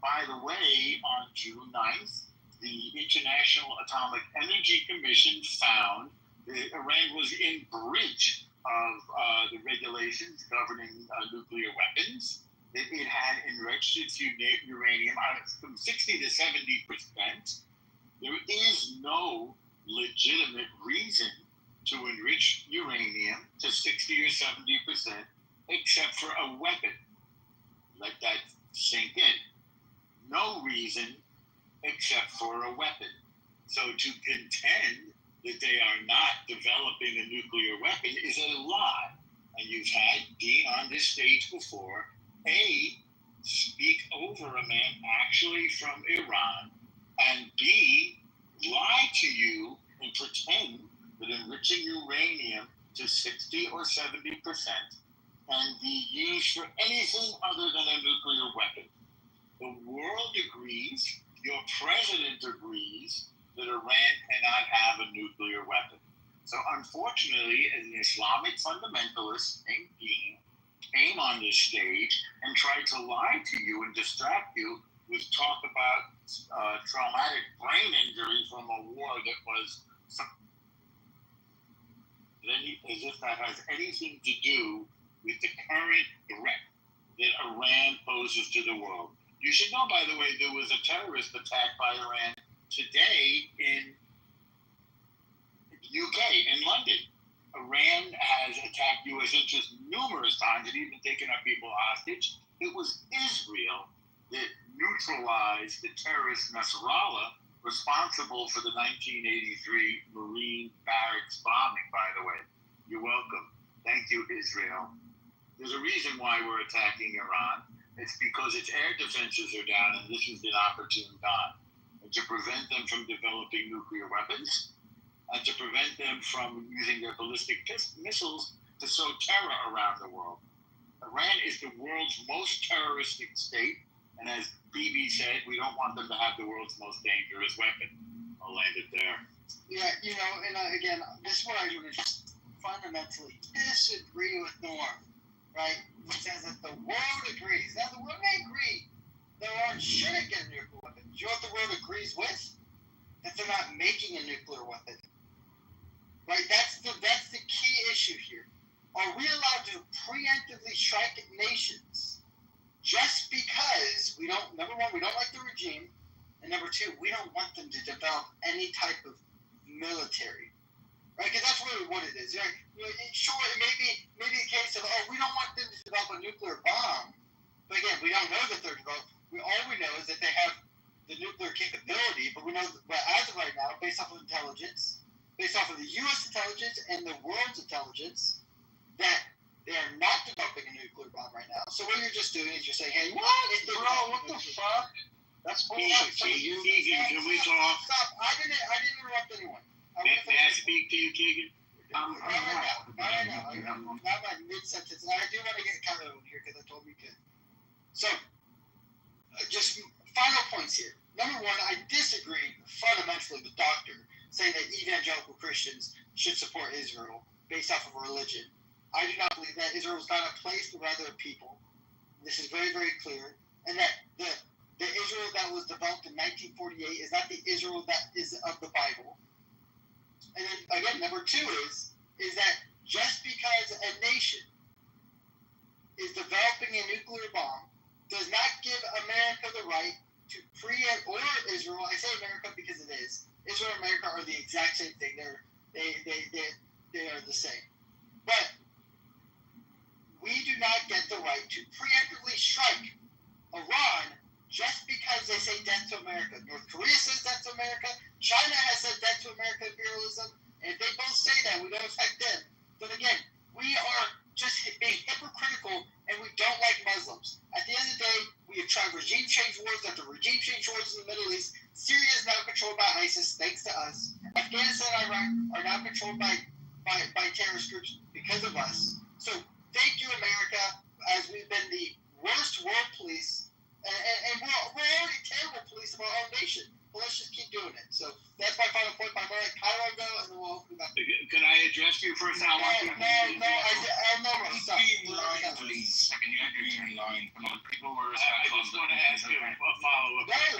By the way, on June 9th, the International Atomic Energy Commission found that Iran was in breach of the regulations governing nuclear weapons. That it had enriched its uranium from 60 to 70%. There is no legitimate reason to enrich uranium to 60 or 70% except for a weapon. Let that sink in. No reason except for a weapon. So to contend that they are not developing a nuclear weapon is a lie. And you've had Dean on this stage before, A, speak over a man actually from Iran, and B, lie to you and pretend that enriching uranium to 60 or 70% can be used for anything other than a nuclear weapon. The world agrees, your president agrees, that Iran cannot have a nuclear weapon. So unfortunately, an Islamic fundamentalist named Dean came on this stage and tried to lie to you and distract you with talk about traumatic brain injury from a war that was... as if that has anything to do with the current threat that Iran poses to the world. You should know, by the way, there was a terrorist attack by Iran today in UK, in London. Iran has attacked U.S. interests numerous times and even taken up people hostage. It was Israel that neutralized the terrorist Nasrallah, responsible for the 1983 Marine barracks bombing, by the way. You're welcome. Thank you, Israel. There's a reason why we're attacking Iran. It's because its air defenses are down, and this is an opportune time. And to prevent them from developing nuclear weapons, and to prevent them from using their ballistic missiles to sow terror around the world. Iran is the world's most terroristic state, and as BB said, we don't want them to have the world's most dangerous weapon. I'll land it there. Yeah, you know, and again, this is where I would fundamentally disagree with Norm, right? He says that the world agrees. Now, the world may agree that Iran shouldn't get a nuclear weapon. Do you know what the world agrees with? That they're not making a nuclear weapon. Right? That's the key issue here. Are we allowed to preemptively strike at nations just because we don't, number one, we don't like the regime, and number two, we don't want them to develop any type of military right? Because that's really what it is. Right? Sure, it may be a case of, we don't want them to develop a nuclear bomb, but again, we don't know that they're developing. All we know is that they have the nuclear capability, but we know that as of right now, based off of intelligence, based off of the U.S. intelligence and the world's intelligence, that they are not developing a nuclear bomb right now. So what you're just doing is you're saying, hey, what the fuck? That's bullshit. Keegan, can we talk? Stop. I didn't interrupt anyone. May I speak to you, Keegan? Not right now. Not my mid-sentence. And I do want to get Kylo in here because I told him he could. So, just final points here. Number one, I disagree fundamentally with Doctor saying that evangelical Christians should support Israel based off of religion. I do not believe that Israel is not a place, but rather a people. This is very, very clear. And that the Israel that was developed in 1948 is not the Israel that is of the Bible. And then, again, number two is that just because a nation is developing a nuclear bomb does not give America the right to or Israel. I say America because it is. Israel and America are the exact same thing. They are the same. But we do not get the right to preemptively strike Iran just because they say death to America. North Korea says death to America. China has said death to American imperialism. And if they both say that, we don't affect them. But again, we are just being hypocritical, and we don't like Muslims. At the end of the day, we have tried regime change wars after regime change wars in the Middle East. Syria is now controlled by ISIS, thanks to us. Afghanistan and Iraq are now controlled by terrorist groups because of us. So thank you, America, as we've been the worst world police, and we're already terrible police of our own nation. But let's just keep doing it. So that's my final point. I'm going to let Kylo go, and then we'll open it up. Can I address you first? No, stop. Please. Second, you had your line. Come on, people were. I just want to ask you a follow-up. I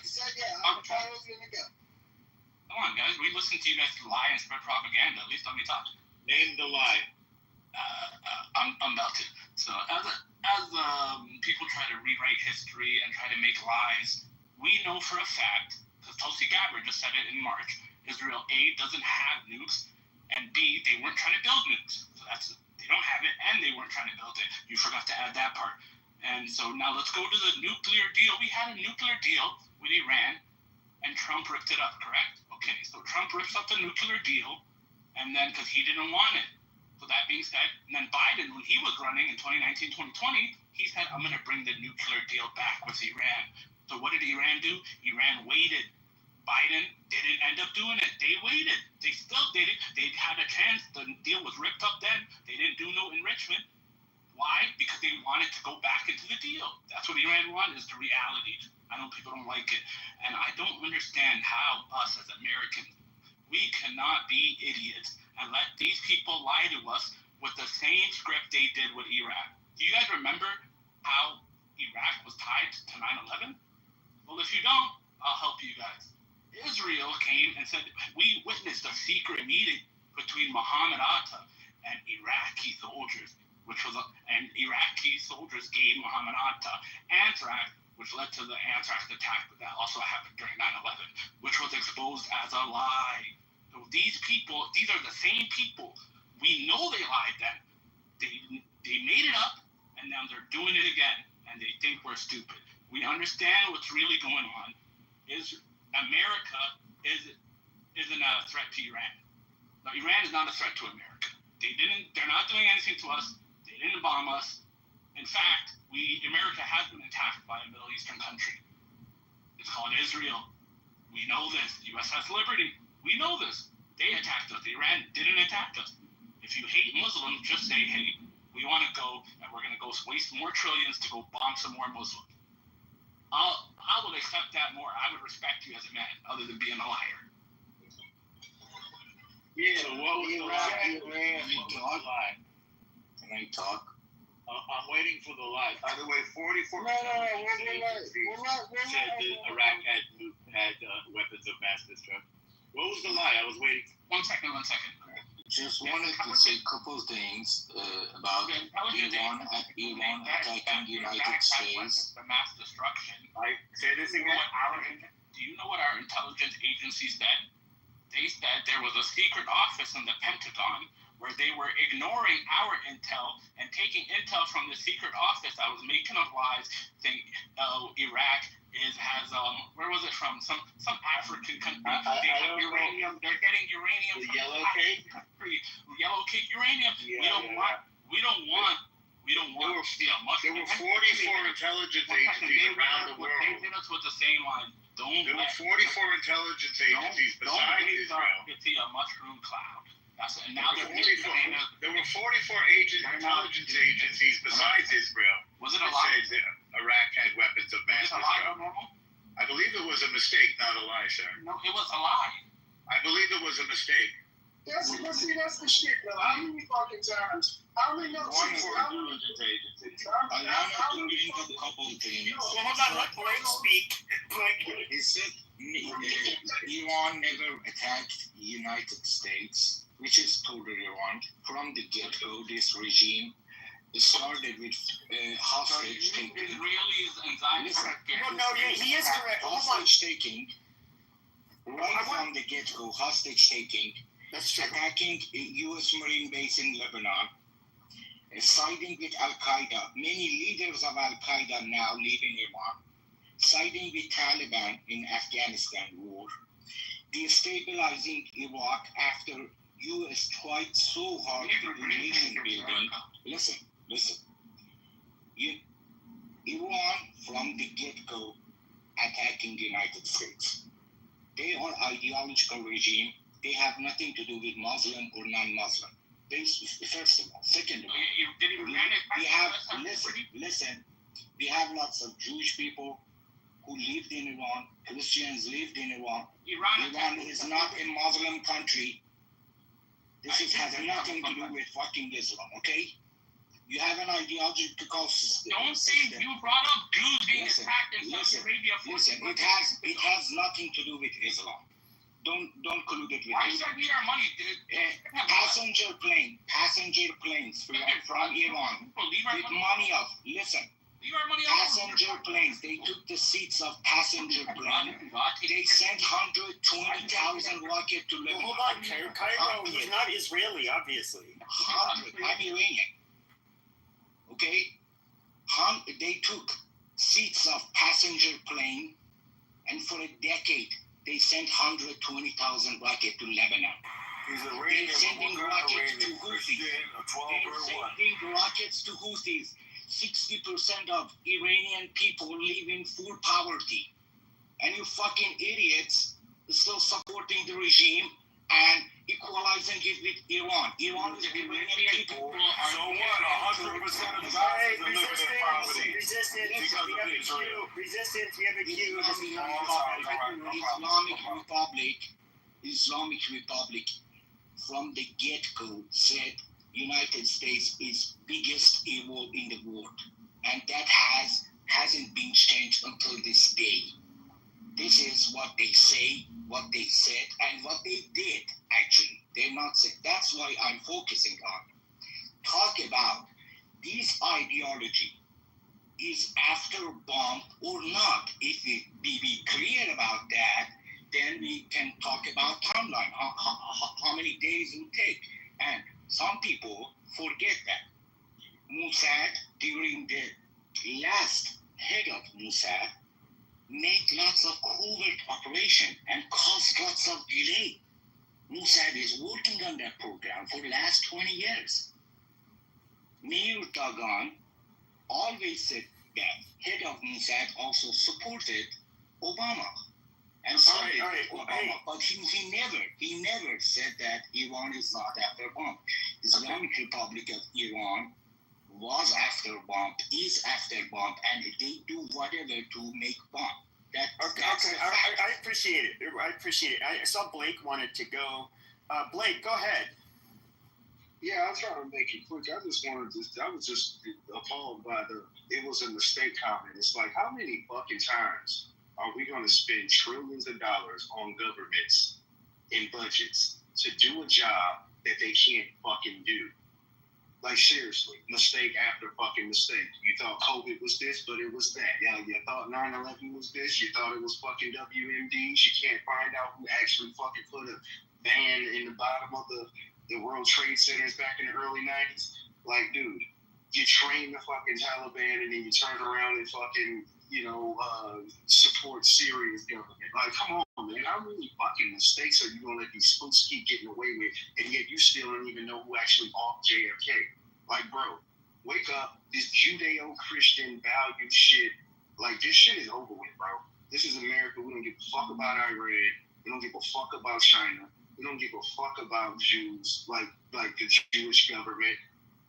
said, Kylo's going to go. Come on, guys. We listen to you guys lie and spread propaganda. At least let me talk. Name the lie. I'm about to. So as people try to rewrite history and try to make lies, we know for a fact, because Tulsi Gabbard just said it in March, Israel A doesn't have nukes, and B they weren't trying to build nukes. So they don't have it, and they weren't trying to build it. You forgot to add that part. And so now let's go to the nuclear deal. We had a nuclear deal with Iran, and Trump ripped it up, correct? Okay, so Trump rips up the nuclear deal, and then because he didn't want it. So that being said, and then Biden, when he was running in 2019, 2020, he said, I'm going to bring the nuclear deal back with Iran. So what did Iran do? Iran waited. Biden didn't end up doing it. They waited. They still did it. They had a chance. The deal was ripped up then. They didn't do no enrichment. Why? Because they wanted to go back into the deal. That's what Iran wanted, is the reality. I know people don't like it. And I don't understand how us as Americans, we cannot be idiots and let these people lie to us with the same script they did with Iraq. Do you guys remember how Iraq was tied to 9/11? Well, if you don't, I'll help you guys. Israel came and said, we witnessed a secret meeting between Muhammad Atta and Iraqi soldiers, and Iraqi soldiers gave Muhammad Atta anthrax, which led to the anthrax attack that also happened during 9/11, which was exposed as a lie. So these are the same people. We know they lied then. They made it up, and now they're doing it again, and they think we're stupid. We understand what's really going on. America isn't a threat to Iran. No, Iran is not a threat to America. They're not doing anything to us. They didn't bomb us. In fact, America has been attacked by a Middle Eastern country. It's called Israel. We know this. USS Liberty. We know this. They attacked us. Iran didn't attack us. If you hate Muslims, just say, hey, we want to go, and we're going to go waste more trillions to go bomb some more Muslims. I would accept that more. I would respect you as a man, other than being a liar. Yeah, so what was the lie? Can I talk? I'm waiting for the lie. By the way, 44% said that Iraq had weapons of mass destruction. What was the lie? I was waiting. One second. Just wanted to say a couple of things about Iran attacking the United States. The mass destruction. I say this again. Do you know what our intelligence agency said? that there was a secret office in the Pentagon where they were ignoring our intel and taking intel from the secret office that was making up lies, saying Iraq has where was it from? Some African country. They have uranium. They're getting uranium The from yellow African cake? country. Yellow cake uranium. Yeah, We don't want to see a mushroom. There were 44 intelligence agencies around the world. They hit us with the same line. There were 44 intelligence agencies besides Israel. You see a mushroom cloud. That's it. And now There were 44 intelligence agencies besides Israel. Was it a that lie? said that Iraq had weapons of mass Was it a lie, destruction. I believe it was a mistake, not a lie, sir. No, it was a lie. I believe it was a mistake. That's the shit, though. How many fucking times? How many One times? for intelligence agencies. Allow me to link a couple of things. Well, hold on, let Blake speak. Blake. He said Iran never attacked the United States, which is totally wrong. From the get-go, this regime started with hostage taking. Israelis and Zionists. No, he is correct. Hold on. Hostage taking. Right from the get-go, hostage taking. Attacking a U.S. Marine base in Lebanon. Siding with Al-Qaeda. Many leaders of Al-Qaeda now live in Iran. Siding with Taliban in Afghanistan war. Destabilizing Iraq after U.S. tried so hard to do nation building. Listen. Iran, from the get-go, attacking the United States. They are ideological regime. They have nothing to do with Muslim or non-Muslim. First of all. Second of all, we have, listen, we have lots of Jewish people who lived in Iran, Christians lived in Iran. Iran is not a Muslim country. This has nothing to do with fucking Islam, okay? You have an ideological system. Don't say you brought up Jews being attacked in Saudi Arabia. Listen, it has nothing to do with Islam. Don't collude it with Why Islam. should we need our money, dude? Passenger planes from Iran with money of, listen, passenger planes, they took the seats of passenger planes. They sent 120,000 rockets to Lebanon. Hold on, Cairo, he's not Israeli, obviously. I'm Iranian. Okay? They took seats of passenger plane, and for a decade, they sent 120,000 rockets to Lebanon. He's They're sending rockets to Houthis. They're sending rockets to Houthis. 60% of Iranian people live in full poverty. And you fucking idiots are still supporting the regime and equalizing it with Iran. Iran is Iranian people. So what? 100% of the guys are living in poverty. Resistance, we have a queue. Resistance, we have a queue. This is not Islamic Republic from the get-go said United States is biggest evil in the world, and that hasn't been changed until this day. This is what they say, what they said, and what they did. Actually, they're not saying. That's why I'm focusing on. Talk about this ideology is after bomb or not. If we be clear about that, then we can talk about timeline, how many days it will take. And some people forget that Mossad, during the last head of Mossad, made lots of covert operation and caused lots of delay. Mossad is working on that program for the last 20 years. Meir Dagan always said that head of Mossad also supported Obama. And sorry, Obama, but he never said that Iran is not after bomb. Islamic Republic of Iran was after bomb, is after bomb, and they do whatever to make bomb. I appreciate it. I appreciate it. I saw Blake wanted to go. Blake, go ahead. Yeah, I'll try to make it quick. I was just appalled by it was a mistake comment. It's like, how many fucking times are we going to spend trillions of dollars on governments and budgets to do a job that they can't fucking do? Like seriously, mistake after fucking mistake. You thought COVID was this, but it was that. Yeah, you thought 9/11 was this. You thought it was fucking WMDs. You can't find out who actually fucking put a van in the bottom of the World Trade Centers back in the early 90s. Like, dude, you train the fucking Taliban and then you turn around and fucking, support Syria's government. Like, come on, man. How many fucking mistakes are you going to let these spooks keep getting away with, and yet you still don't even know who actually off JFK? Like, bro, wake up. This Judeo-Christian value shit, like, this shit is over with, bro. This is America. We don't give a fuck about Iran. We don't give a fuck about China. We don't give a fuck about Jews, like the Jewish government.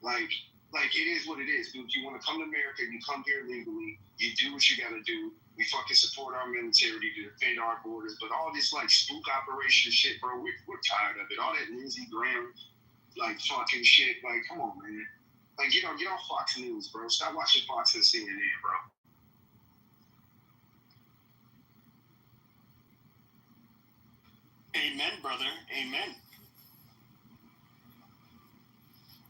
Like it is what it is, dude. You want to come to America, you come here legally, you do what you got to do. We fucking support our military to defend our borders, but all this like spook operation shit, bro, we're tired of it. All that Lindsey Graham like fucking shit, like come on, man. Like get off Fox News, bro. Stop watching Fox and CNN, bro. Amen, brother. Amen.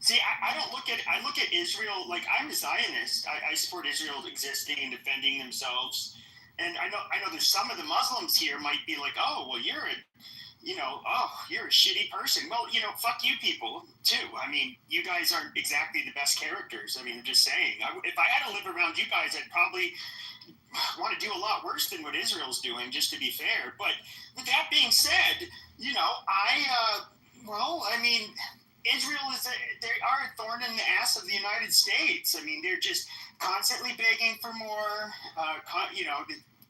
See, I look at Israel like I'm a Zionist. I support Israel existing and defending themselves. And I know there's some of the Muslims here might be like, oh, well, you're a shitty person. Well, fuck you people too. I mean, you guys aren't exactly the best characters. I mean, I'm just saying. If I had to live around you guys, I'd probably want to do a lot worse than what Israel's doing, just to be fair. But with that being said, Israel they are a thorn in the ass of the United States. I mean, they're just constantly begging for more,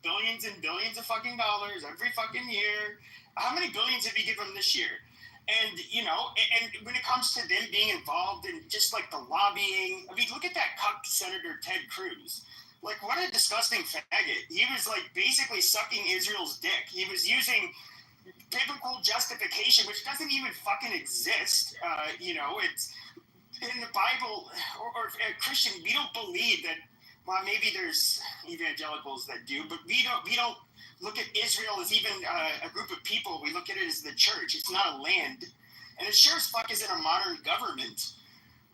billions and billions of fucking dollars every fucking year. How many billions have you given them this year? And, and when it comes to them being involved in just like the lobbying, I mean, look at that cuck Senator Ted Cruz. Like, what a disgusting faggot. He was like basically sucking Israel's dick. He was using biblical justification, which doesn't even fucking exist. It's in the Bible or Christian. We don't believe that. Well, maybe there's evangelicals that do, but we don't look at Israel as even a group of people. We look at it as the church. It's not a land, and it sure as fuck isn't a modern government.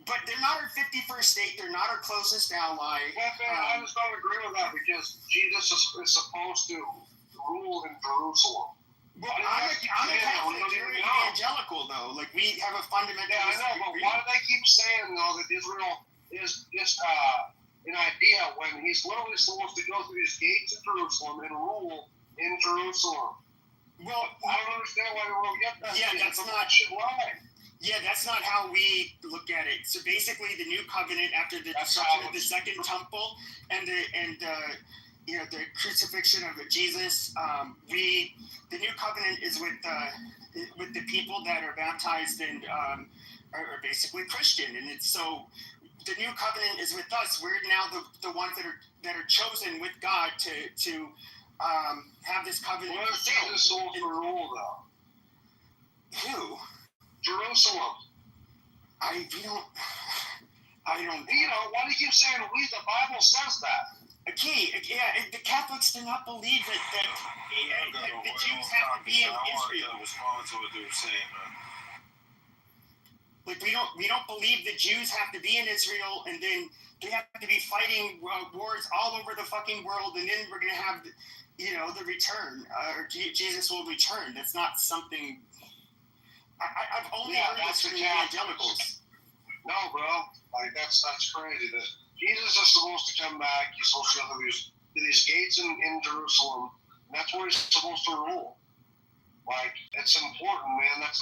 But they're not our 51st state. They're not our closest ally. I just don't agree with that because Jesus is supposed to rule in Jerusalem. Well, I'm a Catholic. You're evangelical, though. Like, we have a fundamental... Yeah, I know, but why do they keep saying, though, that Israel is just an idea when he's literally supposed to go through these gates of Jerusalem and rule in Jerusalem? Well, I don't understand why we don't get that. Yeah, that's not... Yeah, that's not how we look at it. So basically, the new covenant after the destruction of the second temple and the crucifixion of Jesus, the new covenant is with the people that are baptized and are basically Christian, and it's so the new covenant is with us. We're now the ones that are chosen with God to have this covenant. Where is Jesus supposed to rule, though? Who? Jerusalem. I don't. Why do you keep saying we? The Bible says that. Okay, yeah, the Catholics do not believe that the Jews have to be in Israel. Respond to what they were saying, man. Like we don't believe the Jews have to be in Israel, and then they have to be fighting wars all over the fucking world, and then we're gonna have the return, or Jesus will return. That's not something. I've only heard this from evangelicals. No, bro. Like that's crazy. Jesus is supposed to come back. He's supposed to go to these gates in Jerusalem, and that's where he's supposed to rule. Like it's important, man. That's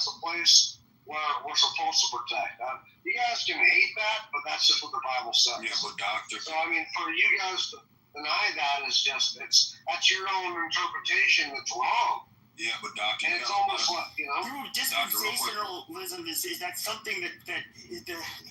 the place where we're supposed to protect. You guys can hate that, but that's just what the Bible says. Yeah, but doctor. So I mean, for you guys to deny that is just that's your own interpretation. That's wrong. Yeah, but doctor. And it's almost like Dude, dispensationalism is that something that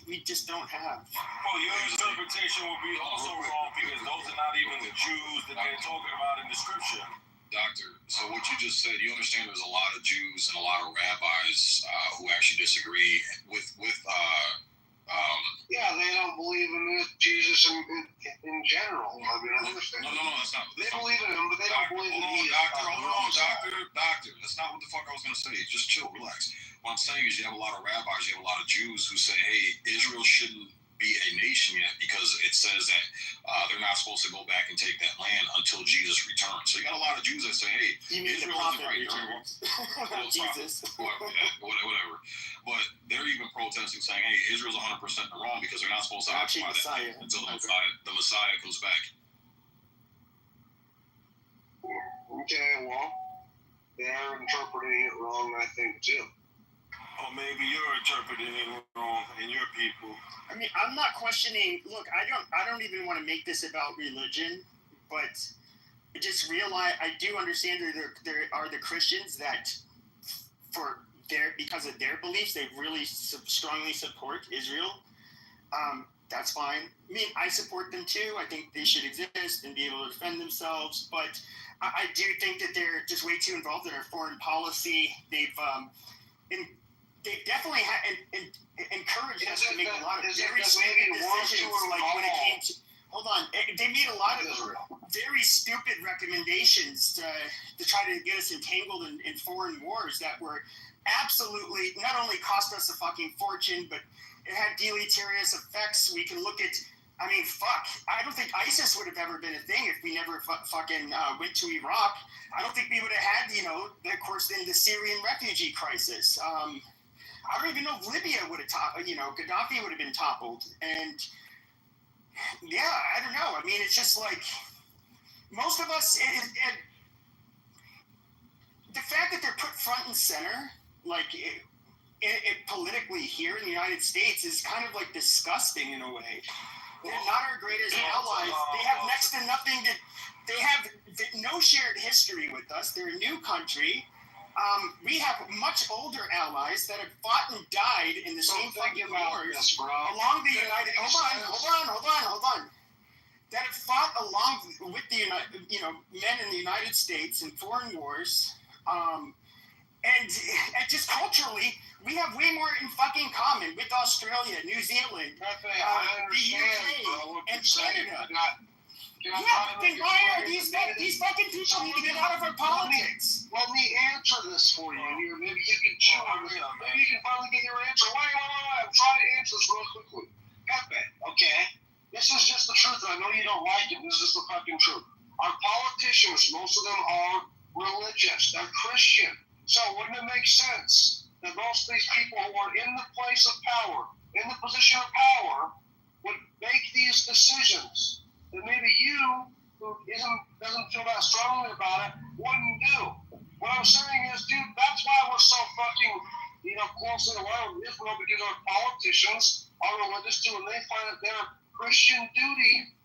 we just don't have. Well, your interpretation will be also wrong because those are not even the Jews that they're talking about in the scripture. Doctor, so what you just said, you understand there's a lot of Jews and a lot of rabbis who actually disagree with Yeah, they don't believe in Jesus in general. I mean, I understand. No, that's not. They believe in him, but they don't believe in him. Doctor. That's not what the fuck I was gonna say. Just chill, relax. What I'm saying is, you have a lot of rabbis, you have a lot of Jews who say, "Hey, Israel shouldn't be a nation yet because it says that they're not supposed to go back and take that land until Jesus returns." So you got a lot of Jews that say, "Hey, Israel is right." Jesus. Whatever. But they're even protesting, saying, "Hey, Israel's 100% wrong because they're not supposed to occupy that land until the Messiah comes back." Okay, well, they're interpreting it wrong, I think, too. Or maybe you're interpreting it wrong, and your people. I mean, I'm not questioning. Look, I don't even want to make this about religion, but I just realize I do understand that there are the Christians that, because of their beliefs, they really strongly support Israel. That's fine. I mean, I support them too. I think they should exist and be able to defend themselves. But I do think that they're just way too involved in our foreign policy. They've definitely encouraged us to make a lot of very stupid decisions. Like when it came to, they made a lot of very stupid recommendations to try to get us entangled in foreign wars that were absolutely not only cost us a fucking fortune, but it had deleterious effects. We can look at, I mean, fuck. I don't think ISIS would have ever been a thing if we never fucking went to Iraq. I don't think we would have had, of course, then the Syrian refugee crisis. I don't even know if Libya would have Gaddafi would have been toppled. And yeah, I don't know. I mean, it's just like most of us, the fact that they're put front and center, like it politically here in the United States is kind of like disgusting in a way. They're not our greatest allies. They have next to nothing they have no shared history with us. They're a new country. We have much older allies that have fought and died in the same fucking wars along the United. Hold on. That have fought along with the men in the United States in foreign wars, and just culturally, we have way more in fucking common with Australia, New Zealand, the UK, and Canada. Yeah, but then why are these fucking people need to get out of our politics? Let me answer this for you here. Maybe you can chew on it. Maybe you can finally get your answer. Wait. I'm trying to answer this real quickly. Pepe, okay? This is just the truth. I know you don't like it. This is just the fucking truth. Our politicians, most of them are religious. They're Christian. So wouldn't it make sense that most of these people who are in the place of power, in the position of power, would make these decisions that maybe you, who doesn't feel that strongly about it, wouldn't do? What I'm saying is, dude, that's why we're so fucking, closely aligned with Israel, because our politicians are religious too, and they find it their Christian duty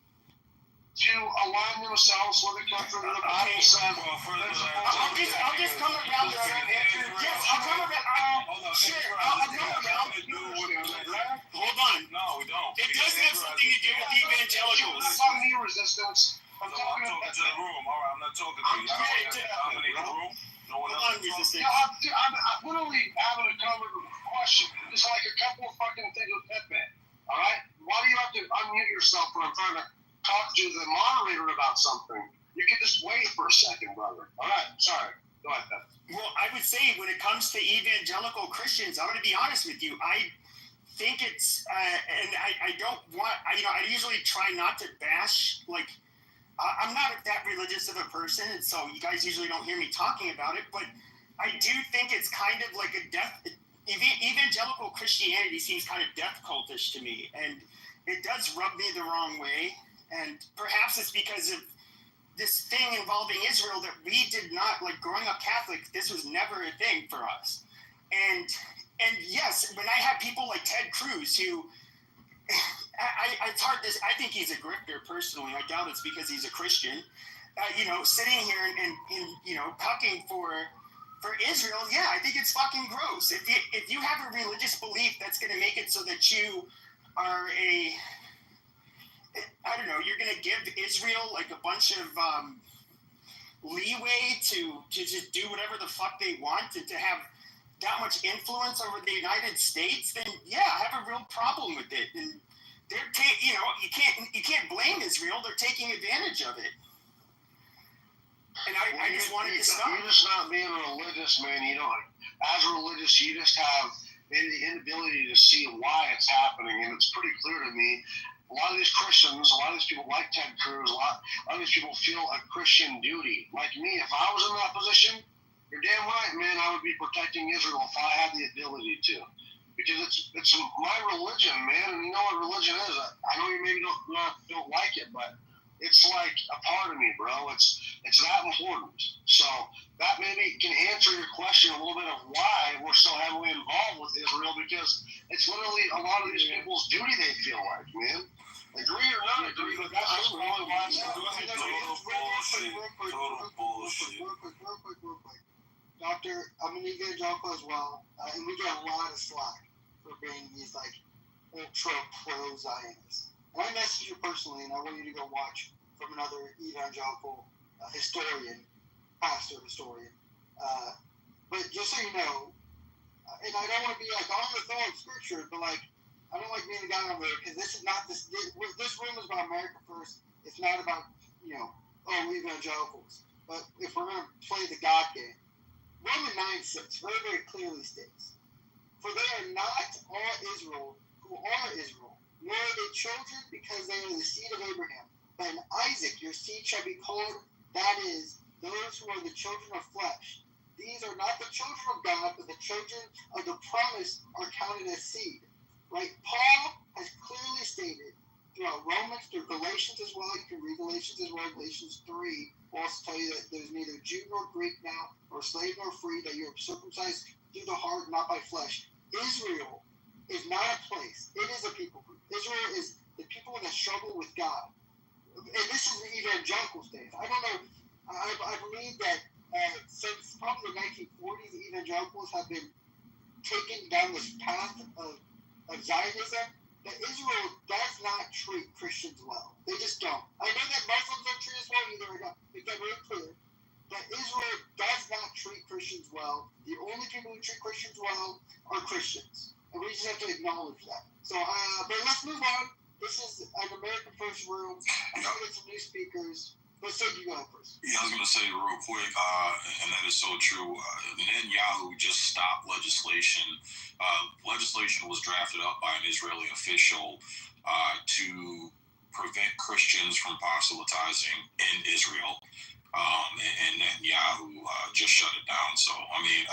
to align themselves with the country that the Bible says. I'll just come around to that answer. Yes, I'll come around. Sure, I'll come around. Hold on. No, we don't. It does have something to do with evangelicals. It's not me resistance. I'm talking to the room. All right, I'm not talking to you. I'm in the room. No one else is resistance. I'm literally having a covered question. It's like a couple of fucking things with Pepe. All right? Why do you have to unmute yourself when I'm trying to talk to the moderator about something? You can just wait for a second, brother. All right, sorry. Go ahead, Pepe. Well, I would say when it comes to evangelical Christians, I'm going to be honest with you. I think it's, and I don't want, I usually try not to bash, like, I'm not that religious of a person, and so you guys usually don't hear me talking about it, but I do think it's kind of like a evangelical Christianity seems kind of death cultish to me, and it does rub me the wrong way, and perhaps it's because of this thing involving Israel that we did not, like growing up Catholic, this was never a thing for us. And yes, when I have people like Ted Cruz who, it's hard to, I think he's a grifter personally. I doubt it's because he's a Christian. Sitting here and pucking for Israel, yeah, I think it's fucking gross. If you have a religious belief that's going to make it so that you are you're going to give Israel like a bunch of leeway to just do whatever the fuck they want, and to have that much influence over the United States, then yeah, I have a real problem with it. And they're you can't blame Israel. They're taking advantage of it. And I just want it to stop. You're just not being religious, man. You know, as religious, you just have the inability to see why it's happening, and it's pretty clear to me. A lot of these Christians, a lot of these people like Ted Cruz, a lot of these people feel a Christian duty. Like me, if I was in that position, you're damn right, man, I would be protecting Israel if I had the ability to. Because it's my religion, man, and you know what religion is. I know you maybe don't like it, but it's like a part of me, bro. It's that important. So that maybe can answer your question a little bit of why we're so heavily involved with Israel, because it's literally a lot of these people's duty they feel like, man. Agree or not agree, but that's just probably why it's Real quick. Doctor, I'm an evangelical as well, and we get a lot of slack for being these like ultra pro Zionists. And I messaged you personally, and I want you to go watch from another evangelical pastor historian. But just so you know, and I don't want to be like on the throne of scripture, but like I don't like being the guy over there because this is not this room is about America first. It's not about evangelicals. But if we're gonna play the God game, Romans 9:6 very, very clearly states, "For they are not all Israel who are Israel, nor are they children because they are the seed of Abraham. But in Isaac your seed shall be called, that is, those who are the children of flesh. These are not the children of God, but the children of the promise are counted as seed." Right? Paul has clearly stated throughout Romans, through Galatians as well. You can read Galatians as well. Galatians 3 will also tell you that there's neither Jew nor Greek now, or slave nor free, that you're circumcised through the heart, not by flesh. Israel is not a place. It is a people group. Israel is the people that struggle with God. And this is the evangelical days. I don't know. I believe that since probably the 1940s, the evangelicals have been taken down this path of Zionism, that Israel does not treat Christians well. They just don't. I know that Muslims don't treat us well either. I got make that very clear. But Israel does not treat Christians well. The only people who treat Christians well are Christians. And we just have to acknowledge that. So, but let's move on. This is an American First room. I'm going to get some new speakers. Let's say you go first. Yeah, I was going to say real quick, and that is so true. Netanyahu just stopped legislation. Legislation was drafted up by an Israeli official to prevent Christians from proselytizing in Israel. And Netanyahu just shut it down. So, I mean,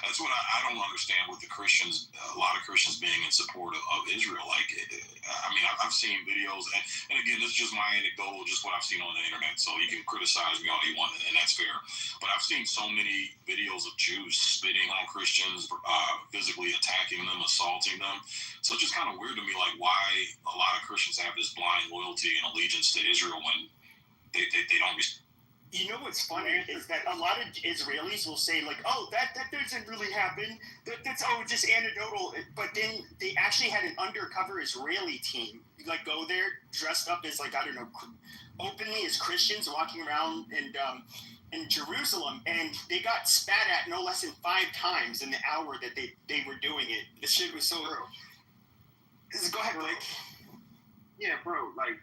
that's what I don't understand with the Christians, a lot of Christians being in support of Israel. Like, I mean, I've seen videos, and again, this is just my anecdotal, just what I've seen on the internet. So you can criticize me all you want, and that's fair. But I've seen so many videos of Jews spitting on Christians, physically attacking them, assaulting them. So it's just kind of weird to me, like, why a lot of Christians have this blind loyalty and allegiance to Israel when they don't respect. You know what's funny is that a lot of Israelis will say, like, oh, that doesn't really happen. That's just anecdotal. But then they actually had an undercover Israeli team, like, go there dressed up as, like, I don't know, openly as Christians walking around in Jerusalem, and they got spat at no less than 5 times in the hour that they were doing it. This shit was so... Go ahead, Blake. Yeah, bro, like,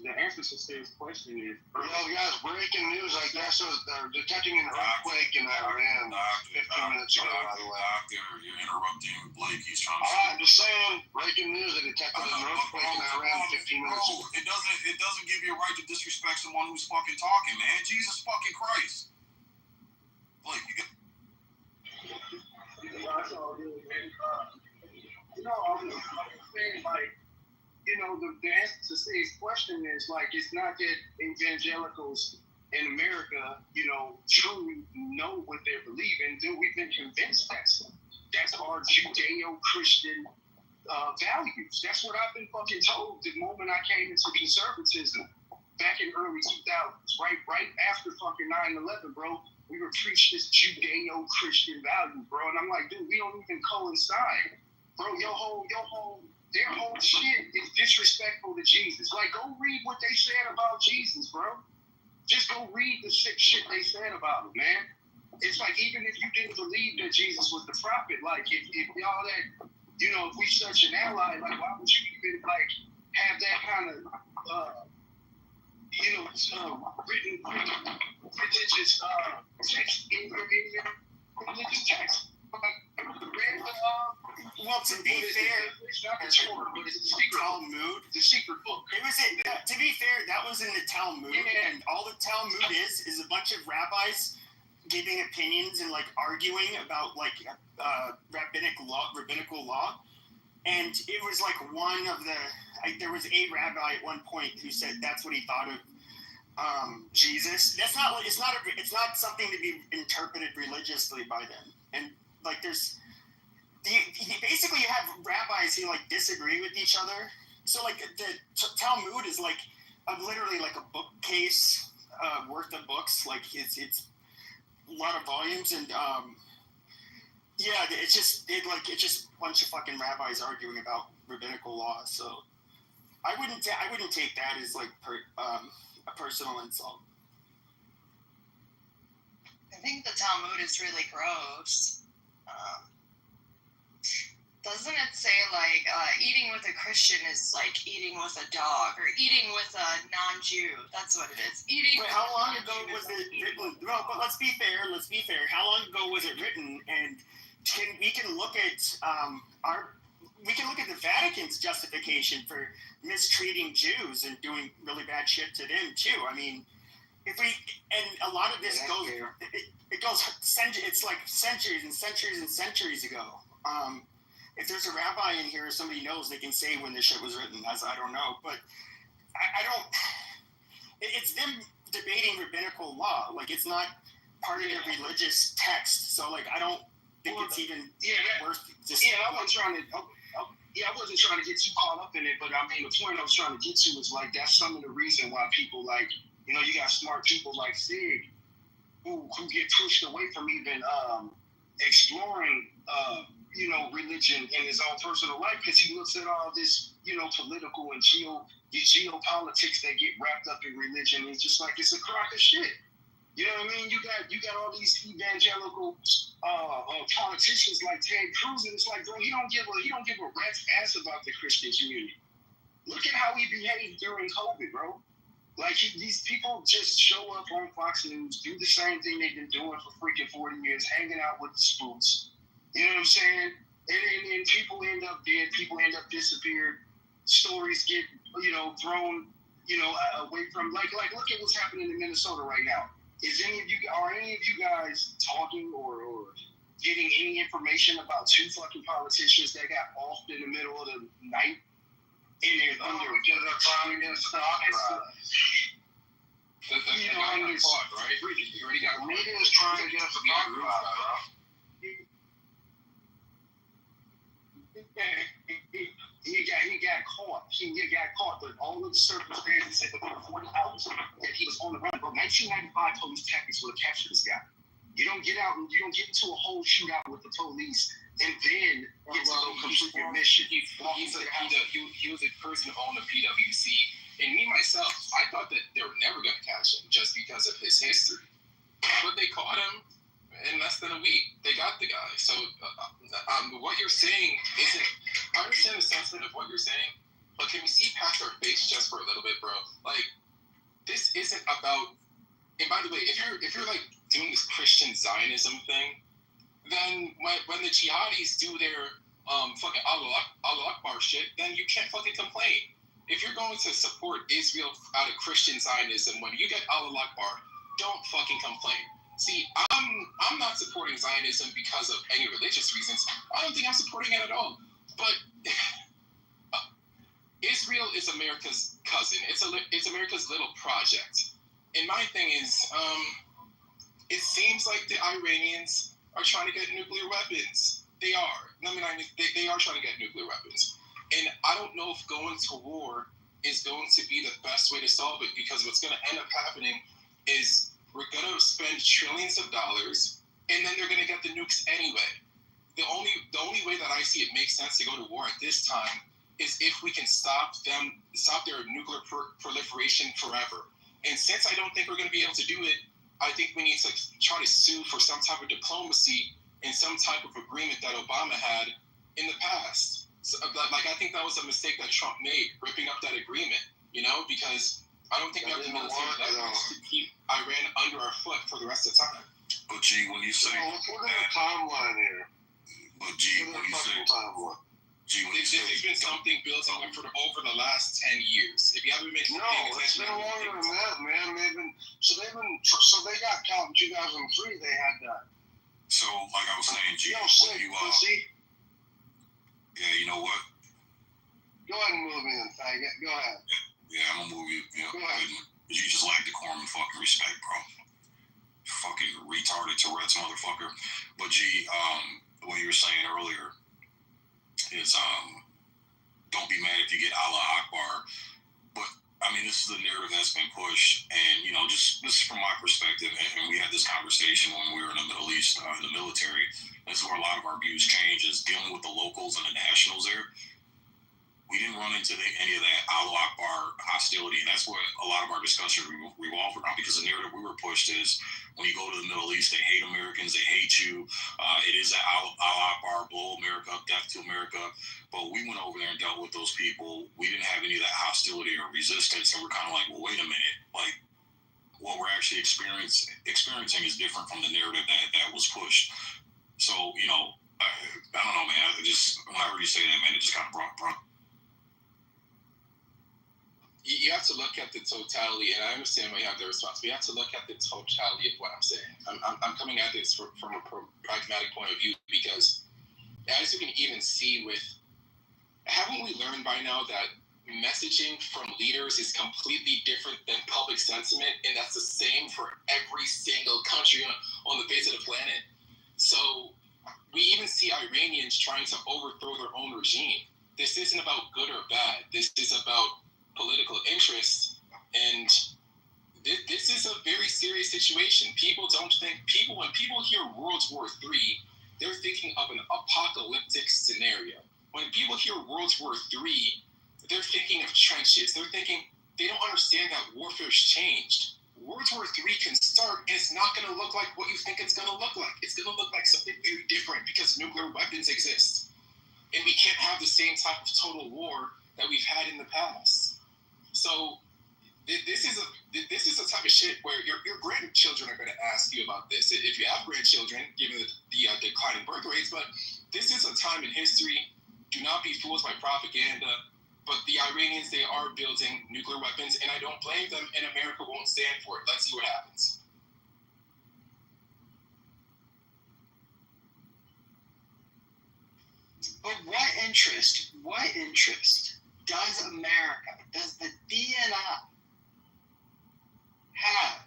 the answer to Steve's question is... guys, breaking news, I guess, they're detecting an earthquake in Iran 15 minutes ago, by the way. Doctor, you're interrupting Blake. He's trying to... All right, I'm just saying, breaking news, they detected an earthquake in Iran 15 minutes ago. It doesn't give you a right to disrespect someone who's fucking talking, man. Jesus fucking Christ. Blake, you get... That's all really, man. I'm saying, like, the answer to Steve's question is, like, it's not that evangelicals in America, truly know what they believe in. Dude, we've been convinced that's our Judeo-Christian values. That's what I've been fucking told the moment I came into conservatism back in early 2000s, right after fucking 9/11, bro. We were preached this Judeo-Christian value, bro. And I'm like, dude, we don't even coincide. Bro, their whole shit is disrespectful to Jesus. Like, go read what they said about Jesus, bro. Just go read the sick shit they said about him, man. it's like even if you didn't believe that Jesus was the prophet, like if y'all that, you know, if we such an ally, like why would you even like have that kind of written religious text in your religious text? Well, to be fair, Talmud, the secret book. It was to be fair, that was in the Talmud, and all the Talmud is a bunch of rabbis giving opinions and like arguing about like rabbinical law, and it was like one of the there was a rabbi at one point who said that's what he thought of Jesus. It's not something to be interpreted religiously by them, and like there's. Basically, you have rabbis who like disagree with each other. So like the Talmud is like literally like a bookcase worth of books. Like it's a lot of volumes, and it's just a bunch of fucking rabbis arguing about rabbinical law. So I wouldn't take that as like a personal insult. I think the Talmud is really gross. Doesn't it say like eating with a Christian is like eating with a dog, or eating with a non-Jew? That's what it is. Eating. But how long ago was it written? Well, but let's be fair. How long ago was it written? And we can look at the Vatican's justification for mistreating Jews and doing really bad shit to them too. I mean, a lot of this goes. It goes it's like centuries and centuries and centuries ago. If there's a rabbi in here or somebody knows, they can say when this shit was written. I don't know, but I don't. It's them debating rabbinical law. Like it's not part of their religious text. So like I don't think it's even worth. I wasn't trying to get too caught up in it, but I mean the point I was trying to get to is like that's some of the reason why people like you got smart people like Sig who get pushed away from even exploring. Religion in his own personal life because he looks at all this, political and geopolitics that get wrapped up in religion. And it's just like it's a crock of shit. You know what I mean? You got all these evangelical politicians like Ted Cruz, and it's like, bro, he don't give a rat's ass about the Christian community. Look at how he behaved during COVID, bro. Like these people just show up on Fox News, do the same thing they've been doing for freaking 40 years, hanging out with the spooks. You know what I'm saying? And people end up dead. People end up disappeared. Stories get, thrown, away from like look at what's happening in Minnesota right now. Are any of you guys talking or getting any information about two fucking politicians that got off in the middle of the night in their under trying to stop the guy got caught, right? He already got caught. Media is trying to get us to talk about it, bro. He got caught, but all of the circumstances said within 40 hours that he was on the run. Bro, 1995 police tactics would have captured this guy. You don't get out and you don't get into a whole shootout with the police and then get to go complete your mission. He was a person who owned a PWC, and me myself, I thought that they were never going to catch him just because of his history. But they caught him in less than a week. They got the guy. So what you're saying isn't. I understand the sentiment of what you're saying, but can we see past our face just for a little bit, bro? Like, this isn't about. And by the way, if you're like doing this Christian Zionism thing, then when the jihadis do their fucking Allah Akbar shit, then you can't fucking complain. If you're going to support Israel out of Christian Zionism, when you get Allah Akbar, don't fucking complain. See, I'm not supporting Zionism because of any religious reasons. I don't think I'm supporting it at all. But Israel is America's cousin. It's America's little project. And my thing is, it seems like the Iranians are trying to get nuclear weapons. They are. I mean, they are trying to get nuclear weapons. And I don't know if going to war is going to be the best way to solve it, because what's going to end up happening is we're going to spend trillions of dollars, and then they're going to get the nukes anyway. The only way that I see it makes sense to go to war at this time is if we can stop their nuclear proliferation forever. And since I don't think we're going to be able to do it, I think we need to try to sue for some type of diplomacy and some type of agreement that Obama had in the past. So, like, I think that was a mistake that Trump made, ripping up that agreement, because I don't think we have the military leverage to keep Iran under our foot for the rest of the time. But G, when you say let's look at the timeline here. But G, when you say timeline. This has been something built on for over the last 10 years. If you haven't been paying it's attention, been longer than that, man. So they got caught in 2003. They had that. So, like I was saying, G, yeah, you know what? Go ahead and move me then, faggot. Go ahead. Yeah, I'm gonna move you. Yeah, go ahead. You just lack decorum and fucking respect, bro. Fucking retarded Tourette's motherfucker. But G, what you were saying earlier is don't be mad if you get Allah Akbar. But I mean, this is the narrative that's been pushed, and just this is from my perspective. And we had this conversation when we were in the Middle East, in the military. This is where a lot of our views change, is dealing with the locals and the nationals there. We didn't run into any of that Allah Akbar hostility. And that's what a lot of our discussion revolved around, because the narrative we were pushed is when you go to the Middle East, they hate Americans, they hate you. It is an Allah Akbar, blow America up, death to America. But we went over there and dealt with those people. We didn't have any of that hostility or resistance. And we're kind of like, well, wait a minute. Like, what we're actually experiencing is different from the narrative that was pushed. So, I don't know, man. When I heard you say that, man, it just kind of brought you have to look at the totality, and I understand why you have the response, but you have to look at the totality of what I'm saying. I'm coming at this from a pragmatic point of view, because as you can even see haven't we learned by now that messaging from leaders is completely different than public sentiment, and that's the same for every single country on the face of the planet? So we even see Iranians trying to overthrow their own regime. This isn't about good or bad. This is about political interest, and this is a very serious situation. When people hear World War III, they're thinking of an apocalyptic scenario. When people hear World War III, they're thinking of trenches. They don't understand that warfare's changed. World War III can start, and it's not going to look like what you think it's going to look like. It's going to look like something very different, because nuclear weapons exist, and we can't have the same type of total war that we've had in the past. So this is a type of shit where your grandchildren are going to ask you about this, if you have grandchildren, given the declining birth rates. But this is a time in history. Do not be fooled by propaganda. But the Iranians, they are building nuclear weapons, and I don't blame them, and America won't stand for it. Let's see what happens. But what interest does America, does the DNI have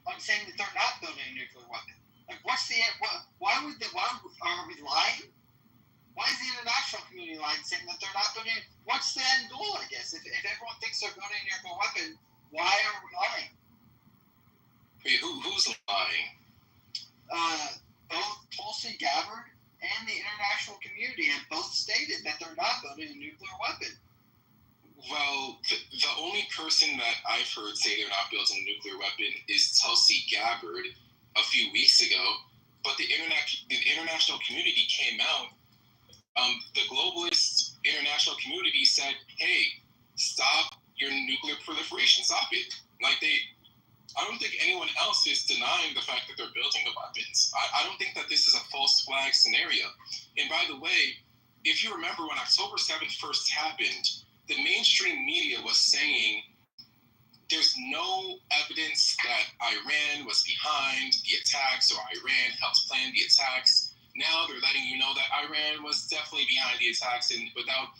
on saying that they're not building a nuclear weapon? Like, why are we lying? Why is the international community lying, saying that they're not building? What's the end goal, I guess? If everyone thinks they're building a nuclear weapon, why are we lying? Wait, who's lying? Both Tulsi Gabbard and the international community have both stated that they're not building a nuclear weapon. Well, the only person that I've heard say they're not building a nuclear weapon is Tulsi Gabbard a few weeks ago. But the international community came out. The globalist international community said, hey, stop your nuclear proliferation, stop it. I don't think anyone else is denying the fact that they're building the weapons. I don't think that this is a false flag scenario. And by the way, if you remember when October 7th first happened, the mainstream media was saying there's no evidence that Iran was behind the attacks or Iran helped plan the attacks. Now they're letting you know that Iran was definitely behind the attacks, and without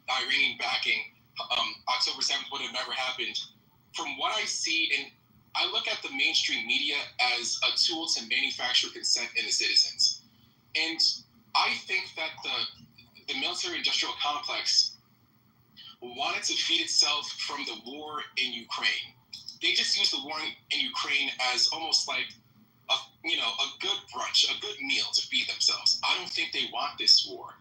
Iranian backing, October 7th would have never happened. From what I see, and I look at the mainstream media as a tool to manufacture consent in the citizens. And I think that the military-industrial complex wanted to feed itself from the war in Ukraine. They just used the war in Ukraine as almost like a good brunch, a good meal to feed themselves. I don't think they want this war.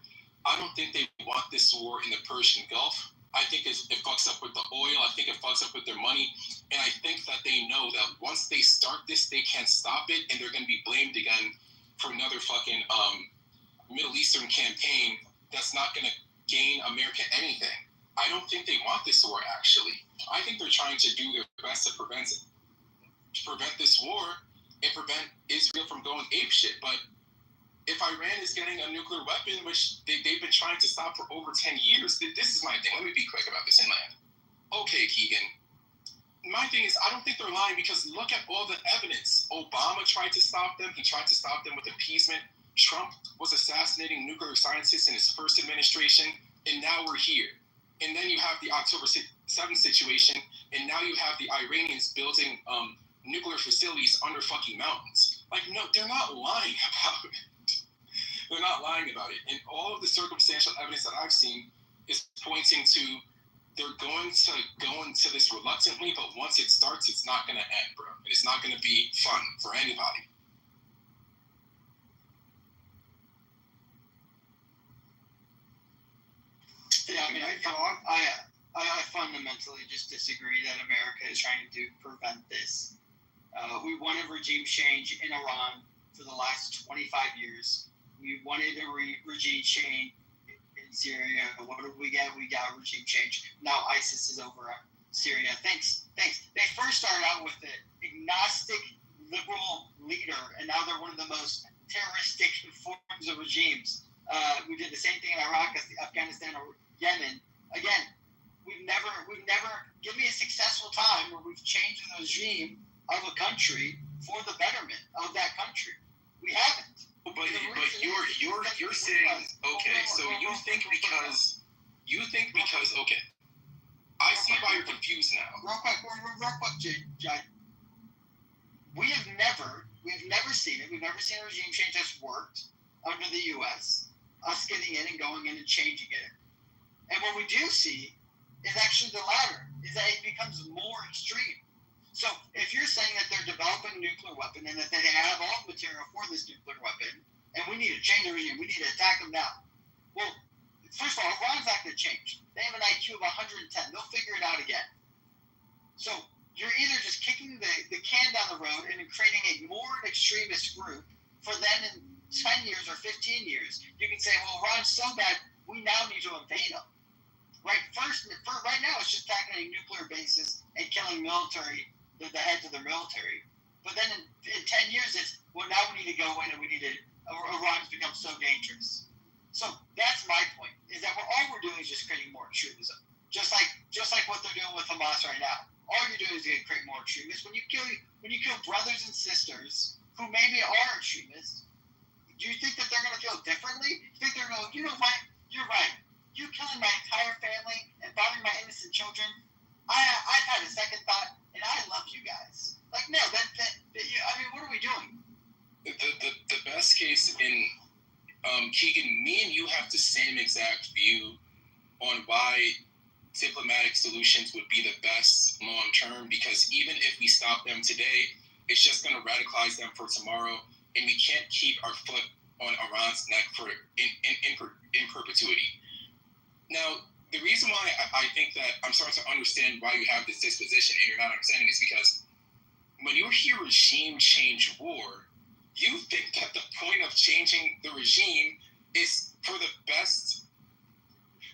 I don't think they want this war in the Persian Gulf. I think it fucks up with the oil. I think it fucks up with their money. And I think that they know that once they start this, they can't stop it, and they're going to be blamed again for another fucking Middle Eastern campaign that's not going to gain America anything. I don't think they want this war, actually. I think they're trying to do their best to prevent this war and prevent Israel from going apeshit. But if Iran is getting a nuclear weapon, which they've been trying to stop for over 10 years, this is my thing. Let me be quick about this inland. Okay, Keegan. My thing is, I don't think they're lying because look at all the evidence. Obama tried to stop them. He tried to stop them with appeasement. Trump was assassinating nuclear scientists in his first administration, and now we're here. And then you have the October 7th situation, and now you have the Iranians building nuclear facilities under fucking mountains. Like, no, they're not lying about it. They're not lying about it. And all of the circumstantial evidence that I've seen is pointing to they're going to go into this reluctantly, but once it starts, it's not going to end, bro. And it's not going to be fun for anybody. Yeah, I mean, I fundamentally just disagree that America is trying to prevent this. We wanted regime change in Iran for the last 25 years. We wanted a regime change in Syria. What did we get? We got regime change. Now ISIS is over Syria. Thanks. They first started out with an agnostic liberal leader, and now they're one of the most terroristic forms of regimes. We did the same thing in Iraq, Afghanistan, or Yemen. Again, we've never give me a successful time where we've changed the regime of a country for the betterment of that country. We haven't. But you're saying, okay, so you think because okay, I see why you're confused now. Real quick, Jay. We've never seen it. We've never seen a regime change that's worked under the U.S. Us getting in and going in and changing it. And what we do see is actually the latter, is that it becomes more extreme. So if you're saying that they're developing a nuclear weapon and that they have all the material for this nuclear weapon, and we need to change the regime, we need to attack them now. Well, first of all, Iran's not going to change. They have an IQ of 110. They'll figure it out again. So you're either just kicking the can down the road and creating a more extremist group for then in 10 years or 15 years, you can say, well, Iran's so bad, we now need to invade them. Right now, it's just attacking nuclear bases and killing the heads of their military. But then in 10 years, it's, well, now we need to go in and Iran's become so dangerous. So that's my point, is that all we're doing is just creating more extremism. Just like what they're doing with Hamas right now. All you're doing is going to create more extremists. When you kill brothers and sisters who maybe are extremists, do you think that they're going to feel differently? You think they're going to, you know what, you're right. You're killing my entire family and bothering my innocent children. I've had a second thought, and I love you guys. Like, no, what are we doing? The best case in Keegan, me and you have the same exact view on why diplomatic solutions would be the best long term, because even if we stop them today, it's just going to radicalize them for tomorrow, and we can't keep our foot on Iran's neck in perpetuity. Now, the reason why I think that I'm starting to understand why you have this disposition and you're not understanding is because when you hear regime change war, you think that the point of changing the regime is for the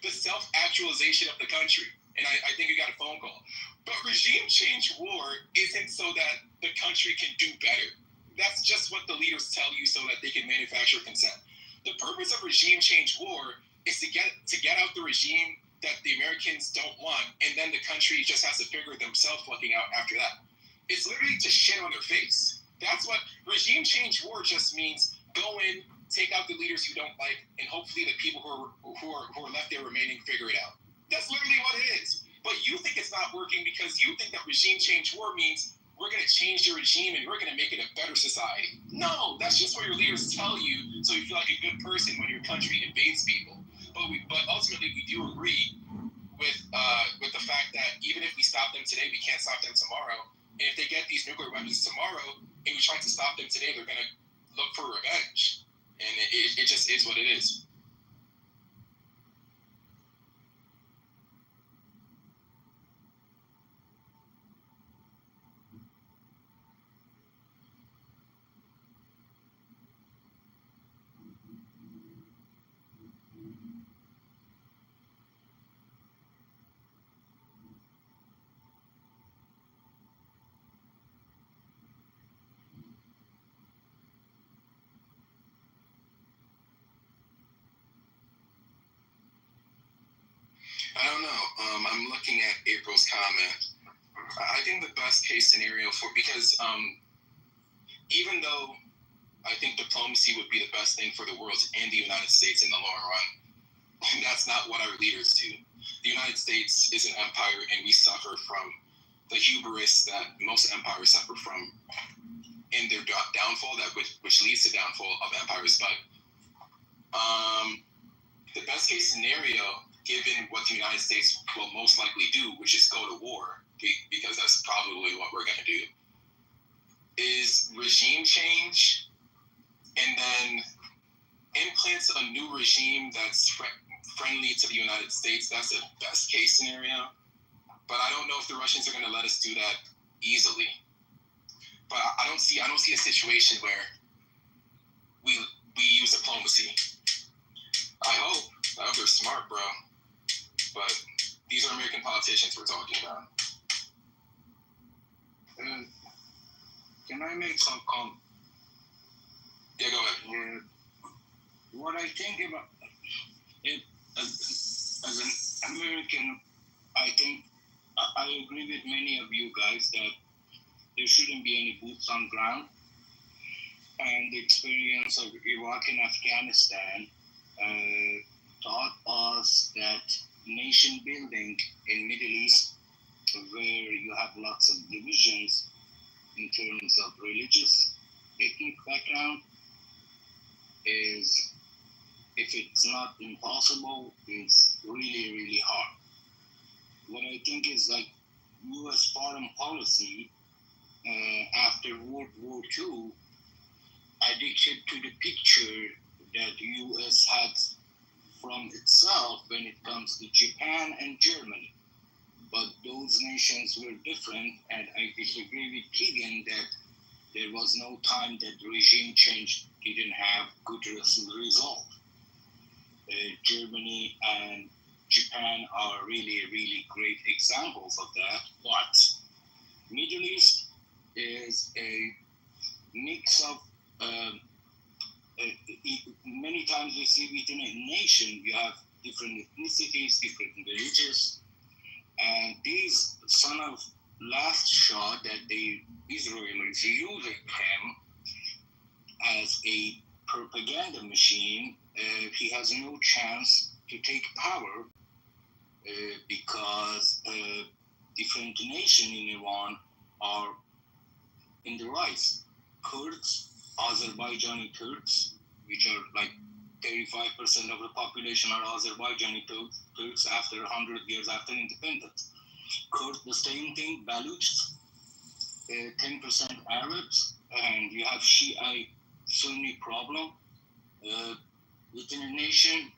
self-actualization of the country. And I think you got a phone call. But regime change war isn't so that the country can do better. That's just what the leaders tell you so that they can manufacture consent. The purpose of regime change war is to get out the regime that the Americans don't want, and then the country just has to figure themselves fucking out after that. It's literally to shit on their face. That's what regime change war just means. Go in, take out the leaders you don't like, and hopefully the people who are left there remaining figure it out. That's literally what it is. But you think it's not working because you think that regime change war means we're going to change the regime and we're going to make it a better society. No, that's just what your leaders tell you so you feel like a good person when your country invades people. But ultimately, we do agree with the fact that even if we stop them today, we can't stop them tomorrow. And if they get these nuclear weapons tomorrow and we try to stop them today, they're going to look for revenge. And it just is what it is. looking at April's comment, I think the best case scenario because even though I think diplomacy would be the best thing for the world and the United States in the long run, that's not what our leaders do. The United States is an empire, and we suffer from the hubris that most empires suffer from in their downfall, which leads to downfall of empires. But the best case scenario, given what the United States will most likely do, which is go to war, because that's probably what we're going to do, is regime change and then implants a new regime that's friendly to the United States. That's the best case scenario. But I don't know if the Russians are going to let us do that easily. But I don't see a situation where we use diplomacy. I hope they're smart, bro. But these are American politicians we're talking about. Can I make some comment? Yeah, go ahead. What I think about it as an American, I think I agree with many of you guys that there shouldn't be any boots on ground. And the experience of Iraq and Afghanistan taught us that nation building in Middle East, where you have lots of divisions in terms of religious, ethnic background, is, if it's not impossible, it's really, really hard. What I think is like U.S. foreign policy after World War II addicted to the picture that the U.S. had from itself when it comes to Japan and Germany. But those nations were different, and I disagree with Keegan that there was no time that regime change didn't have good result. Germany and Japan are really, really great examples of that. But Middle East is a mix of many times we see within a nation you have different ethnicities, different religions, and these son of last shot that the Israelis using him as a propaganda machine, he has no chance to take power because different nations in Iran are in the rise. Kurds, Azerbaijani Turks, which are like 35% of the population are Azerbaijani Turks after 100 years after independence. Kurds, the same thing, Baluchs, 10% Arabs, and you have Shia Sunni problem within a nation,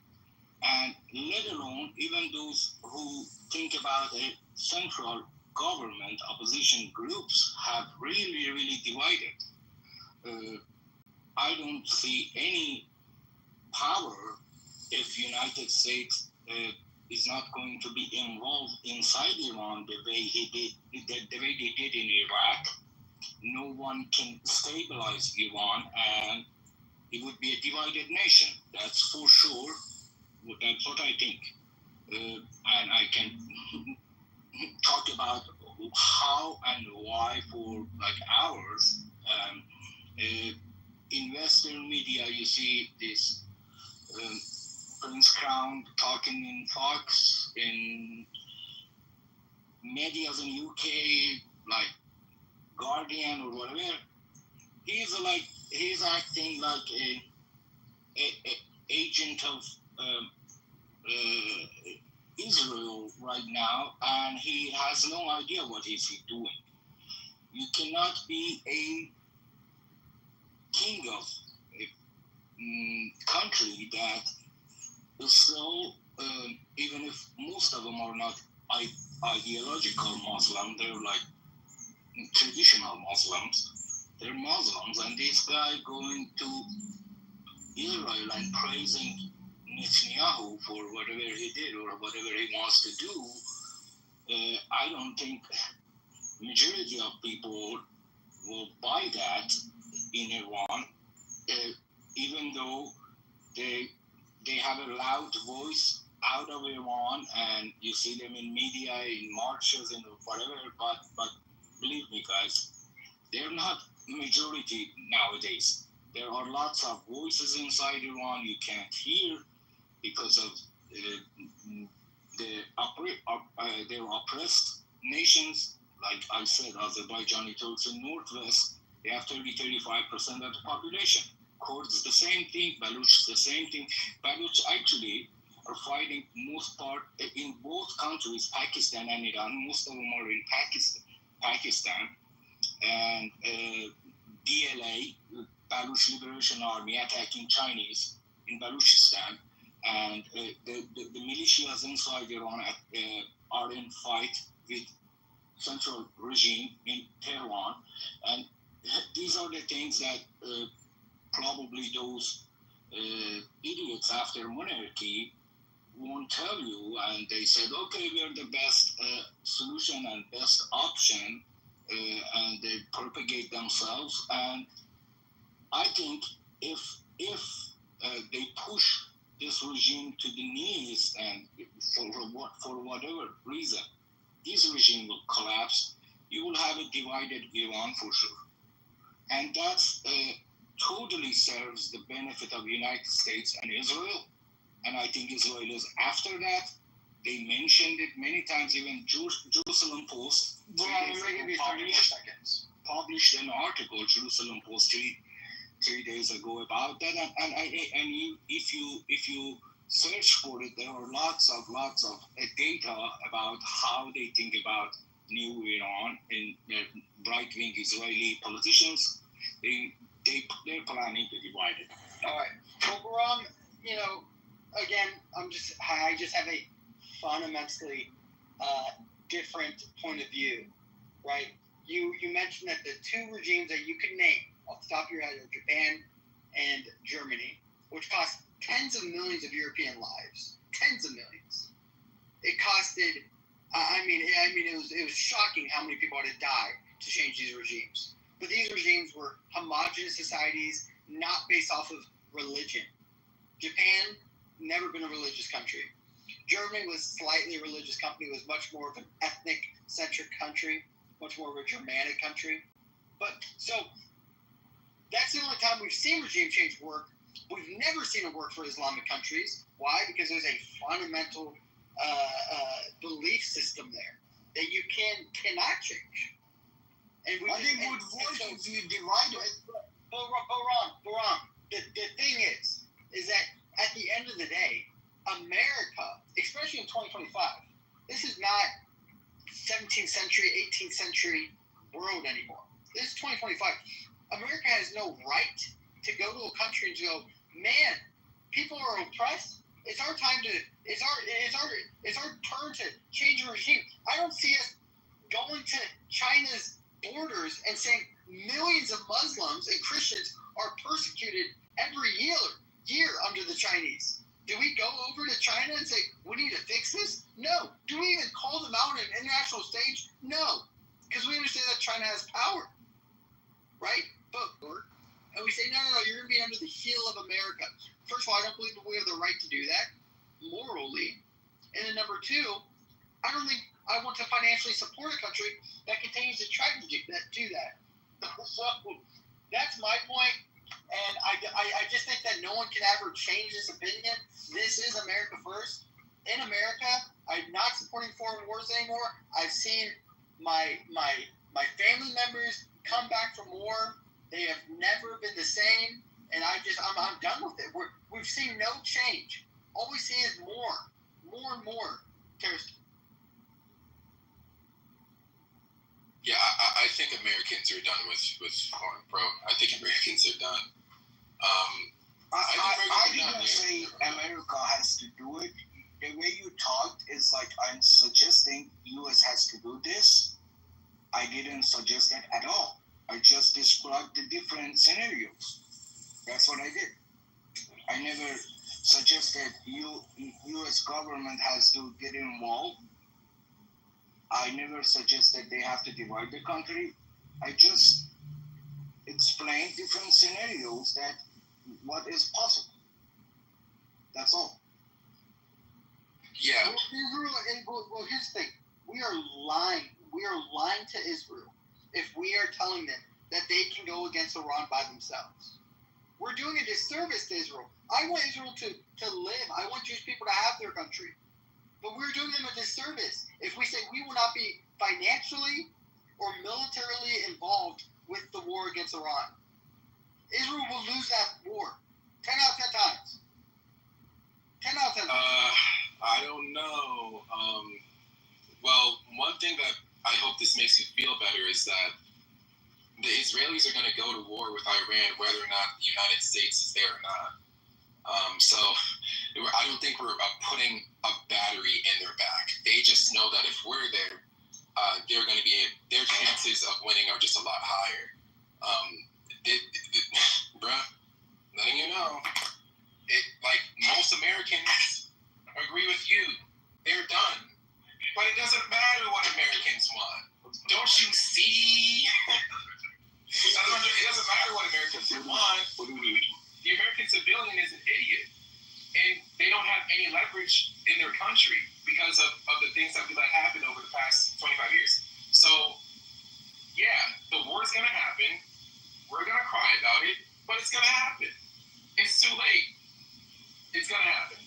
and let alone even those who think about a central government, opposition groups have really, really divided. I don't see any power if United States is not going to be involved inside Iran the way the way they did in Iraq. No one can stabilize Iran, and it would be a divided nation. That's for sure. That's what I think. And I can talk about how and why for like hours. In Western media, you see this Prince Crown talking in Fox, in media in UK, like Guardian or whatever. He's acting like a agent of Israel right now, and he has no idea what is he doing. You cannot be a king of a country that is still, even if most of them are not ideological Muslim, they're like traditional Muslims. They're Muslims, and this guy going to Israel and praising Netanyahu for whatever he did or whatever he wants to do, I don't think majority of people will buy that in Iran, even though they have a loud voice out of Iran, and you see them in media, in marches, and whatever. But believe me, guys, they're not majority nowadays. There are lots of voices inside Iran you can't hear because of their oppressed nations. Like I said, Azerbaijani Turks in Northwest, they have 30-35% of the population. Kurds the same thing, Baluch the same thing. Baluch actually are fighting most part in both countries, Pakistan and Iran. Most of them are in Pakistan, and BLA, Baluch Liberation Army, attacking Chinese in Baluchistan, and the militias inside Iran are in fight with central regime in Tehran, and these are the things that probably those idiots after monarchy won't tell you, and they said, okay, we're the best solution and best option, and they propagate themselves. And I think if they push this regime to the knees, and for whatever reason, this regime will collapse, you will have a divided Iran for sure. And that's totally serves the benefit of the United States and Israel. And I think Israel is after that. They mentioned it many times, even Jerusalem Post. Published an article, Jerusalem Post, three days ago about that. If you search for it, there are lots of data about how they think about new Iran and right-wing Israeli politicians. They're planning to divide it. All right. Well, Baram, again, I just have a fundamentally different point of view, right? You mentioned that the two regimes that you can name off the top of your head are Japan and Germany, which cost tens of millions of European lives. Tens of millions. It costed. It was shocking how many people had to die to change these regimes. But these regimes were homogenous societies, not based off of religion. Japan, never been a religious country. Germany was slightly a religious country, was much more of an ethnic-centric country, much more of a Germanic country. But so that's the only time we've seen regime change work. We've never seen it work for Islamic countries. Why? Because there's a fundamental belief system there that you cannot change. And I think would voice if you divide it. Baram, the thing is that at the end of the day, America, especially in 2025, this is not 17th century, 18th century world anymore. This is 2025. America has no right to go to a country and go, man, people are oppressed. It's our time to. It's our turn to change the regime. I don't see us going to China's borders and saying millions of Muslims and Christians are persecuted every year under the Chinese. Do we go over to China and say, we need to fix this? No. Do we even call them out on an international stage? No. Because we understand that China has power. Right? And we say, no, you're going to be under the heel of America. First of all, I don't believe that we have the right to do that morally. And then number two, I don't think I want to financially support a country that continues to try to do that. So that's my point. And I just think that no one can ever change this opinion. This is America first. In America, I'm not supporting foreign wars anymore. I've seen my family members come back from war. They have never been the same, and I'm done with it. We've seen no change. All we see is more and more terrorist. Yeah, I think Americans are done with foreign pro. I think Americans are done. I didn't say America has to do it. The way you talked is like I'm suggesting U.S. has to do this. I didn't suggest that at all. I just described the different scenarios. That's what I did. I never suggested U.S. government has to get involved. I never suggested they have to divide the country. I just explained different scenarios that what is possible. That's all. Yeah. Well, here's the thing. We are lying. We are lying to Israel if we are telling them that they can go against Iran by themselves. We're doing a disservice to Israel. I want Israel to live. I want Jewish people to have their country. But we're doing them a disservice if we say we will not be financially or militarily involved with the war against Iran. Israel will lose that war 10 out of 10 times. 10 out of 10 times. I don't know. Well, one thing that I hope this makes you feel better is that the Israelis are going to go to war with Iran whether or not the United States is there or not. So I don't think we're putting a battery in their back. They just know that if we're there, they're going to be their chances of winning are just a lot higher. Bruh, letting you know, like most Americans agree with you. They're done. But it doesn't matter what Americans want. Don't you see? It doesn't matter what Americans want. The American civilian is an idiot. And they don't have any leverage in their country because of the things that we let happen over the past 25 years. So, yeah, the war is going to happen. We're going to cry about it, but it's going to happen. It's too late. It's going to happen.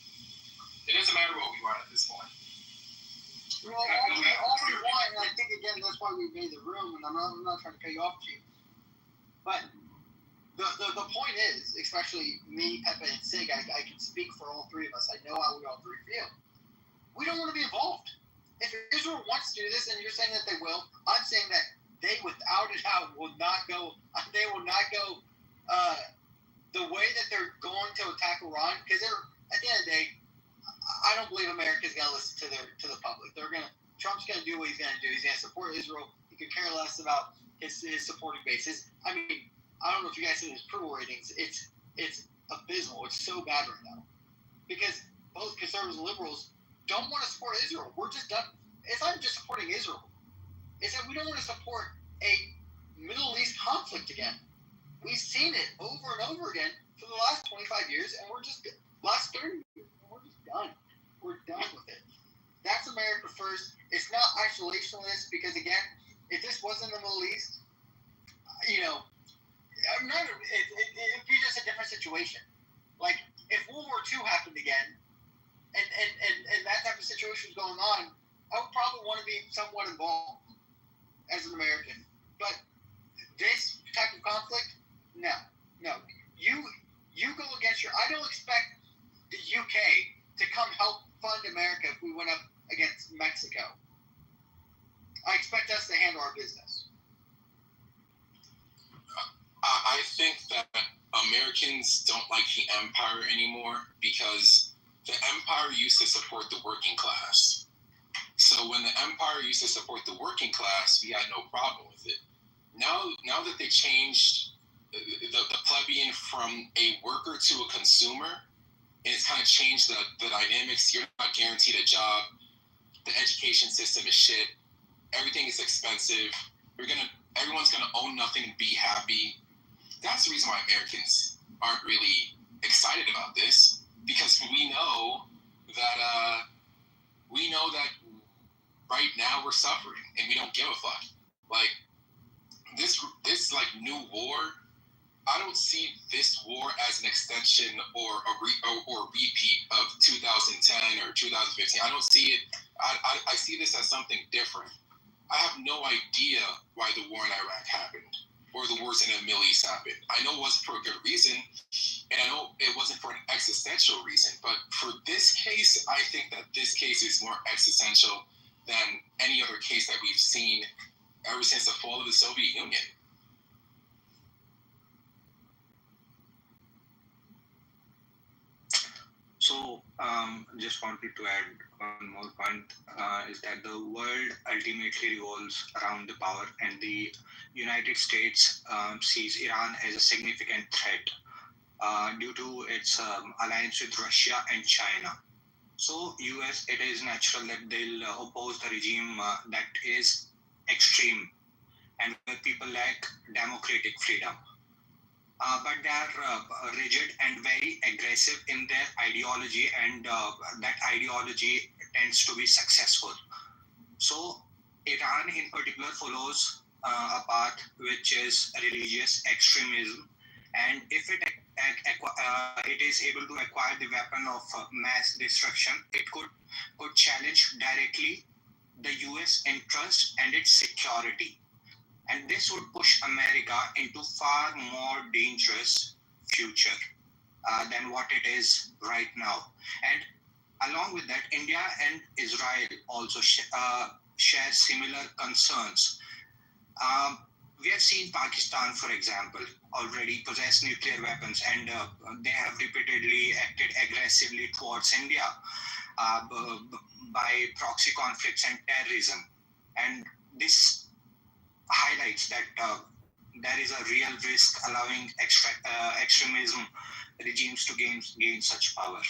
It doesn't matter what we want at this point. Well, all we want, and I think, again, that's why we made the room, and I'm not trying to cut you off, Chief. But the point is, especially me, Pepe, and Sig, I can speak for all three of us. I know how we all three feel. We don't want to be involved. If Israel wants to do this, and you're saying that they will, I'm saying that they, without a doubt, will not go. They will not go the way that they're going to attack Iran, because at the end of the day, I don't believe America's going to listen to the public. Trump's going to do what he's going to do. He's going to support Israel. He could care less about his supporting bases. I mean, I don't know if you guys see his approval ratings. It's abysmal. It's so bad right now because both conservatives and liberals don't want to support Israel. We're just done. It's not just supporting Israel. It's that we don't want to support a Middle East conflict again. We've seen it over and over again for the last 25 years, and last 30 years, and we're just done. We're done with it. That's America first. It's not isolationist because, again, if this wasn't the Middle East, it'd be just a different situation. Like, if World War II happened again, and that type of situation was going on, I would probably want to be somewhat involved as an American. But this type of conflict, no. You go against I don't expect the UK to come help fund America if we went up against Mexico. I expect us to handle our business. I think that Americans don't like the empire anymore because the empire used to support the working class. So when the empire used to support the working class, we had no problem with it. Now that they changed the plebeian from a worker to a consumer, and it's kind of changed the dynamics. You're not guaranteed a job. The education system is shit. Everything is expensive. Everyone's gonna own nothing and be happy. That's the reason why Americans aren't really excited about this, because we know that right now we're suffering and we don't give a fuck. Like this like new war, I don't see this war as an extension or a repeat of 2010 or 2015. I don't see it. I see this as something different. I have no idea why the war in Iraq happened or the wars in the Middle East happened. I know it wasn't for a good reason, and I know it wasn't for an existential reason. But for this case, I think that this case is more existential than any other case that we've seen ever since the fall of the Soviet Union. So, just wanted to add one more point, is that the world ultimately revolves around the power, and the United States sees Iran as a significant threat due to its alliance with Russia and China. So, US, it is natural that they'll oppose the regime that is extreme and where people lack democratic freedom. But they are rigid and very aggressive in their ideology, and that ideology tends to be successful. So Iran in particular follows a path which is religious extremism, and if it is able to acquire the weapon of mass destruction, it could challenge directly the US interest and its security. And this would push America into far more dangerous future than what it is right now. And along with that, India and Israel also share similar concerns. We have seen Pakistan, for example, already possess nuclear weapons, and they have repeatedly acted aggressively towards India by proxy conflicts and terrorism. And this highlights that there is a real risk allowing extremism regimes to gain such power.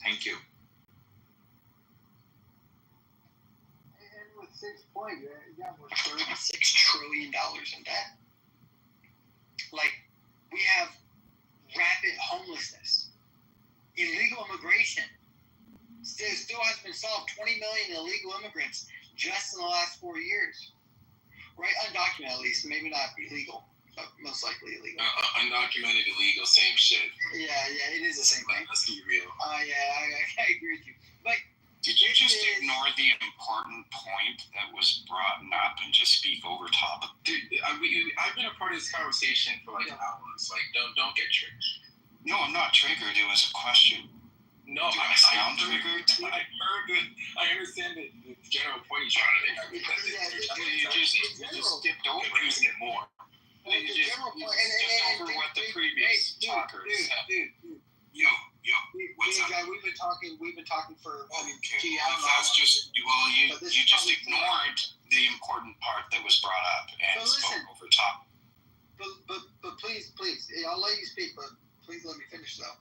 Thank you. And with 6 points, yeah, we're $36 trillion in debt. Like, we have rapid homelessness, illegal immigration. Still has been solved. 20 million illegal immigrants just in the last 4 years. Right? Undocumented, at least. Maybe not illegal, but most likely illegal. Undocumented, illegal, same shit. Yeah, it is the same thing. Let's be real. Yeah, I agree with you. But did you just ignore the important point that was brought up and just speak over top of it? Dude, I've been a part of this conversation for like hours. Like, don't get triggered. No, I'm not triggered. It was a question. No, I sound triggered. I heard it. I understand the general point you're trying to make. You just skipped over using it more. You just skipped over what the previous talker said. Yo, what's up? We've been talking for Okay. That's just you just ignored the important part that was brought up and spoke over top. But please, I'll let you speak, but please let me finish though.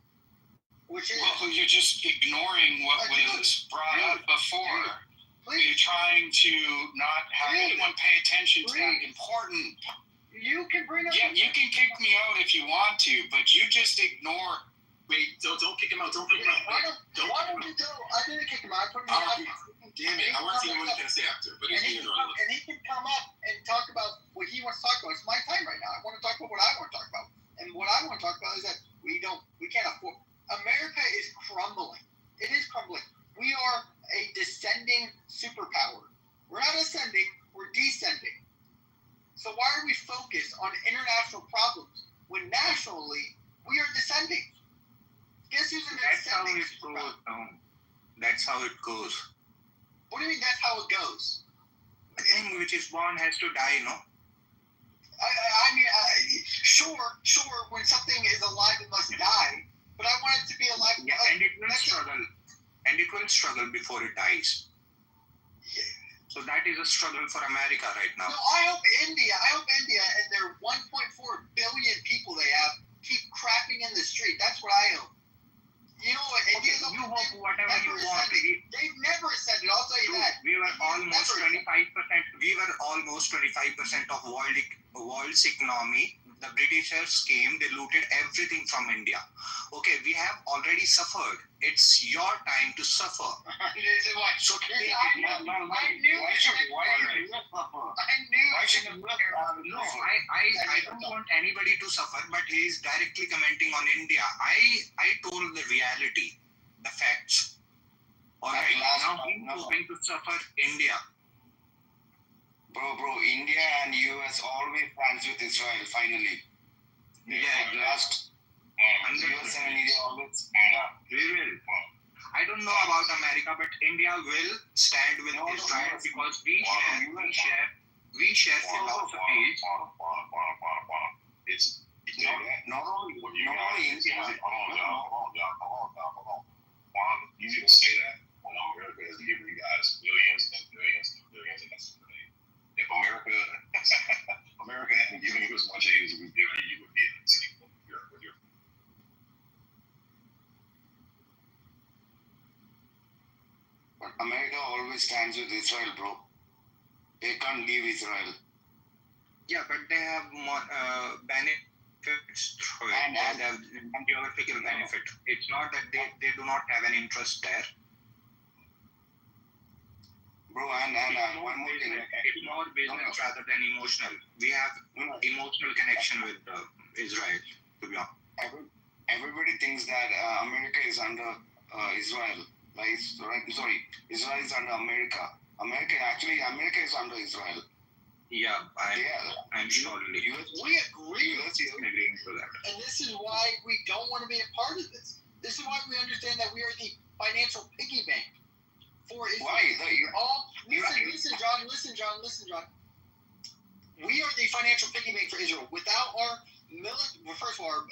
Which is, well, you're just ignoring what was brought up before. You're trying to not have anyone pay attention to that important. You can bring up. Yeah, you can kick me out if you want to, but you just ignore. Wait, don't kick him out. Don't kick him out. Why don't you go? I didn't kick him out. I put him out. Damn it! I want to see what he's gonna say after, but and he can come up and talk about what he wants to talk about. It's my time right now. I want to talk about what I want to talk about, and what I want to talk about is that we can't afford. America is crumbling. It is crumbling. We are a descending superpower. We're not ascending, we're descending. So why are we focused on international problems when nationally we are descending? Guess who's an ascending superpower? That's how it goes. What do you mean that's how it goes? The thing which is born has to die, no? I mean, sure, when something is alive it must die. But I want it to be alive. Yeah, and it will struggle. And it will struggle before it dies. Yeah. So that is a struggle for America right now. No, I hope India and their 1.4 billion people they have keep crapping in the street. That's what I hope. You know what? Okay, you hope whatever you want. They've never ascended. I'll tell you that. We were almost 25%. We were almost 25% of world's economy. The Britishers came, they looted everything from India. Okay, we have already suffered. It's your time to suffer. I knew it. I don't want anybody to suffer, but he is directly commenting on India. I told the reality, the facts. Alright, now he's hoping to suffer India. Bro, India and US always stands with Israel, finally. Yeah, last US and India always stand up. We will. I don't know about America, but India will stand with Israel because we share philosophies. It's not only India. You need to say that when America is giving you guys billions and billions and billions and that's if America hadn't given you as much aid as we've given you, would be in the city with your. But America always stands with Israel, bro. They can't leave Israel. Yeah, but they have more benefits through it. They have geographical benefit. It's not that they do not have an interest there. Bro, and one more thing. It's more business rather than emotional. We have emotional connection with Israel, to be honest. Everybody thinks that America is under Israel. Right? Sorry, Israel is under America. America is under Israel. Yeah, I'm sure. We agree with you. For that. And this is why we don't want to be a part of this. This is why we understand that we are the financial piggy bank for Israel. Why? Listen, John. We are the financial piggy bank for Israel. Without our first of all,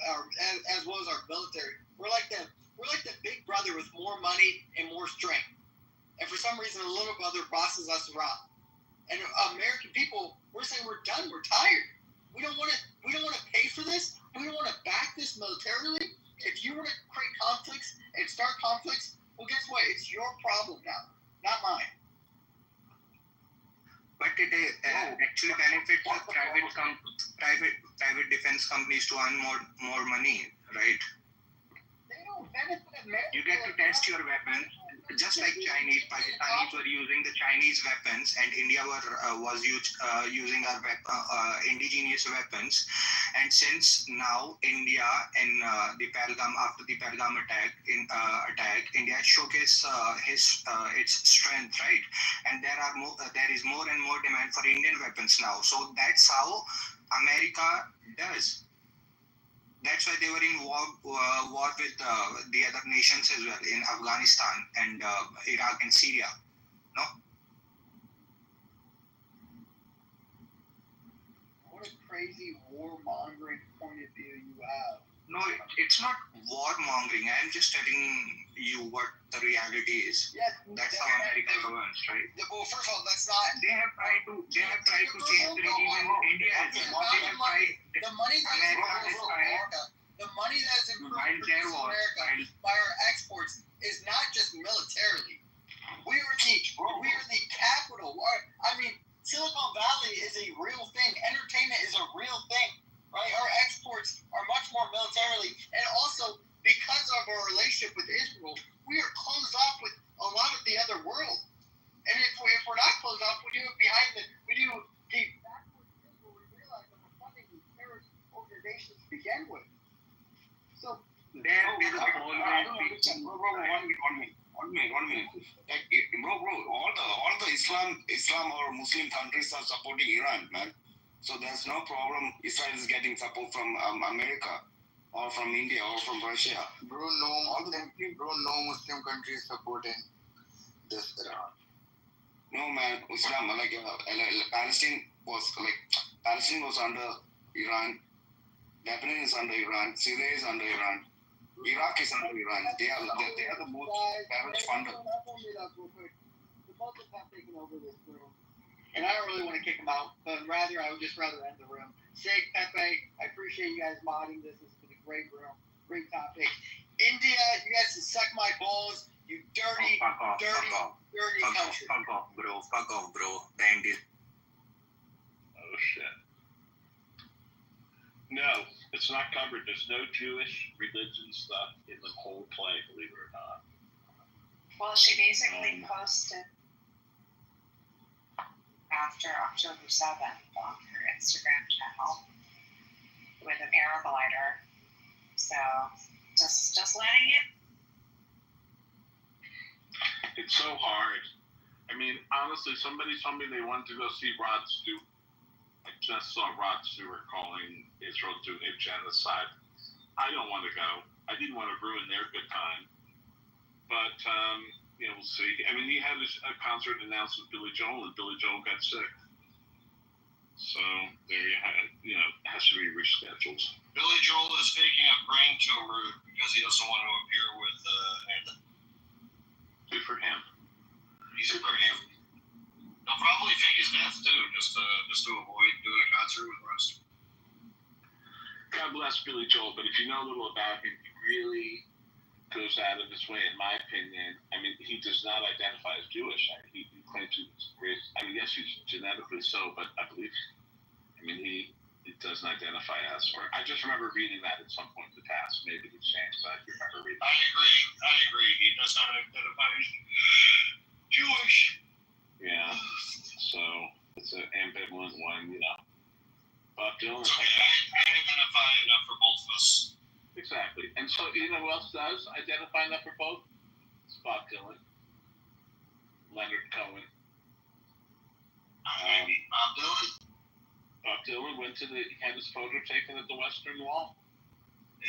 as well as our military, we're like the big brother with more money and more strength. And for some reason, the little brother bosses us around. And American people, we're saying we're done. We're tired. We don't want to pay for this. We don't want to back this militarily. If you want to create conflicts and start conflicts, well, guess what? It's your problem now, not mine. But it actually benefits private defense companies to earn more money, right? They don't benefit America. You get to test your weapons, just like Pakistanis were using the Chinese weapons, and India was using our indigenous weapons. And since now India after the Pahalgam attack, India showcased its strength, right? And there is more and more demand for Indian weapons now. So that's how America does. That's why they were in war with the other nations as well, in Afghanistan and Iraq and Syria. No? What a crazy warmongering point of view you have. No, it's not warmongering. I'm just telling you what the reality is. Yes, that's how America governs, right? Well, first of all, that's not. They have tried to change the regime in India as well. They have tried. The money that is improved by our exports is not just militarily. We are the capital. I mean, Silicon Valley is a real thing. Entertainment is a real thing, right? Our exports are much more militarily, and also because of our relationship with Israel, we are closed off with a lot of the other world. And if we're not closed off, we do it we realize that we're funding these terrorist organizations to begin with. So One minute. Like, all the Islam or Muslim countries are supporting Iran, man. So there's no problem. Israel is getting support from America or from India or from Russia. Bro, no Muslim countries supporting this Iran. No, man. Islam, Palestine was under Iran. Lebanon is under Iran. Syria is under Iran. Iraq is under Iran. They are the most terrorist funded. The Muslims have taken over this room, and I don't really want to kick them out, but I would just rather end the room. Sig, Pepe, I appreciate you guys modding this. This has been a great room, great topic. India, you guys can suck my balls, you dirty country. Fuck off, bro. The end is. Oh shit. No, it's not covered. There's no Jewish religion stuff in the whole play, believe it or not. Well, she basically posted after October 7th on her Instagram channel with a paraglider. So just letting it. It's so hard. I mean, honestly, somebody told me they wanted to go see Rod Stewart. I just saw Rod Stewart calling Israel doing a genocide. I don't want to go. I didn't want to ruin their good time. But, we'll see. I mean, he had a concert announced with Billy Joel, and Billy Joel got sick. So, there you have it. It has to be rescheduled. Billy Joel is faking a brain tumor because he doesn't want to appear with Anthony. Good for him. He's a great him. He'll probably fake his death too, just to avoid doing a concert with the rest. God bless Billy Joel, but if you know a little about him, he really goes out of his way, in my opinion. I mean, he does not identify as Jewish. He claims he's raised. I mean, yes, he's genetically so, but I believe, he doesn't identify as. Or I just remember reading that at some point in the past. Maybe he's changed, but I remember reading. I agree. He does not identify as Jewish. Yeah. So it's an ambivalent one, you know. Bob Dylan. It's okay. I identify enough for both of us. Exactly. And so, you know who else does identify enough for both? It's Bob Dylan. Leonard Cohen. Bob Dylan? Bob Dylan went to had his photo taken at the Western Wall.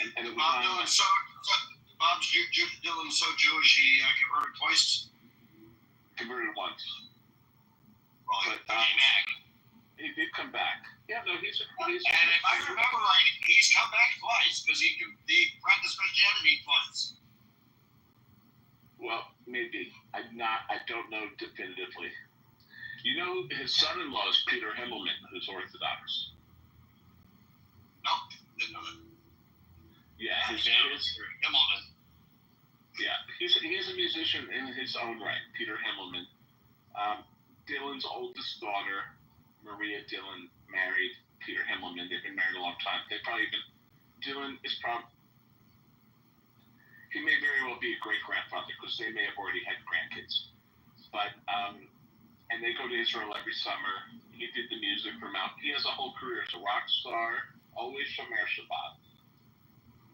And it was Bob Dylan, Bob's Dylan so Jewish he converted twice? Converted once. Well, but, he came back. He did come back. Yeah, no, he's and if I remember right, he's come back twice because he practiced Christianity twice. Well, maybe. I don't know definitively. You know, his son-in-law is Peter Himmelman, who's Orthodox. Nope, didn't know that. Yeah, Himmelman. Yeah, he's a musician in his own right, Peter Himmelman. Dylan's oldest daughter, Maria Dylan, married Peter Himmelman. They've been married a long time. Dylan is he may very well be a great-grandfather because they may have already had grandkids. But, and they go to Israel every summer. He did the music for Mount. He has a whole career as a rock star, always Shomer Shabbat.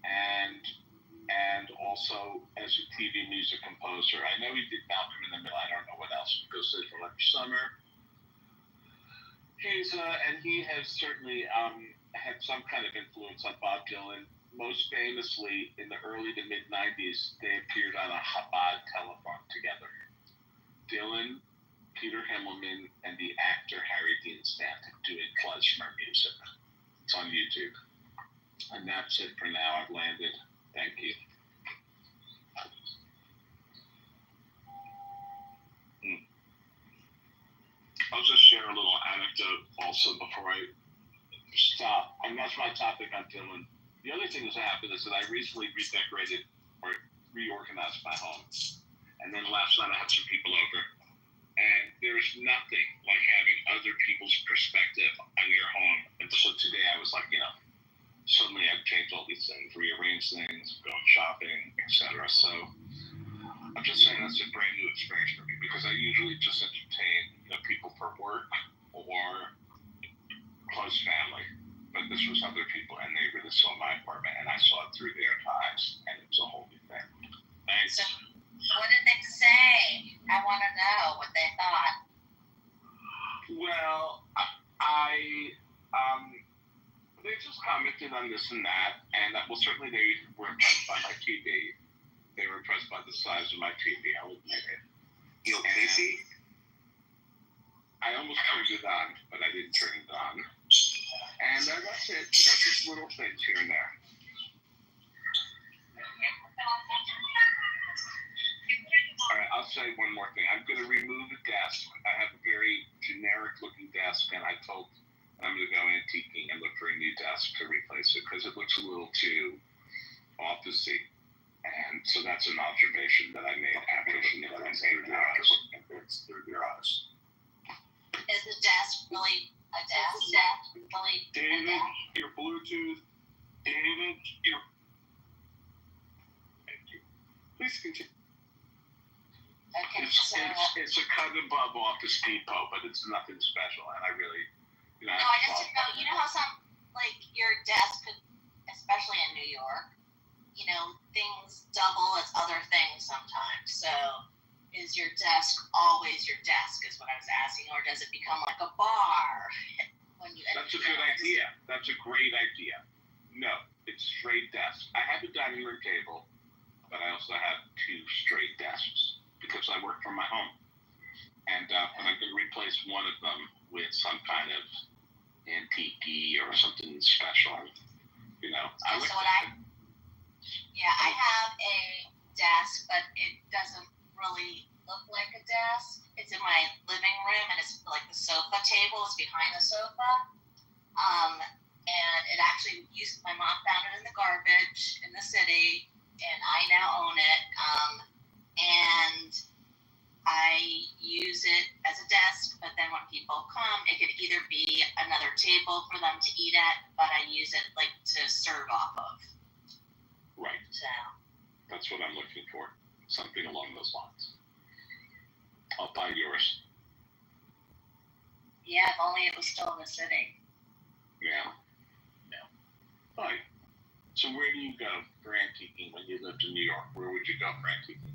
And also as a TV music composer. I know he did Malcolm in the Middle. I don't know what else. He goes to Israel every summer. And he has certainly had some kind of influence on Bob Dylan. Most famously, in the early to mid-'90s, they appeared on a Chabad telephone together. Dylan, Peter Himmelman, and the actor Harry Dean Stanton doing klezmer music. It's on YouTube. And that's it for now. I've landed. Thank you. I'll just share a little anecdote also before I stop. And that's my topic on Dylan. The other thing that happened is that I recently redecorated or reorganized my home. And then last night I had some people over. And there's nothing like having other people's perspective on your home. And so today I was like, suddenly I've changed all these things, rearranged things, going shopping, etc. So I'm just saying that's a brand new experience for me because I usually just entertain people for work or close family. But this was other people, and they really saw my apartment, and I saw it through their eyes, and it was a whole new thing. Thanks. So, what did they say? I want to know what they thought. Well, they just commented on this and that, and certainly they were impressed by my TV. They were impressed by the size of my TV. I'll admit it. You okay, see? I almost turned it on, but I didn't turn it on. And that's it. Just little things here and there. All right, I'll say one more thing. I'm going to remove the desk. I have a very generic-looking desk, and I'm going to go antiquing and look for a new desk to replace it because it looks a little too office-y. And so that's an observation that I made after looking at it through your eyes. Is the desk really a desk? David, your Bluetooth. David, your. Thank you. Please continue. Okay, it's a cut above Office Depot, but it's nothing special, and I really. No, I just didn't know. You know how your desk could, especially in New York, things double as other things sometimes. So, is your desk always your desk? Is what I was asking, or does it become like a bar? That's a good idea. That's a great idea. No, it's straight desks. I have a dining room table, but I also have two straight desks because I work from my home. And I'm going to replace one of them with some kind of antique or something special. I have a desk, but it doesn't really look like a desk. It's in my living room, and it's like the sofa table is behind the sofa. And it actually my mom found it in the garbage in the city, and I now own it. And I use it as a desk, but then when people come, it could either be another table for them to eat at, but I use it to serve off of. Right. So. That's what I'm looking for. Something along those lines. I'll buy yours. Yeah, if only it was still in the city. Yeah. All right. So where do you go for antiquing when you lived in New York? Where would you go for antiquing?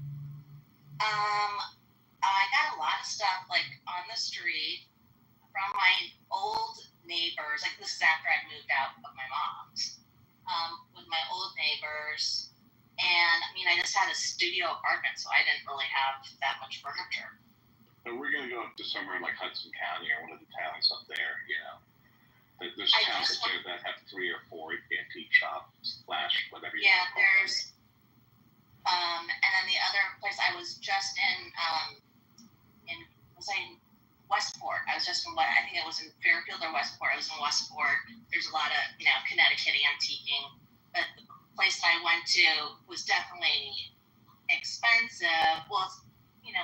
I got a lot of stuff like on the street from my old neighbors. Like this is after I moved out of my mom's. With my old neighbors, and I mean, I just had a studio apartment, so I didn't really have that much furniture. But we're gonna go up to somewhere like Hudson County or one of the towns up there. You know, there's towns up there that have 3 or 4 antique shops, flash, whatever. Yeah, there's. And then the other place I was just in was I in Westport? I was just in I think it was in Fairfield or Westport. I was in Westport. There's a lot of Connecticut antiquing, but the place that I went to was definitely expensive. Well,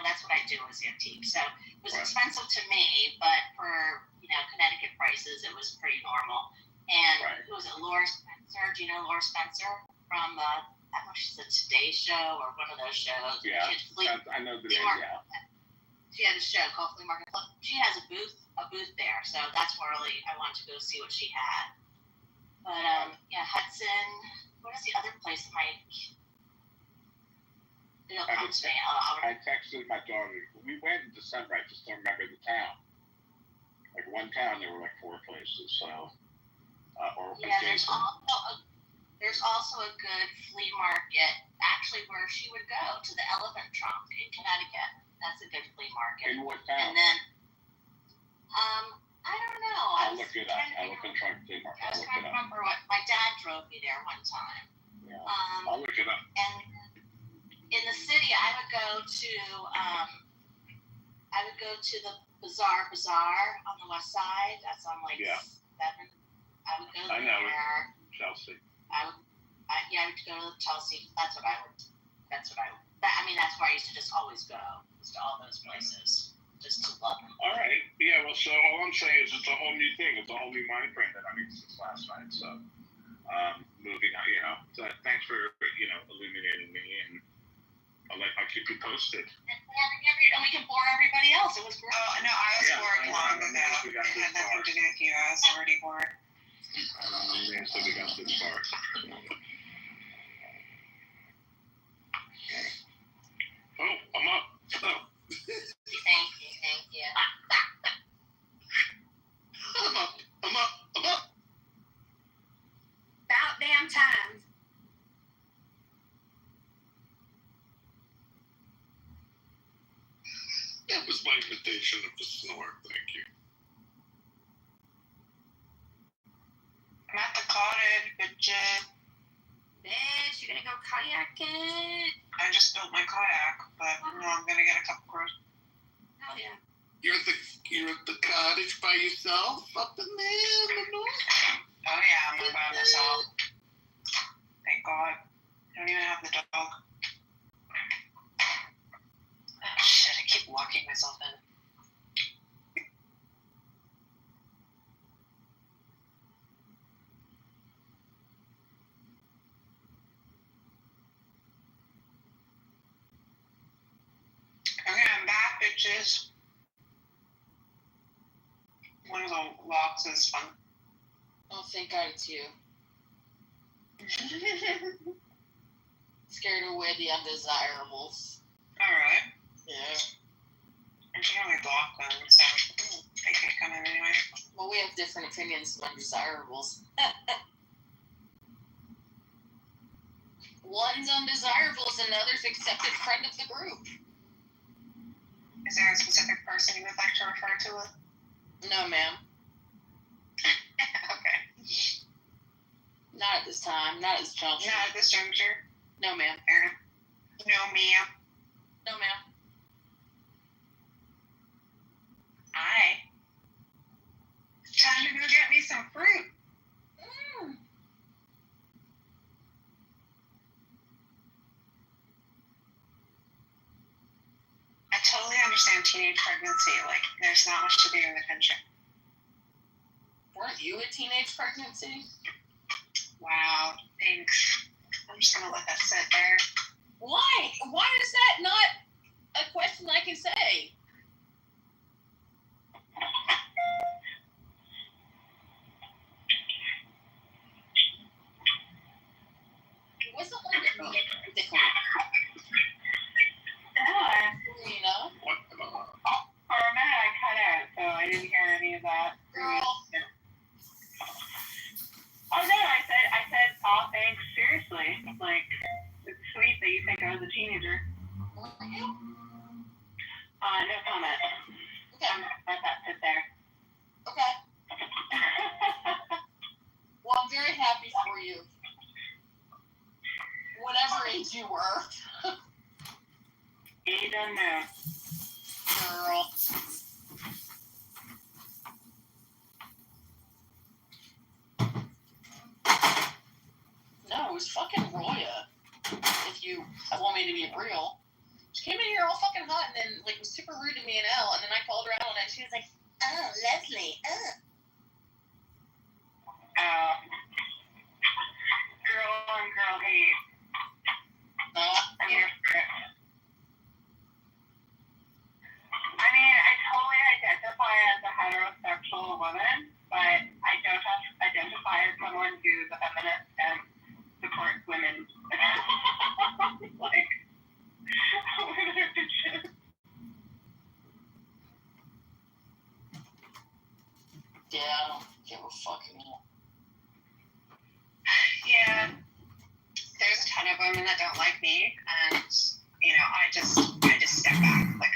that's what I do is antique, so it was expensive to me, but for Connecticut prices, it was pretty normal. And who was it? Laura Spencer. Do you know Laura Spencer from? I don't know if she's the Today Show or one of those shows. Yeah, I know the name. Yeah. She had a show called Flea Market. She has a booth there, so that's where really I wanted to go see what she had. But Hudson. What is the other place that it'll come to me? I texted my daughter. We went in December. I just don't remember the town. Like one town, there were like 4 places. So, there's also a good flea market, actually, where she would go to the Elephant Trunk in Connecticut. That's a good flea market. In what town? And then, I don't know. I'll look it up. Elephant Trunk flea market. I was trying to remember what my dad drove me there one time. Yeah. I'll look it up. And in the city, I would go to the Bazaar on the west side. That's on 7. I would go there. I know it. Chelsea. I would go to Chelsea. That's where I used to just always go. To all those places, just to love them. All right. Yeah. Well, so all I'm saying is it's a whole new thing. It's a whole new mind frame that I made since last night. So, moving on. So thanks for illuminating me, and I'll keep you posted. And we can bore everybody else. It was great. Oh no, I was bored long ago. It had nothing to do with you. I was already bored. So we got this far. Oh, I'm up. Oh. Thank you. I'm up. About damn time. That was my invitation of the snore. Thank you. I'm at the cottage, bitch. Bitch, you're gonna go kayaking? I just built my kayak, but I'm gonna get a couple cruise. Hell yeah. You're at the cottage by yourself up in there in the north? Oh yeah, I'm by myself. Thank God. I don't even have the dog. Oh shit, I keep locking myself in. Okay, I'm back, bitches. One of the locks is fun. Oh, thank God it's you. Scared away the undesirables. Alright. Yeah. I can only block them, so they can come in anyway. Well, we have different opinions of undesirables. One's undesirables, another's accepted friend of the group. Is there a specific person you would like to refer to it? No, ma'am. Okay. Not at this time. Not at this juncture. Not at this juncture? No, ma'am. No, ma'am. No, ma'am. Aye. It's time to go get me some fruit. I totally understand teenage pregnancy. Like, there's not much to do in the country. Weren't you a teenage pregnancy? Wow, thanks. I'm just gonna let that sit there. Why? Why is that not a question I can say? ridiculous. You know? For a minute, I cut out, so I didn't hear any of that. Girl. Oh no, I said, aw, thanks, seriously. Like, it's sweet that you think I was a teenager. Were you? No comment. Okay. Let that sit there. Okay. Well, I'm very happy for you. Whatever age you were. You don't know. Girl. No, it was fucking Roya. If you want me to be real. She came in here all fucking hot and then like was super rude to me and Elle, and then I called her out and she was like, "Oh, Leslie, Girl on girl hate. I'm here for it. I mean, I totally identify as a heterosexual woman, but I don't identify as someone who's a feminist and supports women. Like, what are bitches? Yeah, I don't give a fucking Yeah, there's a ton of women that don't like me, and you know, I just step back. Like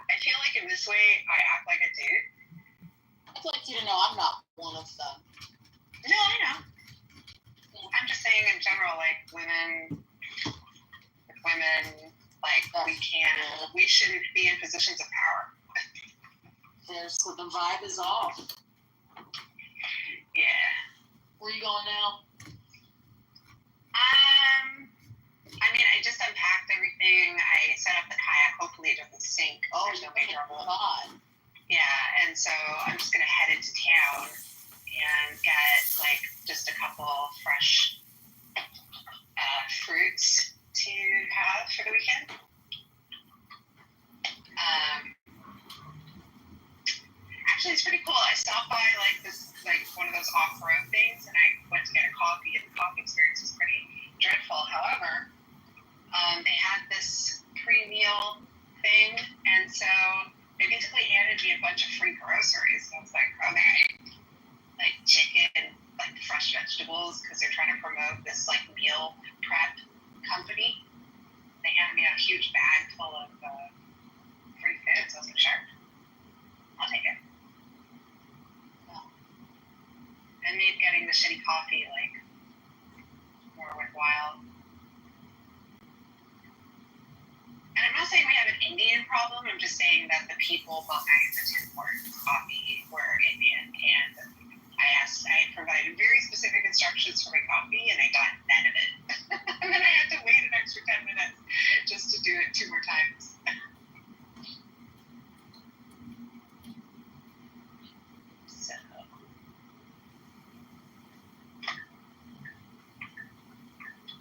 I feel like in this way, I act like a dude. I'd like you to know I'm not one of them. No, I know. I'm just saying in general, like women, like we shouldn't be in positions of power. So the vibe is off. Yeah. Where you going now? I mean, I just unpacked everything. I set up the kayak. Hopefully it doesn't sink. Oh, there's no big trouble. God. Yeah, and so I'm just gonna head into town and get like just a couple fresh fruits to have for the weekend. Actually, it's pretty cool. I stopped by like one of those off-road things, and I went to get a coffee, and the coffee experience was pretty dreadful. However, they had this pre-meal thing, and so they basically handed me a bunch of free groceries. So I was like, okay, like chicken, like fresh vegetables, because they're trying to promote this like meal prep company. They handed me a huge bag full of free food, so I was like, sure, I'll take it. And made getting the shitty coffee like more worthwhile. And I'm not saying we have an Indian problem. I'm just saying that the people behind the Tim-Hortons coffee were Indian, and I provided very specific instructions for my coffee, and I got none of it. And then I had to wait an extra 10 minutes just to do it 2 more times. So.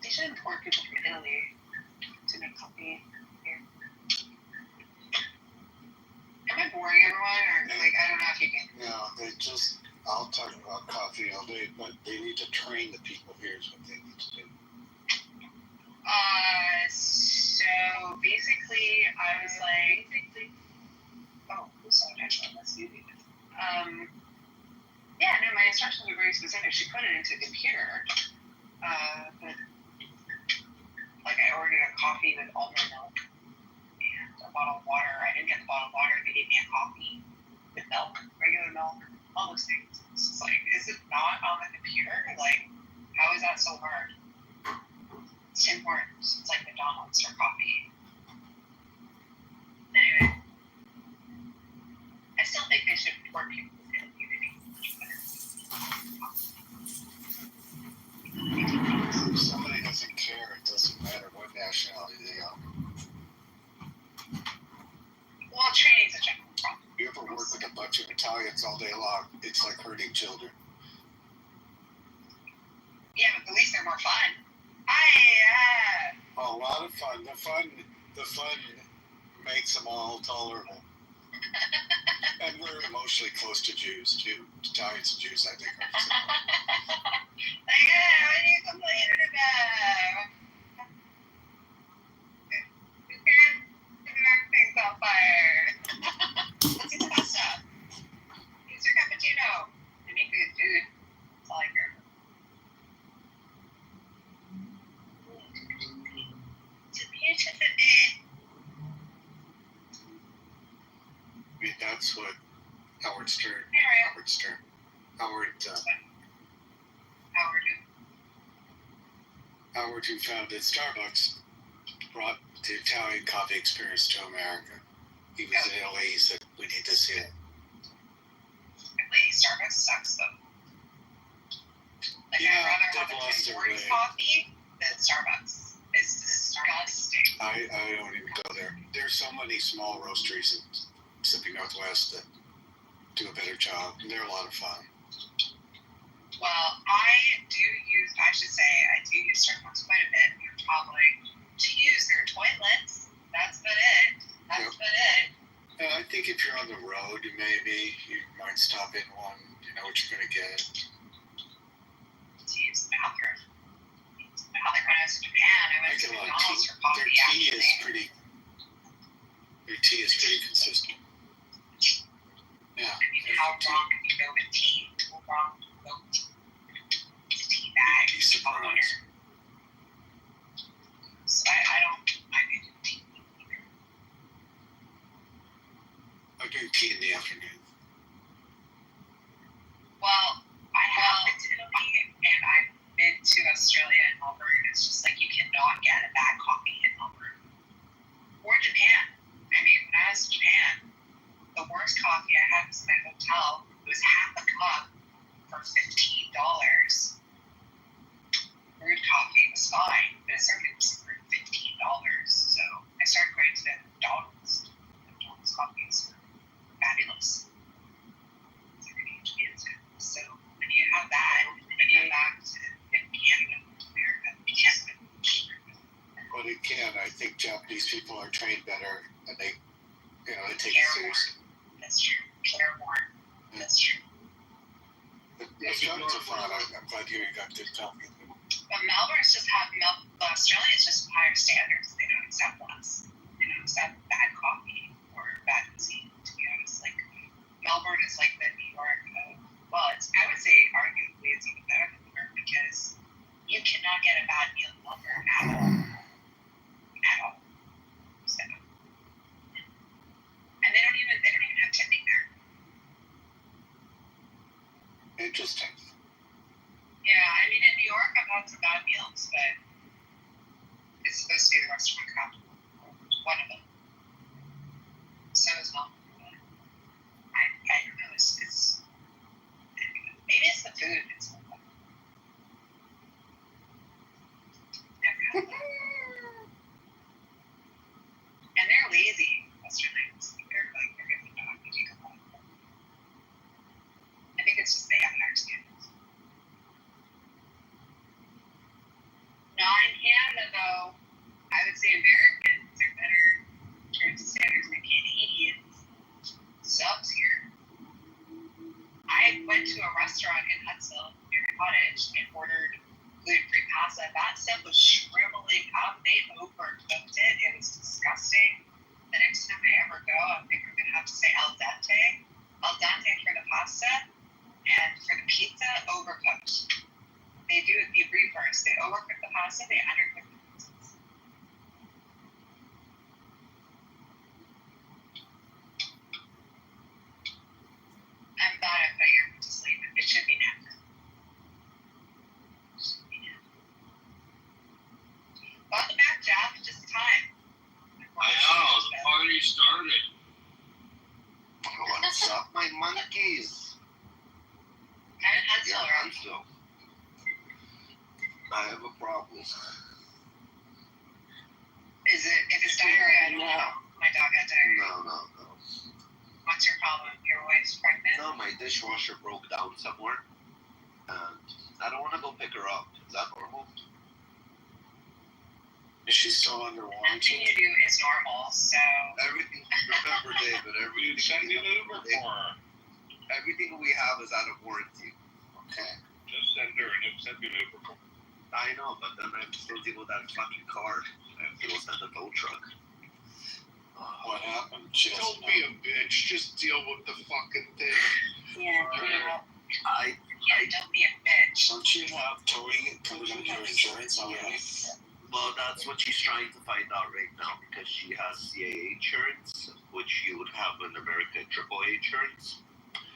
They should import people from Italy to make coffee here. Am I boring everyone, or like I don't know if you can? No, I'll talk about coffee all day, but they need to train the people here is what they need to do. So basically, I was like, oh, who's so much on this movie? Yeah, no, my instructions were very specific. She put it into a computer, but like I ordered a coffee with almond milk and a bottle of water. I didn't get the bottle of water. They gave me a coffee with milk, regular milk, all those things. It's just like, is it not on the computer? Like, how is that so hard? It's Tim Hortons. It's like McDonald's for coffee. Anyway, I still think they should import people in the community. If somebody doesn't care, it doesn't matter what nationality they are. Well, training's a general problem. You ever work with a bunch of Italians all day long, it's like hurting children. Yeah, but at least they're more fun. A lot of fun. The fun makes them all tolerable. And we're emotionally close to Jews, too. Italians and Jews, I think, are similar. Like, what are you complaining about? Howard, who founded Starbucks, brought the Italian coffee experience to America. He was in Italy. He said, "We need to see it." Starbucks sucks though. Like Yeah, I'd rather they've have a lost Tim their Hortons way. coffee than Starbucks. It's disgusting. I don't even go there. There's so many small roasteries in Pacific Northwest that do a better job, and they're a lot of fun. Well, I do use Starbucks quite a bit. You're probably to use their toilets. That's about it. That's about it. And I think if you're on the road, maybe you might stop in one. You know what you're going to get. To use the bathroom. When I was in Japan, I went to McDonald's for coffee. Their tea is pretty consistent. Yeah. I mean, how wrong can you go with tea? How wrong can you go with tea? It's a tea bag. Tea surprise. So I don't do tea either. I drink tea in the afternoon. Well, I have been to Italy and I've been to Australia and Melbourne. It's just like you cannot get a bad coffee in Melbourne. Or Japan. I mean, when I was in Japan, the worst coffee I had was in my hotel. It was half a cup for $15. Brewed coffee was fine, but it started for $15. So I started going to McDonald's. McDonald's coffee is fabulous. So when you have that, and then you go back to Canada, America, But again, I think Japanese people are trained better, and they take it seriously. That's true. Care more. That's true. But Australians are fine. I'm glad you got good coffee. But Australians just have higher standards. They don't accept less. They don't accept bad coffee or bad cuisine, to be honest. Like, Melbourne is like the New York of, I would say arguably it's even better than New York because you cannot get a bad meal in Melbourne at all. At all. So, and they don't even have tipping there. Interesting. Yeah, I mean, in New York, I've had some bad meals, but it's supposed to be the restaurant cop. One of them. So is Melbourne. I don't know. It's maybe it's the food. It's and they're lazy. Australians. They're good for dog. They take a lot. I think it's just they have higher standards. Not in Canada, though. I would say Americans are better in terms of standards than Canadians. Subs here. I went to a restaurant in Huntsville near my cottage and ordered gluten-free pasta. That stuff was shriveling up. They overcooked it. It was disgusting. The next time I ever go, I think we're going to have to say al dente. Al dente for the pasta, and for the pizza, overcooked. They do it the reverse. They overcook the pasta, they undercook the pizzas. I'm bad at putting everyone to sleep. It should be now. Welcome back, Jeff. Just in time. I know, the party started. What's up, my monkeys? And Huntsville, right? Huntsville. I have a problem. Is it, if it's diarrhea, I don't know. My dog had diarrhea. No. What's your problem? Your wife's pregnant? No, my dishwasher broke down somewhere. And I don't want to go pick her up. Is that normal? Is she still under Nothing warranty? you do is normal, so. Everything, remember, David, everything we have is out of warranty. Okay. Just send her an incentive Uber. I know, but then I have to still deal with that fucking car. I have to go send a tow truck. What happened? She Don't doesn't be know. a bitch. Just deal with the fucking thing. Yeah, don't be a bitch. Don't you have towing covered under your insurance already? Yes. Well, that's what she's trying to find out right now because she has CAA insurance, which you would have in America AAA insurance.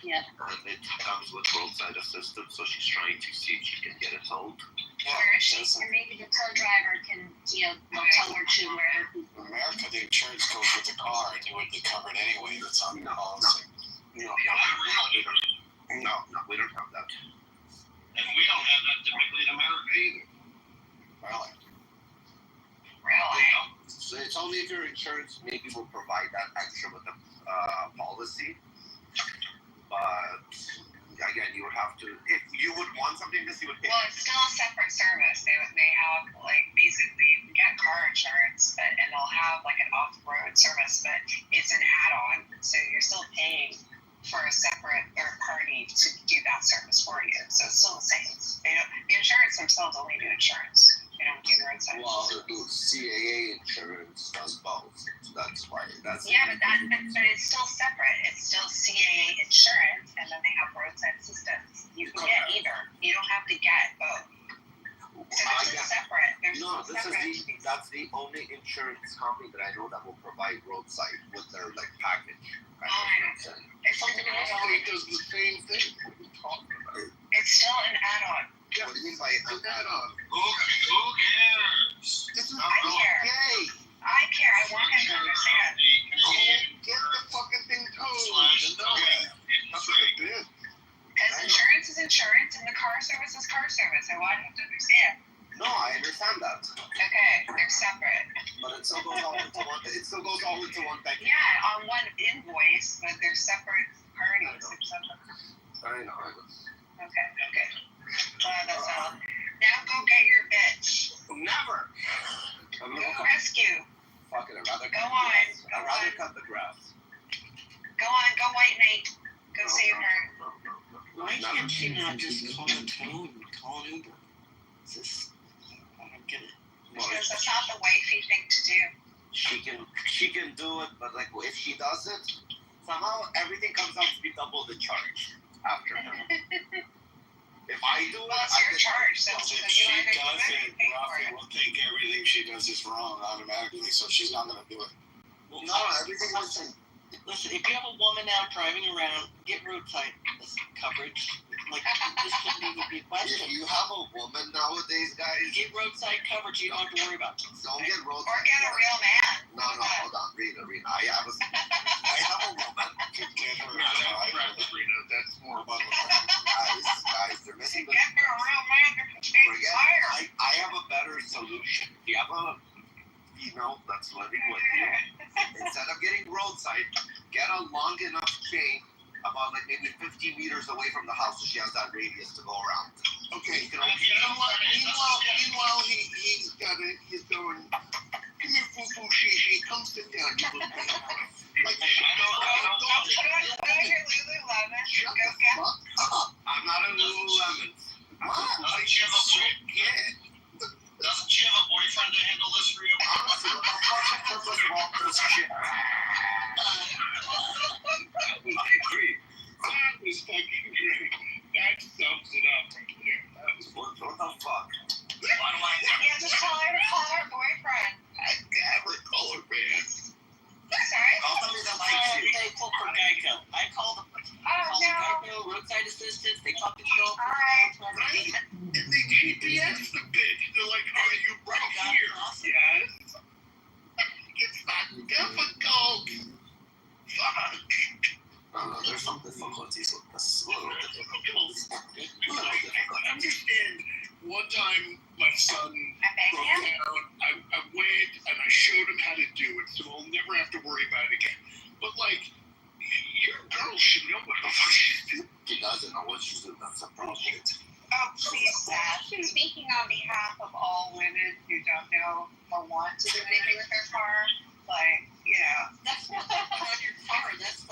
Yeah. And it comes with roadside assistance, so she's trying to see if she can get it towed. Where is she? And maybe the tow driver can, tell her to where. In America, the insurance goes with the car, and you would be covered anyway. That's on the policy. No, we don't have that. And we don't have that typically in America either. Really? So it's only if your insurance maybe will provide that extra with the policy. But again, you would have to, if you would want something this, you would pay. Well, it's still a separate service. They have basically you can get car insurance, and they'll have an off-road service, but it's an add-on, so you're still paying for a separate third party to do that service for you. So it's still the same. The insurance themselves only do insurance. They don't do roadside. Well, CAA insurance does both. So that's why. But it's still separate. It's still CAA insurance, and then they have roadside assistance. You can get either. You don't have to get both. So this is separate. That's the only insurance company that I know that will provide roadside with their package. It's something else. It does the same thing. What are you talking about? It's still an add-on. What do you mean by an add-on? Who cares? I care. I want him to understand. Get the fucking thing towed. Because insurance is insurance, and the car service is car service. I want him to understand. No, I understand that. Okay, they're separate. But it still goes all into one. It still goes all into one thing. Yeah, on one invoice, but they're separate parties. I know. Okay. That's all. Now go get your bitch. Never. Go rescue. Fuck it, I'd rather cut the grass. Go on, go White Knight. Go save her. Why can't she not just call a tow and call an Uber? I don't get it. Because that's not the wifey thing to do. She can do it, but if she doesn't, somehow everything comes out to be double the charge after her. If I do it, it's your charge. So if she does it, Rafi will think everything she does is wrong automatically, so she's not going to do it. Well, no, everything was. Listen, if you have a woman out driving around, get roadside coverage. This shouldn't even be a question. If you have a woman nowadays, guys, get roadside coverage. You don't have to worry about it. Don't get roadside. Or get a real man. No, hold on, Rena. I have a woman. Rena, that's more about guys, they're missing the. Get a real man to change tire. I have a better solution. If you have a female that's living with you, instead of getting roadside, get a long enough chain about maybe 50 meters away from the house so she has that radius to go around. Okay. Meanwhile, he's going, come here, foo-foo, she, come sit down, you little thing. I'm not a Lululemon. Doesn't she have a boyfriend to handle this for you? Honestly, what the fuck is wrong with this shit? I agree. That was fucking great. That sums it up right there. What the fuck? Just call her boyfriend. I never call her man. Sorry? Call somebody that likes you. They pull for Geico. I call the Geico, roadside assistance. They fucking show up. Right? And they GPS the bitch. They're like, are you right here? Yes. It's not difficult. Fuck. No, there's some difficulties with this. A little difficult. I understand. One time, my son broke down. I went and I showed him how to do it, so he'll never have to worry about it again. But your girl should know what the fuck she's doing. She doesn't know what she's doing. That's a problem. Oh, please, Seth. Speaking on behalf of all women who don't know or want to do anything with their car, that's not on your car. That's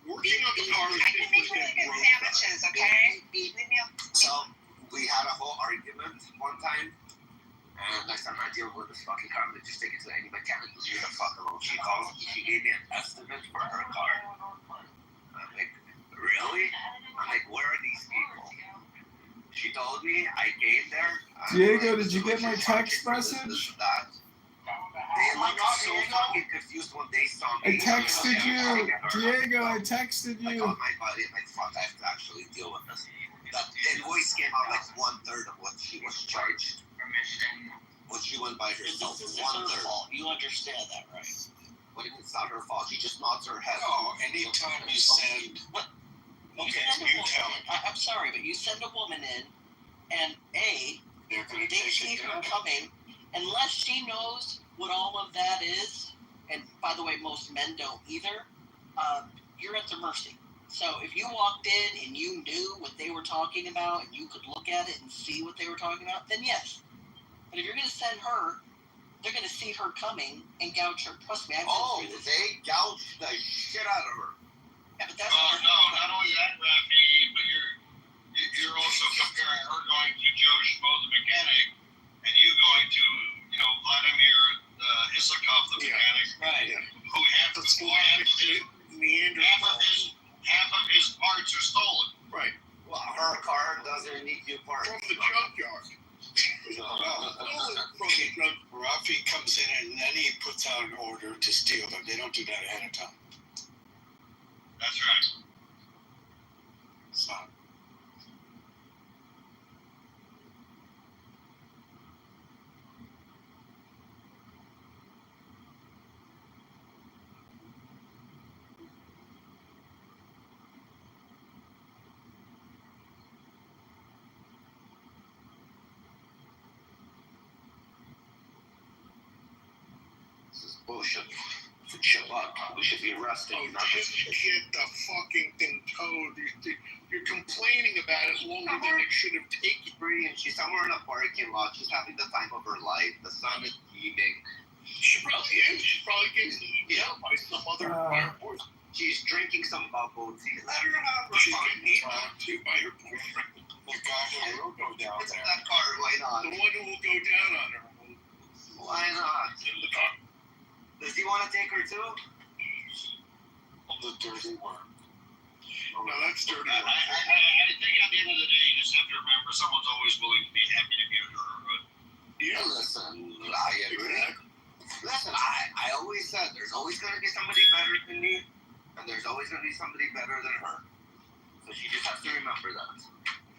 working on the car is I can make really good sandwiches, okay? Leave me alone. So, we had a whole argument one time, and next time I deal with this fucking car, I'm just take it to any mechanic who's the fuck alone. She called me, she gave me an estimate for her car. I'm like, really? I'm like, where are these people? She told me, I came there. Diego, did you get my text message? They looked so fucking confused when they saw me. I texted you. Diego, I texted I you. called my buddy and fuck, I have to actually deal with this. The invoice came out 1/3 of what she she was charged. But she went by herself. This is her fault. You understand that, right? But it's not her fault. She just nods her head. No, anytime you send. What? Okay, send a you woman tell in. I'm sorry, but you send a woman in, and they're going to they take see it her down. coming, unless she knows what all of that is. And by the way, most men don't either. You're at their mercy. So if you walked in and you knew what they were talking about, and you could look at it and see what they were talking about, then yes. But if you're going to send her, they're going to see her coming and gouge her. Trust me, I've been through this. They gouged the shit out of her. Yeah, but that's not only that, Rafi, but you're also comparing her going to Joe Schmo, the mechanic, and you going to, Vladimir Isakov, the mechanic, right? Who half of his parts are stolen. Right. Well, her car doesn't need new parts. From the junkyard. Rafi comes in and then he puts out an order to steal them. They don't do that ahead of time. That's right. So. This is bullshit. Shabbat. We should be arrested. Just get the fucking thing towed. You're complaining about it longer than it should have taken. And she's somewhere in a parking lot. She's having the time of her life. The sun is beaming. She probably is. She's probably getting eaten out by some other fire force. She's drinking some bubble tea. Let her have her She's fun. getting eaten out too by her boyfriend. The guy who will go down It's there. that car. Why not? The one who will go down on her. Why not? In the car. Does he want to take her too? The dirty work. No, that's dirty. I think at the end of the day, you just have to remember someone's always willing to be happy to give to her. But Listen, I agree. Listen, I always said there's always going to be somebody better than me, and there's always going to be somebody better than her. So she just has to remember that.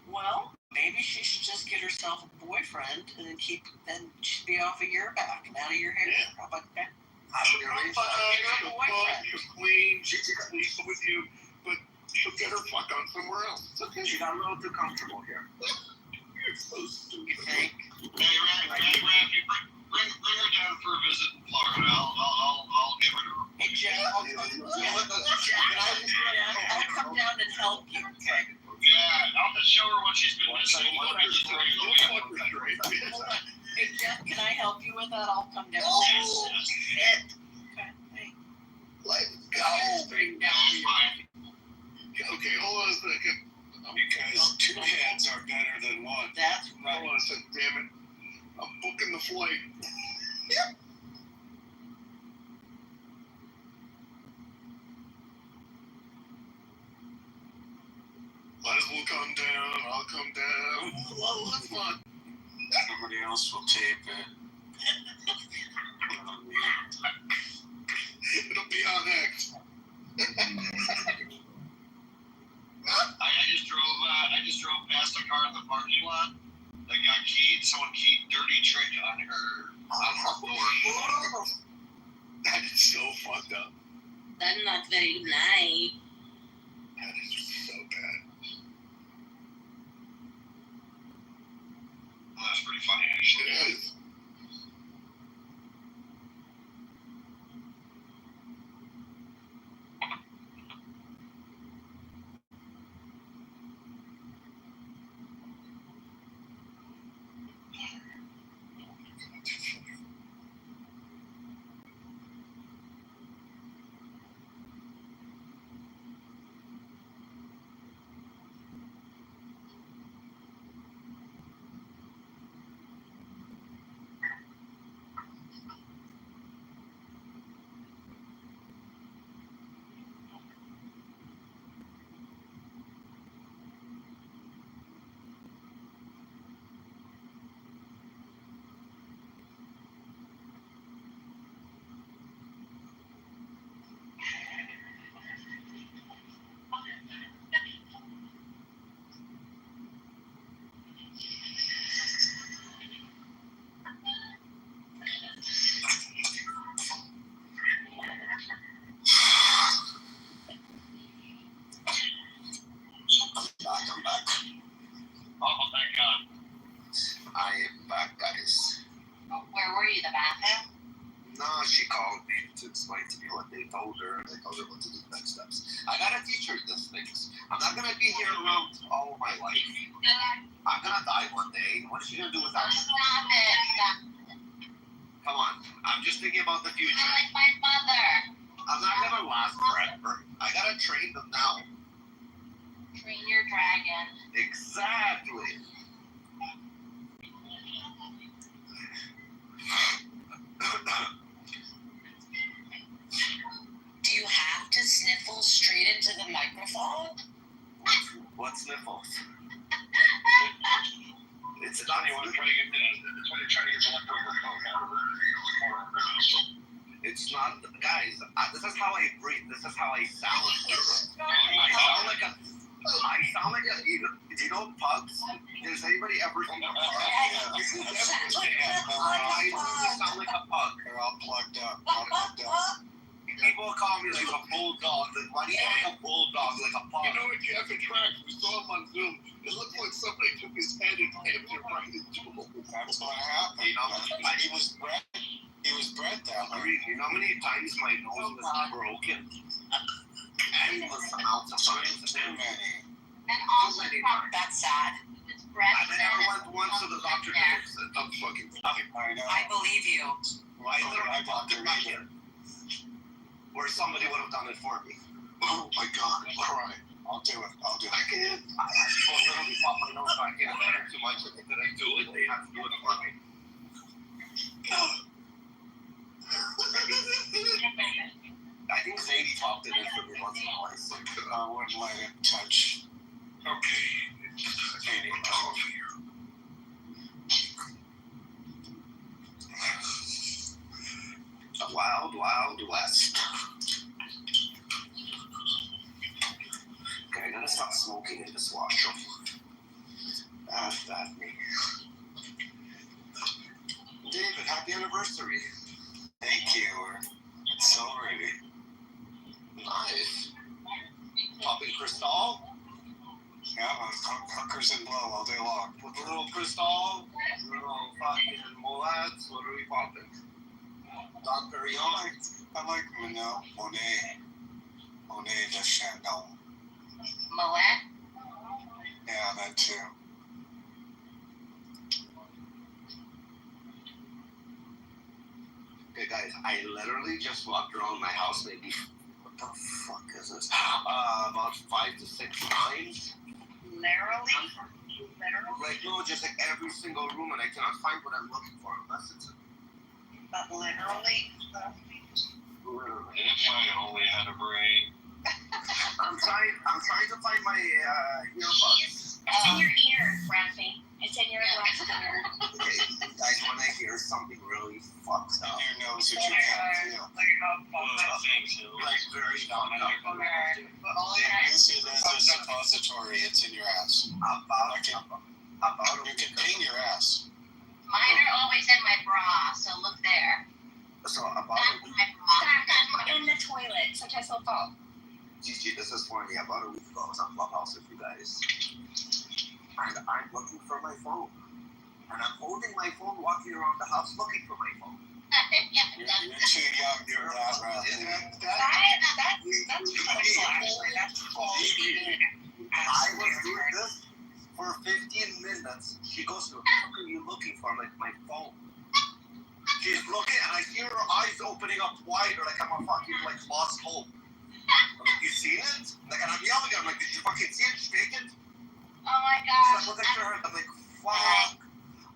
Well, maybe she should just get herself a boyfriend and then she'd be off of your back and out of your hair. Yeah. How about that? She'll clean, she can sleep with you, but she'll get her fuck on somewhere else. It's okay. She got a little too comfortable here. You're so stupid. hey, Rafi, bring her down for a visit in Florida. I'll give her to her. Hey, Jen, I'll come down and help you. Okay. Yeah, I'll just show her what she's been missing. Hey, Jeff, can I help you with that? I'll come down. Yes. Shit. Okay, hey. Let's go. Straight down for you. Okay, hold on a second. Because two heads are better than one. That's right. Hold on a second, damn it. I'm booking the flight. Yep. Might as well come down. I'll come down. Well, that's fun. Somebody else will tape it. It'll be on X. I just drove past a car in the parking lot that got keyed. Someone keyed dirty trick on her door. That is so fucked up. That's not very nice. That is just so bad. Well, that's pretty funny, actually. It is. I am back, guys. Where were you? The bathroom? No, she called me to explain to me what they told her. They told her what to do next steps. I gotta teach her these things. I'm not gonna be here around all my life. I'm gonna die one day. What is she gonna do without me? Stop it. Come on. I'm just thinking about the future. You're like my mother. I'm not gonna last forever. I gotta train them now. Train your dragon. Exactly. Do you have to sniffle straight into the microphone? What sniffles? It's funny when you're trying to get the leftover coke out of it. It's not, guys. This is how I breathe. This is how I sound. I sound like a. Do you know pugs? Has anybody ever seen a pug? I sound like a pug. They're all plugged up. People call me like a bulldog. Like, why do you like a bulldog? Like a pug? You know what, Jeff and Trax, we saw him on Zoom. It looked like somebody took his head and hammed it right into him. That's what happened. You know, He was bred that way. You know how many times my nose was broken? Endless amounts of times. Too many. And also, That's sad. it's I breastfed. never went once to the doctor to fix it. I'm fucking. I know. I believe you. I literally talked to nothing. Where somebody would have done it for me. Oh my God. All right. I'll do it. I can't. I literally pop my nose back in. I had too much of it. Did I do it? They have to do it for me. I think Zadie popped it in for me once or twice. I wouldn't let it touch. Okay. Zadie, come over here. The wild, wild west. Okay, I gotta stop smoking in this washroom. That's me. David, happy anniversary. Thank you. We're celebrating. Nice. Popping Cristal? Yeah, hookers and blow all day long. With a little Cristal, little fucking Moats, what are we popping? Don Perignon? I like Monet de Chandon. Moet? Yeah, that too. Okay, guys, I literally just walked around my house maybe, what the fuck is this? About 5 to 6 times. Literally? Like, no, just like every single room, and I cannot find what I'm looking for unless it's. But literally? Literally. If I only had a brain. I'm trying to find my earbuds. It's in your ear, Rafi. It's in your left ear. Okay, guys, when I hear something really fucked up. In your nose that you can't feel. Like very dumb. You see that as a suppository, it's in your ass. You can ping your ass. Mine are always in my bra, so look there. So about That's my bra. In the toilet, so just so fall. Gigi, this is funny. About a week ago, I was on Clubhouse with you guys. And I'm looking for my phone. And I'm holding my phone, walking around the house looking for my phone. You're too young, you're not right. That's actually, that's cool. I was doing this for 15 minutes. She goes to, what are you looking for? I'm like, my phone. She's looking, and I see her eyes opening up wider, like I'm a fucking, like, lost hope. I'm like, you seen it? Like, and I'm yelling at her, I'm like, did you fucking see it? Did you take it? Oh my She's gosh. like, look at her. I'm like, fuck.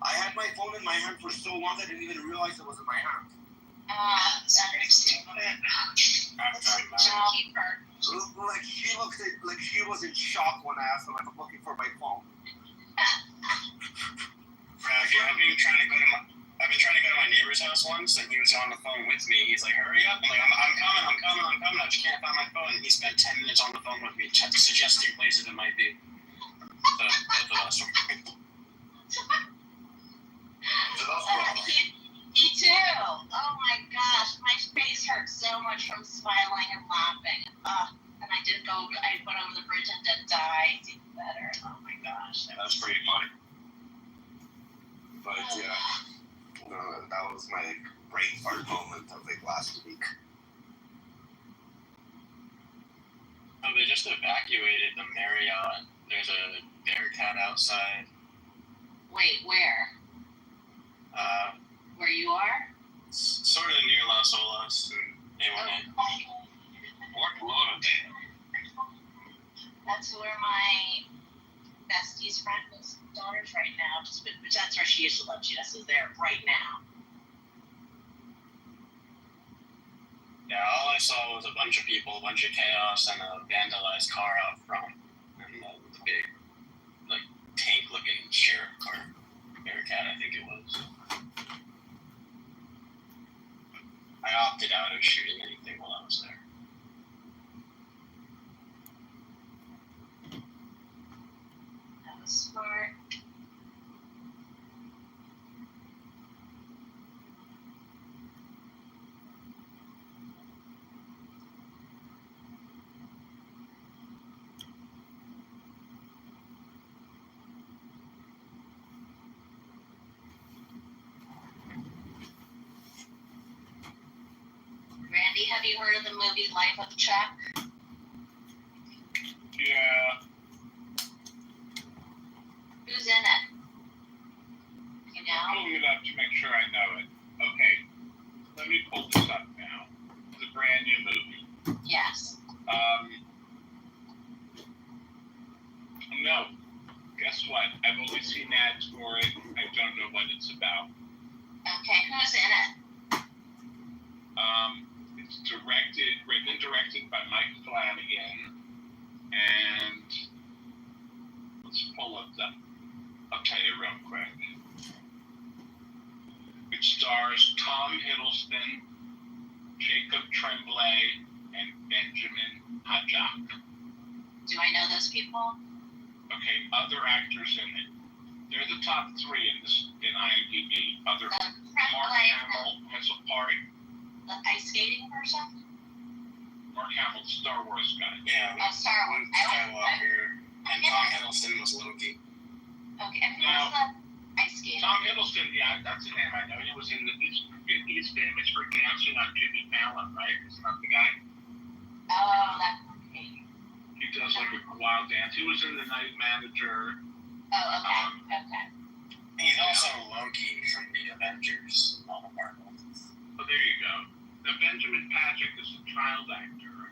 I had my phone in my hand for so long, I didn't even realize it was in my hand. That's stupid. Keep her. Like, she looked at, like, she was in shock when I asked her, like, I'm looking for my phone. I've been trying to go to my neighbor's house once, and he was on the phone with me. He's like, "Hurry up!" I'm like, "I'm coming. I just can't find my phone." And he spent 10 minutes on the phone with me, suggesting places it might be. So both of us. Me too. Oh my gosh, my face hurts so much from smiling and laughing. And I went over the bridge and didn't die. It's even better. Oh my gosh. That's pretty funny. But yeah, no, that was my brain fart moment of like last week. Oh, they just evacuated the Marriott. There's a Bearcat outside. Wait, where? Where you are? Sort of near Las Olas and A1A. Fort Lauderdale. That's where my bestie's friend's daughter's right now. But that's where she used to live. She just is there right now. Yeah, all I saw was a bunch of people, a bunch of chaos, and a vandalized car out front. And the big, like, tank-looking sheriff car. Bearcat, I think it was. I opted out of shooting anything while I was there. That was smart. Randy, have you heard of the movie Life of Chuck? Yeah. Who's in it? You know? I'm pulling it up to make sure I know it. Okay. Let me pull this up now. It's a brand new movie. Yes. No. Guess what? I've only seen ads for it. I don't know what it's about. Okay, who's in it? It's written and directed by Mike Flanagan, and let's pull up I'll tell you real quick. It stars Tom Hiddleston, Jacob Tremblay, and Benjamin Haddock. Do I know those people? Okay, other actors in it. They're the top three in IMDb. Mark Hamill has a part. The ice skating person? Mark Hamill, the Star Wars guy. Yeah. Oh, Star Wars. Skywalker. And Tom Hiddleston was Loki. Okay, and who was the ice skater? Tom Hiddleston, yeah, that's the name I know. He was he's famous for dancing on Jimmy Fallon, right? Isn't that the guy? Oh, that's okay. He does like a wild dance. He was in The Night Manager. Oh, okay. Okay. He's also Loki from the Avengers and all the Marvel. Oh, there you go. Now, Benjamin Padgett is a child actor.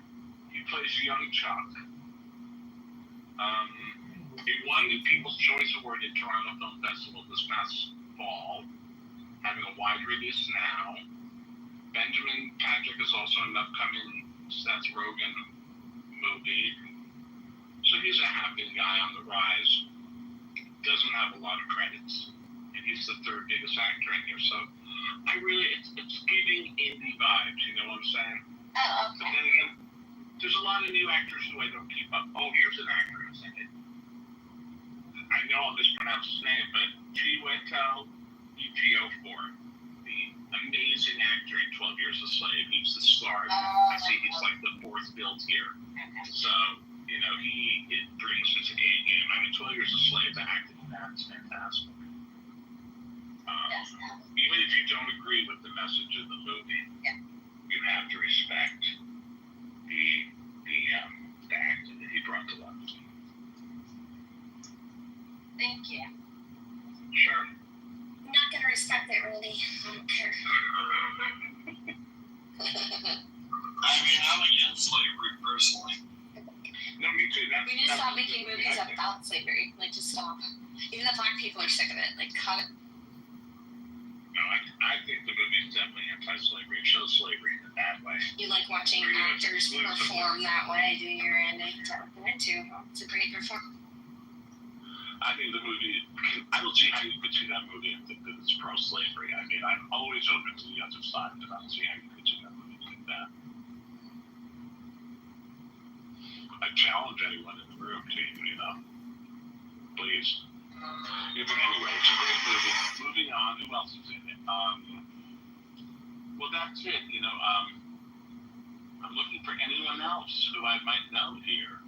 He plays young Chuck. He won the People's Choice Award at Toronto Film Festival this past fall, having a wide release now. Benjamin Padgett is also an upcoming Seth Rogen movie. So he's a happening guy on the rise. Doesn't have a lot of credits. And he's the third biggest actor in here. So it's giving indie vibes, you know what I'm saying? Oh, okay. But then again, there's a lot of new actors who I don't keep up. Oh, here's an actor who's in it. I know I'll mispronounce his name, but Chiwetel Ejiofor, the amazing actor in 12 Years a Slave. He's the star. I see he's like the fourth build here. So, you know, it brings his A game. I mean, 12 Years a Slave, the acting in that is fantastic. Even if you don't agree with the message of the movie, you have to respect the acting that he brought to life. Thank you. Sure. I'm not going to respect it, Randy. I don't care. I mean, I'm against slavery personally. No, me too. We need to stop making movies about slavery. Like, just stop. Even the black people are sick of it. Like, cut it. No, I think the movie's definitely anti-slavery. It shows slavery in a bad way. You like watching actors perform that way, do you, Randy? Is that what you're into? It's a great performance. I think the movie, I don't see how you could see that movie and think that it's pro-slavery. I mean, I'm always open to the other side, but I don't see how you could see that movie and think that. I challenge anyone in the room to, you know, please. But anyway, it's a great movie. Moving on, who else is in it? Well, that's it, you know. I'm looking for anyone else who I might know here.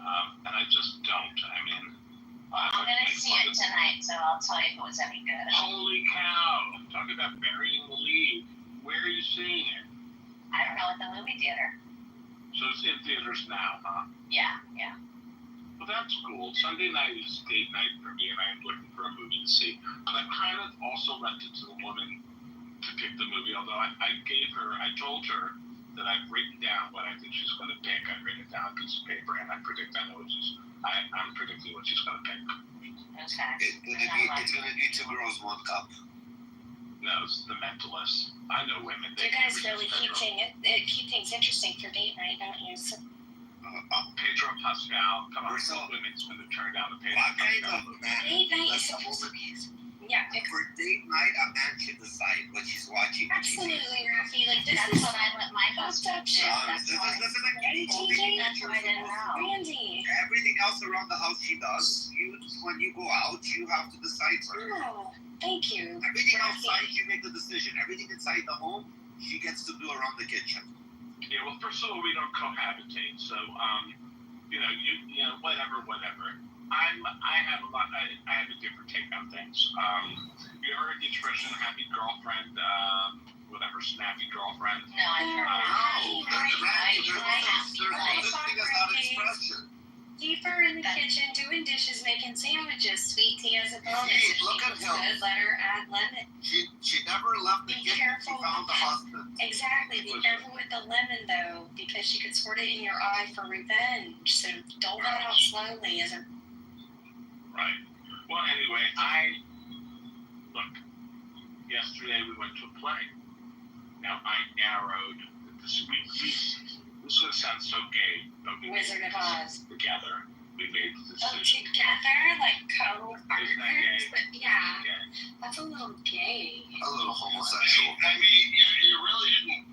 And I just don't. I mean, I'm gonna see it tonight, so I'll tell you if it was any good. Holy cow! Talk about burying the lead. Where are you seeing it? I don't know, at the movie theater. So it's in theaters now, huh? Yeah, yeah. Well, that's cool. Sunday night is date night for me, and I'm looking for a movie to see. But I kind of also left it to the woman to pick the movie, although I told her that I've written down what I think she's going to pick. I've written it down on a piece of paper, and I'm predicting what she's going to pick. It's gonna be Two Girls, One Cup. No, it's The Mentalist. I know women. You guys really keep things interesting for date night, don't you? So, Pedro Pascal. Come on, women's going to turn down the Pedro Pascal. date night is supposed to be. Yeah, for date night, a man should decide what she's watching. Absolutely, Rafi. Like That's what I let my husband do. This is Randy. Everything else around the house she does. When you go out, you have to decide for her. Oh, thank you. Everything outside, you make the decision. Everything inside the home, she gets to do around the kitchen. Yeah, well, first of all, we don't cohabitate, so whatever. I have a different take on things. You heard the expression "happy girlfriend," whatever, snappy girlfriend. No, I've heard Deeper in the kitchen, doing dishes, making sandwiches. Sweet tea as a bonus. See, If look she at was him. good, let her add lemon. She never left the Be kitchen. She careful found the husband. Exactly. Be careful with the lemon, though, because she could squirt it in your eye for revenge. So dole that out slowly. Right. Well, anyway, yesterday we went to a play. Now, I narrowed this week. This is going to sound so gay, but we Wizard of Oz. Together. We made the Oh, decision. together? Like co-partners? Isn't that gay? But yeah, Okay. that's a little gay. A little homosexual. I mean, you really didn't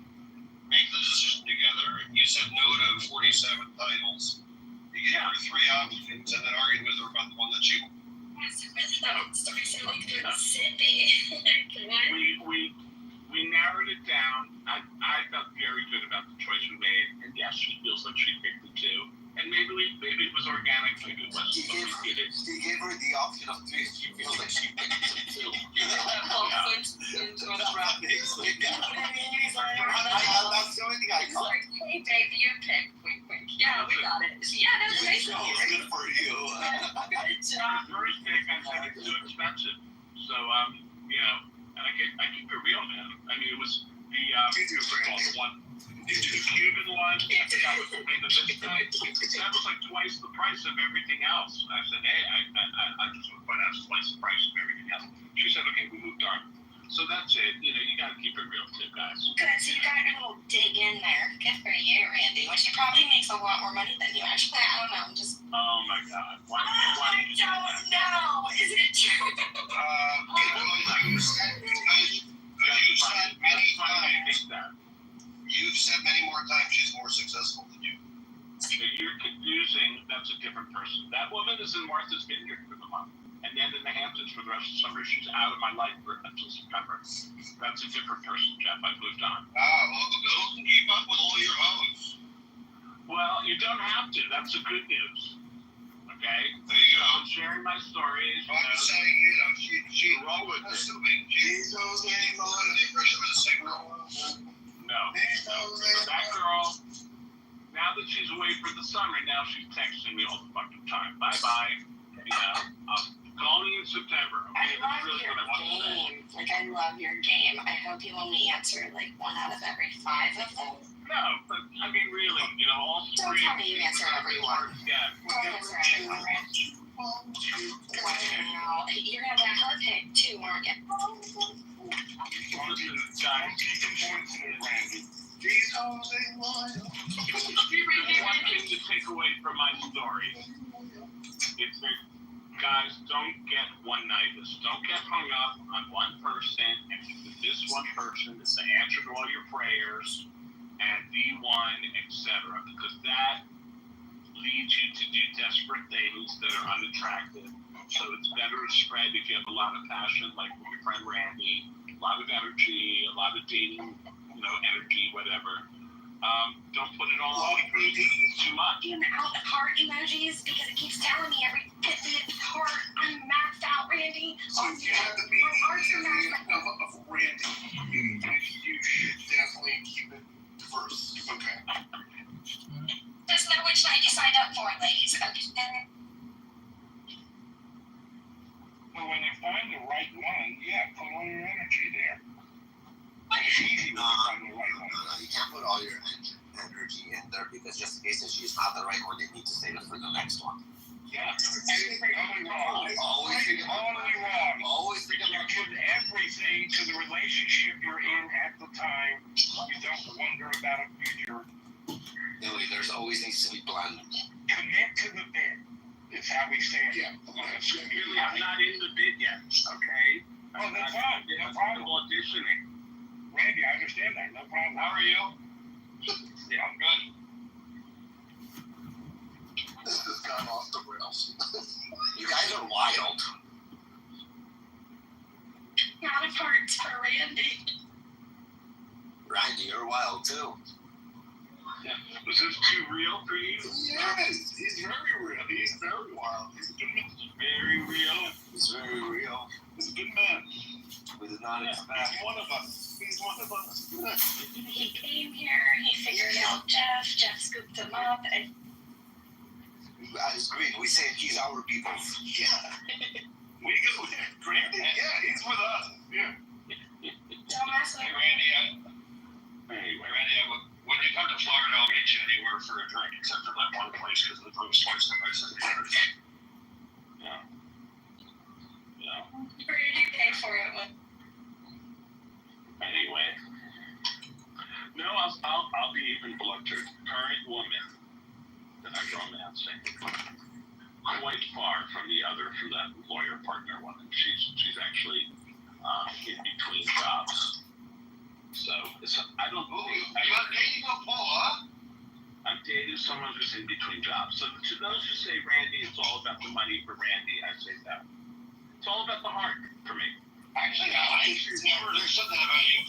make the decision together. You said no to 47 titles. You gave her 3 options and then argued with her about the one that you. That's really not starting to sound like Mississippi. We narrowed it down. I felt very good about the choice we made, and yes, she feels like she picked the 2. And maybe it was organic, maybe it wasn't. He gave her the option of 3. She feels like she picked the 2. That's the only thing I caught. Like, hey, babe, you pick. Quick. Yeah, we got it. Yeah, that's nice. Good for you. Good job. First pick, I said it's too expensive. So, and I keep it real, man. I mean, it was the one. The Cuban one, that was like twice the price of everything else. I said, hey, I just want to point out it's twice the price of everything else. She said, okay, we moved on. So that's it. You got to keep it real too, guys. Good, so you got a little dig in there. Good for you, Randy. Well, she probably makes a lot more money than you, actually. I don't know. I'm just. Oh my God. Why I don't know. Is it true? You've said many more times she's more successful than you. You're confusing. That's a different person. That woman is in Martha's Vineyard for the month. And then in the Hamptons for the rest of the summer. She's out of my life until September. That's a different person, Jeff. I've moved on. Well, who can keep up with all your hoes? Well, you don't have to. That's the good news. Okay? There you go. I'm sharing my stories. I'm just saying, she roll with it. Assuming she's the impression of the same girl. No. That girl, now that she's away for the summer, now she's texting me all the fucking time. Bye-bye. I'm calling you in September. Okay? I love your game. Like, I love your game. I hope you only answer, like, 1 out of every 5 of them. No, but, I mean, really, all 3. Don't tell me you answer every one. Yeah. Don't answer every one. Wow. You're gonna have that heart pick, too, aren't you? Listen, guys, one thing to take away from my story is that, guys, don't get one-nighters. Don't get hung up on one person and think that this one person is the answer to all your prayers and the one, etc. Because that leads you to do desperate things that are unattractive. So it's better to spread if you have a lot of passion, like with your friend Randy, a lot of energy, a lot of dating, energy, whatever. Don't put it all on green tea. It's too much. And out the heart emojis because it keeps telling me every 50th heart I'm maxed out, Randy. So you have to be my hearts are maxed out. of Randy. You should definitely keep it first. Okay. Doesn't matter which night you signed up for, ladies. Okay. Well, when you find the right one, yeah, put all your energy there. It's easy when you find the right one. You can't put all your energy in there because just in case if she's not the right one, you need to save it for the next one. Yeah. Totally wrong. Always think wrong. Always think about give everything to the relationship you're in at the time. You don't wonder about a future. Billy, there's always needs to be planned. Commit to the bit. It's how we say it. Yeah. Really, I'm not in the bid yet. Okay. Oh, that's fine. No problem. Auditioning. Randy, I understand that. No problem. How are you? Yeah, I'm good. This has gone off the rails. You guys are wild. Not a part for Randy. Randy, you're wild too. Yeah. Was this too real for you? Yes, he's very real. He's very wild. He's a good man. Very real. He's very real. He's a good man. We did not expect. He's one of us. He's one of us. He came here, he figured out Jeff scooped him up, and It's green. We say he's our people. Yeah. We go with Randy. Yeah, he's with us. Yeah. don't mess with Hey, Randy, when you come to Florida, I'll meet you anywhere for a drink except for that one place because the drink's twice the price of the others. Yeah. Yeah. Where did you pay for it? Anyway. No, I'll be even blunter. Current woman that I'm romancing. Quite far from that lawyer partner woman. She's actually in between jobs. So I don't believe You're dating a boy? I'm dating someone who's in between jobs. So to those who say, Randy, it's all about the money for Randy, I say that. It's all about the heart for me. Actually, there's something about you.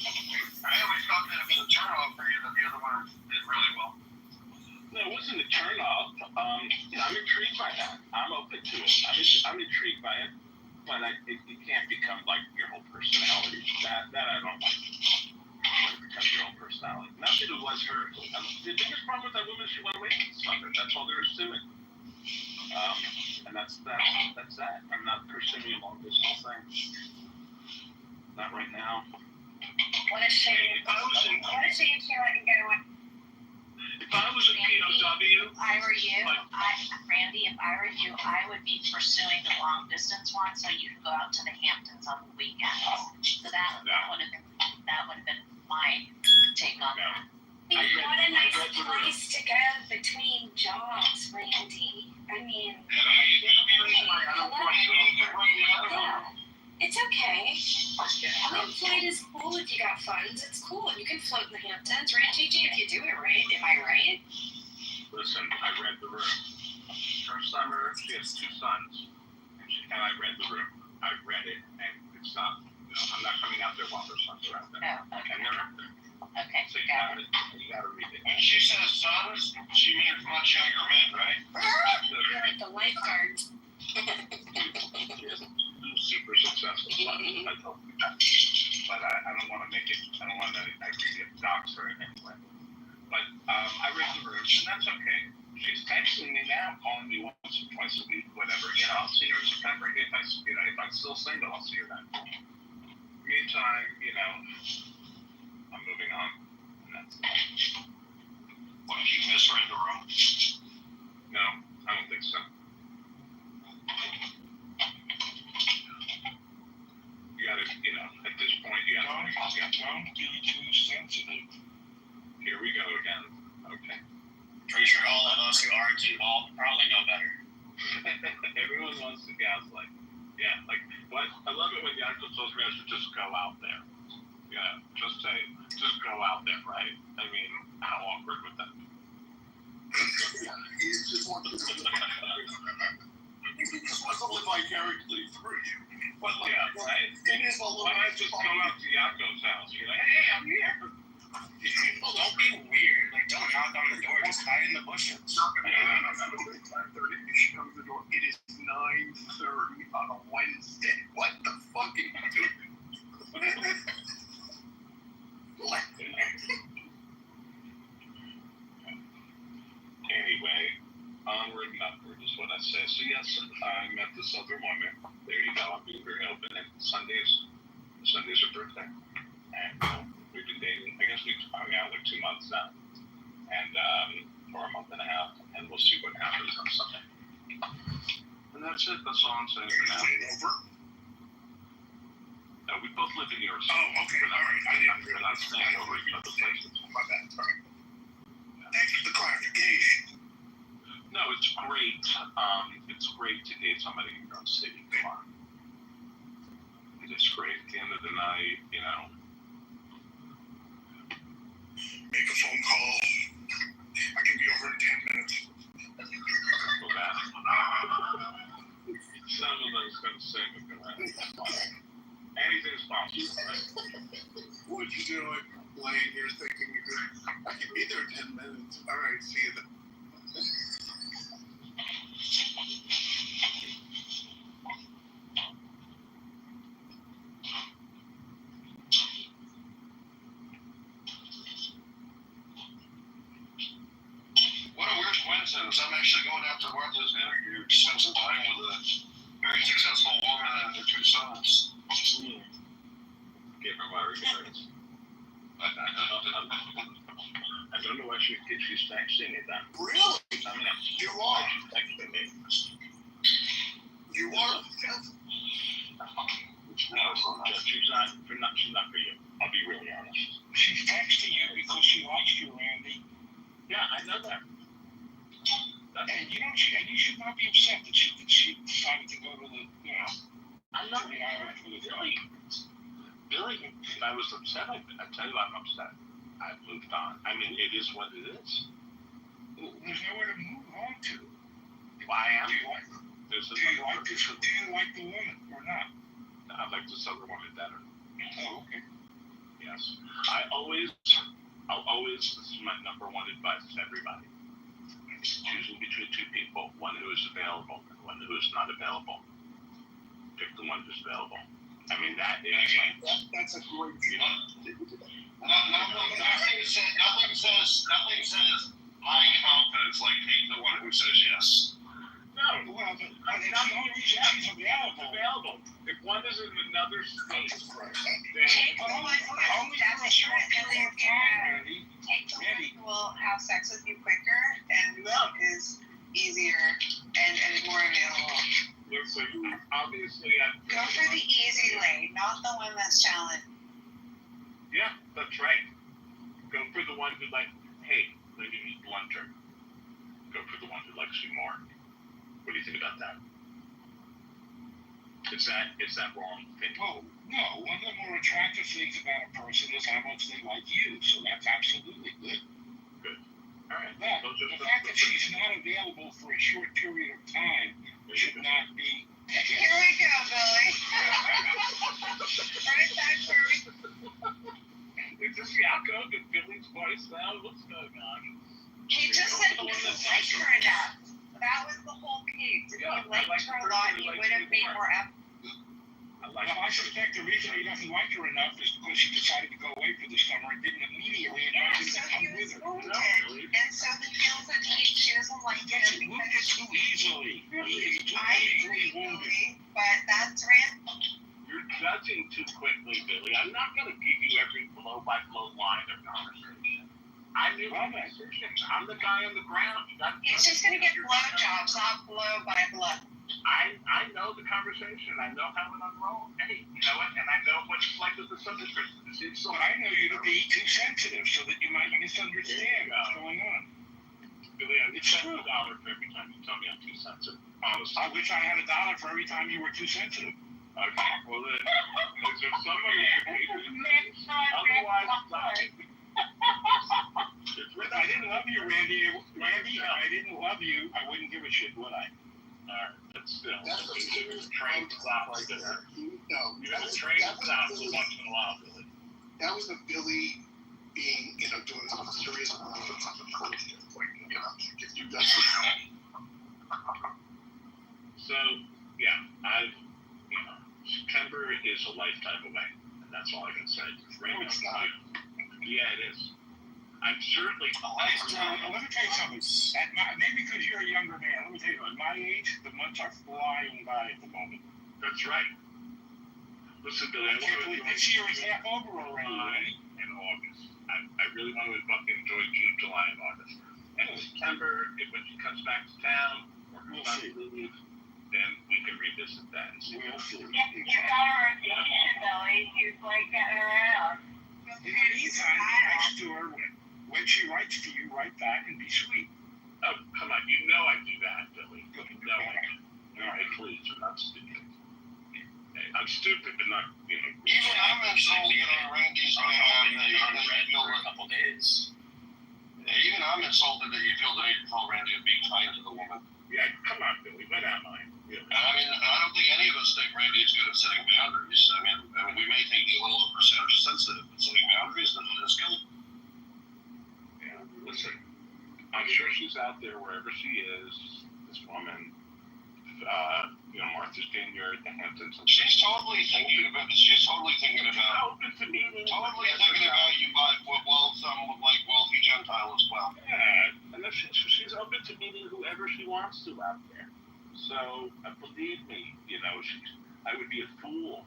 I always thought that it was a turn off for you that the other one did really well. No, it wasn't a turn off. I'm intrigued by that. I'm open to it. I'm intrigued by it. But it can't become like your whole personality. That I don't like. Become your own personality. Not that it was her. The biggest problem with that woman, she went away from the sucker. That's all there is to it. And that's that. I'm not pursuing a long distance thing. Not right now. What a shame. What a shame she let you get away. If I was a POW, If I were you, Randy, if I were you, I would be pursuing the long distance one so you could go out to the Hamptons on the weekends. So that would have been my take on that. What a nice place to go between jobs, Randy. I mean, yeah. It's okay. Flight is cool if you got funds. It's cool. You can float in the Hamptons, right, Gigi? If you do it right. Am I right? listen, I read the room. First time I heard she has two sons, and I read the room. I read it, and it's not. I'm not coming out there while their sons are out there. Oh, okay. And they're out there. Okay. So you gotta read it. When she says sons, she means much younger men, right? You're like the lifeguards. Super successful sons, I told you that. But I don't want to make it. I don't want to really dox her in any way. But I read the room, and that's okay. She's texting me now, calling me once or twice a week, whatever. I'll see her in September. If I'm still single, I'll see her then. Meantime, I'm moving on. And that's it. What if you misread the room? No, I don't think so. You gotta, at this point, you gotta. Don't be too sensitive. Here we go again. Okay. Pretty sure all of us who aren't involved probably know better. Everyone wants to gaslight. Yeah, like, what? I love it when the actual social media just go out there. Just go out there, right? I mean, how awkward would that be? He just wants to live vicariously through you. But right. It is a little. Why not just go out to Yako's house? You're like, hey, I'm here. People don't be weird. Like, Don't knock on the door. Just hide in the bushes. 9:30. She comes to the door. It is 9:30 on a Wednesday. What the fuck are you doing? What? Anyway, onward and upward is what I say. So yes, I met this other woman. There you go. I'm being very open. And Sunday's her birthday, and we've been dating. I guess we've hung out like 2 months now, and for a month and a half, and we'll see what happens on Sunday. And that's it. That's all I'm saying for now. Over? No, we both live in New York City. Oh, okay. All right. We're not staying over at other places. My bad. Sorry. Thanks for the clarification. No, it's great. It's great to date somebody in your own city. Come on. It's great. At the end of the night, you know. Make a phone call. I can be over in 10 minutes. Go back. Some of those going to say, anything's possible, right? What you doing? Laying here thinking you're good. I can be there in 10 minutes. All right, see you then. What a weird coincidence. I'm actually going after Martha's interview to spend some time with a very successful woman and her 2 sons. Give her my regards. I don't know why she's texting me that. Really? I mean, You are? she's texting me. You are? No, she's not for you. I'll be really honest. She's texting you because she likes you, Randy. Yeah, I know that. And you should not be upset that she decided to go to the, I'm not to the island for the Billy. Billy, if I was upset, I tell you I'm upset. I've moved on. I mean, it is what it is. There's nowhere to move on to. Why am Do you like her? Do you like the woman or not? I like this other woman better. Oh, okay. Yes. I'll always, this is my number one advice to everybody. Choosing between 2 people, one who is available and one who is not available. Pick the one who's available. I mean, that is that's a great Nothing says my confidence like take the one who says yes. no. Well, but that's the only reason she's available. If one is in another state, Only for a short period of time, Randy. Take the one who will have sex with you quicker and is easier and more available. Listen, obviously, Go for the easy lane, not the one that's challenging. Yeah, that's right. Go for the one who hey, maybe he's blunter. Go for the one who likes you more. What do you think about that? Is that wrong? Oh, no. One of the more attractive things about a person is how much they like you. So that's absolutely good. Good. All right. But the fact that she's not available for a short period of time should not be. Here we go, Billy. Right back where Is this Yakko, the Billy's voice now? What's going on? he just said he doesn't like her enough. That was the whole case. If he liked her a lot, he would have made more effort. I suspect the reason he doesn't like her enough is because she decided to go away for the summer and didn't immediately invite him to come with her. And so he feels that she doesn't like him Wounded too easily. He's too easily wounded. but that's random. You're judging too quickly, Billy. I'm not going to give you every blow-by-blow line of conversation. I knew my decisions. I'm the guy on the ground. He's just going to get blowjobs, not blow by blow. I know the conversation. I know how it unrolls. Hey, you know what? And I know what it's like with the subject. So I know you to be too sensitive so that you might misunderstand what's going on. Billy, I would spend $1 for every time you tell me I'm too sensitive. Honestly. I wish I had $1 for every time you were too sensitive. Okay, well then, is there somebody who hates me? Otherwise, I didn't love you, Randy. Randy, if I didn't love you, I wouldn't give a shit, would I? Alright, but still. That's train clouds there. No, You have a train clouds once in a while, Billy. That was the Billy being, doing something serious. If you guys So, yeah, September is a lifetime away, and that's all I can say. No, it's not. Yeah, it is. I'm certainly. Let me tell you something. Maybe because you're a younger man, let me tell you, at my age, the months are flying by at the moment. That's right. Listen, Billy, I can't believe this year is half over already, right? In August. I really want to fucking enjoy June, July, and August. And in September, when she comes back to town, or comes back to leave, then we can revisit that. We'll see. You got her a vacation, Billy. She's like getting around. In the meantime, be nice to her. When she writes to you, write back and be sweet. Oh, come on. You know I do that, Billy. You know I do. All right, please. I'm not stupid. I'm stupid, but not, Even I'm insulted that Randy's going to have that you feel for a couple days. Even I'm insulted that you feel the need to tell Randy to be kind to the woman. Yeah, come on, Billy. When am I? Yeah. I mean, I don't think any of us think Randy is good at setting boundaries. I mean, we may think he's a little percentage sensitive, but setting boundaries is good. Yeah, listen, I'm sure she's out there wherever she is, this woman. Martha's Vineyard, the Hamptons. She's totally thinking about you like wealthy Gentile as well. Yeah, and she's open to meeting whoever she wants to out there. So believe me, I would be a fool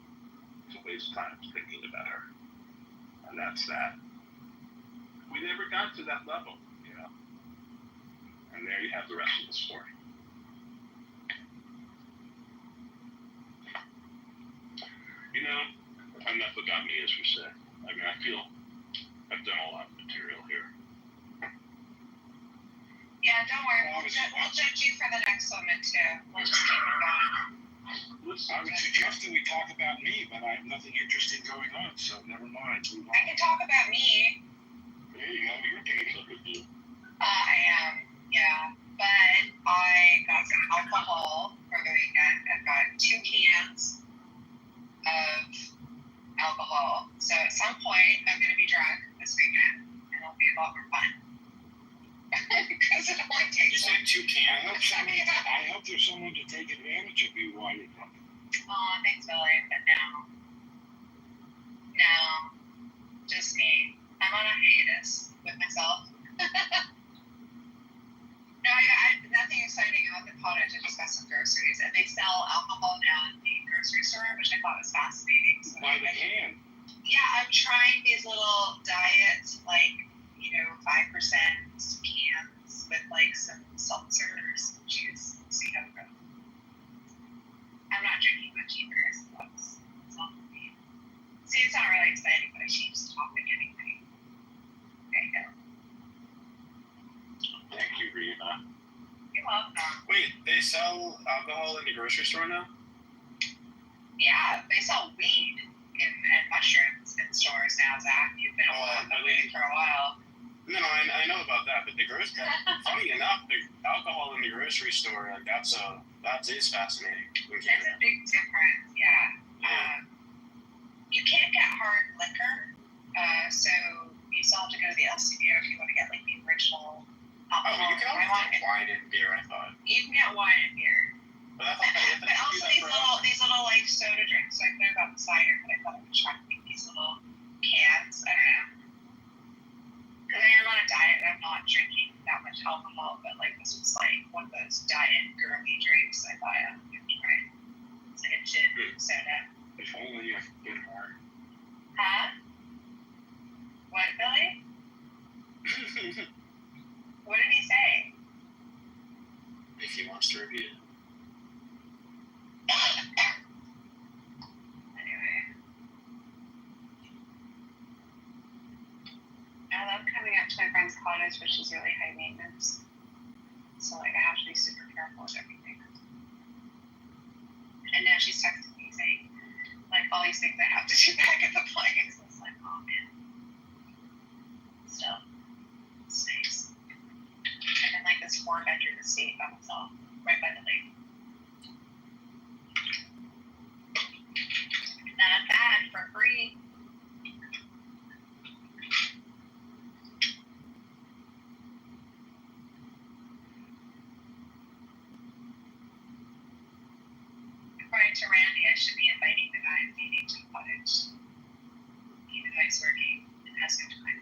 to waste time thinking about her. And that's that. We never got to that level, And there you have the rest of the story. Enough about me, as we say. I mean, I feel I've done a lot of material here. Yeah, don't worry. We'll judge you for the next woman, too. We'll just keep it going. I would suggest that we talk about me, but I have nothing interesting going on, so never mind. I can talk about me. There you go. You're dating. Look at you. I am, yeah. But I got some alcohol for the weekend. I've got 2 cans of alcohol. So at some point, I'm going to be drunk this weekend, and it'll be a lot more fun. Because it only takes like 2 cans. I hope there's someone to take advantage of you while you're drunk. Oh, thanks, Billy. But no, just me. I'm on a hiatus with myself. No, I nothing exciting about the cottage. I just got some groceries, and they sell alcohol now in the grocery store, which I thought was fascinating. So by the can. Yeah, I'm trying these little diet, 5% cans with some seltzers and juice. See how it goes. I'm not drinking much either, so that's all for me. See, it's not really exciting, but I changed the topic anyway. There you go. Thank you, Rita. You're welcome. Wait, they sell alcohol in the grocery store now? Yeah, they sell weed and mushrooms in stores now, Zach. You've been waiting for a while. No, I know about that, but the grocery, funny enough, the alcohol in the grocery store, that is fascinating. It's a big difference, yeah. You can't get hard liquor, so you still have to go to the LCBO if you want to get the original alcohol. Oh, you can only get wine and beer, I thought. You can get wine and beer. But I thought but also these little soda drinks. So I cleared out the cider, but I thought I would try to make these little cans. I don't know. Because I am on a diet and I'm not drinking that much alcohol, but this was one of those diet girly drinks I thought I would try. It's like a gin soda. If only you could get hard. Huh? What, Billy? What did he say? If he wants to review. Anyway. I love coming up to my friend's cottage, which is really high maintenance. So I have to be super careful with everything. And now she's texting me saying, all these things I have to do back at the place. It's oh man. Still, it's nice. I'm in this 4-bedroom estate by myself, right by the lake. Not bad for free. according to Randy, I should be inviting the guy I'm dating to the cottage, even though he's working and has no time.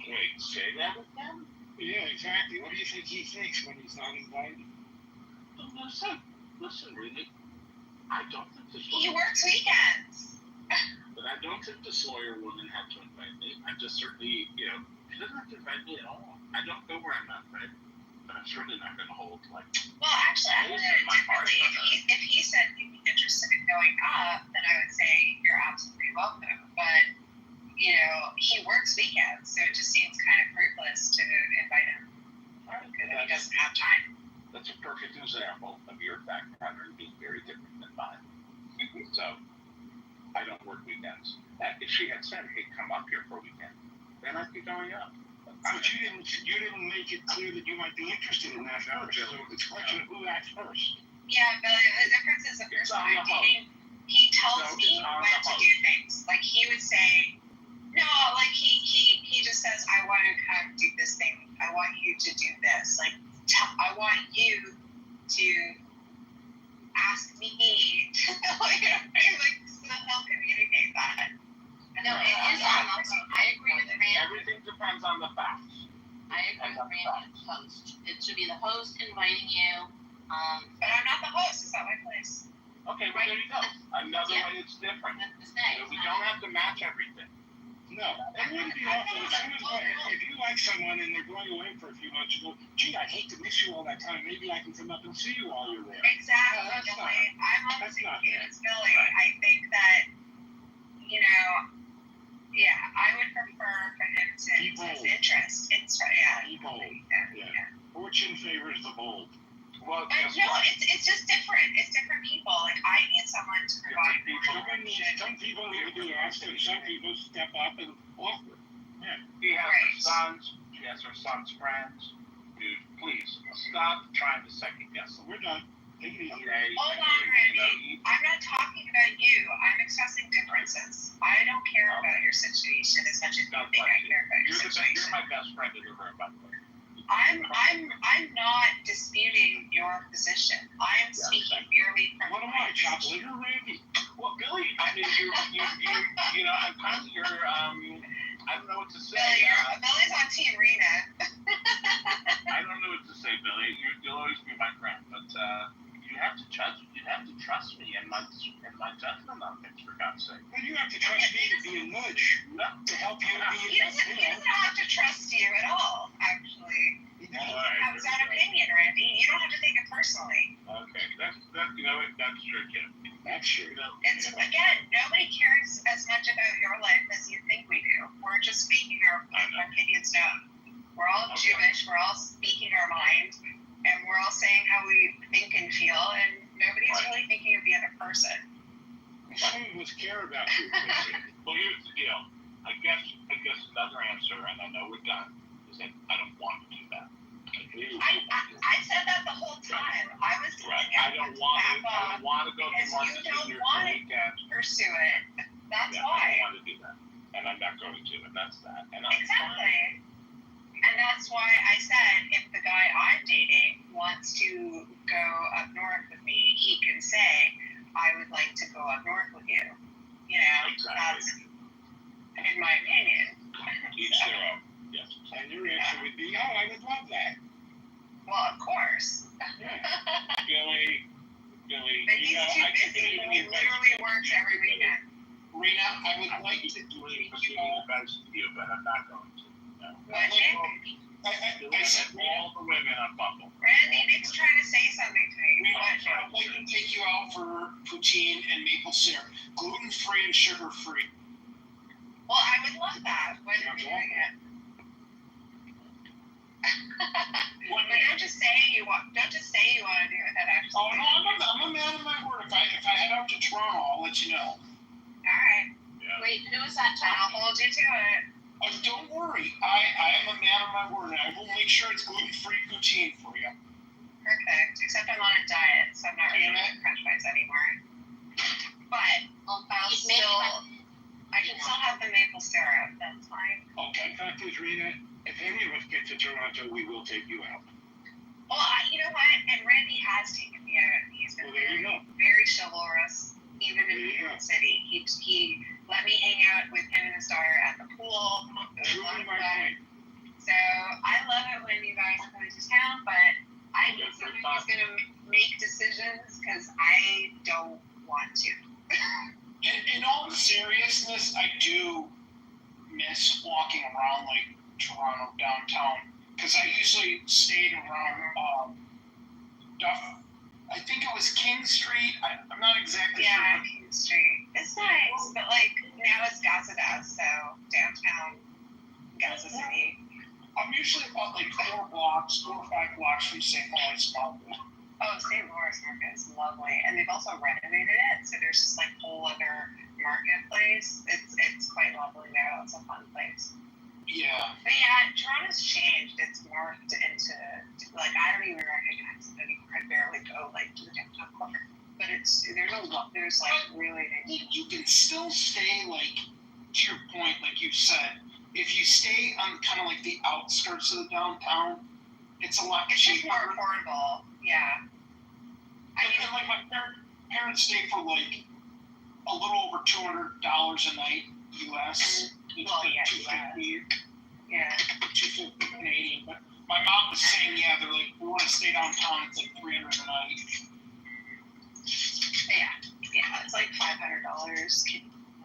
Wait, say that again? Yeah, exactly. What do you think he thinks when he's not invited? Listen, really. I don't think this He works weekends. But I don't think this lawyer woman had to invite me. I just certainly, she doesn't have to invite me at all. I don't go where I'm at, right? But I'm certainly not going to hold, like... Well, actually, I would do it differently. If he said he'd be interested in going up, then I would say you're absolutely welcome. But, he works weekends, so it just seems kind of fruitless to invite him. Because he doesn't have time. That's a perfect example of your fact pattern being very different than mine. So, I don't work weekends. If she had said, hey, come up here for a weekend, then I'd be going up. But you didn't make it clear that you might be interested in that first. So it's a question of who acts first. Yeah, Billy, the difference is the person I'm dating, he tells me when to do things. Like, he would say, no, like, he just says, I want to come do this thing. I want you to do this. Like, I want you to ask me to, like, so he'll communicate that. No, it is on the, I agree with Randy. Everything depends on the facts. I agree with Randy and the host. It should be the host inviting you. But I'm not the host. It's not my place. Okay, well, there you go. Another way it's different. We don't have to match everything. No, it wouldn't be awful. If you like someone and they're going away for a few months, you go, gee, I hate to miss you all that time. Maybe I can come up and see you while you're there. Exactly, Billy. I'm on the same page as Billy. I think that, I would prefer for him to express interest. Fortune favors the bold. Well, it's just different. It's different people. Like, I need someone to provide Some people need to do ask, and some people step up and offer. Yeah. She has her sons. She has her son's friends. Dude, please stop trying to second guess them. We're done. Take it easy. Okay. Hold on, Randy. I'm not talking about you. I'm expressing differences. I don't care about your situation as much as you think I care about your situation. You're my best friend in the room, by the way. I'm not disputing your position. I'm speaking merely from what am I, chocolate or Randy? Well, Billy, I mean, I'm kind of your, I don't know what to say. Billy's on Team Rena. I don't know what to say, Billy. You'll always be my friend, but you have to trust me and my judgment on things, for God's sake. Well, you have to trust me to be a nudge to help you be. He doesn't have to trust you at all, actually. He has his own opinion, Randy. You don't have to take it personally. Okay, that's true, too. That's true. It's, again, nobody cares as much about your life as you think we do. We're just speaking our opinions down. We're all Jewish. We're all speaking our mind. And we're all saying how we think and feel, and nobody's really thinking of the other person. Some of us care about you. Well, here's the deal. I guess another answer, and I know we're done, is that I don't want to do that. I said that the whole time. I was telling I don't want to go to Martha's Vineyard for a weekend. Pursue it. That's why. I don't want to do that, and I'm not going to, and that's that. And exactly. And that's why I said if the guy I'm dating wants to go up north with me, he can say, I would like to go up north with you. That's, in my opinion. Each their own. Yes. And your answer would be, I would love that. Well, of course. Billy. But he's too busy. He literally works every weekend. Rena, I would like to do it for being the best to you, but I'm not going to. I said all the women on Bumble. Randy, Nick's trying to say something to me. I would like to take you out for poutine and maple syrup, gluten-free and sugar-free. Well, I would love that. When are we doing it? But don't just say you want to do it. That actually. Oh no, I'm a man of my word. If I head out to Toronto, I'll let you know. All right. Yeah. Wait, who is that? I'll hold you to it. Don't worry. I am a man of my word, and I will make sure it's gluten-free poutine for you. Perfect. Except I'm on a diet, so I'm not really eating French fries anymore. But I can still have the maple syrup. That's fine. Okay, fact is, Rena, if any of us get to Toronto, we will take you out. Well, you know what? And Randy has taken me out. He's been Well, there you go. very chivalrous, even in New York City. He let me hang out with him and his daughter at the pool. It was a lot of fun. So I love it when you guys are coming to town, but I need someone who's going to make decisions because I don't want to. In all seriousness, I do miss walking around like Toronto downtown because I usually stayed around. I think it was King Street. I'm not exactly sure. Yeah, King Street. It's nice, but like now it's Gaza, so downtown Gaza City. I'm usually about like 4 or 5 blocks from St. Lawrence Market. Oh, St. Lawrence Market is lovely, and they've also renovated it, so there's just like whole other marketplace. It's quite lovely now. It's a fun place. Yeah. But yeah, Toronto's changed. It's morphed into like I don't even recognize it anymore. I barely go like to the downtown corner. But there's like really nice. You can still stay like to your point, like you said. If you stay on kind of like the outskirts of the downtown, it's a lot cheaper. More affordable, yeah. And like my parents stay for like a little over $200 a night US. Well, yeah, $250. Yeah. $250 Canadian. But my mom was saying, yeah, they're like, we want to stay downtown. It's like $300 a night. Yeah, it's like $500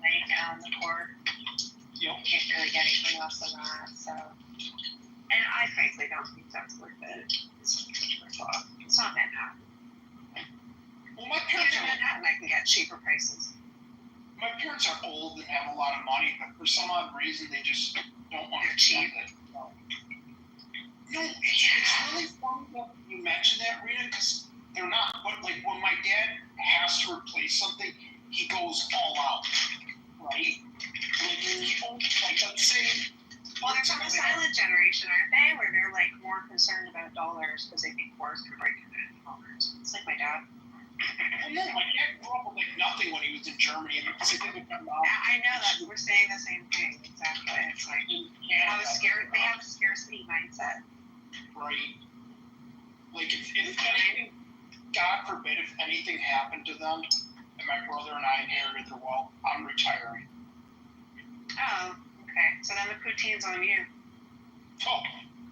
laying down the court. Yep. Can't really get anything less than that. So, and I frankly don't think that's worth it. It's not Manhattan. Well, my parents in Manhattan, I can get cheaper prices. My parents are old and have a lot of money, but for some odd reason, they just don't want to cheap. spend it. No, it's really funny that you mentioned that, Rita, because they're not. But like when my dad has to replace something, he goes all out, right? Like let's say. Well, they're from the silent generation, aren't they? Where they're like more concerned about dollars because they think war's gonna break into dollars. It's like my dad. Well, no, my dad grew up with like nothing when he was in Germany, and it's significant. I know that we're saying the same thing. Exactly. It's like they have a scarcity mindset. Right. Like if anything, God forbid, if anything happened to them, and my brother and I inherited their wealth, I'm retiring. Oh, okay. So then the poutine's on you. Oh,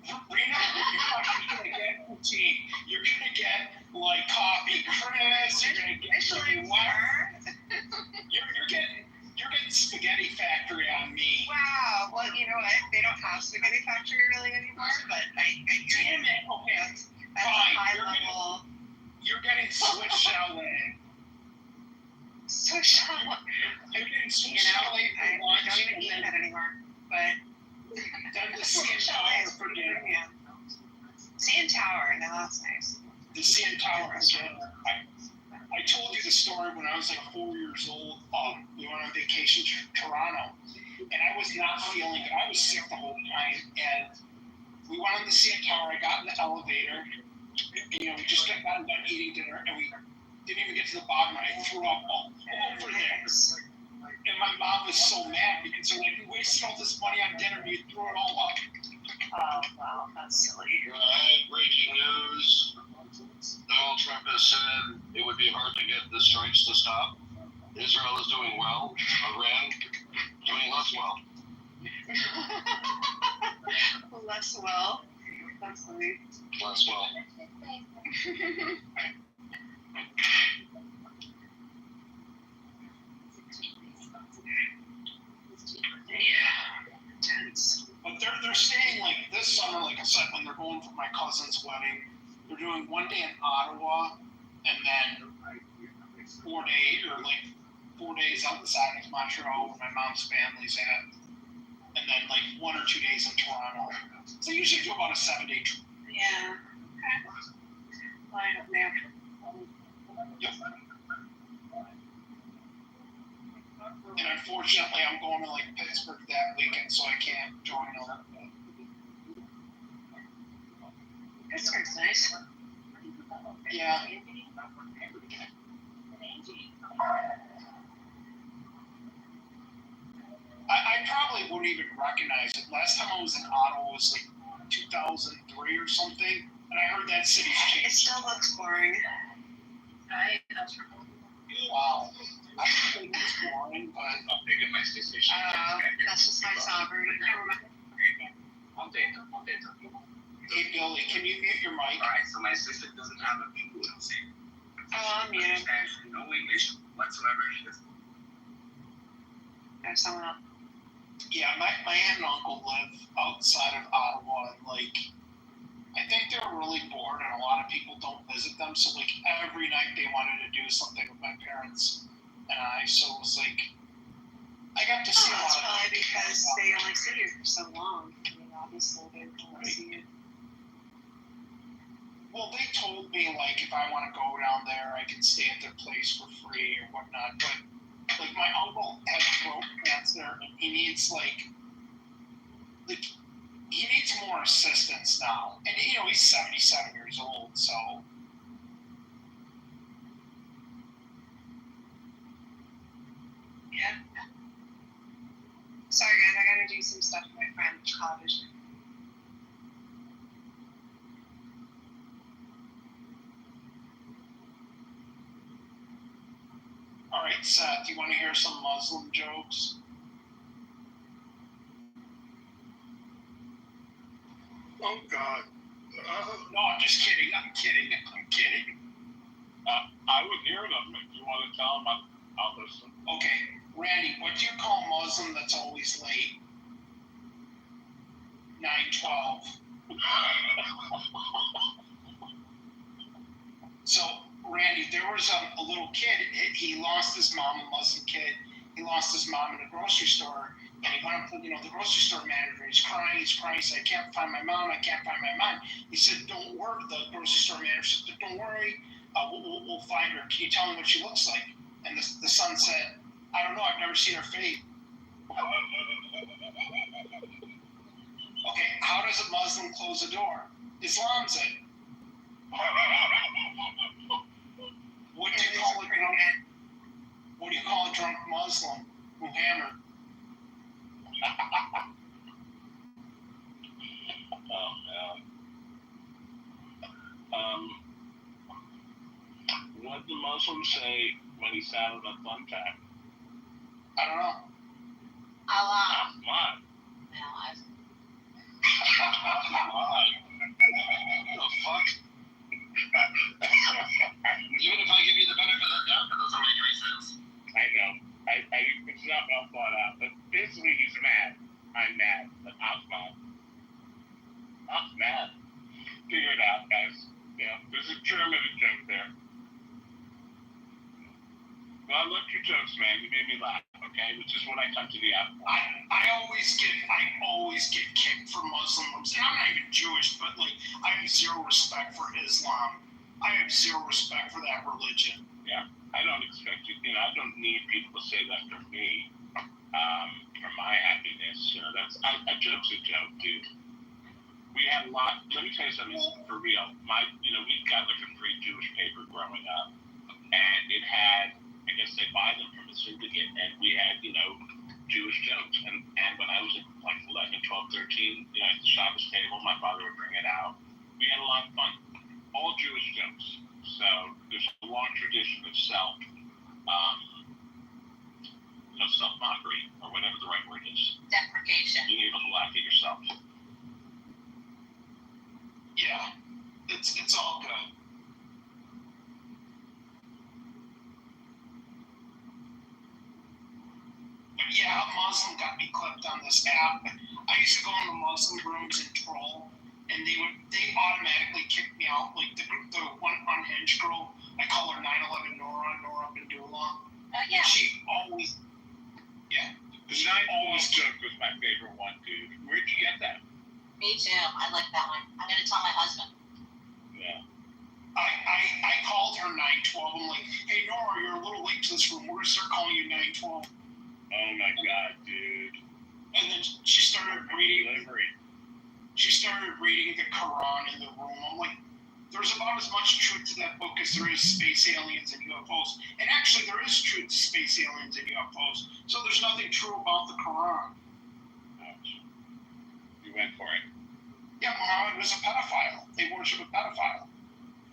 Rena, you're not gonna get poutine. You're gonna get like coffee Chris. You're gonna get You're getting Spaghetti Factory on me. Wow. Well, you know what? They don't have Spaghetti Factory really anymore, but I damn it. Okay, that's fine. High level. You're getting Swiss chalet. Swiss chalet. You're getting Swiss chalet for lunch. I don't even eat that anymore. But then the CN Tower for dinner. CN Tower. Now that's nice. The CN Tower for dinner. I told you the story when I was like 4 years old. We went on vacation to Toronto, and I was not feeling good. I was sick the whole time, and we went on the CN Tower. I got in the elevator. And, we just got done eating dinner, and we didn't even get to the bottom, and I threw up all over there. And my mom was so mad because they're like, you wasted all this money on dinner, and you threw it all up. Oh, wow, that's silly. Breaking news. Donald Trump has said it would be hard to get the strikes to stop. Israel is doing well. Iran doing less well. Less well. That's funny. Less well. Yeah. Intense. But they're staying like this summer, like I said, when they're going for my cousin's wedding, they're doing one day in Ottawa and then 4 days outside of Montreal where my mom's family's at. And then like 1 or 2 days in Toronto. So I usually do about a 7-day trip. Yeah. Okay. Line up there. Yep. And unfortunately, I'm going to like Pittsburgh that weekend, so I can't join them. Pittsburgh's nice. Yeah. I probably wouldn't even recognize it. Last time I was in Ottawa was like 2003 or something, and I heard that city's changed. It still looks boring. Wow. I don't think it's boring, but That's just my sovereign. I'll date them. Hey Billy, can you mute your mic? Alright, so my sister doesn't have a fluency. Oh, I'm muted. Understands no English whatsoever. She doesn't. There's someone else. Yeah, my aunt and uncle live outside of Ottawa, and like, I think they're really bored, and a lot of people don't visit them. So like every night they wanted to do something with my parents and I. So it was like, I got to see a lot That's of probably because they only sit here for so long. I mean, obviously they only see you. Well, they told me like if I want to go down there, I can stay at their place for free or whatnot. But like my uncle has throat cancer, and he needs like he needs more assistance now. And you know he's 77 years old, so. Yeah. Sorry guys, I gotta do some stuff for my friend television. All right, Seth, you want to hear some Muslim jokes? Oh God. No, I'm just kidding. I'm kidding. I would hear them. If you want to tell them, I'll listen. Okay, Randy, what do you call a Muslim that's always late? 912. So, Randy, there was a little kid. He lost his mom, a Muslim kid. He lost his mom in a grocery store. And he went up to, the grocery store manager. He's crying. He said, I can't find my mom. I can't find my mom. He said, don't worry. The grocery store manager said, don't worry. We'll find her. Can you tell me what she looks like? And the son said, I don't know. I've never seen her face. Okay, how does a Muslim close a door? Islam's it. What do you call a drunk Muslim who hammered? Oh, what did the Muslim say when he sat on a thumbtack? I don't know. Allah. What? No, The fuck? Even if I give you the benefit of the doubt, that doesn't make any sense. I know. It's not well thought out. But basically, he's mad. I'm mad. But I'm mad. Figure it out, guys. Yeah, there's a German joke there. Well, I love your jokes, man. You made me laugh. Okay, which is what I come to the app. I always get kicked for Muslims, and I'm not even Jewish, but like I have zero respect for Islam. I have zero respect for that religion. Yeah, I don't expect you. I don't need people to say that for me. For my happiness, that's a joke's a joke, dude. We had a lot. Let me tell you something for real. We got like a free Jewish paper growing up, and it had. I guess they buy them from a syndicate, and we had, Jewish jokes. And when I was like 11, 12, 13, at the Shabbos table, my father would bring it out. We had a lot of fun. All Jewish jokes. So there's a long tradition of self-mockery, or whatever the right word is. deprecation. Being able to laugh at yourself. Yeah, it's all good. Yeah, a Muslim got me clipped on this app. I used to go in the Muslim rooms and troll, and they automatically kicked me out. Like the one unhinged girl, I call her 911 Nora Bandula. Yeah. She always, The 9/11 joke was my favorite one, dude. Where'd you get that? Me too. I like that one. I'm gonna tell my husband. Yeah. I called her 912. I'm like, hey Nora, you're a little late to this room. We're gonna start calling you 912. Oh my god, dude. And then she started reading the Quran in the room. I'm like, there's about as much truth to that book as there is space aliens and UFOs. And actually, there is truth to space aliens and UFOs. So there's nothing true about the Quran. Ouch. You went for it. Yeah, Muhammad was a pedophile. They worship a pedophile.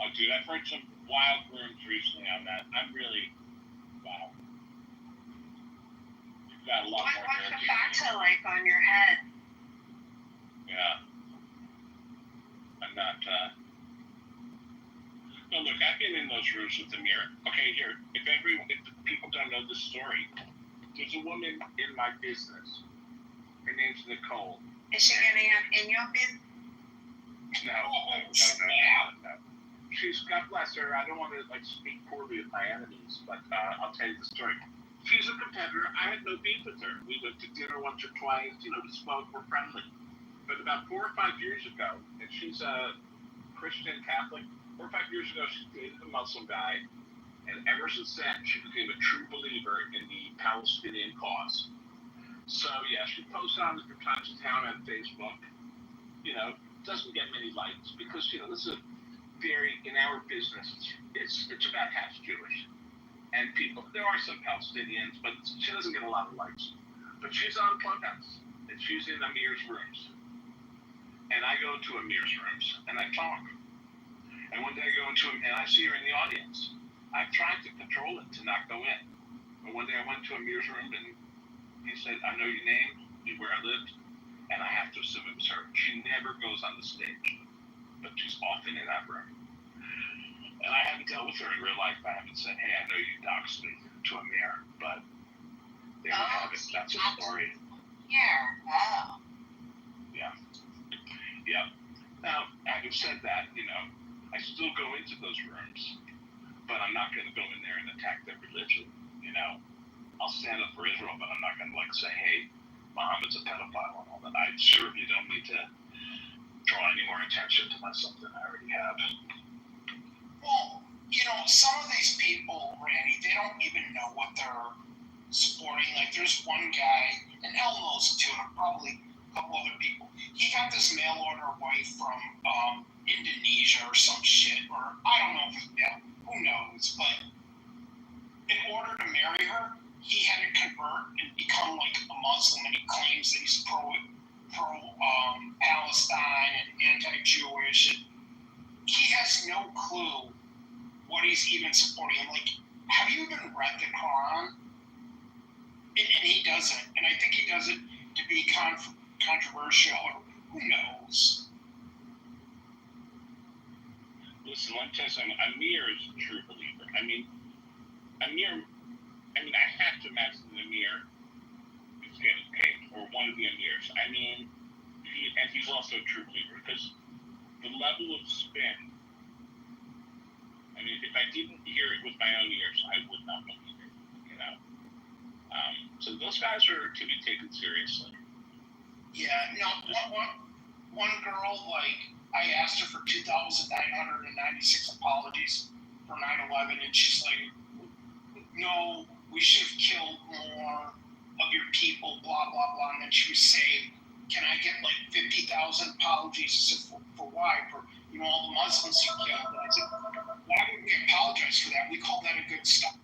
Oh, dude, I've heard some wild rooms recently on that. I'm really, wow. You've got a lot more. What's the facta like on your head? Yeah. I'm not, no, look, I've been in those rooms with the mirror. Okay, here, if people don't know this story, there's a woman in my business. Her name's Nicole. Is she getting up in your business? No. She's, God bless her. I don't want to speak poorly of my enemies, but I'll tell you the story. She's a competitor. I had no beef with her. We went to dinner once or twice. We spoke. We're friendly. But about 4 or 5 years ago, and she's a Christian Catholic. 4 or 5 years ago, she dated a Muslim guy, and ever since then, she became a true believer in the Palestinian cause. So yeah, she posts on it from time to time on Facebook. Doesn't get many likes because this is in our business, it's about half Jewish, and there are some Palestinians, but she doesn't get a lot of likes. But she's on Clubhouse, and she's in Amir's rooms, and I go to Amir's rooms and I talk. And one day I go into him and I see her in the audience. I've tried to control it to not go in, but one day I went to Amir's room and he said, "I know your name, where I lived, and I have to assume it was her." She never goes on the stage, but she's often in that room. And I haven't dealt with her in real life. I haven't said, "Hey, I know you doxed me," to Amir, but there you have it. That's a story. Yeah. Oh. Yeah. Yeah. Now, having said that, I still go into those rooms, but I'm not going to go in there and attack their religion. I'll stand up for Israel, but I'm not going to say, "Hey, Muhammad's a pedophile," and all that. I certainly don't need to draw any more attention to myself than I already have. Well, some of these people, Randy, they don't even know what they're supporting. There's one guy, and Elle knows it too, and probably a couple other people. He got this mail order wife from Indonesia or some shit, or I don't know if it's who knows, but in order to marry her, he had to convert and become a Muslim, and he claims that he's pro Palestine and anti-Jewish, and he has no clue what he's even supporting. I'm like, have you even read the Quran? And he doesn't, and I think he does it to be controversial, or who knows. Listen, let me tell you something. Amir is a true believer. I have to imagine that Amir is getting paid, or one of the Amirs. He's also a true believer, because the level of spin, if I didn't hear it with my own ears, I would not believe it, So those guys are to be taken seriously. Yeah, one girl, I asked her for 2,996 apologies for 9/11, and she's like, "No, we should have killed more of your people, blah, blah, blah." And then she was saying, "Can I get 50,000 apologies?" I said, for why? For, all the Muslims you killed. And I said, why would we apologize for that? We call that a good start.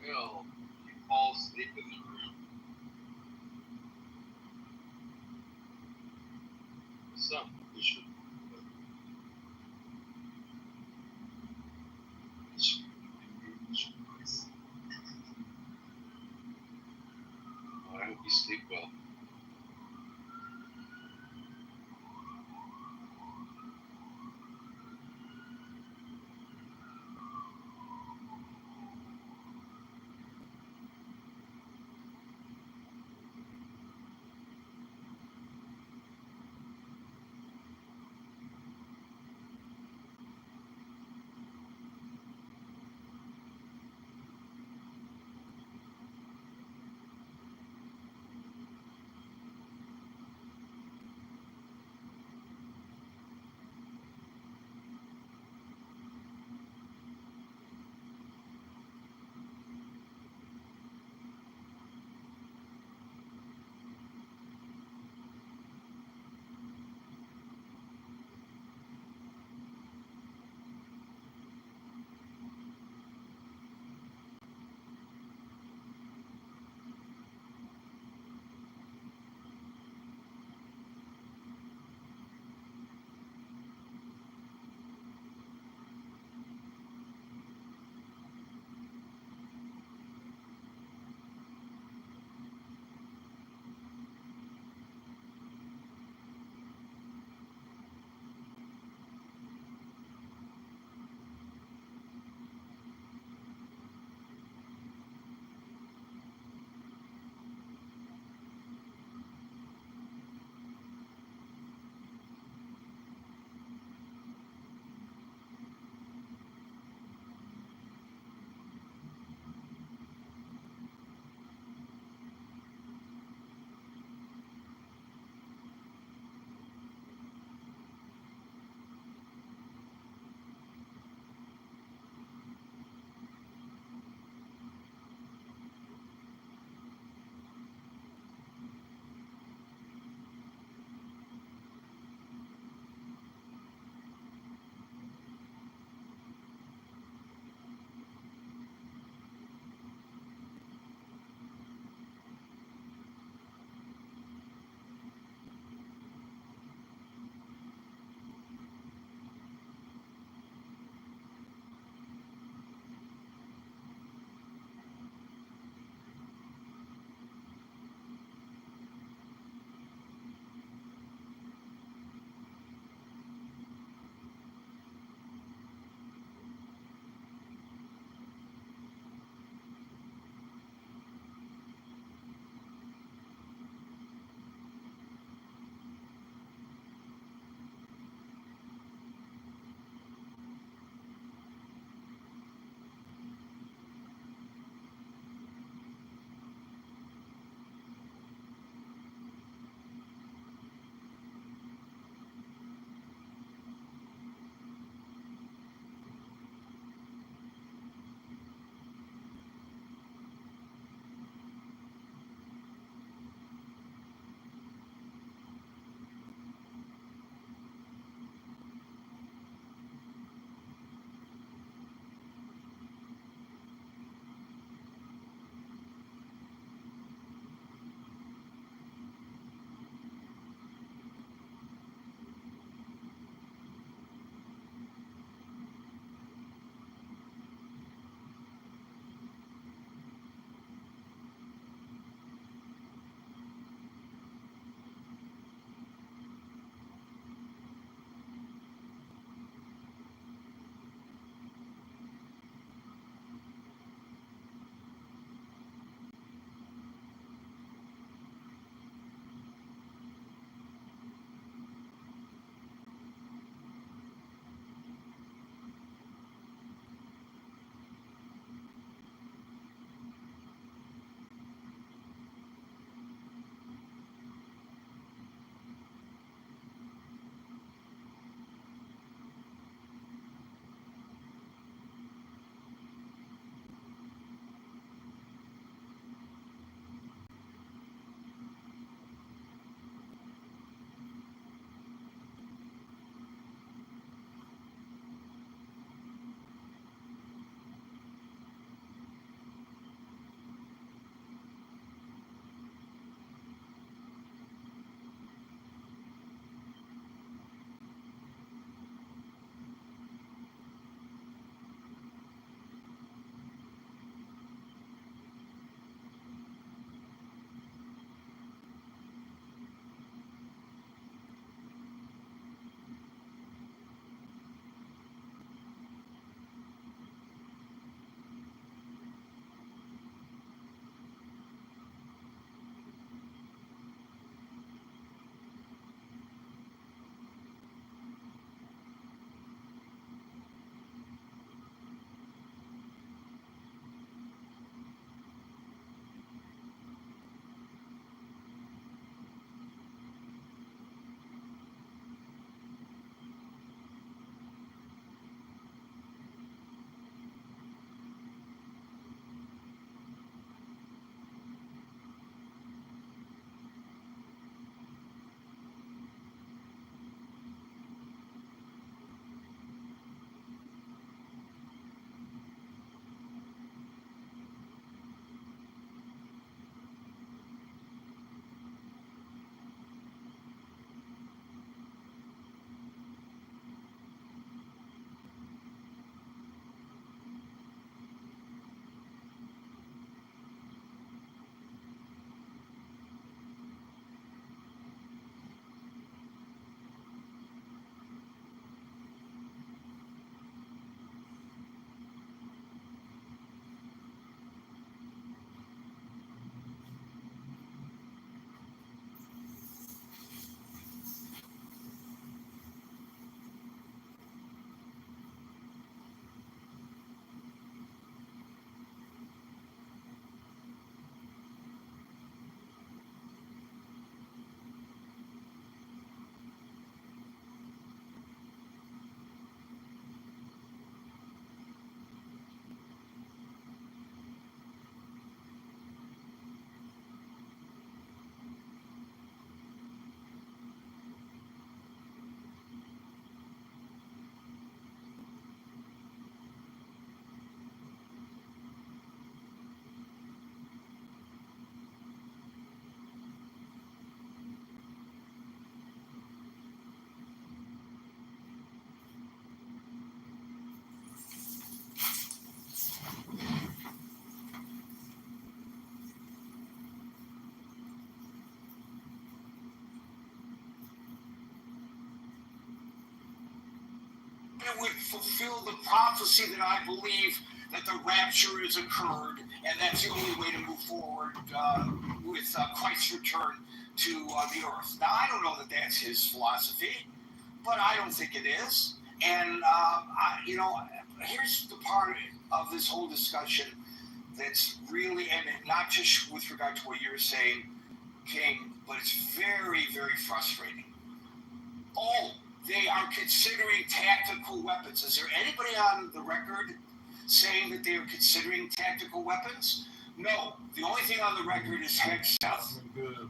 will, you fall asleep in the room. Some you should. I hope you sleep well. it would fulfill the prophecy that I believe that the rapture has occurred, and that's the only way to move forward with Christ's return to the earth. Now, I don't know that that's his philosophy, but I don't think it is. And, here's the part of this whole discussion that's really, and not just with regard to what you're saying, King, but it's very, very frustrating. Oh, they are considering tactical weapons. Is there anybody on the record saying that they are considering tactical weapons? No. The only thing on the record is Hegseth,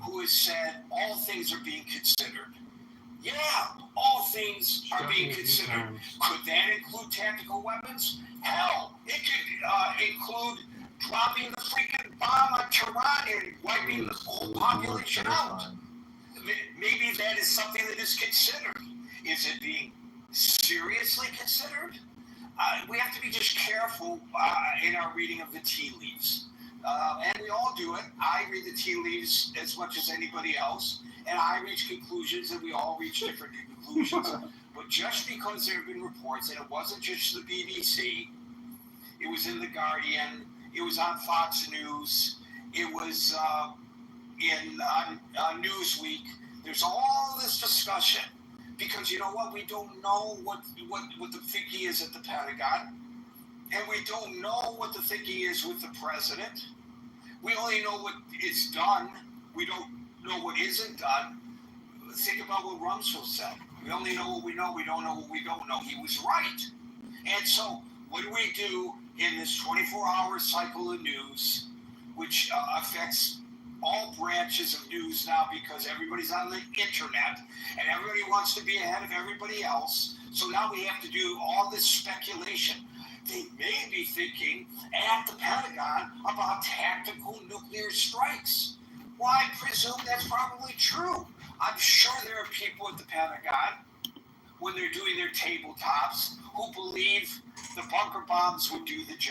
who has said all things are being considered. Yeah, all things are being considered. Could that include tactical weapons? Hell, it could include dropping the freaking bomb on Tehran and wiping the whole population out. Maybe that is something that is considered. Is it being seriously considered? We have to be just careful in our reading of the tea leaves. And we all do it. I read the tea leaves as much as anybody else, and I reach conclusions, and we all reach different conclusions. But just because there have been reports, and it wasn't just the BBC, it was in The Guardian, it was on Fox News, it was on Newsweek. There's all this discussion because you know what? We don't know what the thinking is at the Pentagon, and we don't know what the thinking is with the president. We only know what is done. We don't know what isn't done. Think about what Rumsfeld said. We only know what we know. We don't know what we don't know. He was right. And so what do we do in this 24-hour cycle of news, which affects all branches of news now because everybody's on the internet and everybody wants to be ahead of everybody else. So now we have to do all this speculation. They may be thinking at the Pentagon about tactical nuclear strikes. Well, I presume that's probably true. I'm sure there are people at the Pentagon, when they're doing their tabletops, who believe the bunker bombs would do the job.